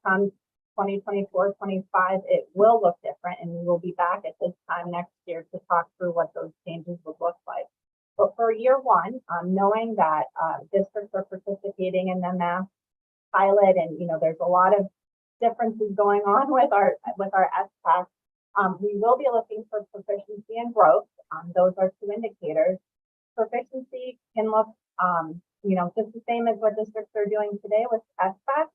Come 2024, 25, it will look different, and we will be back at this time next year to talk through what those changes would look like. But for year 1, knowing that districts are participating in the math pilot, and there's a lot of differences going on with our SPAC, we will be looking for proficiency and growth. Those are 2 indicators. Proficiency can look, just the same as what districts are doing today with SPAC,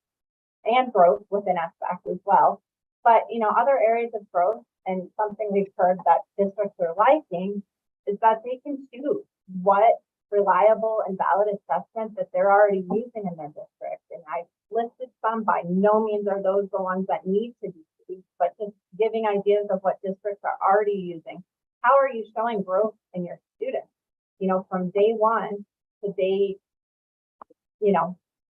and growth within SPAC as well. But, other areas of growth, and something we've heard that districts are liking, is that they can choose what reliable and valid assessment that they're already using in their district. And I listed some. By no means are those the ones that need to be used, but just giving ideas of what districts are already using. How are you showing growth in your students? From day 1 to day,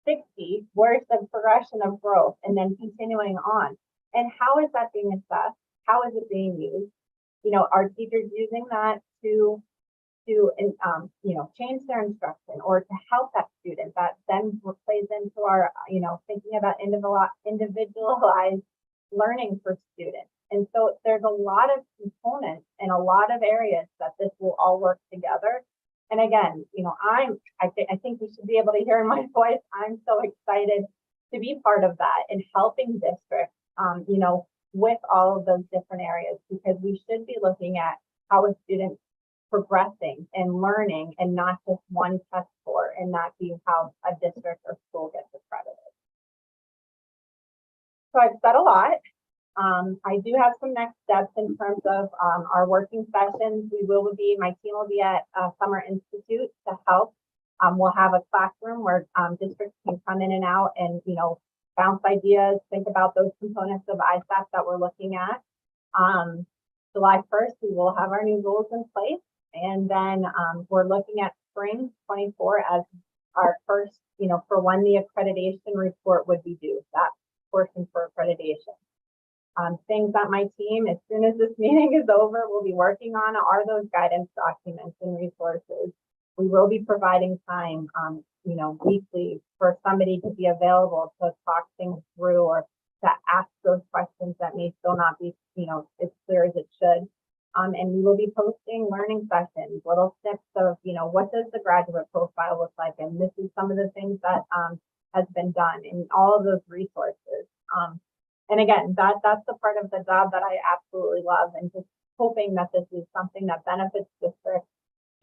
60, where's the progression of growth, and then continuing on? And how is that being assessed? How is it being used? Are teachers using that to change their instruction or to help that student? That then plays into our, thinking about individualized learning for students. And so there's a lot of components and a lot of areas that this will all work together. And again, I think you should be able to hear in my voice. I'm so excited to be part of that and helping districts, with all of those different areas, because we should be looking at how a student's progressing and learning and not just one test score, and not be how a district or school gets accredited. So I've said a lot. I do have some next steps in terms of our working sessions. My team will be at Summer Institute to help. We'll have a classroom where districts can come in and out and, bounce ideas, think about those components of ISAP that we're looking at. July 1st, we will have our new rules in place. And then we're looking at spring 24 as our first, for when the accreditation report would be due, that portion for accreditation. Things that my team, as soon as this meeting is over, will be working on are those guidance documents and resources. We will be providing time, weekly for somebody to be available to talk things through or to ask those questions that may still not be, as clear as it should. And we will be posting learning sessions, little snips of, what does the graduate profile look like? And this is some of the things that has been done in all of those resources. And again, that's the part of the job that I absolutely love, and just hoping that this is something that benefits districts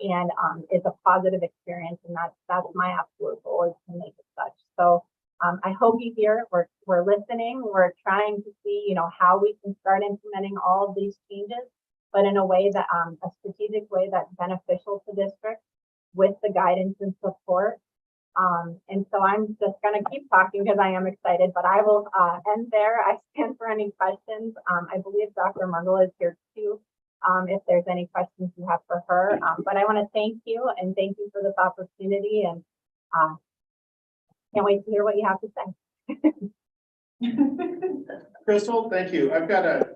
and is a positive experience. And that's my absolute goal, is to make it such. So I hope you hear, we're listening, we're trying to see, how we can start implementing all of these changes, but in a way that a strategic way that's beneficial to districts with the guidance and support. And so I'm just going to keep talking because I am excited, but I will end there. I stand for any questions. I believe Dr. Mergel is here too, if there's any questions you have for her. But I want to thank you, and thank you for this opportunity, and can't wait to hear what you have to say. Crystal, thank you. I've got a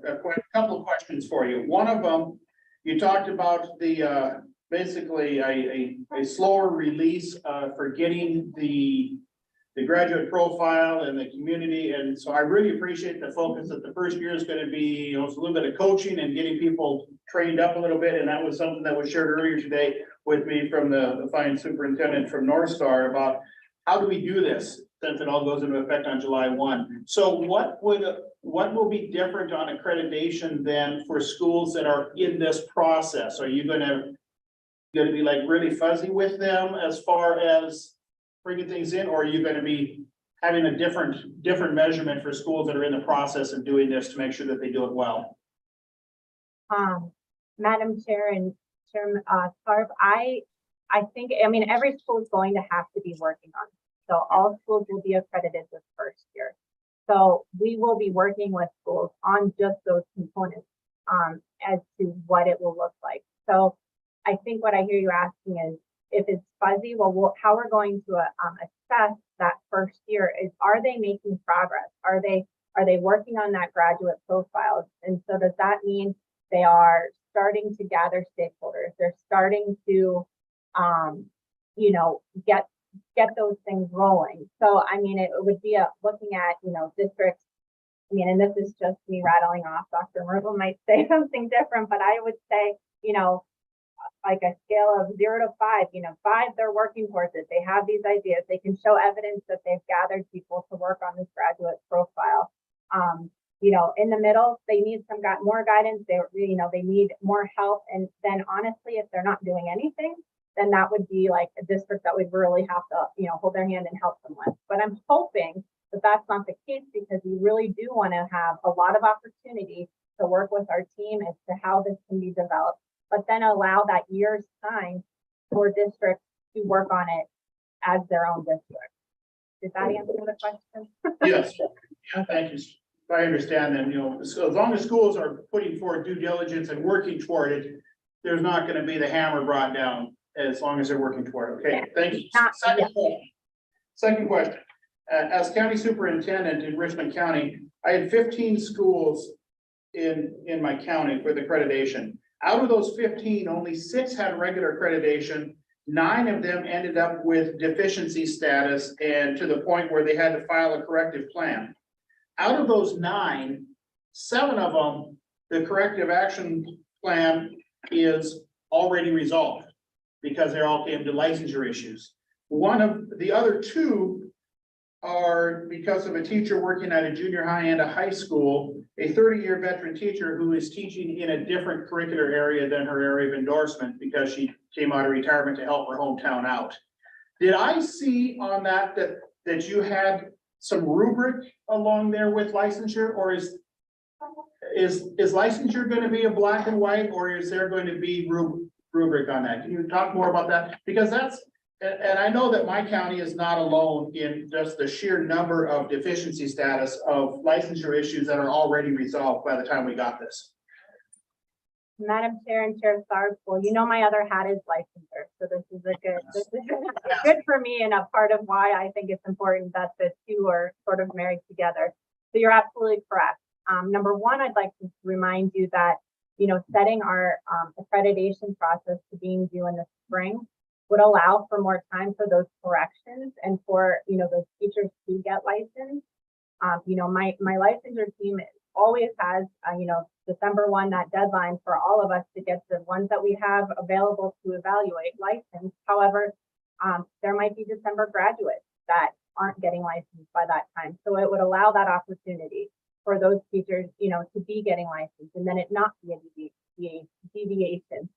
couple of questions for you. One of them, you talked about the basically a slower release for getting the graduate profile and the community. And so I really appreciate the focus that the first year is going to be, it's a little bit of coaching and getting people trained up a little bit. And that was something that was shared earlier today with me from the fine superintendent from North Star about how do we do this, since it all goes into effect on July 1. So what will be different on accreditation then for schools that are in this process? Are you going to be like really fuzzy with them as far as bringing things in, or are you going to be having a different measurement for schools that are in the process of doing this to make sure that they do it well? Madam Chair and Chairman Scarf, I think, every school is going to have to be working on it. So all schools will be accredited this first year. So we will be working with schools on just those components as to what it will look like. So I think what I hear you asking is, if it's fuzzy, well, how we're going to assess that first year is, are they making progress? Are they working on that graduate profile? And so does that mean they are starting to gather stakeholders? They're starting to, get those things rolling. So, it would be looking at, districts. And this is just me rattling off. Dr. Mergel might say something different, but I would say, like a scale of 0 to 5, 5, they're working towards it. They have these ideas. They can show evidence that they've gathered people to work on this graduate profile. In the middle, they need more guidance. They need more help. And then honestly, if they're not doing anything, then that would be like a district that we'd really have to, hold their hand and help them with. But I'm hoping that that's not the case, because we really do want to have a lot of opportunity to work with our team as to how this can be developed, but then allow that year's time for districts to work on it as their own district. Did that answer the question? Yes. Thank you. I understand that, so as long as schools are putting forward due diligence and working toward it, there's not going to be the hammer brought down as long as they're working toward it. Okay, thank you. Second question. As county superintendent in Richmond County, I had 15 schools in my county with accreditation. Out of those 15, only 6 had regular accreditation. 9 of them ended up with deficiency status, and to the point where they had to file a corrective plan. Out of those 9, 7 of them, the corrective action plan is already resolved because they all came to licensure issues. One of the other 2 are because of a teacher working at a junior high and a high school, a 30-year veteran teacher who is teaching in a different curricular area than her area of endorsement because she came out of retirement to help her hometown out. Did I see on that you had some rubric along there with licensure, or is licensure going to be a black and white, or is there going to be rubric on that? Can you talk more about that? Because and I know that my county is not alone in just the sheer number of deficiency status of licensure issues that are already resolved by the time we got this. Madam Chair and Chair Sarb, well, you know, my other hat is licensure, so this is good for me, and a part of why I think it's important that the two are sort of married together. So you're absolutely correct. Number one, I'd like to remind you that, you know, setting our accreditation process to being due in the spring would allow for more time for those corrections and for, you know, those teachers to get licensed. You know, my licensure team always has, you know, December 1, that deadline for all of us to get the ones that we have available to evaluate license. However, there might be December graduates that aren't getting licensed by that time. So it would allow that opportunity for those teachers, you know, to be getting licensed and then it not be a deviation.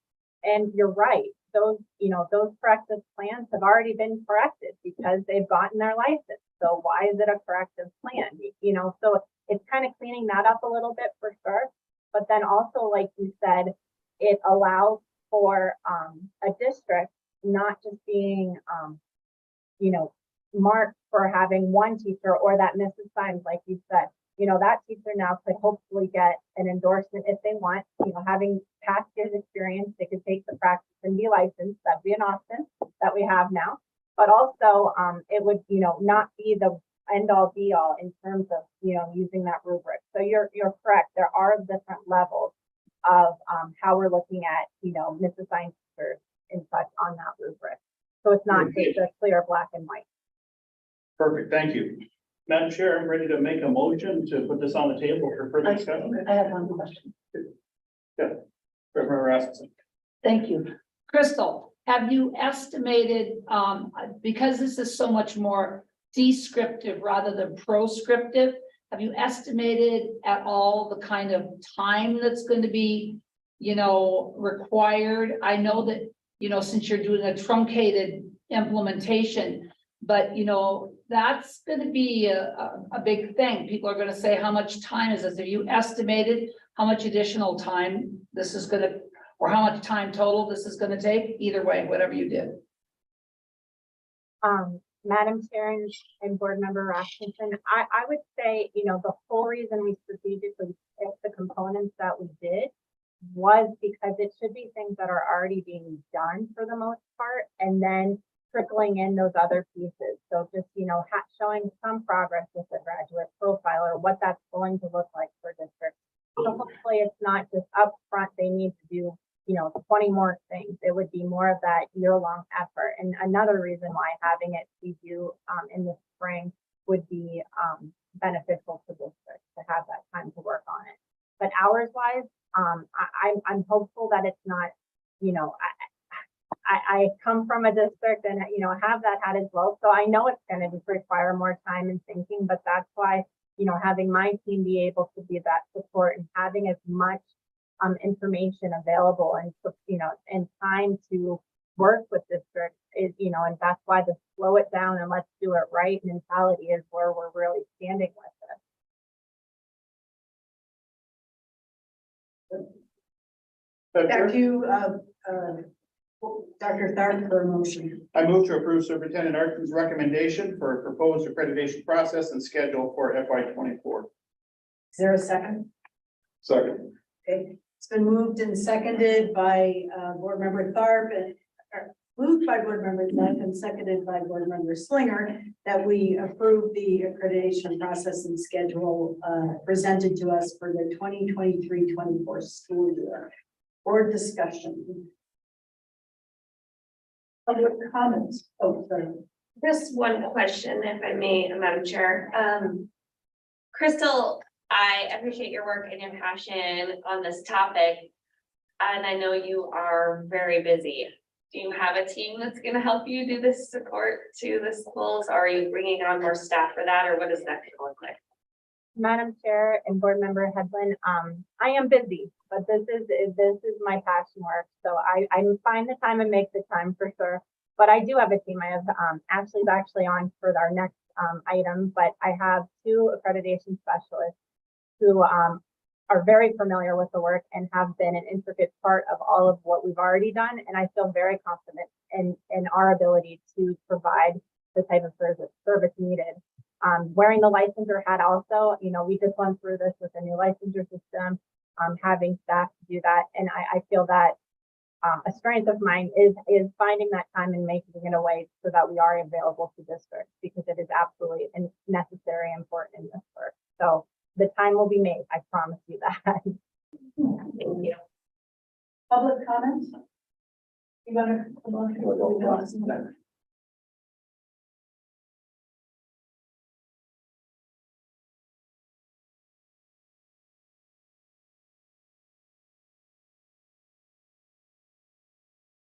And you're right, those, you know, those corrective plans have already been corrected because they've gotten their license. So why is it a corrective plan? You know, so it's kind of cleaning that up a little bit for sure. But then also, like you said, it allows for a district not just being, you know, marked for having one teacher or that misses signs, like you said. You know, that teacher now could hopefully get an endorsement if they want, you know, having past year's experience, they could take the practice and be licensed. That'd be an option that we have now. But also, it would, you know, not be the end all be all in terms of, you know, using that rubric. So you're correct. There are different levels of how we're looking at, you know, misassigned teachers and such on that rubric. So it's not just a clear black and white. Perfect, thank you. Madam Chair, I'm ready to make a motion to put this on the table for further discussion. I have one question. Yeah. Reverend Rasmussen. Thank you. Crystal, have you estimated, because this is so much more descriptive rather than proscriptive, have you estimated at all the kind of time that's going to be, you know, required? I know that, you know, since you're doing a truncated implementation, but, you know, that's going to be a big thing. People are going to say, how much time is this? Have you estimated how much additional time this is going to, or how much time total this is going to take? Either way, whatever you did. Madam Chair and Board Member Rasmussen, I would say, you know, the whole reason we strategically picked the components that we did was because it should be things that are already being done for the most part, and then trickling in those other pieces. So just, you know, showing some progress with the graduate profile or what that's going to look like for districts. So hopefully it's not just upfront, they need to do, you know, 20 more things. It would be more of that year-long effort. And another reason why having it be due in the spring would be beneficial to districts to have that time to work on it. But hours-wise, I'm hopeful that it's not, you know, I come from a district and, you know, have that hat as well. So I know it's going to require more time and thinking, but that's why, you know, having my team be able to be that support and having as much information available and, you know, and time to work with districts is, you know, and that's why the slow it down and let's do it right mentality is where we're really standing with this. Back to you, Dr. Tharp for a motion. I move to approve Superintendent Arkin's recommendation for a proposed accreditation process and schedule for FY 24. Is there a second? Second. Okay, it's been moved and seconded by Board Member Tharp and moved by Board Member Neff and seconded by Board Member Slinger that we approve the accreditation process and schedule presented to us for the 2023-24 school year. Board discussion. Public comments. Oh, sorry. Just one question, if I may, Madam Chair. Crystal, I appreciate your work and your passion on this topic. And I know you are very busy. Do you have a team that's gonna help you do this support to the schools? Are you bringing on more staff for that, or what does that look like? Madam Chair and Board Member Headland, I am busy, but this is my passion work. So I find the time and make the time for sure. But I do have a team. I have Ashley's actually on for our next item, but I have 2 accreditation specialists who are very familiar with the work and have been an intricate part of all of what we've already done. And I feel very confident in our ability to provide the type of service needed. Wearing the licensure hat also, you know, we just went through this with a new licensure system, having staff to do that. And I feel that a strength of mine is finding that time and making it a way so that we are available to districts, because it is absolutely necessary and important in this work. So the time will be made, I promise you that. Thank you. Public comments? You wanna come on?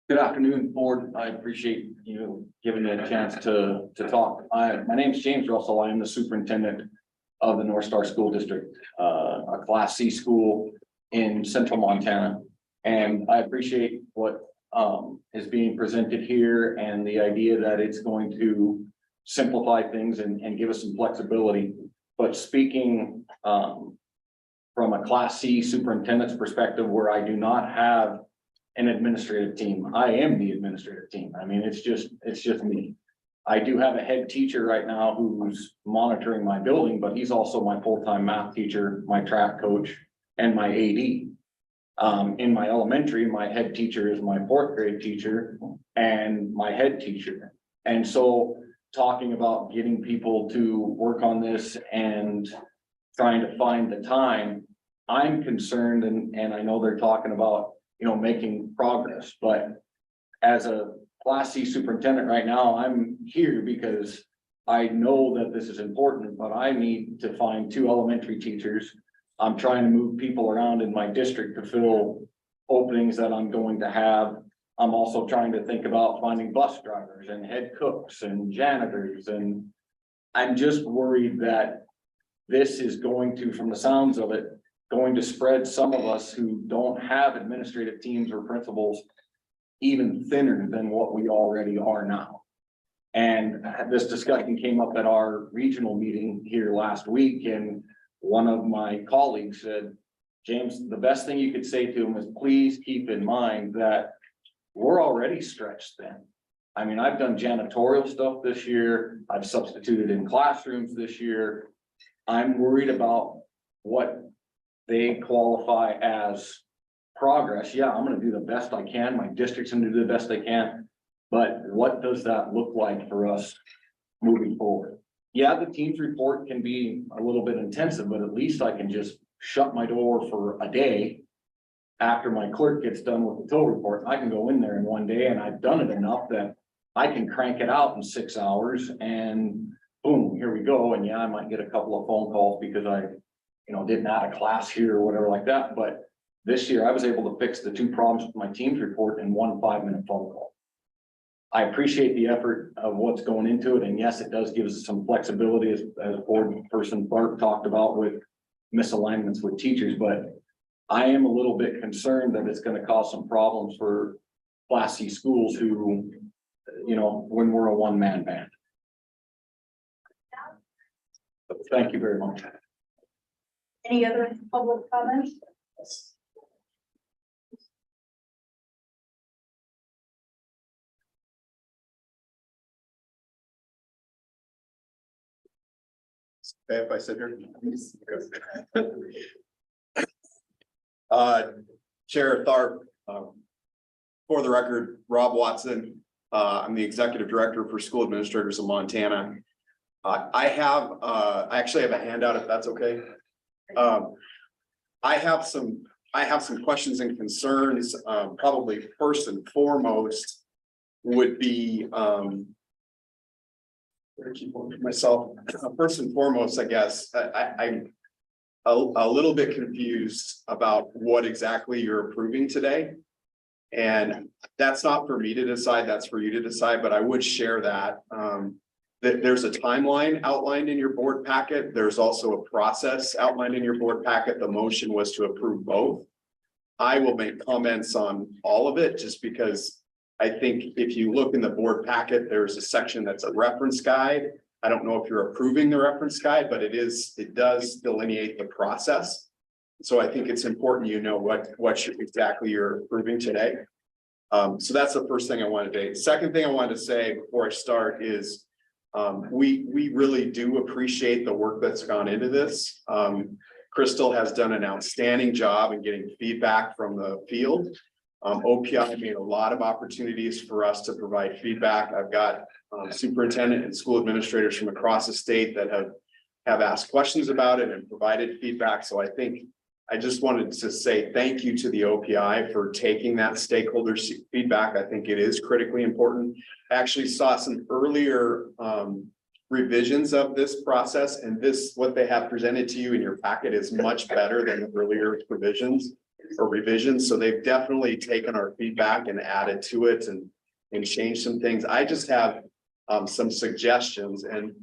Good afternoon, board. I appreciate you giving me a chance to talk. My name is James Russell. I am the superintendent of the North Star School District, a Class C school in central Montana. And I appreciate what is being presented here and the idea that it's going to simplify things and give us some flexibility. But speaking from a Class C superintendent's perspective, where I do not have an administrative team, I am the administrative team. I mean, it's just me. I do have a head teacher right now who's monitoring my building, but he's also my full-time math teacher, my track coach, and my AD. In my elementary, my head teacher is my 4th grade teacher and my head teacher. And so talking about getting people to work on this and trying to find the time, I'm concerned, and I know they're talking about, you know, making progress, but as a Class C superintendent right now, I'm here because I know that this is important, but I need to find 2 elementary teachers. I'm trying to move people around in my district to fill openings that I'm going to have. I'm also trying to think about finding bus drivers and head cooks and janitors. And I'm just worried that this is going to, from the sounds of it, going to spread some of us who don't have administrative teams or principals even thinner than what we already are now. And this discussion came up at our regional meeting here last week, and one of my colleagues said, James, the best thing you could say to him is please keep in mind that we're already stretched thin. I mean, I've done janitorial stuff this year. I've substituted in classrooms this year. I'm worried about what they qualify as progress. Yeah, I'm going to do the best I can. My district's going to do the best they can. But what does that look like for us moving forward? Yeah, the team's report can be a little bit intensive, but at least I can just shut my door for a day after my clerk gets done with the total report. I can go in there in one day, and I've done it enough that I can crank it out in 6 hours and boom, here we go. And yeah, I might get a couple of phone calls because I, you know, didn't add a class here or whatever like that. But this year I was able to fix the 2 problems with my team's report in 1 5-minute phone call. I appreciate the effort of what's going into it. And yes, it does give us some flexibility as board person Bart talked about with misalignments with teachers, but I am a little bit concerned that it's going to cause some problems for Class C schools who, you know, when we're a 1-man band. So thank you very much. Any other public comments? If I sit here. Chair Tharp, for the record, Rob Watson. I'm the executive director for School Administrators of Montana. I actually have a handout if that's okay. I have some questions and concerns. Probably first and foremost would be myself. First and foremost, I guess I'm a little bit confused about what exactly you're approving today. And that's not for me to decide, that's for you to decide, but I would share that. That there's a timeline outlined in your board packet. There's also a process outlined in your board packet. The motion was to approve both. I will make comments on all of it just because I think if you look in the board packet, there's a section that's a reference guide. I don't know if you're approving the reference guide, but it does delineate the process. So I think it's important you know what exactly you're approving today. So that's the first thing I wanted to say. Second thing I wanted to say before I start is we really do appreciate the work that's gone into this. Crystal has done an outstanding job in getting feedback from the field. OPI made a lot of opportunities for us to provide feedback. I've got superintendent and school administrators from across the state that have asked questions about it and provided feedback. So I just wanted to say thank you to the OPI for taking that stakeholder feedback. I think it is critically important. I actually saw some earlier revisions of this process, and what they have presented to you in your packet is much better than the earlier provisions or revisions. So they've definitely taken our feedback and added to it and changed some things. I just have some suggestions, and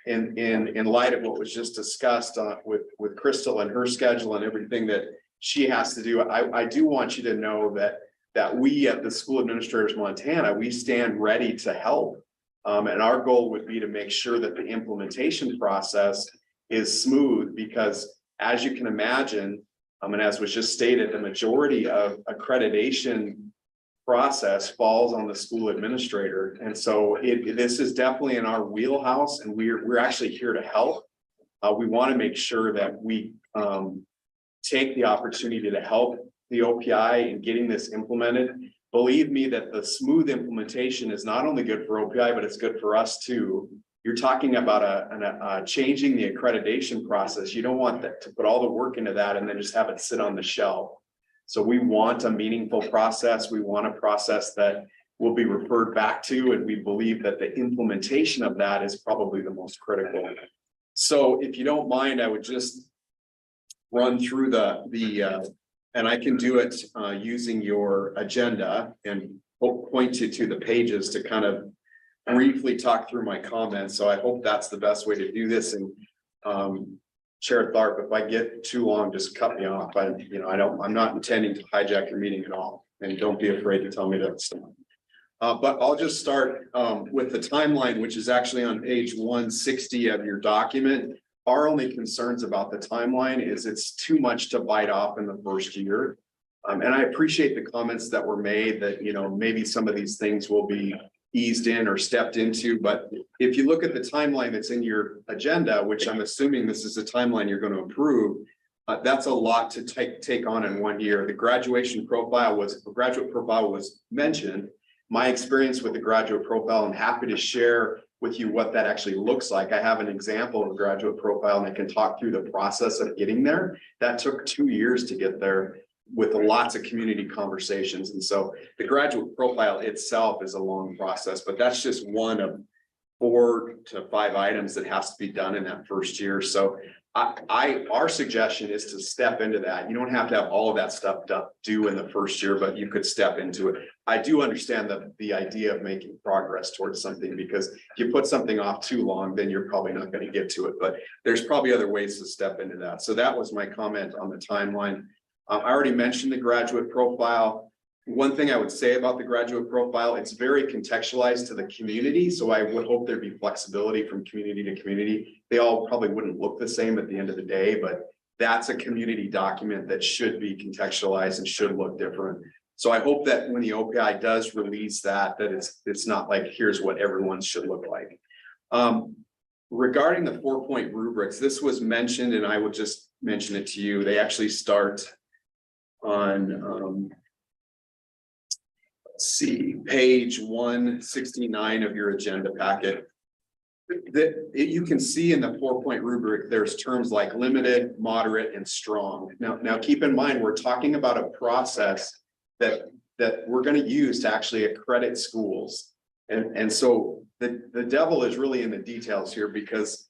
in light of what was just discussed with Crystal and her schedule and everything that she has to do, I do want you to know that we at the School Administrators Montana, we stand ready to help. And our goal would be to make sure that the implementation process is smooth, because as you can imagine, and as was just stated, the majority of accreditation process falls on the school administrator. And so this is definitely in our wheelhouse, and we're actually here to help. We want to make sure that we take the opportunity to help the OPI in getting this implemented. Believe me that the smooth implementation is not only good for OPI, but it's good for us too. You're talking about changing the accreditation process. You don't want to put all the work into that and then just have it sit on the shelf. So we want a meaningful process. We want a process that will be referred back to, and we believe that the implementation of that is probably the most critical. So if you don't mind, I would just run through and I can do it using your agenda and point you to the pages to kind of briefly talk through my comments. So I hope that's the best way to do this. And Chair Tharp, if I get too long, just cut me off. I'm not intending to hijack your meeting at all, and don't be afraid to tell me to stop. But I'll just start with the timeline, which is actually on page 160 of your document. Our only concerns about the timeline is it's too much to bite off in the first year. And I appreciate the comments that were made that, maybe some of these things will be eased in or stepped into. But if you look at the timeline that's in your agenda, which I'm assuming this is a timeline you're going to approve, that's a lot to take on in 1 year. The graduate profile was mentioned. My experience with the graduate profile, I'm happy to share with you what that actually looks like. I have an example of a graduate profile, and I can talk through the process of getting there. That took 2 years to get there, with lots of community conversations. And so the graduate profile itself is a long process, but that's just one of 4 to 5 items that has to be done in that first year. So our suggestion is to step into that. You don't have to have all of that stuff due in the first year, but you could step into it. I do understand the idea of making progress towards something, because if you put something off too long, then you're probably not going to get to it, but there's probably other ways to step into that. So that was my comment on the timeline. I already mentioned the graduate profile. One thing I would say about the graduate profile, it's very contextualized to the community. So I would hope there'd be flexibility from community to community. They all probably wouldn't look the same at the end of the day, but that's a community document that should be contextualized and should look different. So I hope that when the OPI does release that it's not like, here's what everyone should look like. Regarding the 4-point rubrics, this was mentioned, and I would just mention it to you. They actually start on let's see, page 169 of your agenda packet. You can see in the 4-point rubric, there's terms like limited, moderate, and strong. Now keep in mind, we're talking about a process that we're going to use to actually accredit schools. And so the devil is really in the details here, because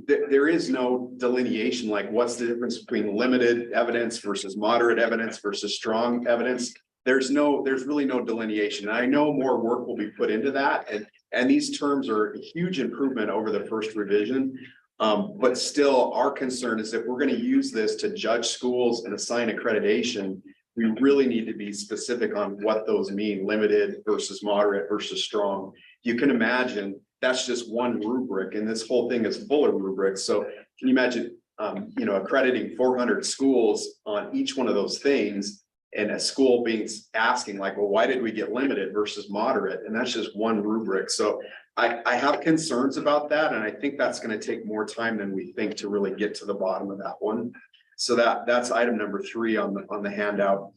there is no delineation, like what's the difference between limited evidence versus moderate evidence versus strong evidence. there's really no delineation. And I know more work will be put into that, and these terms are a huge improvement over the first revision. But still, our concern is if we're going to use this to judge schools and assign accreditation, we really need to be specific on what those mean, limited versus moderate versus strong. You can imagine that's just one rubric, and this whole thing is full of rubrics. So can you imagine, accrediting 400 schools on each one of those things, and a school being asking like, well, why did we get limited versus moderate? And that's just one rubric. So I have concerns about that. And I think that's going to take more time than we think to really get to the bottom of that one. So that's item number 3 on the handout.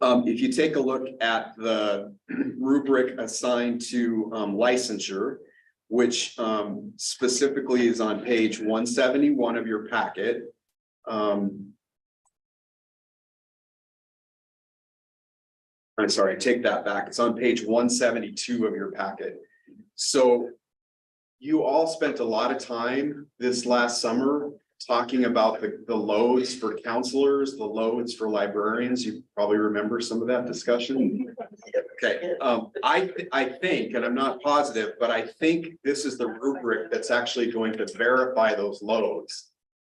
If you take a look at the rubric assigned to licensure, which specifically is on page 171 of your packet. I'm sorry, take that back. It's on page 172 of your packet. So you all spent a lot of time this last summer talking about the loads for counselors, the loads for librarians. You probably remember some of that discussion. Okay, I think, and I'm not positive, but I think this is the rubric that's actually going to verify those loads.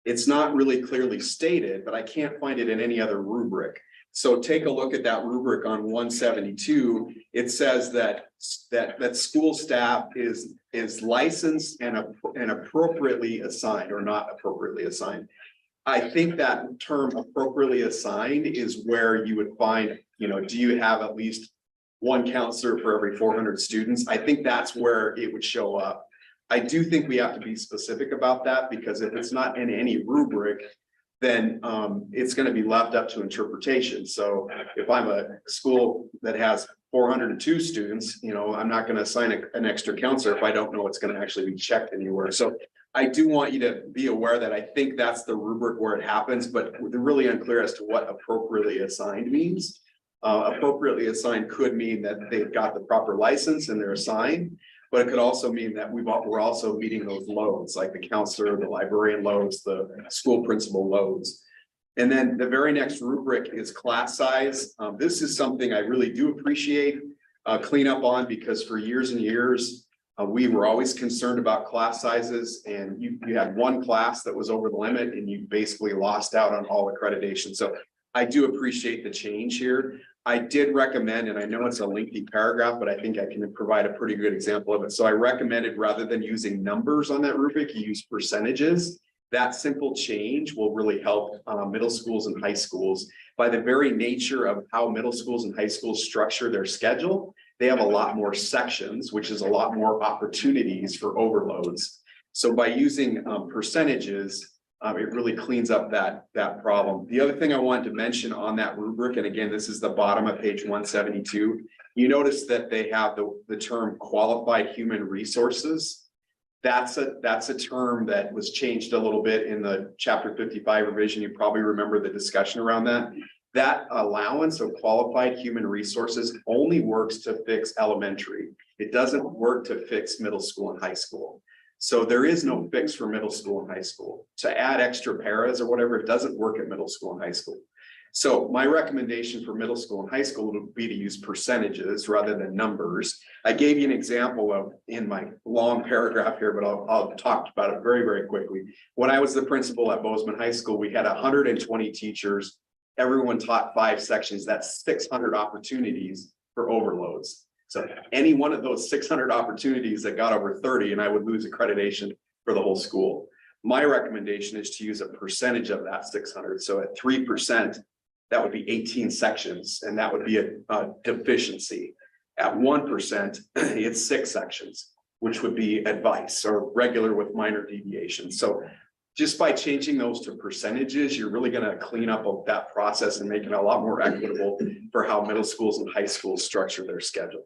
It's not really clearly stated, but I can't find it in any other rubric. So take a look at that rubric on 172. It says that school staff is licensed and appropriately assigned, or not appropriately assigned. I think that term appropriately assigned is where you would find, do you have at least one counselor for every 400 students? I think that's where it would show up. I do think we have to be specific about that, because if it's not in any rubric, then it's going to be left up to interpretation. So if I'm a school that has 402 students, I'm not going to assign an extra counselor if I don't know it's going to actually be checked anywhere. So I do want you to be aware that I think that's the rubric where it happens, but they're really unclear as to what appropriately assigned means. Appropriately assigned could mean that they've got the proper license and they're assigned, but it could also mean that we're also meeting those loads, like the counselor, the librarian loads, the school principal loads. And then the very next rubric is class size. This is something I really do appreciate cleanup on, because for years and years, we were always concerned about class sizes, and you had one class that was over the limit and you basically lost out on all accreditation. So I do appreciate the change here. I did recommend, and I know it's a lengthy paragraph, but I think I can provide a pretty good example of it. So I recommended, rather than using numbers on that rubric, you use percentages. That simple change will really help middle schools and high schools. By the very nature of how middle schools and high schools structure their schedule, they have a lot more sections, which is a lot more opportunities for overloads. So by using percentages, it really cleans up that problem. The other thing I wanted to mention on that rubric, and again, this is the bottom of page 172, you notice that they have the term qualified human resources. That's a term that was changed a little bit in the chapter 55 revision. You probably remember the discussion around that. That allowance of qualified human resources only works to fix elementary. It doesn't work to fix middle school and high school. So there is no fix for middle school and high school. To add extra paras or whatever, it doesn't work at middle school and high school. So my recommendation for middle school and high school would be to use percentages rather than numbers. I gave you an example of in my long paragraph here, but I'll talk about it very, very quickly. When I was the principal at Bozeman High School, we had 120 teachers. Everyone taught 5 sections. That's 600 opportunities for overloads. So any one of those 600 opportunities that got over 30, and I would lose accreditation for the whole school. My recommendation is to use a percentage of that 600. So at 3%, that would be 18 sections, and that would be a deficiency. At 1%, it's 6 sections, which would be advice or regular with minor deviations. So just by changing those to percentages, you're really going to clean up that process and make it a lot more equitable for how middle schools and high schools structure their schedule.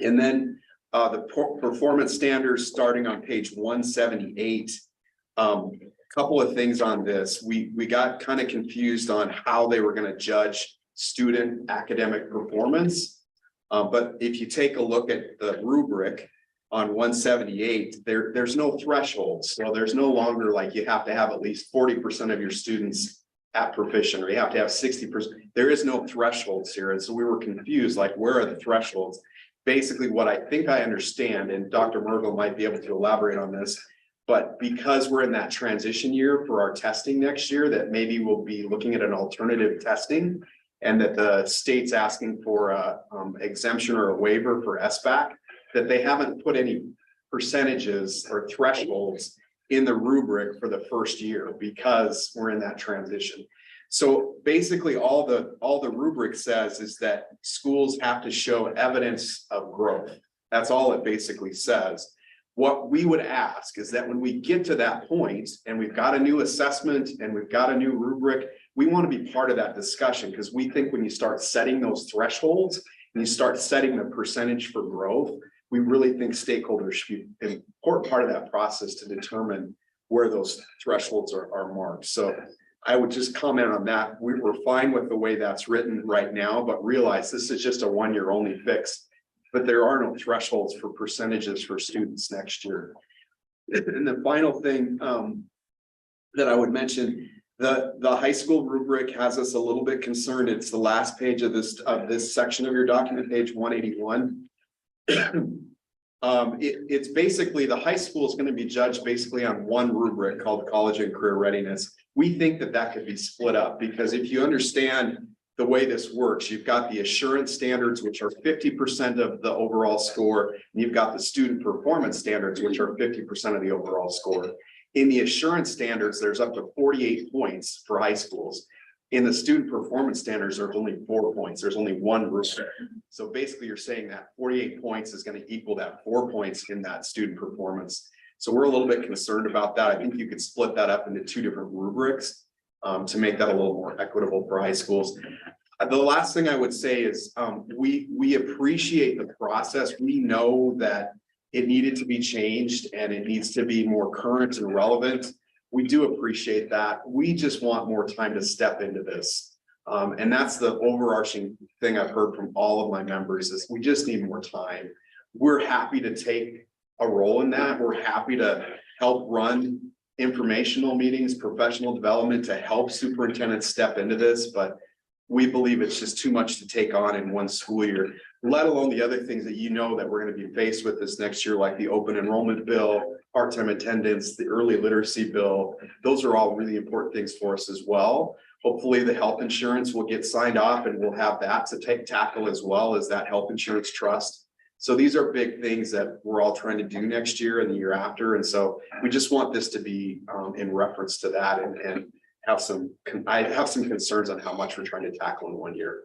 And then the performance standards starting on page 178. Couple of things on this. We got kind of confused on how they were going to judge student academic performance. But if you take a look at the rubric on 178, there's no threshold. So there's no longer like you have to have at least 40% of your students at proficient, or you have to have 60%. There is no thresholds here. And so we were confused, like, where are the thresholds? Basically, what I think I understand, and Dr. Mergel might be able to elaborate on this, but because we're in that transition year for our testing next year, that maybe we'll be looking at an alternative testing, and that the state's asking for a exemption or a waiver for SBAC, that they haven't put any percentages or thresholds in the rubric for the first year because we're in that transition. So basically, all the rubric says is that schools have to show evidence of growth. That's all it basically says. What we would ask is that when we get to that point and we've got a new assessment and we've got a new rubric, we want to be part of that discussion, because we think when you start setting those thresholds and you start setting the percentage for growth, we really think stakeholders should be an important part of that process to determine where those thresholds are marked. So I would just comment on that. We're fine with the way that's written right now, but realize this is just a 1 year only fix. But there are no thresholds for percentages for students next year. And the final thing that I would mention, the high school rubric has us a little bit concerned. It's the last page of this section of your document, page 181. It's basically the high school is going to be judged basically on one rubric called college and career readiness. We think that that could be split up, because if you understand the way this works, you've got the assurance standards, which are 50% of the overall score, and you've got the student performance standards, which are 50% of the overall score. In the assurance standards, there's up to 48 points for high schools. In the student performance standards, there's only 4 points. There's only one rubric. So basically you're saying that 48 points is going to equal that 4 points in that student performance. So we're a little bit concerned about that. I think you could split that up into 2 different rubrics to make that a little more equitable for high schools. The last thing I would say is we appreciate the process. We know that it needed to be changed and it needs to be more current and relevant. We do appreciate that. We just want more time to step into this. And that's the overarching thing I've heard from all of my members, is we just need more time. We're happy to take a role in that. We're happy to help run informational meetings, professional development, to help superintendents step into this, but we believe it's just too much to take on in one school year, let alone the other things that that we're going to be faced with this next year, like the open enrollment bill, part-time attendance, the early literacy bill. Those are all really important things for us as well. Hopefully the health insurance will get signed off and we'll have that to tackle, as well as that health insurance trust. So these are big things that we're all trying to do next year and the year after. And so we just want this to be in reference to that, and I have some concerns on how much we're trying to tackle in 1 year.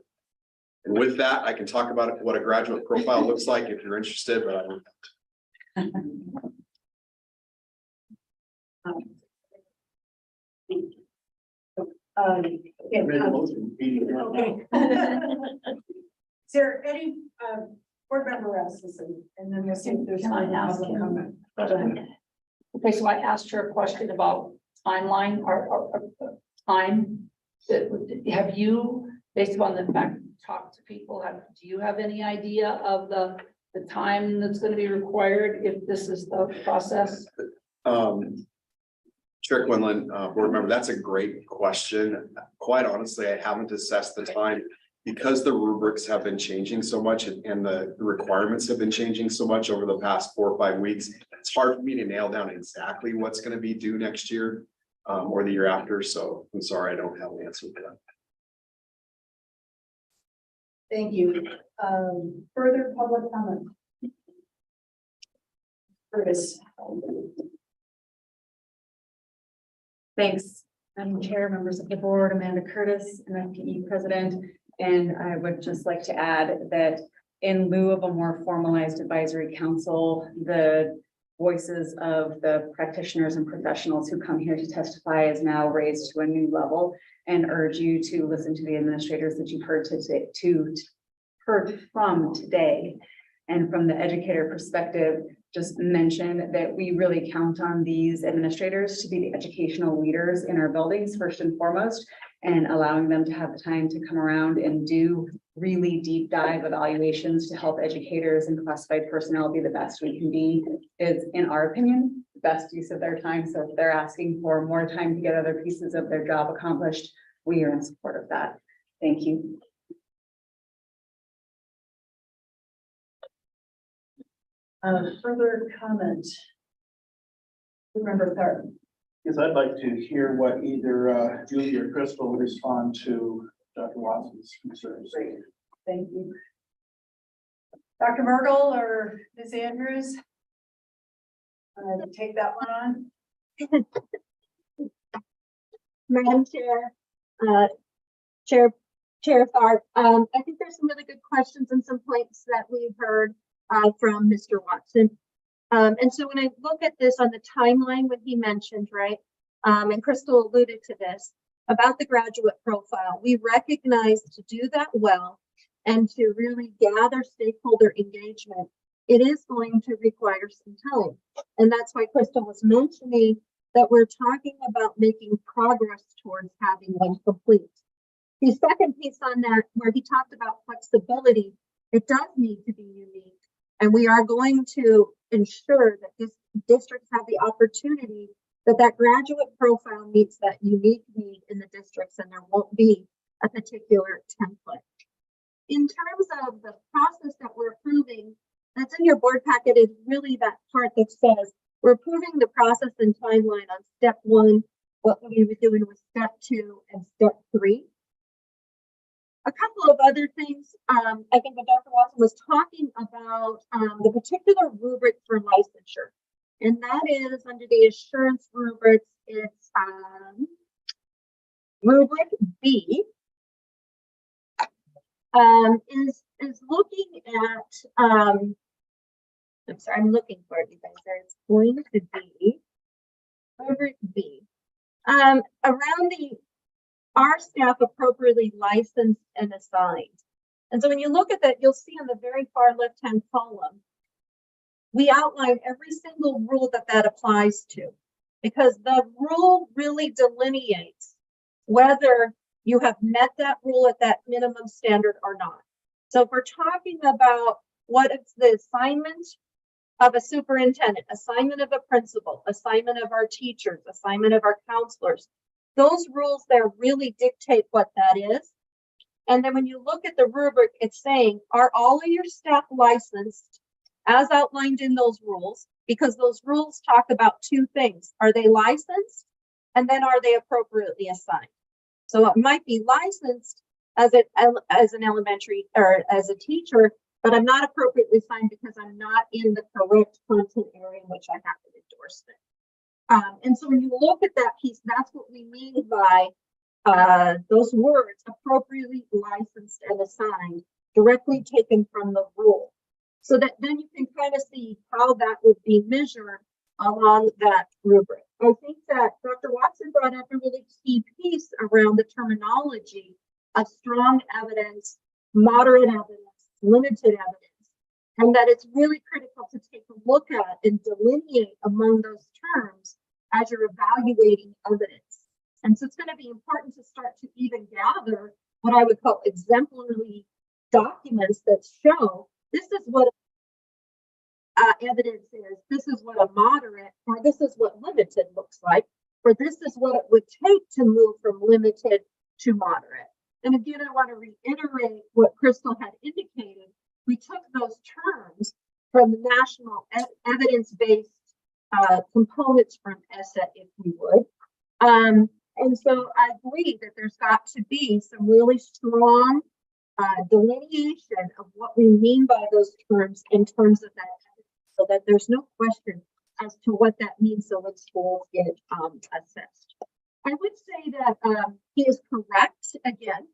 And with that, I can talk about what a graduate profile looks like if you're interested, but I don't. Okay. Is there any board member else, and then we'll see if there's time now. Okay, so I asked her a question about timeline or time. Have you, based upon the fact, talked to people, do you have any idea of the time that's going to be required if this is the process? Chair Quinlan, board member, that's a great question. Quite honestly, I haven't assessed the time, because the rubrics have been changing so much and the requirements have been changing so much over the past 4 or 5 weeks. It's hard for me to nail down exactly what's going to be due next year or the year after. So I'm sorry, I don't have an answer for that. Thank you. Further public comment? Curtis. Thanks. I'm Chair, members of the board, Amanda Curtis, MFPE President. And I would just like to add that in lieu of a more formalized advisory council, the voices of the practitioners and professionals who come here to testify is now raised to a new level, and urge you to listen to the administrators that you've heard from today. And from the educator perspective, just mention that we really count on these administrators to be the educational leaders in our buildings first and foremost, and allowing them to have the time to come around and do really deep dive evaluations to help educators and classified personnel be the best we can be is, in our opinion, the best use of their time. So if they're asking for more time to get other pieces of their job accomplished, we are in support of that. Thank you. Further comment? Member Thornton. Because I'd like to hear what either Julie or Crystal would respond to Dr. Watson's concerns. Great, thank you. Dr. Mergel or Ms. Andrews? Take that one on. Madam Chair, Chair Tharp, I think there's some really good questions and some points that we've heard from Mr. Watson. And so when I look at this on the timeline, when he mentioned, right, and Crystal alluded to this, about the graduate profile, we recognize to do that well and to really gather stakeholder engagement, it is going to require some time. And that's why Crystal was mentioning that we're talking about making progress towards having one complete. The second piece on that, where he talked about flexibility, it does need to be unique. And we are going to ensure that this districts have the opportunity that that graduate profile meets that unique need in the districts, and there won't be a particular template. In terms of the process that we're approving, that's in your board packet is really that part that says we're approving the process and timeline on step 1, what we were doing with step 2 and step 3. A couple of other things, I think when Dr. Watson was talking about the particular rubric for licensure, and that is under the assurance rubrics, it's rubric B, is looking at, I'm sorry, I'm looking for it, you guys. It's going to be rubric B. Around the our staff appropriately licensed and assigned. And so when you look at that, you'll see on the very far left-hand column, we outline every single rule that that applies to, because the rule really delineates whether you have met that rule at that minimum standard or not. So if we're talking about what is the assignment of a superintendent, assignment of a principal, assignment of our teachers, assignment of our counselors, those rules there really dictate what that is. And then when you look at the rubric, it's saying, are all of your staff licensed as outlined in those rules? Because those rules talk about two things. Are they licensed? And then are they appropriately assigned? So it might be licensed as an elementary or as a teacher, but I'm not appropriately assigned because I'm not in the correct content area in which I have an endorsement. And so when you look at that piece, that's what we mean by those words, appropriately licensed and assigned, directly taken from the rule. So that then you can kind of see how that would be measured along that rubric. I think that Dr. Watson brought up a really key piece around the terminology of strong evidence, moderate evidence, limited evidence, and that it's really critical to take a look at and delineate among those terms as you're evaluating evidence. And so it's going to be important to start to even gather what I would call exemplary documents that show this is what evidence is, this is what a moderate, or this is what limited looks like, or this is what it would take to move from limited to moderate. And again, I want to reiterate what Crystal had indicated. We took those terms from the national evidence-based components from ESSA, if you would. And so I agree that there's got to be some really strong delineation of what we mean by those terms in terms of that, so that there's no question as to what that means so when schools get assessed. I would say that he is correct again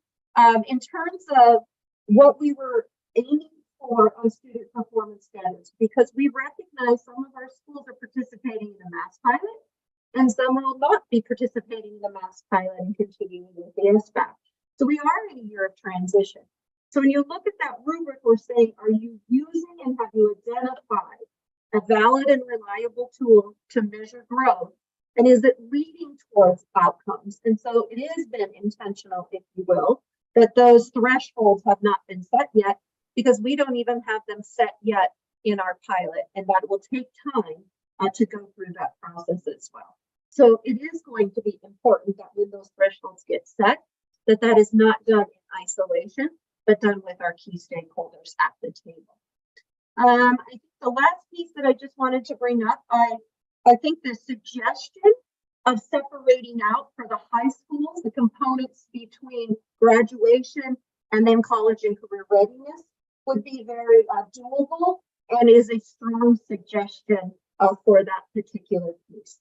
in terms of what we were aiming for on student performance standards, because we recognize some of our schools are participating in the MAS pilot and some will not be participating in the MAS pilot and continuing with the SBAC. So we are in a year of transition. So when you look at that rubric, we're saying, are you using and have you identified a valid and reliable tool to measure growth? And is it leading towards outcomes? And so it has been intentional, if you will, that those thresholds have not been set yet, because we don't even have them set yet in our pilot, and that will take time to go through that process as well. So it is going to be important that when those thresholds get set, that that is not done in isolation, but done with our key stakeholders at the table. I think the last piece that I just wanted to bring up, I think the suggestion of separating out for the high schools, the components between graduation and then college and career readiness would be very doable and is a strong suggestion for that particular piece.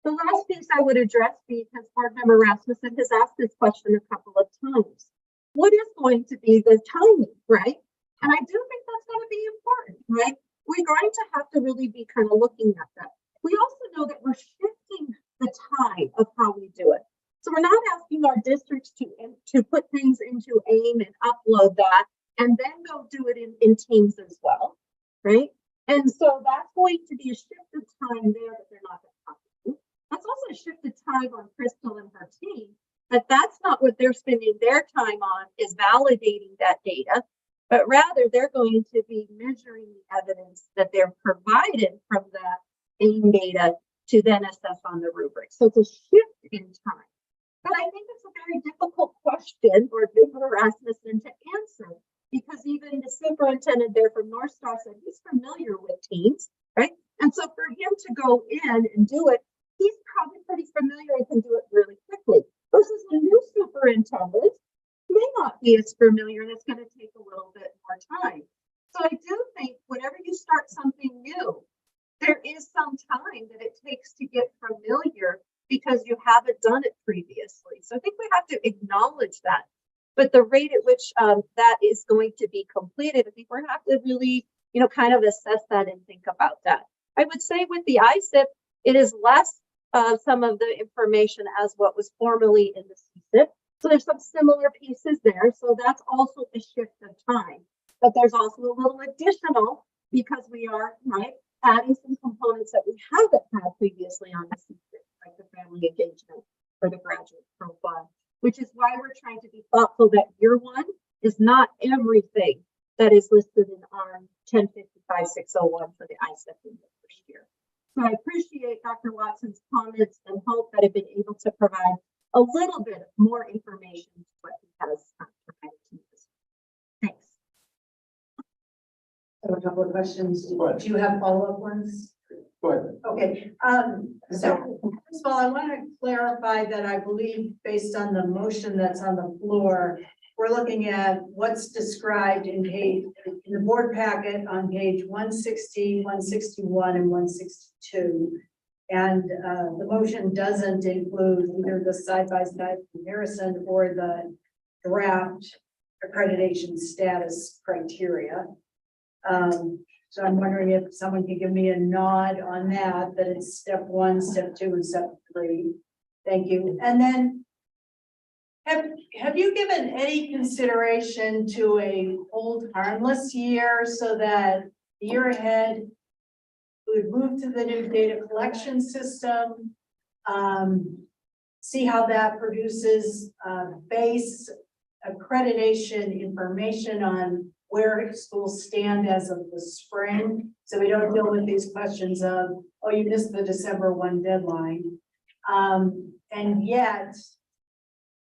The last piece I would address, because Board Member Rasmussen has asked this question a couple of times. What is going to be the timing, right? And I do think that's going to be important, right? We're going to have to really be kind of looking at that. We also know that we're shifting the time of how we do it. So we're not asking our districts to put things into AIM and upload that and then go do it in Teams as well, right? And so that's going to be a shift of time there that they're not going to have to do. That's also a shift of time on Crystal and her team, but that's not what they're spending their time on, is validating that data, but rather they're going to be measuring the evidence that they're provided from that AIM data to then assess on the rubric. So it's a shift in time. But I think it's a very difficult question for Member Rasmussen to answer, because even the superintendent there from North Star said he's familiar with teams, right? And so for him to go in and do it, he's probably pretty familiar and can do it really quickly. Versus the new superintendent may not be as familiar, and it's going to take a little bit more time. So I do think whenever you start something new, there is some time that it takes to get familiar because you haven't done it previously. So I think we have to acknowledge that. But the rate at which that is going to be completed, I think we have to really, kind of assess that and think about that. I would say with the ISIP, it is less some of the information as what was formerly in the CSIP. So there's some similar pieces there. So that's also a shift of time. But there's also a little additional, because we are, right, adding some components that we haven't had previously on the CSIP, like the family engagement or the graduate profile, which is why we're trying to be thoughtful that year one is not everything that is listed in ARM 1055-601 for the ISIP in the first year. So I appreciate Dr. Watson's comments and hope that I've been able to provide a little bit more information to what he has provided to us. Thanks. I have a couple of questions. Do you have follow-up ones? Go ahead. Okay, so first of all, I want to clarify that I believe based on the motion that's on the floor, we're looking at what's described in the board packet on page 160, 161, and 162. And the motion doesn't include either the side-by-side comparison or the draft accreditation status criteria. So I'm wondering if someone could give me a nod on that it's step 1, step 2, and step 3. Thank you. And then have you given any consideration to a hold harmless year so that the year ahead we would move to the new data collection system, see how that produces base accreditation information on where schools stand as of the spring, so we don't deal with these questions of, oh, you missed the December 1 deadline. And yet,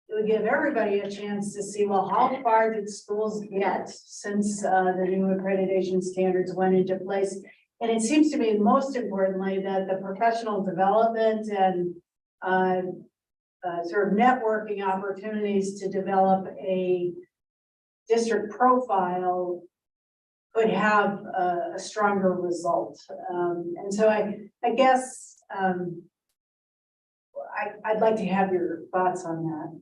it would give everybody a chance to see, well, how far did schools get since the new accreditation standards went into place? And it seems to me, most importantly, that the professional development and sort of networking opportunities to develop a district profile could have a stronger result. And so I guess I'd like to have your thoughts on that.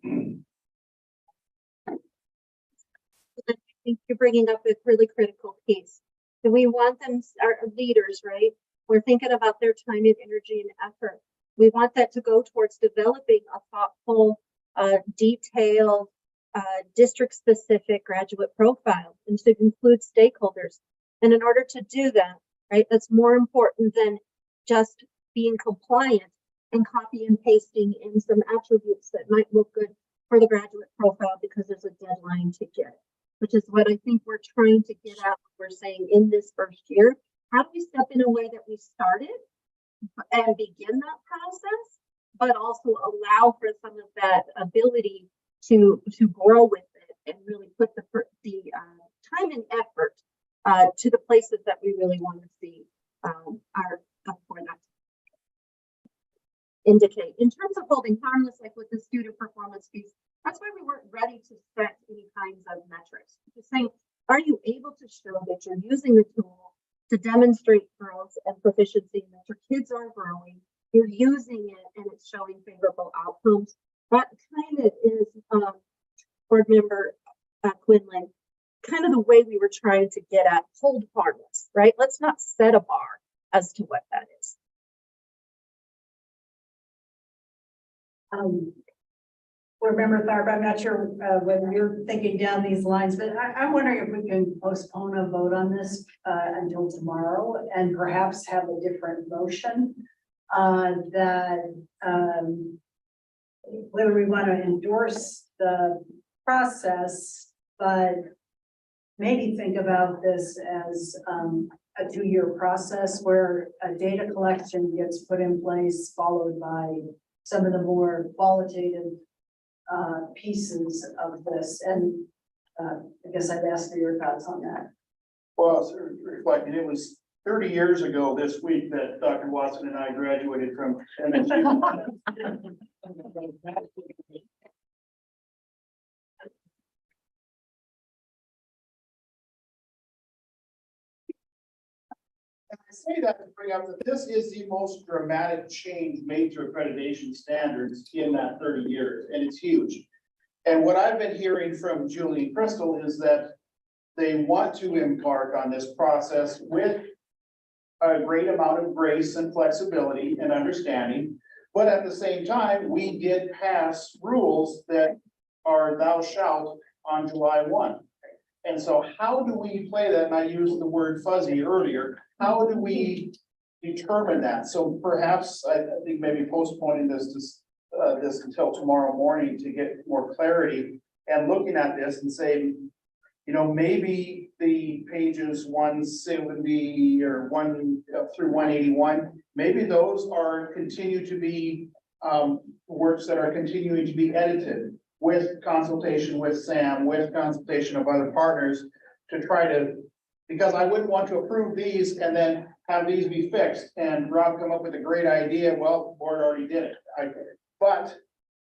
I think you're bringing up a really critical piece. Do we want them, our leaders, right? We're thinking about their time and energy and effort. We want that to go towards developing a thoughtful, detailed, district-specific graduate profile, and to include stakeholders. And in order to do that, right, that's more important than just being compliant and copy and pasting in some attributes that might look good for the graduate profile because there's a deadline to get it, which is what I think we're trying to get at. We're saying in this first year, how do we step in a way that we started and begin that process, but also allow for some of that ability to grow with it and really put the time and effort to the places that we really want to see our for that. Indicate in terms of holding harmless, like with the student performance piece, that's why we weren't ready to set any kinds of metrics. Just saying, are you able to show that you're using the tool to demonstrate growth and proficiency, that your kids are growing, you're using it and it's showing favorable outcomes? That kind of is, board member Quinlan, kind of the way we were trying to get at hold harmless, right? Let's not set a bar as to what that is. Board Member Tharp, I'm not sure whether you're thinking down these lines, but I'm wondering if we can postpone a vote on this until tomorrow and perhaps have a different motion that whether we want to endorse the process, but maybe think about this as a 2-year process where a data collection gets put in place, followed by some of the more qualitative pieces of this. And I guess I'd ask for your thoughts on that. Well, it's reflecting, it was 30 years ago this week that Dr. Watson and I graduated from MSU. I say that to bring up that this is the most dramatic change made to accreditation standards in that 30 years, and it's huge. And what I've been hearing from Julie and Crystal is that they want to embark on this process with a great amount of grace and flexibility and understanding. But at the same time, we did pass rules that are thou shalt on July 1. And so how do we play that? And I used the word fuzzy earlier. How do we determine that? So perhaps I think maybe postponing this until tomorrow morning to get more clarity and looking at this and saying, you know, maybe the pages 170 or 1 through 181, maybe those are continue to be works that are continuing to be edited with consultation with Sam, with consultation of other partners to try to, because I wouldn't want to approve these and then have these be fixed and Rob come up with a great idea. Well, the board already did it. But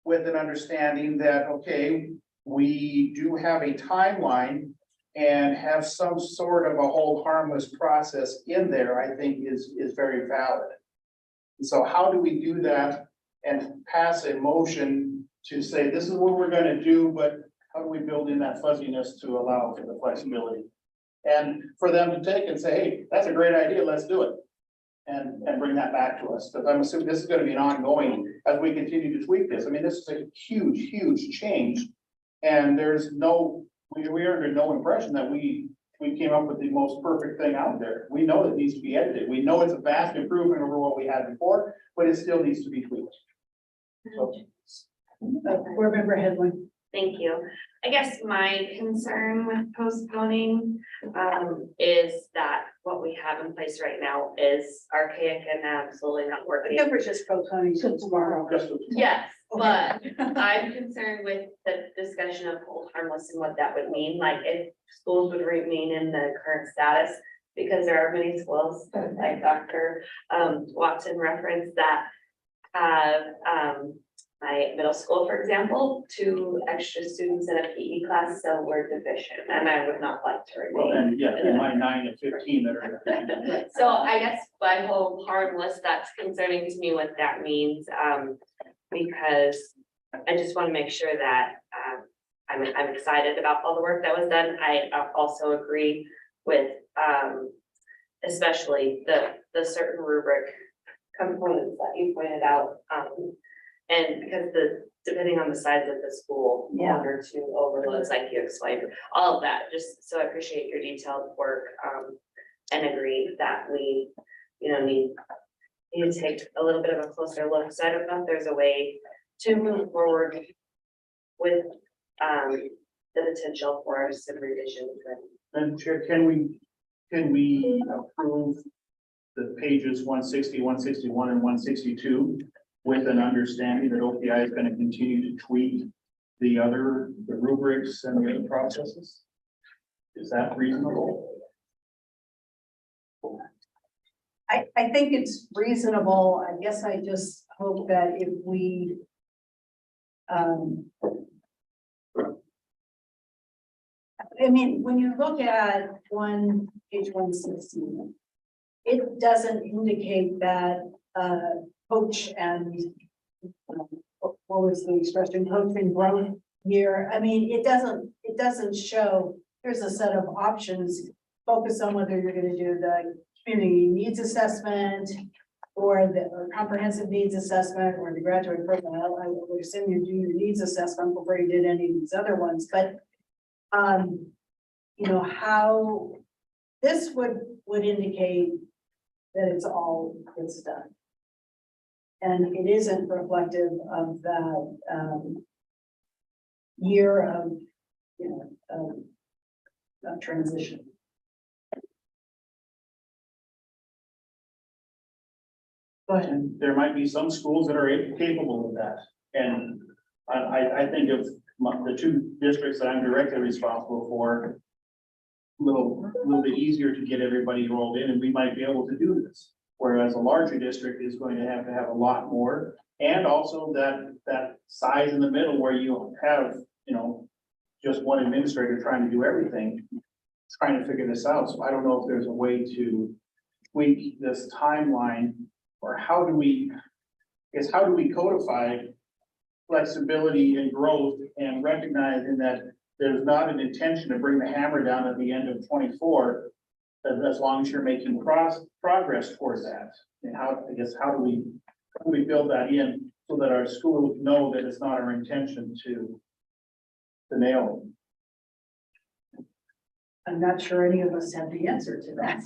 with an understanding that, okay, we do have a timeline and have some sort of a hold harmless process in there, I think is very valid. And so how do we do that and pass a motion to say, this is what we're going to do, but how do we build in that fuzziness to allow for the flexibility? And for them to take and say, hey, that's a great idea, let's do it. And bring that back to us. Because I'm assuming this is going to be an ongoing, as we continue to tweak this. I mean, this is a huge, huge change. And there's no, we are under no impression that we came up with the most perfect thing out there. We know it needs to be edited. We know it's a vast improvement over what we had before, but it still needs to be tweaked. So. Board Member Headley. Thank you. I guess my concern with postponing is that what we have in place right now is archaic and absolutely not working. I think we're just postponing till tomorrow. Yes, but I'm concerned with the discussion of hold harmless and what that would mean, like if schools would remain in the current status, because there are many schools, like Dr. Watson referenced, that have my middle school, for example, 2 extra students in a PE class, so we're deficient, and I would not like to remain. Well, and yeah, in my 9 and 15 that are. So I guess by hold harmless, that's concerning to me what that means, because I just want to make sure that I'm excited about all the work that was done. I also agree with especially the certain rubric components that you pointed out. And because depending on the size of the school, 1 or 2 overloads, like you explained, all of that, just so I appreciate your detailed work, and agree that we, you know, need to take a little bit of a closer look. So I don't know if there's a way to move forward with the potential for some revisions. And Chair, can we approve the pages 160, 161, and 162 with an understanding that OPI is going to continue to tweak the rubrics and the other processes? Is that reasonable? I think it's reasonable. I guess I just hope that if we I mean, when you look at page 116, it doesn't indicate that coach and what was the expression, coach and growth year. I mean, it doesn't show, here's a set of options, focus on whether you're gonna do the community needs assessment or the comprehensive needs assessment or the graduate program. I would assume you do your needs assessment before you did any of these other ones, but you know, how this would indicate that it's all good stuff. And it isn't reflective of that year of, you know, of transition. And there might be some schools that are capable of that. And I think of the two districts that I'm directly responsible for, a little bit easier to get everybody rolled in, and we might be able to do this. Whereas a larger district is going to have a lot more, and also that size in the middle where you have, you know, just one administrator trying to do everything, trying to figure this out. So I don't know if there's a way to tweak this timeline, or how do we codify flexibility and growth and recognizing that there's not an intention to bring the hammer down at the end of 24, as long as you're making progress towards that. And how do we build that in so that our schools know that it's not our intention to nail it? I'm not sure any of us have the answer to that.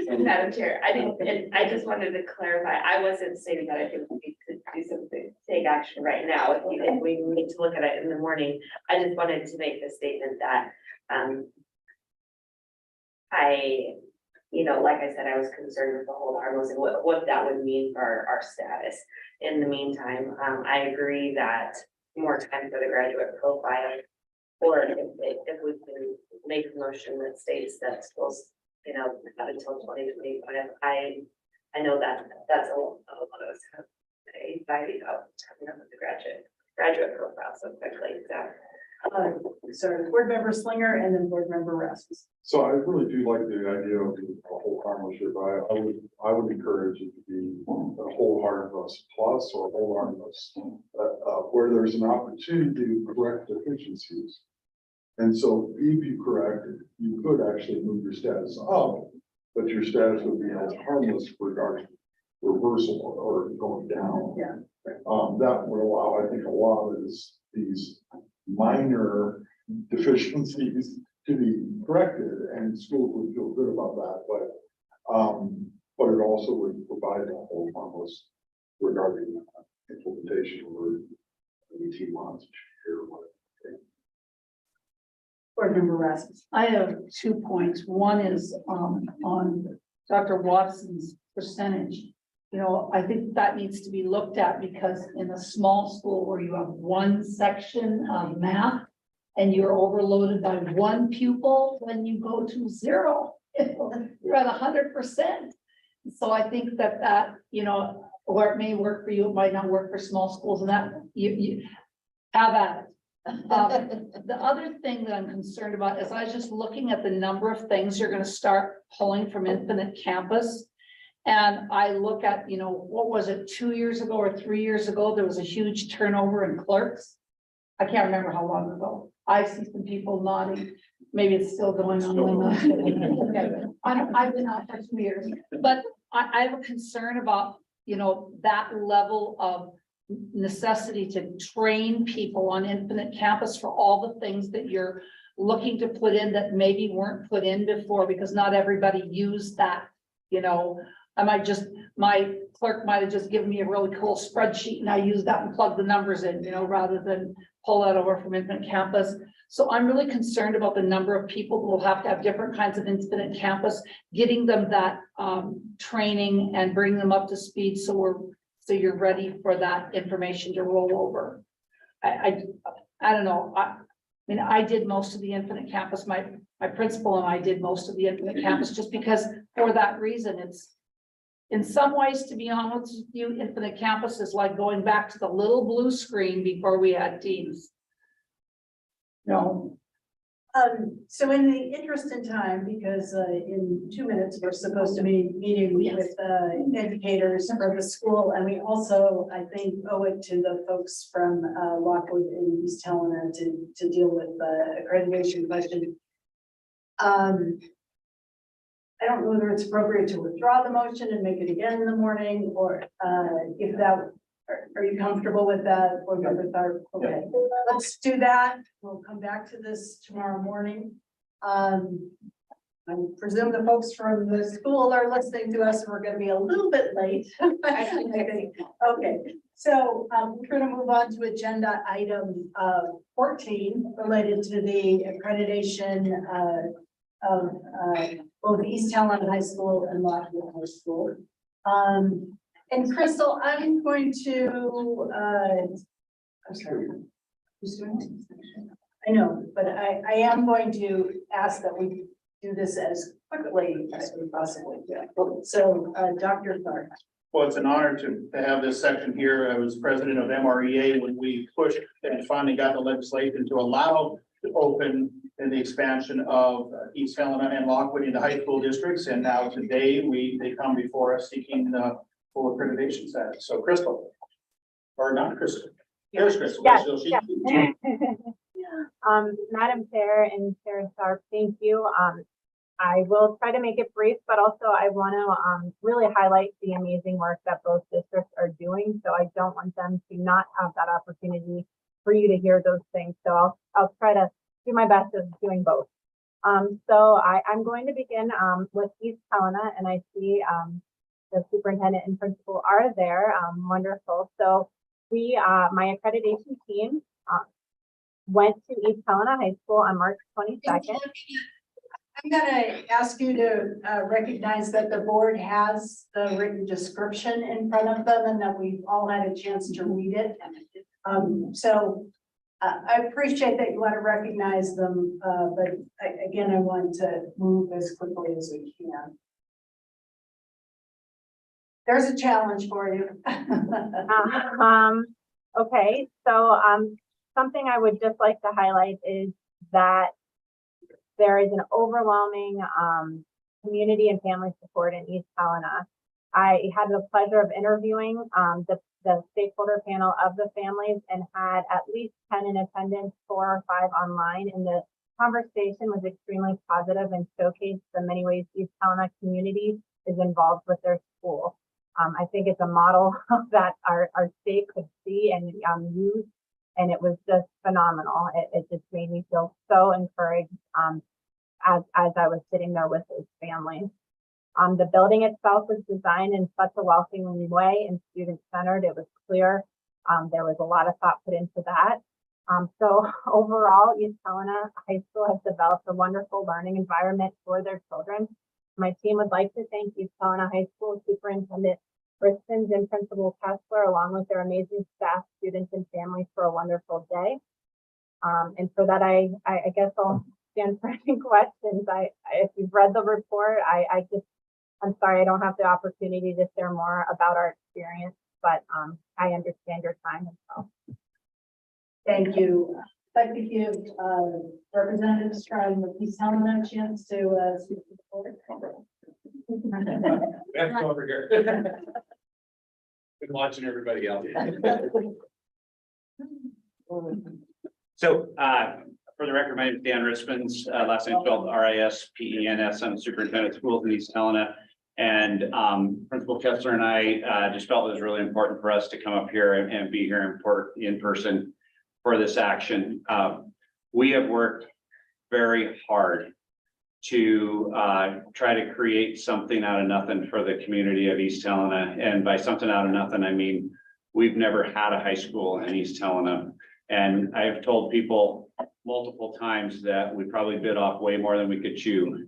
Madam Chair, I just wanted to clarify, I wasn't stating that I think we could do something, take action right now, if we need to look at it in the morning. I just wanted to make the statement that, you know, like I said, I was concerned with the hold harmless and what that would mean for our status. In the meantime, I agree that more time for the graduate profile, or if we can make a motion that states that schools, you know, up until 2025, I know that that's a lot of us have anxiety about coming up with the graduate profile so quickly. So Board Member Slinger and then Board Member Rasmus. So I really do like the idea of the whole harmless. I would encourage it to be a whole harmless plus or a whole harmless, where there's an opportunity to correct deficiencies. And so if you correct it, you could actually move your status up, but your status would be as harmless regarding reversal or going down. Yeah. That would allow, I think, a lot of these minor deficiencies to be corrected, and schools would feel good about that. But it also would provide a whole harmless regarding implementation over 18 months. Board Member Rasmus. I have 2 points. One is on Dr. Watson's percentage. You know, I think that needs to be looked at, because in a small school where you have one section of math and you're overloaded by one pupil, when you go to 0, you're at 100%. So I think that, you know, or it may work for you, it might not work for small schools, and that you have at it. The other thing that I'm concerned about is I was just looking at the number of things you're going to start pulling from Infinite Campus. And I look at, you know, what was it, 2 years ago or 3 years ago, there was a huge turnover in clerks. I can't remember how long ago. I see some people nodding. Maybe it's still going on. I've been out for 2 years, but I have a concern about, you know, that level of necessity to train people on Infinite Campus for all the things that you're looking to put in that maybe weren't put in before, because not everybody used that, you know. My clerk might have just given me a really cool spreadsheet and I use that and plug the numbers in, you know, rather than pull that over from Infinite Campus. So I'm really concerned about the number of people who will have to have different kinds of Infinite Campus, getting them that training and bring them up to speed so you're ready for that information to roll over. I don't know, I mean, I did most of the Infinite Campus, my principal and I did most of the Infinite Campus, just because for that reason, it's. In some ways, to be honest with you, Infinite Campus is like going back to the little blue screen before we had Teams. No. So in the interest in time, because in 2 minutes, we're supposed to be meeting with educators from the school. And we also, I think, owe it to the folks from Lockwood and East Helena to deal with the accreditation question. I don't know whether it's appropriate to withdraw the motion and make it again in the morning, or if that, are you comfortable with that? Or with our, okay, let's do that. We'll come back to this tomorrow morning. I presume the folks from the school are listening to us. We're going to be a little bit late. I think. Okay, so we're going to move on to agenda item 14 related to the accreditation of both East Helena High School and Lockwood High School. And Crystal, I'm going to, I'm sorry. Who's doing it? I know, but I am going to ask that we do this as quickly as we possibly can. So, Dr. Clark. Well, it's an honor to have this section here. I was president of MREA when we pushed and finally got the legislation to allow to open the expansion of East Helena and Lockwood into high school districts. And now today they come before us seeking full accreditation status. So Crystal, or not Crystal. Here's Crystal. Yes, So she- yes. Madam Chair and Chair Sharp, thank you. I will try to make it brief, but also I want to really highlight the amazing work that both districts are doing. So I don't want them to not have that opportunity for you to hear those things. So I'll try to do my best of doing both. So I'm going to begin with East Helena, and I see the superintendent and principal are there. Wonderful. So we, my accreditation team went to East Helena High School on March 22nd. I'm gonna ask you to recognize that the board has the written description in front of them and that we've all had a chance to read it. I appreciate that you want to recognize them, but again, I want to move as quickly as we can. There's a challenge for you. Okay, so something I would just like to highlight is that there is an overwhelming community and family support in East Helena. I had the pleasure of interviewing the stakeholder panel of the families and had at least 10 in attendance, 4 or 5 online. And the conversation was extremely positive and showcased the many ways East Helena community is involved with their school. I think it's a model that our state could see and use, and it was just phenomenal. It just made me feel so encouraged as I was sitting there with those families. The building itself was designed in such a welcoming way and student-centered. It was clear. There was a lot of thought put into that. So overall, East Helena High School has developed a wonderful learning environment for their children. My team would like to thank East Helena High School Superintendent Briskins and Principal Kessler, along with their amazing staff, students, and families for a wonderful day. And for that, I guess I'll stand for any questions. If you've read the report, I'm sorry I don't have the opportunity to share more about our experience, but I understand your time as well. Thank you. I'd like to give Representative Strong of East Helena a chance to speak to the board. That's over here. Been watching everybody else. So, for the record, my name is Dan Rispens, last name spelled R-I-S-P-E-N-S. I'm the superintendent of schools in East Helena. And Principal Kessler and I just felt it was really important for us to come up here and be here in person for this action. We have worked very hard to try to create something out of nothing for the community of East Helena. And by something out of nothing, I mean, we've never had a high school in East Helena. And I've told people multiple times that we probably bit off way more than we could chew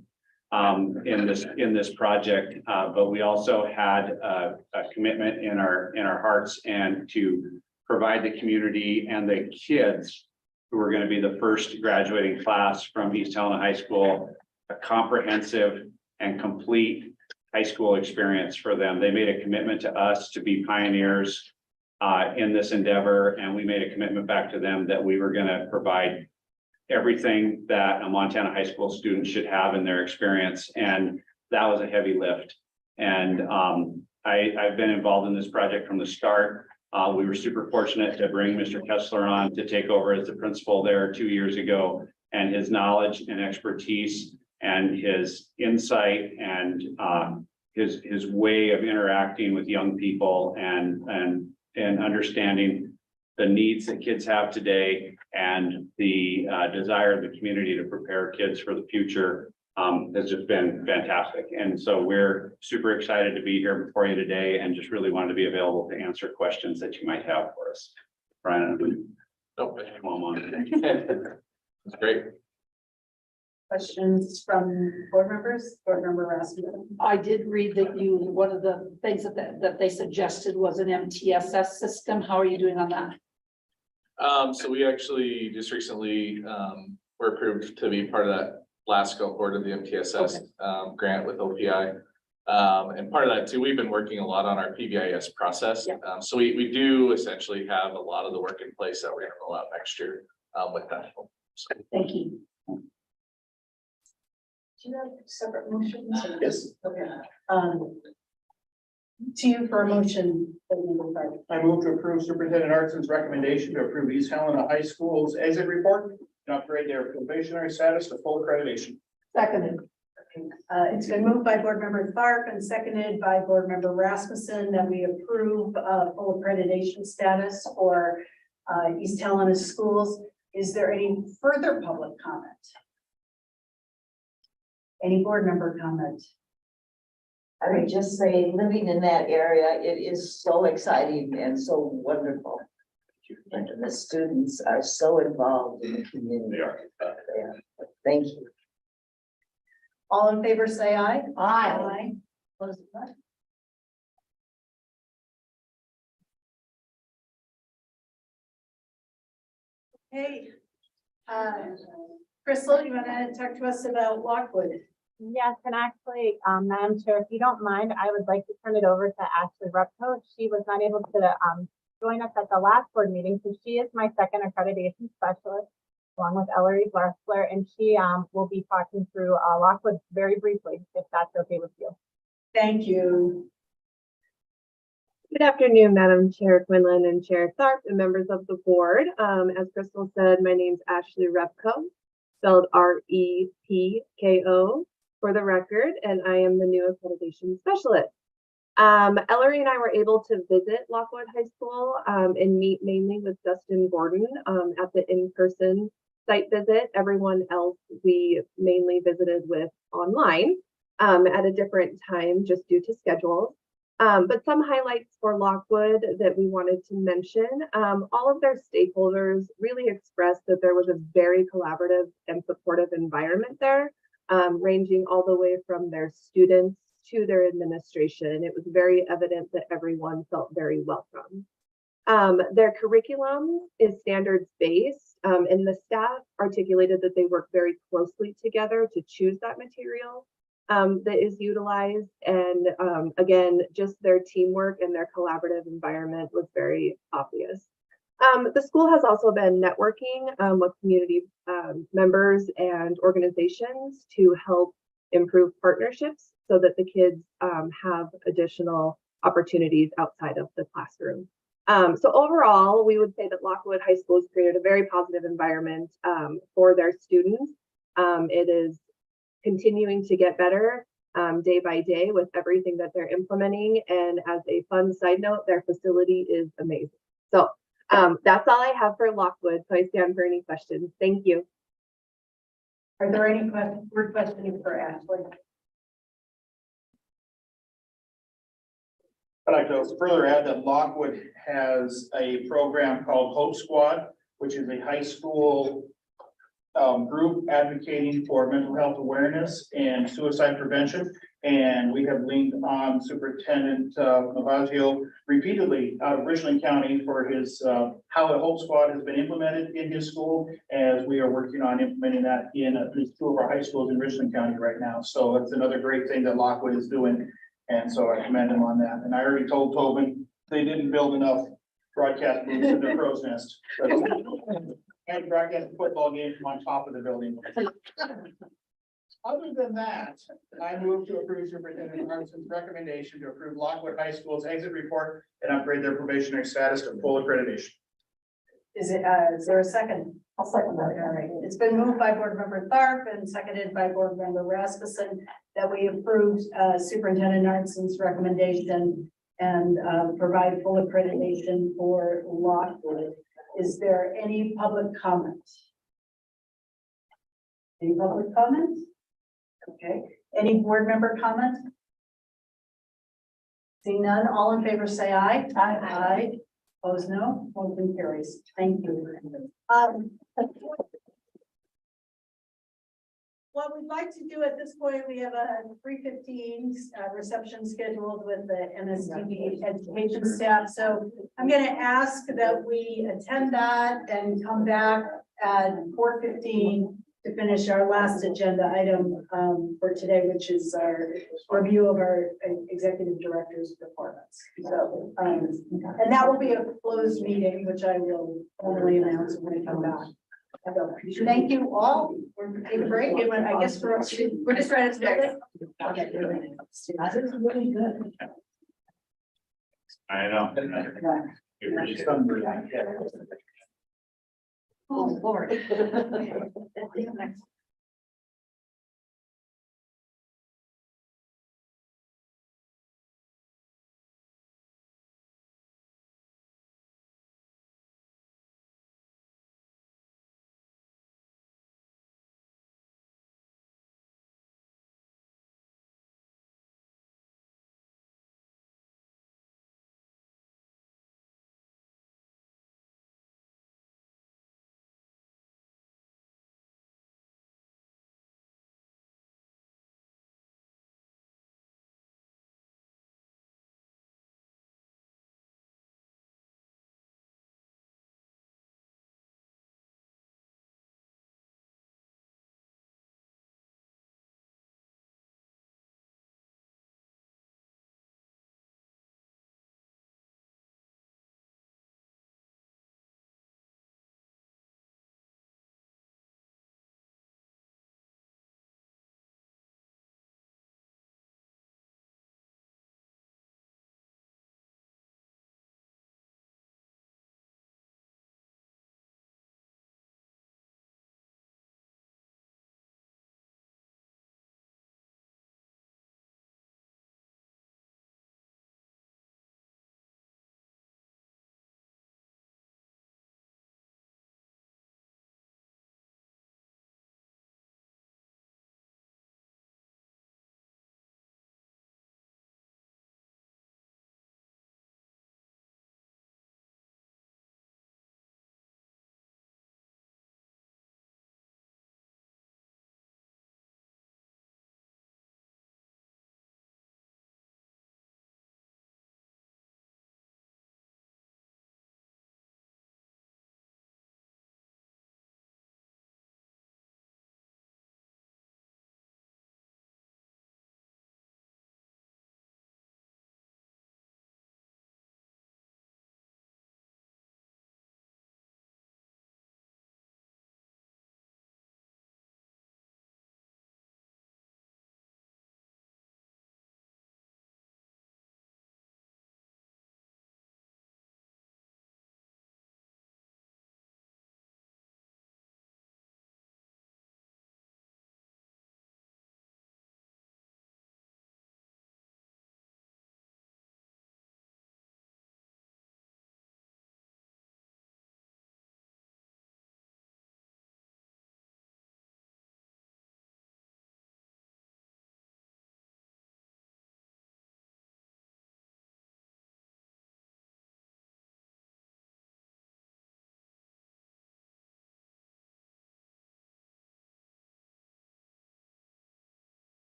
in this project. But we also had a commitment in our hearts and to provide the community and the kids who are going to be the first graduating class from East Helena High School, a comprehensive and complete high school experience for them. They made a commitment to us to be pioneers in this endeavor, and we made a commitment back to them that we were going to provide everything that a Montana high school student should have in their experience. And that was a heavy lift. And I've been involved in this project from the start. We were super fortunate to bring Mr. Kessler on to take over as the principal there 2 years ago, and his knowledge and expertise and his insight and his way of interacting with young people and understanding the needs that kids have today and the desire of the community to prepare kids for the future has just been fantastic. And so we're super excited to be here before you today and just really wanted to be available to answer questions that you might have for us. Brian, Nope. come on. That's great. Questions from board members? Board member Rasmussen? I did read that one of the things that they suggested was an MTSS system. How are you doing on that? So we actually just recently were approved to be part of that last cohort of the MTSS grant with OPI. And part of that too, we've been working a lot on our PBIS process. So we do essentially have a lot of the work in place that we're going to roll out next year with that. So. Thank you. Do you have separate motions? Yes. Okay. To you for a motion. I move to approve Superintendent Artson's recommendation to approve East Helena High School's exit report and upgrade their probationary status to full accreditation. Seconded. It's been moved by board member Tharp and seconded by board member Rasmussen that we approve full accreditation status for East Helena schools. Is there any further public comment? Any board member comment? I would just say, living in that area, it is so exciting and so wonderful. And the students are so involved in the community. Yeah. Thank you. All in favor, say aye. Aye. Opposed, none. Okay. Crystal, you want to talk to us about Lockwood? Yes, and actually, Madam Chair, if you don't mind, I would like to turn it over to Ashley Repko. She was not able to join us at the last board meeting, so she is my second accreditation specialist, along with Ellery Glassler, and she will be talking through Lockwood very briefly, if that's okay with you. Thank you. Good afternoon, Madam Chair Quinlan and Chair Tharp and members of the board. As Crystal said, my name's Ashley Repko, spelled R-E-P-K-O for the record, and I am the new accreditation specialist. Ellery and I were able to visit Lockwood High School and meet mainly with Dustin Gordon at the in-person site visit. Everyone else we mainly visited with online at a different time just due to schedules. But some highlights for Lockwood that we wanted to mention, all of their stakeholders really expressed that there was a very collaborative and supportive environment there, ranging all the way from their students to their administration. It was very evident that everyone felt very welcome. Their curriculum is standards-based, and the staff articulated that they work very closely together to choose that material that is utilized. And again, just their teamwork and their collaborative environment was very obvious. The school has also been networking with community members and organizations to help improve partnerships so that the kids have additional opportunities outside of the classroom. So overall, we would say that Lockwood High School has created a very positive environment for their students. It is continuing to get better day by day with everything that they're implementing. And as a fun side note, their facility is amazing. So that's all I have for Lockwood. So I stand for any questions. Thank you. Are there any questions for Ashley? I'd like to further add that Lockwood has a program called Hope Squad, which is a high school group advocating for mental health awareness and suicide prevention. And we have leaned on Superintendent Navazio repeatedly out of Richland County for his, how the Hope Squad has been implemented in his school, as we are working on implementing that in at least 2 of our high schools in Richland County right now. So it's another great thing that Lockwood is doing. And so I commend him on that. And I already told Tobin, they didn't build enough broadcast booths in their crow's nest. And broadcast football games from on top of the building. Other than that, I move to approve Superintendent Harmson's recommendation to approve Lockwood High School's exit report and upgrade their probationary status to full accreditation. Is there a second? I'll second that. All right, it's been moved by Board Member Tharp and seconded by Board Member Rasmussen that we approved Superintendent Arnson's recommendation and provide full accreditation for Lockwood. Is there any public comment? Any public comment? Okay, any board member comment? Seeing none, all in favor say aye. Aye. Aye. Opposed, no. Motion carries. Thank you. What we'd like to do at this point, we have a 3:15 reception scheduled with the MSTB education staff. So I'm going to ask that we attend that and come back at 4:15 to finish our last agenda item for today, which is our review of our executive director's performance. So, and that will be a closed meeting, which I will formally announce when we come back. So, thank you all. We're taking a break. And I guess we're just ready to start. Okay. This is really good. I know. Oh, Lord.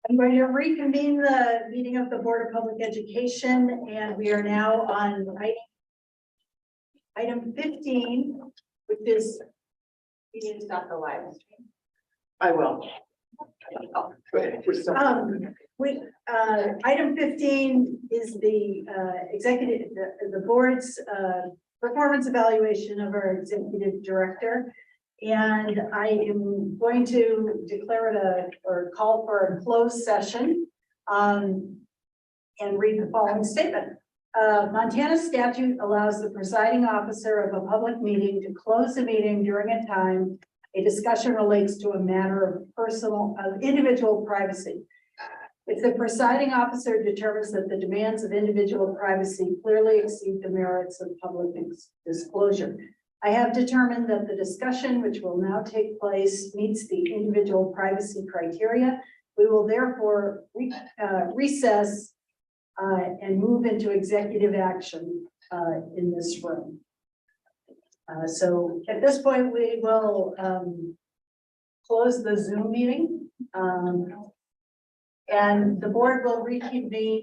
I'm going to reconvene the meeting of the Board of Public Education, and we are now on item 15, which is, We need to stop the live stream. I will. item 15 is the the board's performance evaluation of our executive director. And I am going to declare it or call for a closed session and read the following statement. Montana statute allows the presiding officer of a public meeting to close the meeting during a time a discussion relates to a matter of individual privacy. If the presiding officer determines that the demands of individual privacy clearly exceed the merits of public disclosure. I have determined that the discussion which will now take place meets the individual privacy criteria. We will therefore recess and move into executive action in this room. So at this point, we will close the Zoom meeting. And the board will reconvene